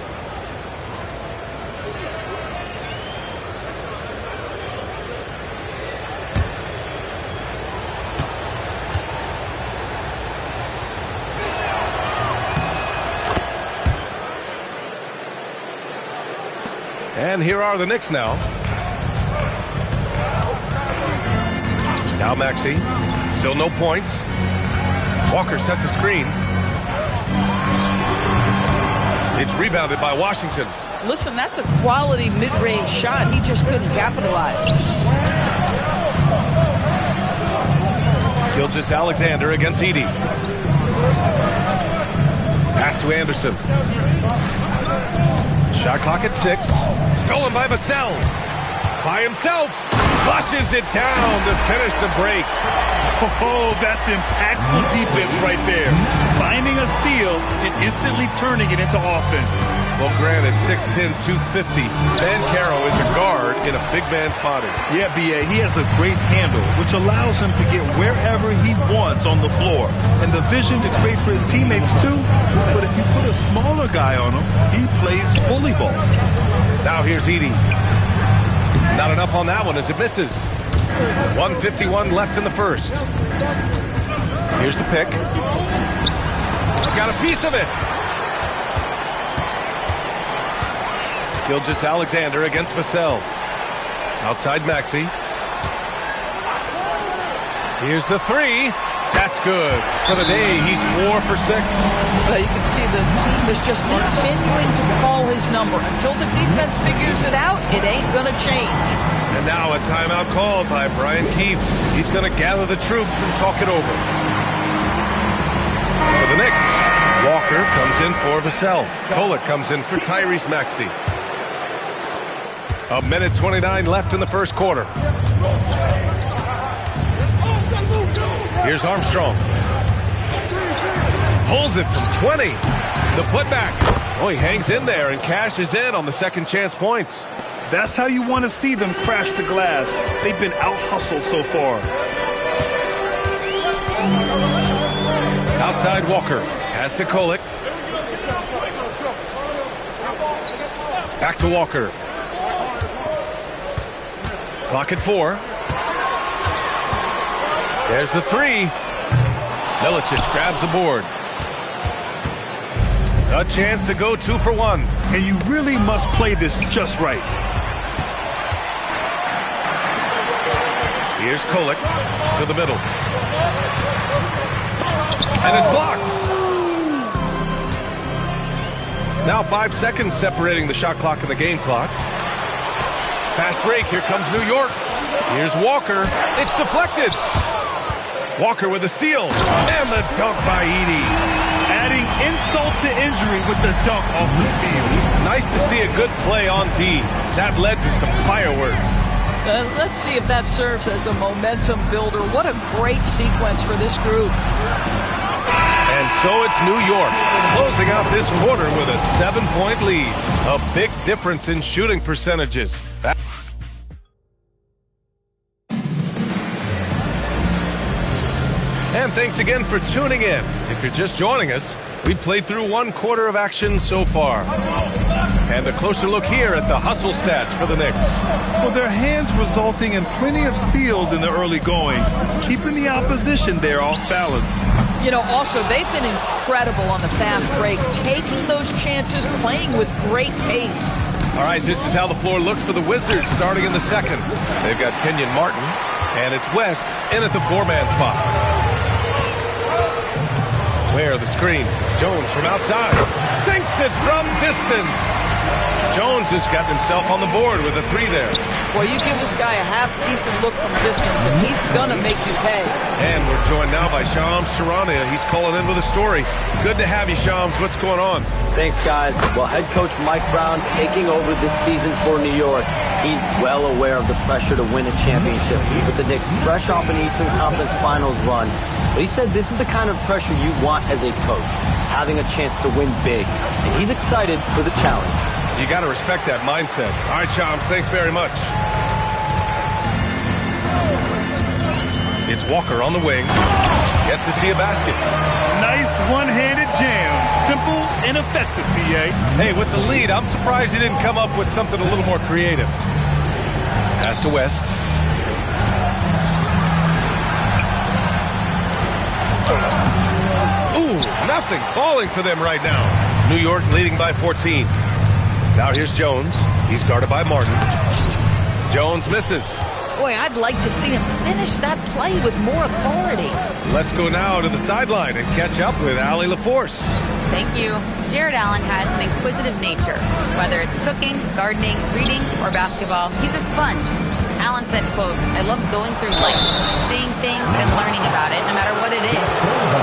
And here are the Knicks now. Now Maxey. Still no points. Walker sets a screen. It's rebounded by Washington. Listen, that's a quality mid-range shot. He just couldn't capitalize. Gilgeous-Alexander against Edey. Pass to Anderson. Shot clock at 6. Stolen by Vassell. By himself. Flushes it down to finish the break. Oh, that's impactful defense right there. Finding a steal and instantly turning it into offense. Well, granted, 6'10", 250. Banchero is a guard in a big man's body. Yeah, B.A., he has a great handle, which allows him to get wherever he wants on the floor. And the vision to create for his teammates, too. But if you put a smaller guy on him, he plays bully ball. Now here's Edey. Not enough on that one as it misses. 1:51 left in the first. Here's the pick. Got a piece of it. Gilgeous-Alexander against Vassell. Outside Maxey. Here's the 3. That's good. For the day, he's 4 for 6. Well, you can see the team is just continuing to call his number. Until the defense figures it out, it ain't going to change. And now a timeout called by Brian Keefe. He's going to gather the troops and talk it over. For the Knicks, Walker comes in for Vassell. Kolek comes in for Tyrese Maxey. 1:29 left in the first quarter. Here's Armstrong. Pulls it from 20. The putback. Oh, he hangs in there and cashes in on the second chance points. That's how you want to see them crash the glass. They've been out-hustled so far. Outside Walker. Pass to Kolek. Back to Walker. Clock at 4. There's the 3. Milicic grabs the board. A chance to go 2 for 1. And you really must play this just right. Here's Kolek to the middle. And it's blocked. Now 5 seconds separating the shot clock and the game clock. Fast break. Here comes New York. Here's Walker. It's deflected. Walker with a steal. And the dunk by Edey. Adding insult to injury with the dunk off the steal. Nice to see a good play on D. That led to some fireworks. Let's see if that serves as a momentum builder. What a great sequence for this group. And so it's New York closing out this quarter with a 7-point lead. A big difference in shooting percentages. And thanks again for tuning in. If you're just joining us, we played through one quarter of action so far. And a closer look here at the hustle stats for the Knicks. Well, their hands resulting in plenty of steals in the early going, keeping the opposition there off balance. You know, also, they've been incredible on the fast break, taking those chances, playing with great pace. All right, this is how the floor looks for the Wizards starting in the second. They've got Kenyon Martin, and it's West in at the four-man spot. Where the screen. Jones from outside. Sinks it from distance. Jones has got himself on the board with a three there. Well, you give this guy a half-decent look from distance, and he's going to make you pay. And we're joined now by Shams Charania. He's calling in with a story. Good to have you, Shams. What's going on? Thanks, guys. Well, head coach Mike Brown taking over this season for New York. He's well aware of the pressure to win a championship with the Knicks fresh off an Eastern Conference Finals run. But he said this is the kind of pressure you want as a coach, having a chance to win big. And he's excited for the challenge. You got to respect that mindset. All right, Shams, thanks very much. It's Walker on the wing. Yet to see a basket. Nice one-handed jam. Simple and effective, PA. Hey, with the lead, I'm surprised he didn't come up with something a little more creative. Pass to West. Ooh, nothing falling for them right now. New York leading by 14. Now here's Jones. He's guarded by Martin. Jones misses. Boy, I'd like to see him finish that play with more authority. Let's go now to the sideline and catch up with Allie LaForce. Thank you. Jared Allen has an inquisitive nature. Whether it's cooking, gardening, reading, or basketball, he's a sponge. Allen said, quote, "I love going through life, seeing things and learning about it, no matter what it is.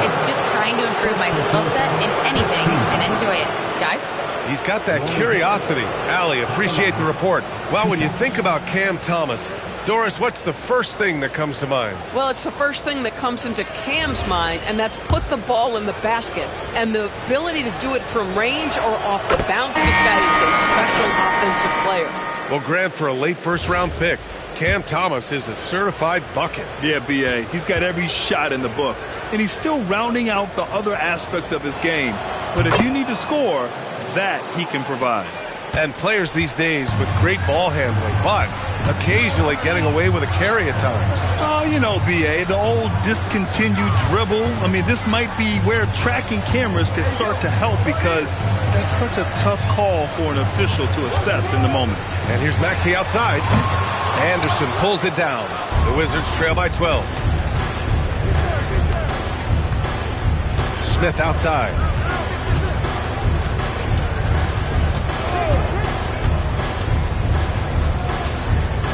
It's just trying to improve my skill set in anything and enjoy it." Guys? He's got that curiosity. Allie, appreciate the report. Well, when you think about Cam Thomas, Doris, what's the first thing that comes to mind? Well, it's the first thing that comes into Cam's mind, and that's put the ball in the basket. And the ability to do it from range or off the bounce, this guy is a special offensive player. Well, Grant, for a late first-round pick, Cam Thomas is a certified bucket. Yeah, B.A. He's got every shot in the book. And he's still rounding out the other aspects of his game. But if you need to score, that he can provide. And players these days with great ball handling, but occasionally getting away with a carry at times. Oh, you know, B.A., the old discontinued dribble. I mean, this might be where tracking cameras could start to help because that's such a tough call for an official to assess in the moment. And here's Maxey outside. Anderson pulls it down. The Wizards trail by 12. Smith outside.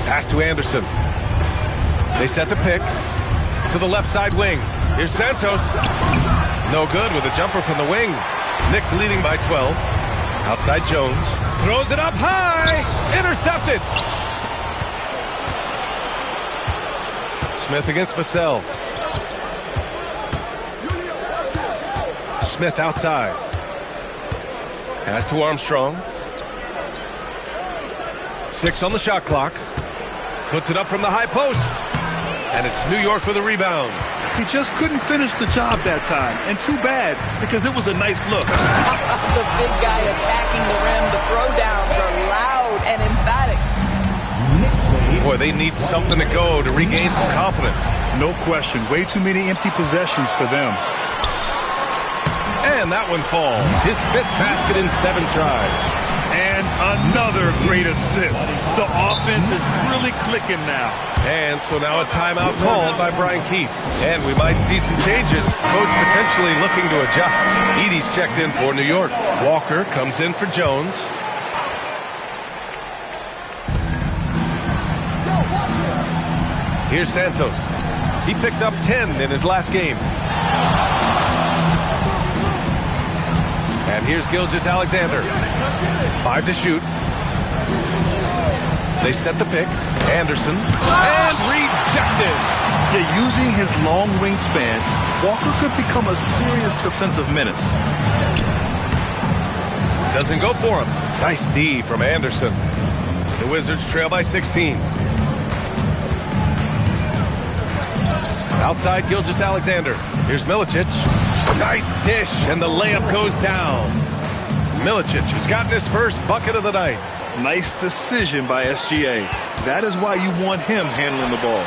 Pass to Anderson. They set the pick to the left side wing. Here's Santos. No good with a jumper from the wing. Knicks leading by 12. Outside Jones. Throws it up high. Intercepted. Smith against Vassell. Smith outside. Pass to Armstrong. 6 on the shot clock. Puts it up from the high post. And it's New York with a rebound. He just couldn't finish the job that time. And too bad, because it was a nice look. The big guy attacking the rim. The throwdowns are loud and emphatic. Boy, they need something to go to regain some confidence. No question. Way too many empty possessions for them. And that one falls. His 5th basket in 7 tries. And another great assist. The offense is really clicking now. And so now a timeout called by Brian Keefe. And we might see some changes. Coach potentially looking to adjust. Edey's checked in for New York. Walker comes in for Jones. Here's Santos. He picked up 10 in his last game. And here's Gilgeous-Alexander. 5 to shoot. They set the pick. Anderson. And rejected. Yeah, using his long wingspan, Walker could become a serious defensive menace. Doesn't go for him. Nice D from Anderson. The Wizards trail by 16. Outside Gilgeous-Alexander. Here's Milicic. Nice dish, and the layup goes down. Milicic has gotten his first bucket of the night. Nice decision by SGA. That is why you want him handling the ball.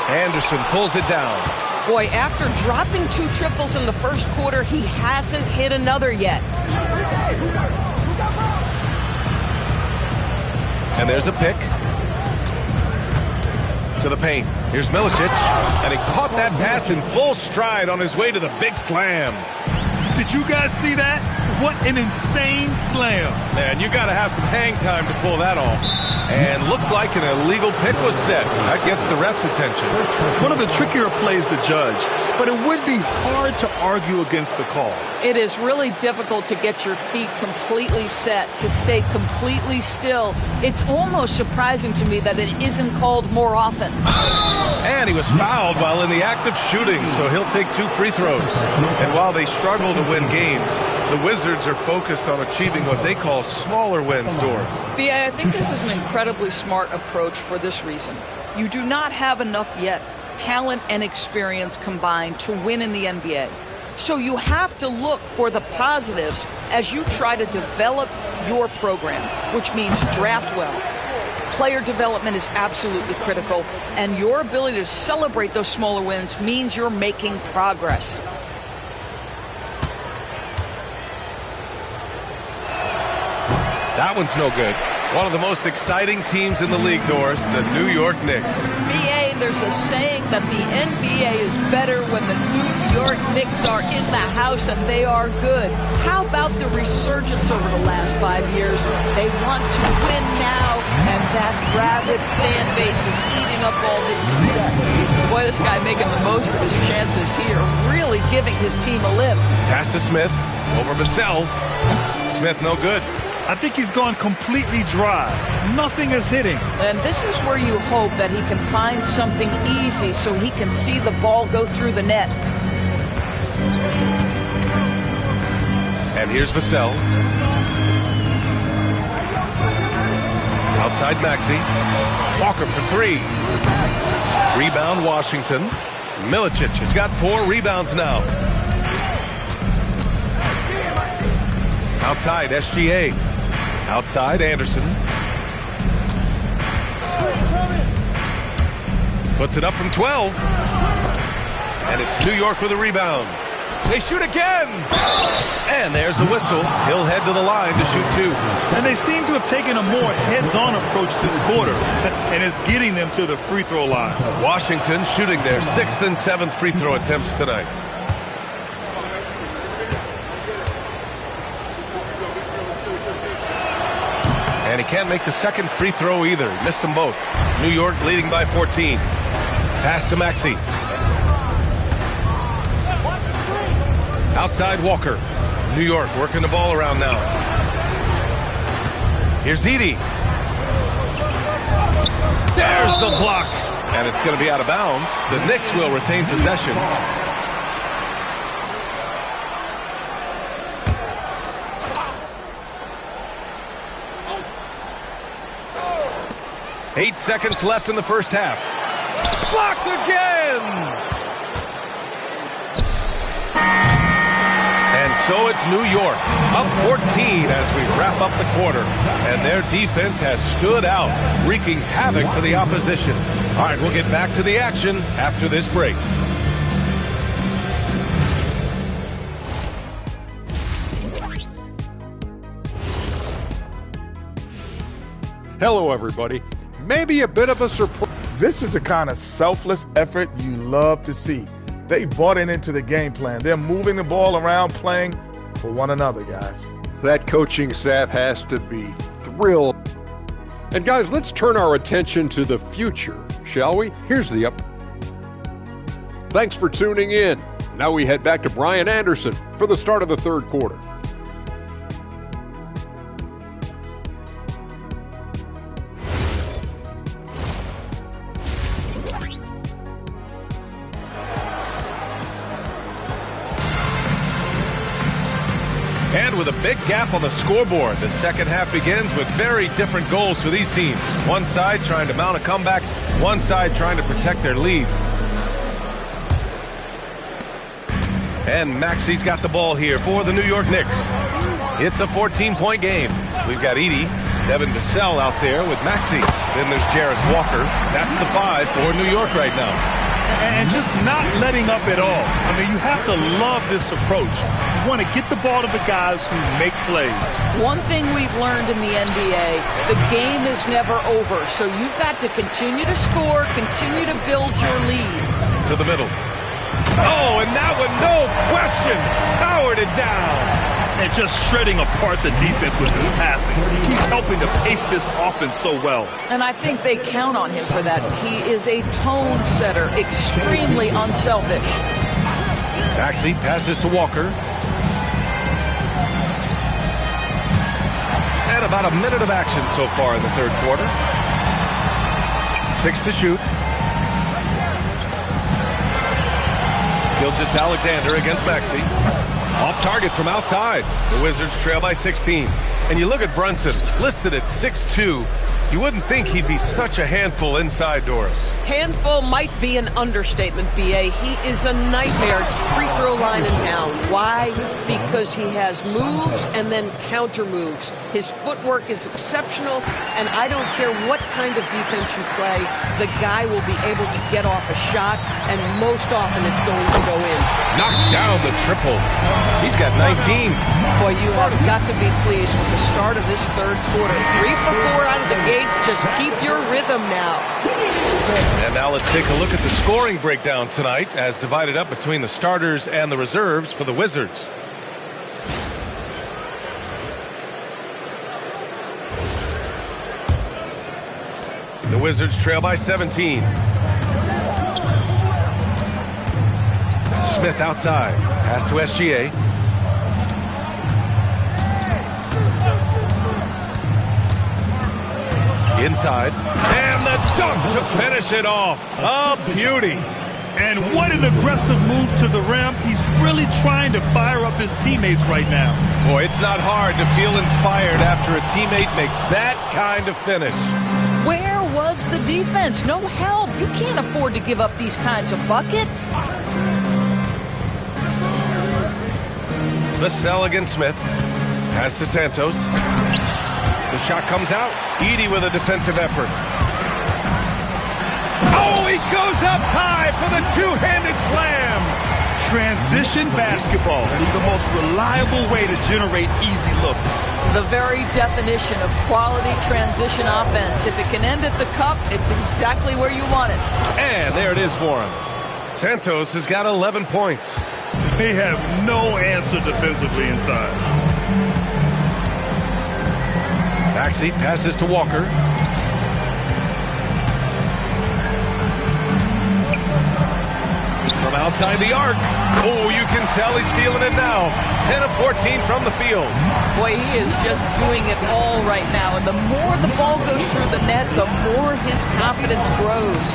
Anderson pulls it down. Boy, after dropping 2 triples in the first quarter, he hasn't hit another yet. And there's a pick. To the paint. Here's Milicic. And he caught that pass in full stride on his way to the big slam. Did you guys see that? What an insane slam. Man, you got to have some hang time to pull that off. And looks like an illegal pick was set. That gets the ref's attention. One of the trickier plays to judge, but it would be hard to argue against the call. It is really difficult to get your feet completely set, to stay completely still. It's almost surprising to me that it isn't called more often. And he was fouled while in the act of shooting, so he'll take 2 free throws. And while they struggle to win games, the Wizards are focused on achieving what they call smaller wins, Doris. B.A., I think this is an incredibly smart approach for this reason. You do not have enough yet, talent and experience combined, to win in the NBA. So you have to look for the positives as you try to develop your program, which means draft well. Player development is absolutely critical, and your ability to celebrate those smaller wins means you're making progress. That one's no good. One of the most exciting teams in the league, Doris, the New York Knicks. B.A., there's a saying that the NBA is better when the New York Knicks are in the house and they are good. How about the resurgence over the last 5 years? They want to win now, and that rabid fan base is eating up all this success. Boy, this guy making the most of his chances here, really giving his team a lift. Pass to Smith, over Vassell. Smith no good. I think he's gone completely dry. Nothing is hitting. And this is where you hope that he can find something easy so he can see the ball go through the net. And here's Vassell. Outside Maxey. Walker for 3. Rebound Washington. Milicic has got 4 rebounds now. Outside SGA. Outside Anderson. Puts it up from 12. And it's New York with a rebound. They shoot again. And there's a whistle. He'll head to the line to shoot 2. And they seem to have taken a more heads-on approach this quarter. And it's getting them to the free throw line. Washington shooting their 6th and 7th free throw attempts tonight. And he can't make the second free throw either. He missed them both. New York leading by 14. Pass to Maxey. Outside Walker. New York working the ball around now. Here's Edey. There's the block. And it's going to be out of bounds. The Knicks will retain possession. Eight seconds left in the first half. Blocked again! And so it's New York, up 14 as we wrap up the quarter. And their defense has stood out, wreaking havoc for the opposition. All right, we'll get back to the action after this break. Hello, everybody. Maybe a bit of a surprise. This is the kind of selfless effort you love to see. They bought into the game plan. They're moving the ball around, playing for one another, guys. That coaching staff has to be thrilled. And guys, let's turn our attention to the future, shall we? Here's the up. Thanks for tuning in. Now we head back to Brian Anderson for the start of the third quarter. And with a big gap on the scoreboard, the second half begins with very different goals for these teams. One side trying to mount a comeback, one side trying to protect their lead. And Maxi's got the ball here for the New York Knicks. It's a 14-point game. We've got Edie, Devin Vassell out there with Maxi. Then there's Jarris Walker. That's the 5 for New York right now. And just not letting up at all. I mean, you have to love this approach. You want to get the ball to the guys who make plays. One thing we've learned in the NBA, the game is never over. So you've got to continue to score, continue to build your lead. To the middle. Oh, and that one, no question, powered it down. And just shredding apart the defense with his passing. He's helping to pace this offense so well. And I think they count on him for that. He is a tone setter, extremely unselfish. Maxey passes to Walker. And about a minute of action so far in the third quarter. 6 to shoot. Gilgeous Alexander against Maxey. Off target from outside. The Wizards trail by 16. And you look at Brunson, listed at 6'2". You wouldn't think he'd be such a handful inside doors. Handful might be an understatement, B.A. He is a nightmare free throw line in town. Why? Because he has moves and then counter moves. His footwork is exceptional, and I don't care what kind of defense you play, the guy will be able to get off a shot, and most often it's going to go in. Knocks down the triple. He's got 19. Boy, you have got to be pleased with the start of this third quarter. 3 for 4 out of the gate. Just keep your rhythm now. And now let's take a look at the scoring breakdown tonight as divided up between the starters and the reserves for the Wizards. The Wizards trail by 17. Smith outside. Pass to SGA. Inside. And the dunk to finish it off. A beauty. And what an aggressive move to the rim. He's really trying to fire up his teammates right now. Boy, it's not hard to feel inspired after a teammate makes that kind of finish. Where was the defense? No help. You can't afford to give up these kinds of buckets. Vassell against Smith. Pass to Santos. The shot comes out. Edey with a defensive effort. Oh, he goes up high for the two-handed slam. Transition basketball. The most reliable way to generate easy looks. The very definition of quality transition offense. If it can end at the cup, it's exactly where you want it. And there it is for him. Santos has got 11 points. They have no answer defensively inside. Maxey passes to Walker. From outside the arc. Oh, you can tell he's feeling it now. 10 of 14 from the field. Boy, he is just doing it all right now. And the more the ball goes through the net, the more his confidence grows.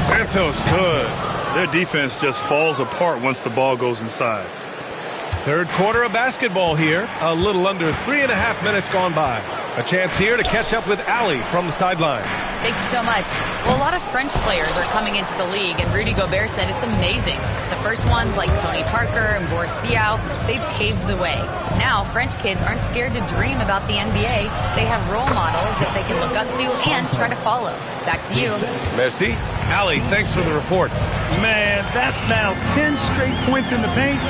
Santos good. Their defense just falls apart once the ball goes inside. Third quarter of basketball here. A little under 3.5 minutes gone by. A chance here to catch up with Ali from the sideline. Thank you so much. Well, a lot of French players are coming into the league, and Rudy Gobert said it's amazing. The first ones, like Tony Parker and Boris Diaw, they've paved the way. Now, French kids aren't scared to dream about the NBA. They have role models that they can look up to and try to follow. Back to you. Merci. Ali, thanks for the report. Man, that's now 10 straight points in the paint.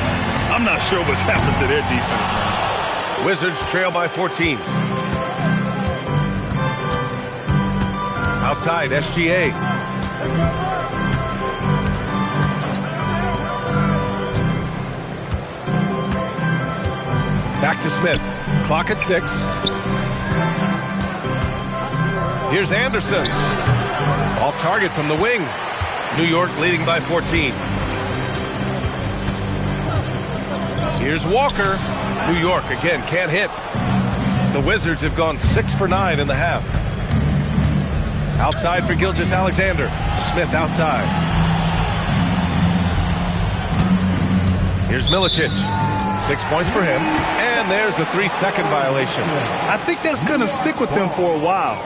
I'm not sure what's happened to their defense, man. Wizards trail by 14. Outside, SGA. Back to Smith. Clock at 6. Here's Anderson. Off target from the wing. New York leading by 14. Here's Walker. New York again can't hit. The Wizards have gone 6 for 9 in the half. Outside for Gilgeous Alexander. Smith outside. Here's Milicic. 6 points for him. And there's a 3-second violation. I think that's going to stick with them for a while.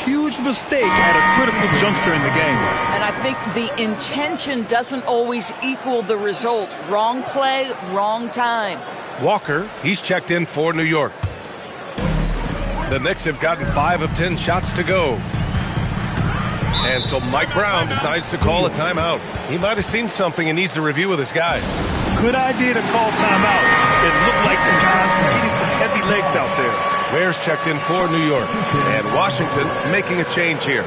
Huge mistake at a critical juncture in the game. And I think the intention doesn't always equal the result. Wrong play, wrong time. Walker, he's checked in for New York. The Knicks have gotten 5 of 10 shots to go. And so Mike Brown decides to call a timeout. He might have seen something and needs to review with his guys. Good idea to call timeout. It looked like the guys were getting some heavy legs out there. Ware's checked in for New York. And Washington making a change here.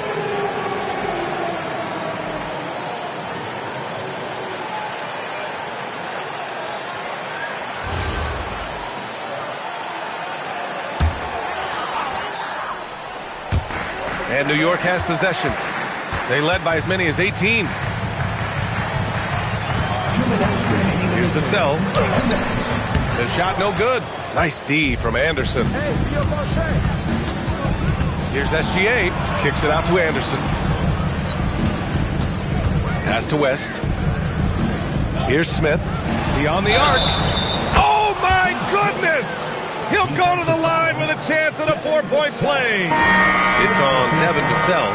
And New York has possession. They led by as many as 18. Here's the sell. The shot no good. Nice D from Anderson. Here's SGA. Kicks it out to Anderson. Pass to West. Here's Smith. Beyond the arc. Oh my goodness! He'll go to the line with a chance at a 4-point play. It's on Devin Vassell.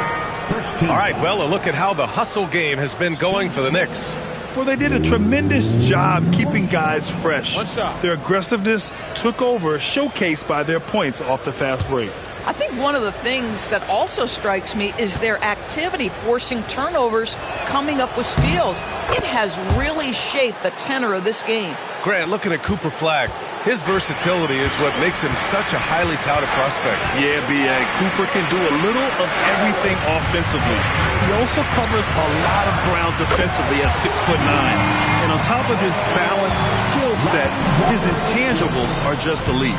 All right, well, a look at how the hustle game has been going for the Knicks. Well, they did a tremendous job keeping guys fresh. Their aggressiveness took over, showcased by their points off the fast break. I think one of the things that also strikes me is their activity, forcing turnovers, coming up with steals. It has really shaped the tenor of this game. Grant, looking at Cooper Flagg, his versatility is what makes him such a highly touted prospect. Yeah, B.A. Cooper can do a little of everything offensively. He also covers a lot of ground defensively at 6'9". And on top of his balanced skill set, his intangibles are just elite.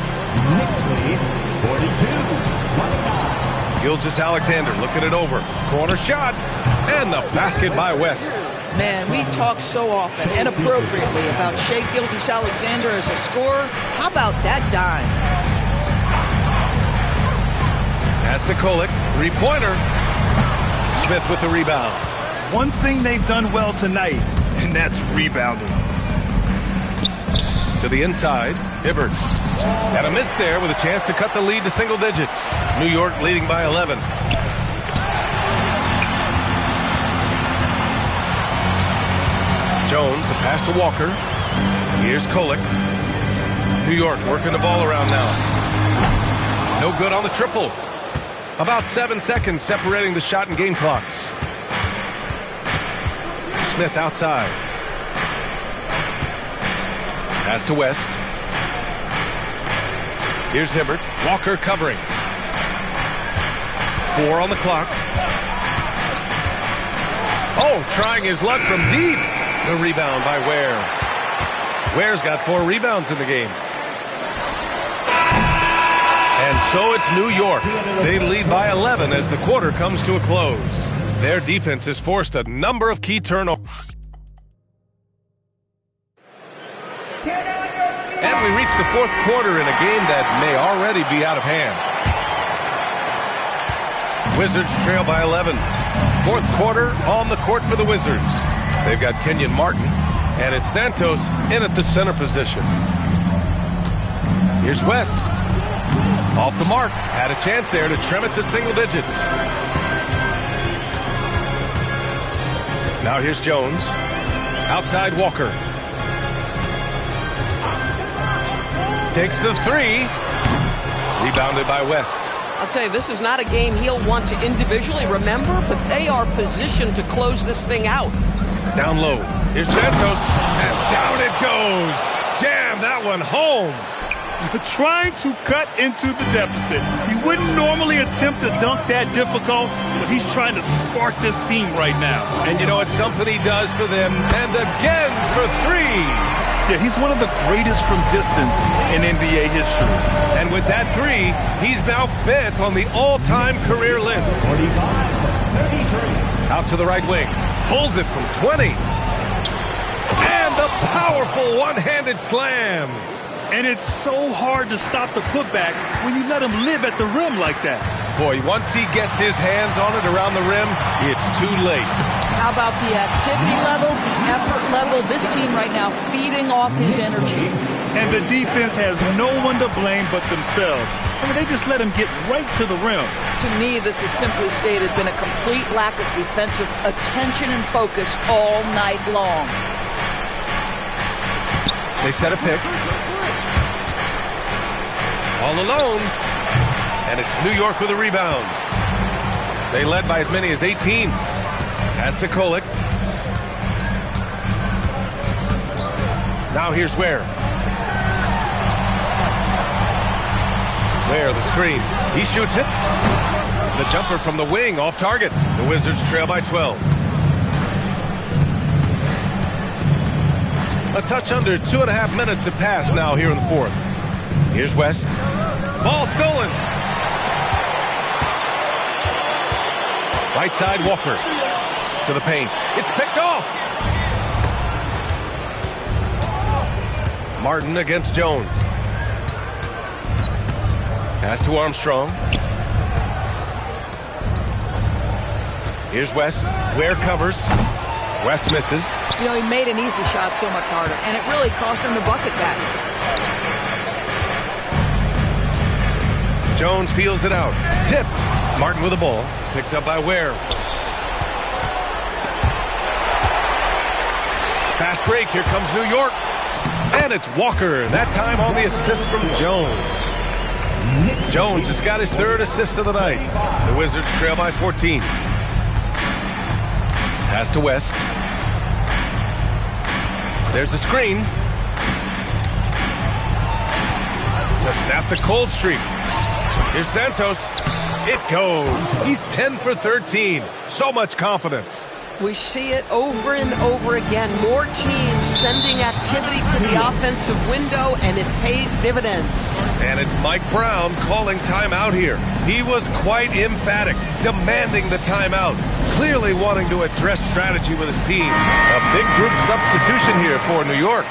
Knicks lead, 42-29. Gilgeous-Alexander looking it over. Corner shot. And the basket by West. Man, we talk so often and appropriately about Shai Gilgeous-Alexander as a scorer. How about that dime? Pass to Kolek. Three-pointer. Smith with the rebound. One thing they've done well tonight, and that's rebounding. To the inside. Hibbert. And a miss there with a chance to cut the lead to single digits. New York leading by 11. Jones, a pass to Walker. Here's Kolek. New York working the ball around now. No good on the triple. About 7 seconds separating the shot and game clocks. Smith outside. Pass to West. Here's Hibbert. Walker covering. 4 on the clock. Oh, trying his luck from deep. The rebound by Ware. Ware's got 4 rebounds in the game. And so it's New York. They lead by 11 as the quarter comes to a close. Their defense has forced a number of key turnovers. And we reach the 4th quarter in a game that may already be out of hand. Wizards trail by 11. 4th quarter on the court for the Wizards. They've got Kenyon Martin, and it's Santos in at the center position. Here's West. Off the mark. Had a chance there to trim it to single digits. Now here's Jones. Outside Walker. Takes the 3. Rebounded by West. I'll tell you, this is not a game he'll want to individually remember, but they are positioned to close this thing out. Down low. Here's Santos. And down it goes. Jam that one home. Trying to cut into the deficit. He wouldn't normally attempt to dunk that difficult, but he's trying to spark this team right now. And you know, it's something he does for them. And again for 3. Yeah, he's one of the greatest from distance in NBA history. And with that 3, he's now 5th on the all-time career list. 45-33. Out to the right wing. Pulls it from 20. And the powerful one-handed slam. And it's so hard to stop the putback when you let him live at the rim like that. Boy, once he gets his hands on it around the rim, it's too late. How about the activity level, the effort level? This team right now feeding off his energy. And the defense has no one to blame but themselves. I mean, they just let him get right to the rim. To me, this has simply stated been a complete lack of defensive attention and focus all night long. They set a pick. All alone. And it's New York with a rebound. They led by as many as 18. Pass to Kolek. Now here's Ware. Ware, the screen. He shoots it. The jumper from the wing, off target. The Wizards trail by 12. A touch under 2.5 minutes have passed now here in the fourth. Here's West. Ball stolen. Right side, Walker. To the paint. It's picked off. Martin against Jones. Pass to Armstrong. Here's West. Ware covers. West misses. You know, he made an easy shot so much harder, and it really cost him the bucket pass. Jones feels it out. Tipped. Martin with the ball. Picked up by Ware. Fast break. Here comes New York. And it's Walker. That time on the assist from Jones. Jones has got his third assist of the night. The Wizards trail by 14. Pass to West. There's a screen. To snap the cold streak. Here's Santos. It goes. He's 10 for 13. So much confidence. We see it over and over again. More teams sending activity to the offensive window, and it pays dividends. And it's Mike Brown calling timeout here. He was quite emphatic, demanding the timeout, clearly wanting to address strategy with his team. A big group substitution here for New York.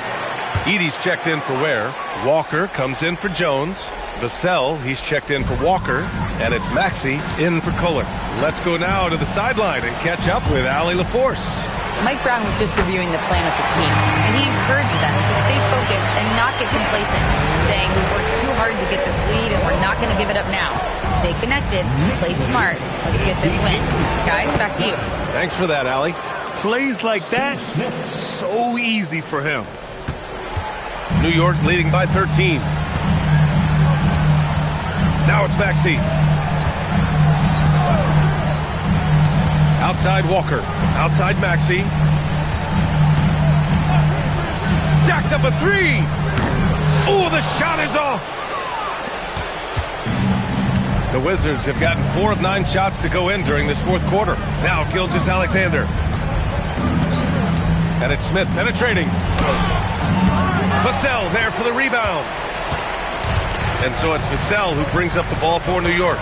Edey's checked in for Ware. Walker comes in for Jones. Vassell, he's checked in for Walker. And it's Maxey in for Kolek. Let's go now to the sideline and catch up with Allie LaForce. Mike Brown was just reviewing the plan with his team, and he encouraged them to stay focused and not get complacent, saying we worked too hard to get this lead and we're not going to give it up now. Stay connected, play smart, let's get this win. Guys, back to you. Thanks for that, Allie. Plays like that, so easy for him. New York leading by 13. Now it's Maxey. Outside Walker. Outside Maxey. Jacks up a three. Oh, the shot is off. The Wizards have gotten 4 of 9 shots to go in during this fourth quarter. Now Gilgeous-Alexander. And it's Smith penetrating. Vassell there for the rebound. And so it's Vassell who brings up the ball for New York.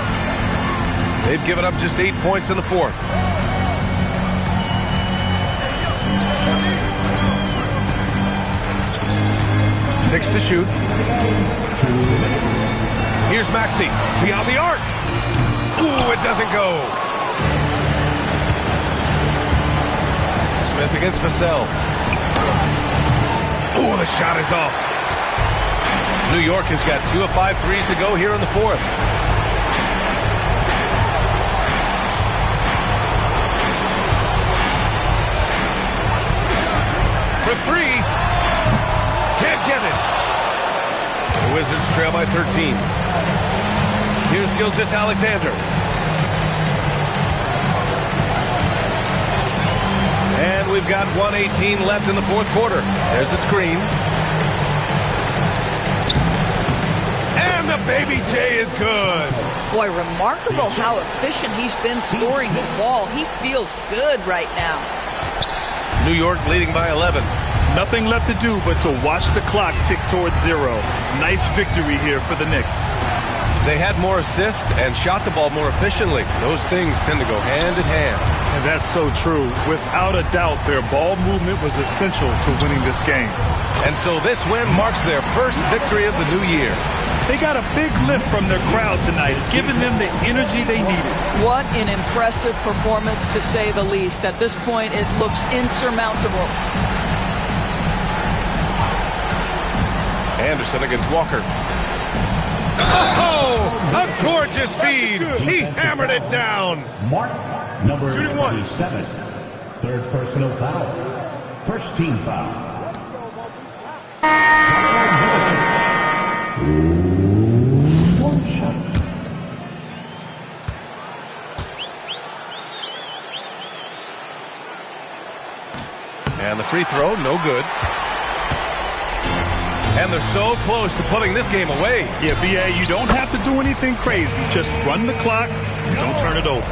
They've given up just 8 points in the fourth. Six to shoot. Here's Maxey beyond the arc. Ooh, it doesn't go. Smith against Vassell. Ooh, the shot is off. New York has got 2 of 5 threes to go here in the fourth. For three. Can't get it. The Wizards trail by 13. Here's Gilgeous-Alexander. And we've got 1:18 left in the fourth quarter. There's a screen. And the Baby J is good. Boy, remarkable how efficient he's been scoring the ball. He feels good right now. New York leading by 11. Nothing left to do but to watch the clock tick towards 0. Nice victory here for the Knicks. They had more assists and shot the ball more efficiently. Those things tend to go hand in hand. And that's so true. Without a doubt, their ball movement was essential to winning this game. And so this win marks their first victory of the new year. They got a big lift from their crowd tonight, giving them the energy they needed. What an impressive performance, to say the least. At this point, it looks insurmountable. Anderson against Walker. Oh, a gorgeous feed. He hammered it down. Mark, number 27. Third personal foul. First team foul. One shot. And the free throw, no good. And they're so close to putting this game away. Yeah, B.A., you don't have to do anything crazy. Just run the clock, don't turn it over.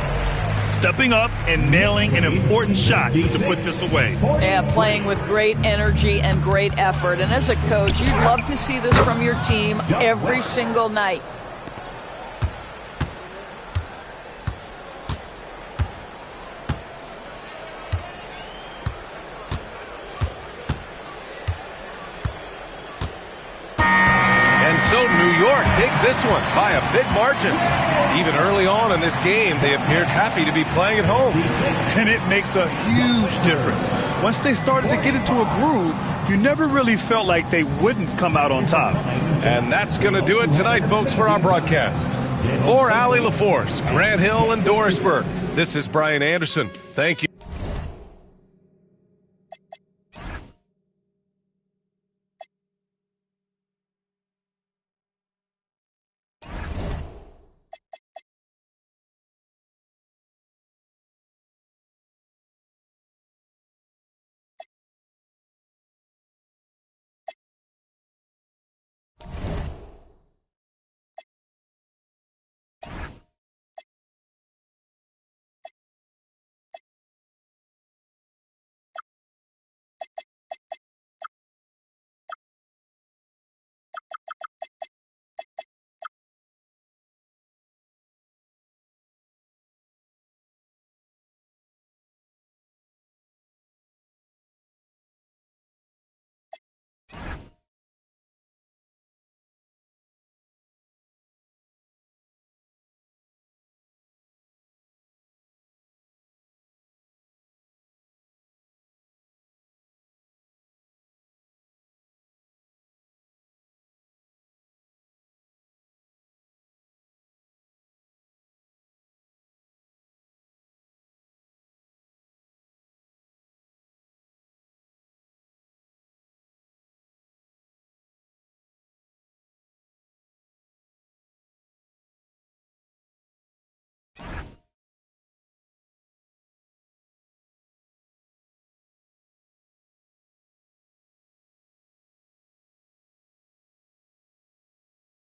Stepping up and nailing an important shot to put this away. Yeah, playing with great energy and great effort. And as a coach, you'd love to see this from your team every single night. So New York takes this one by a big margin. Even early on in this game, they appeared happy to be playing at home. And it makes a huge difference. Once they started to get into a groove, you never really felt like they wouldn't come out on top. And that's going to do it tonight, folks, for our broadcast. For Allie LaForce, Grant Hill, and Dorisburg, this is Brian Anderson. Thank you.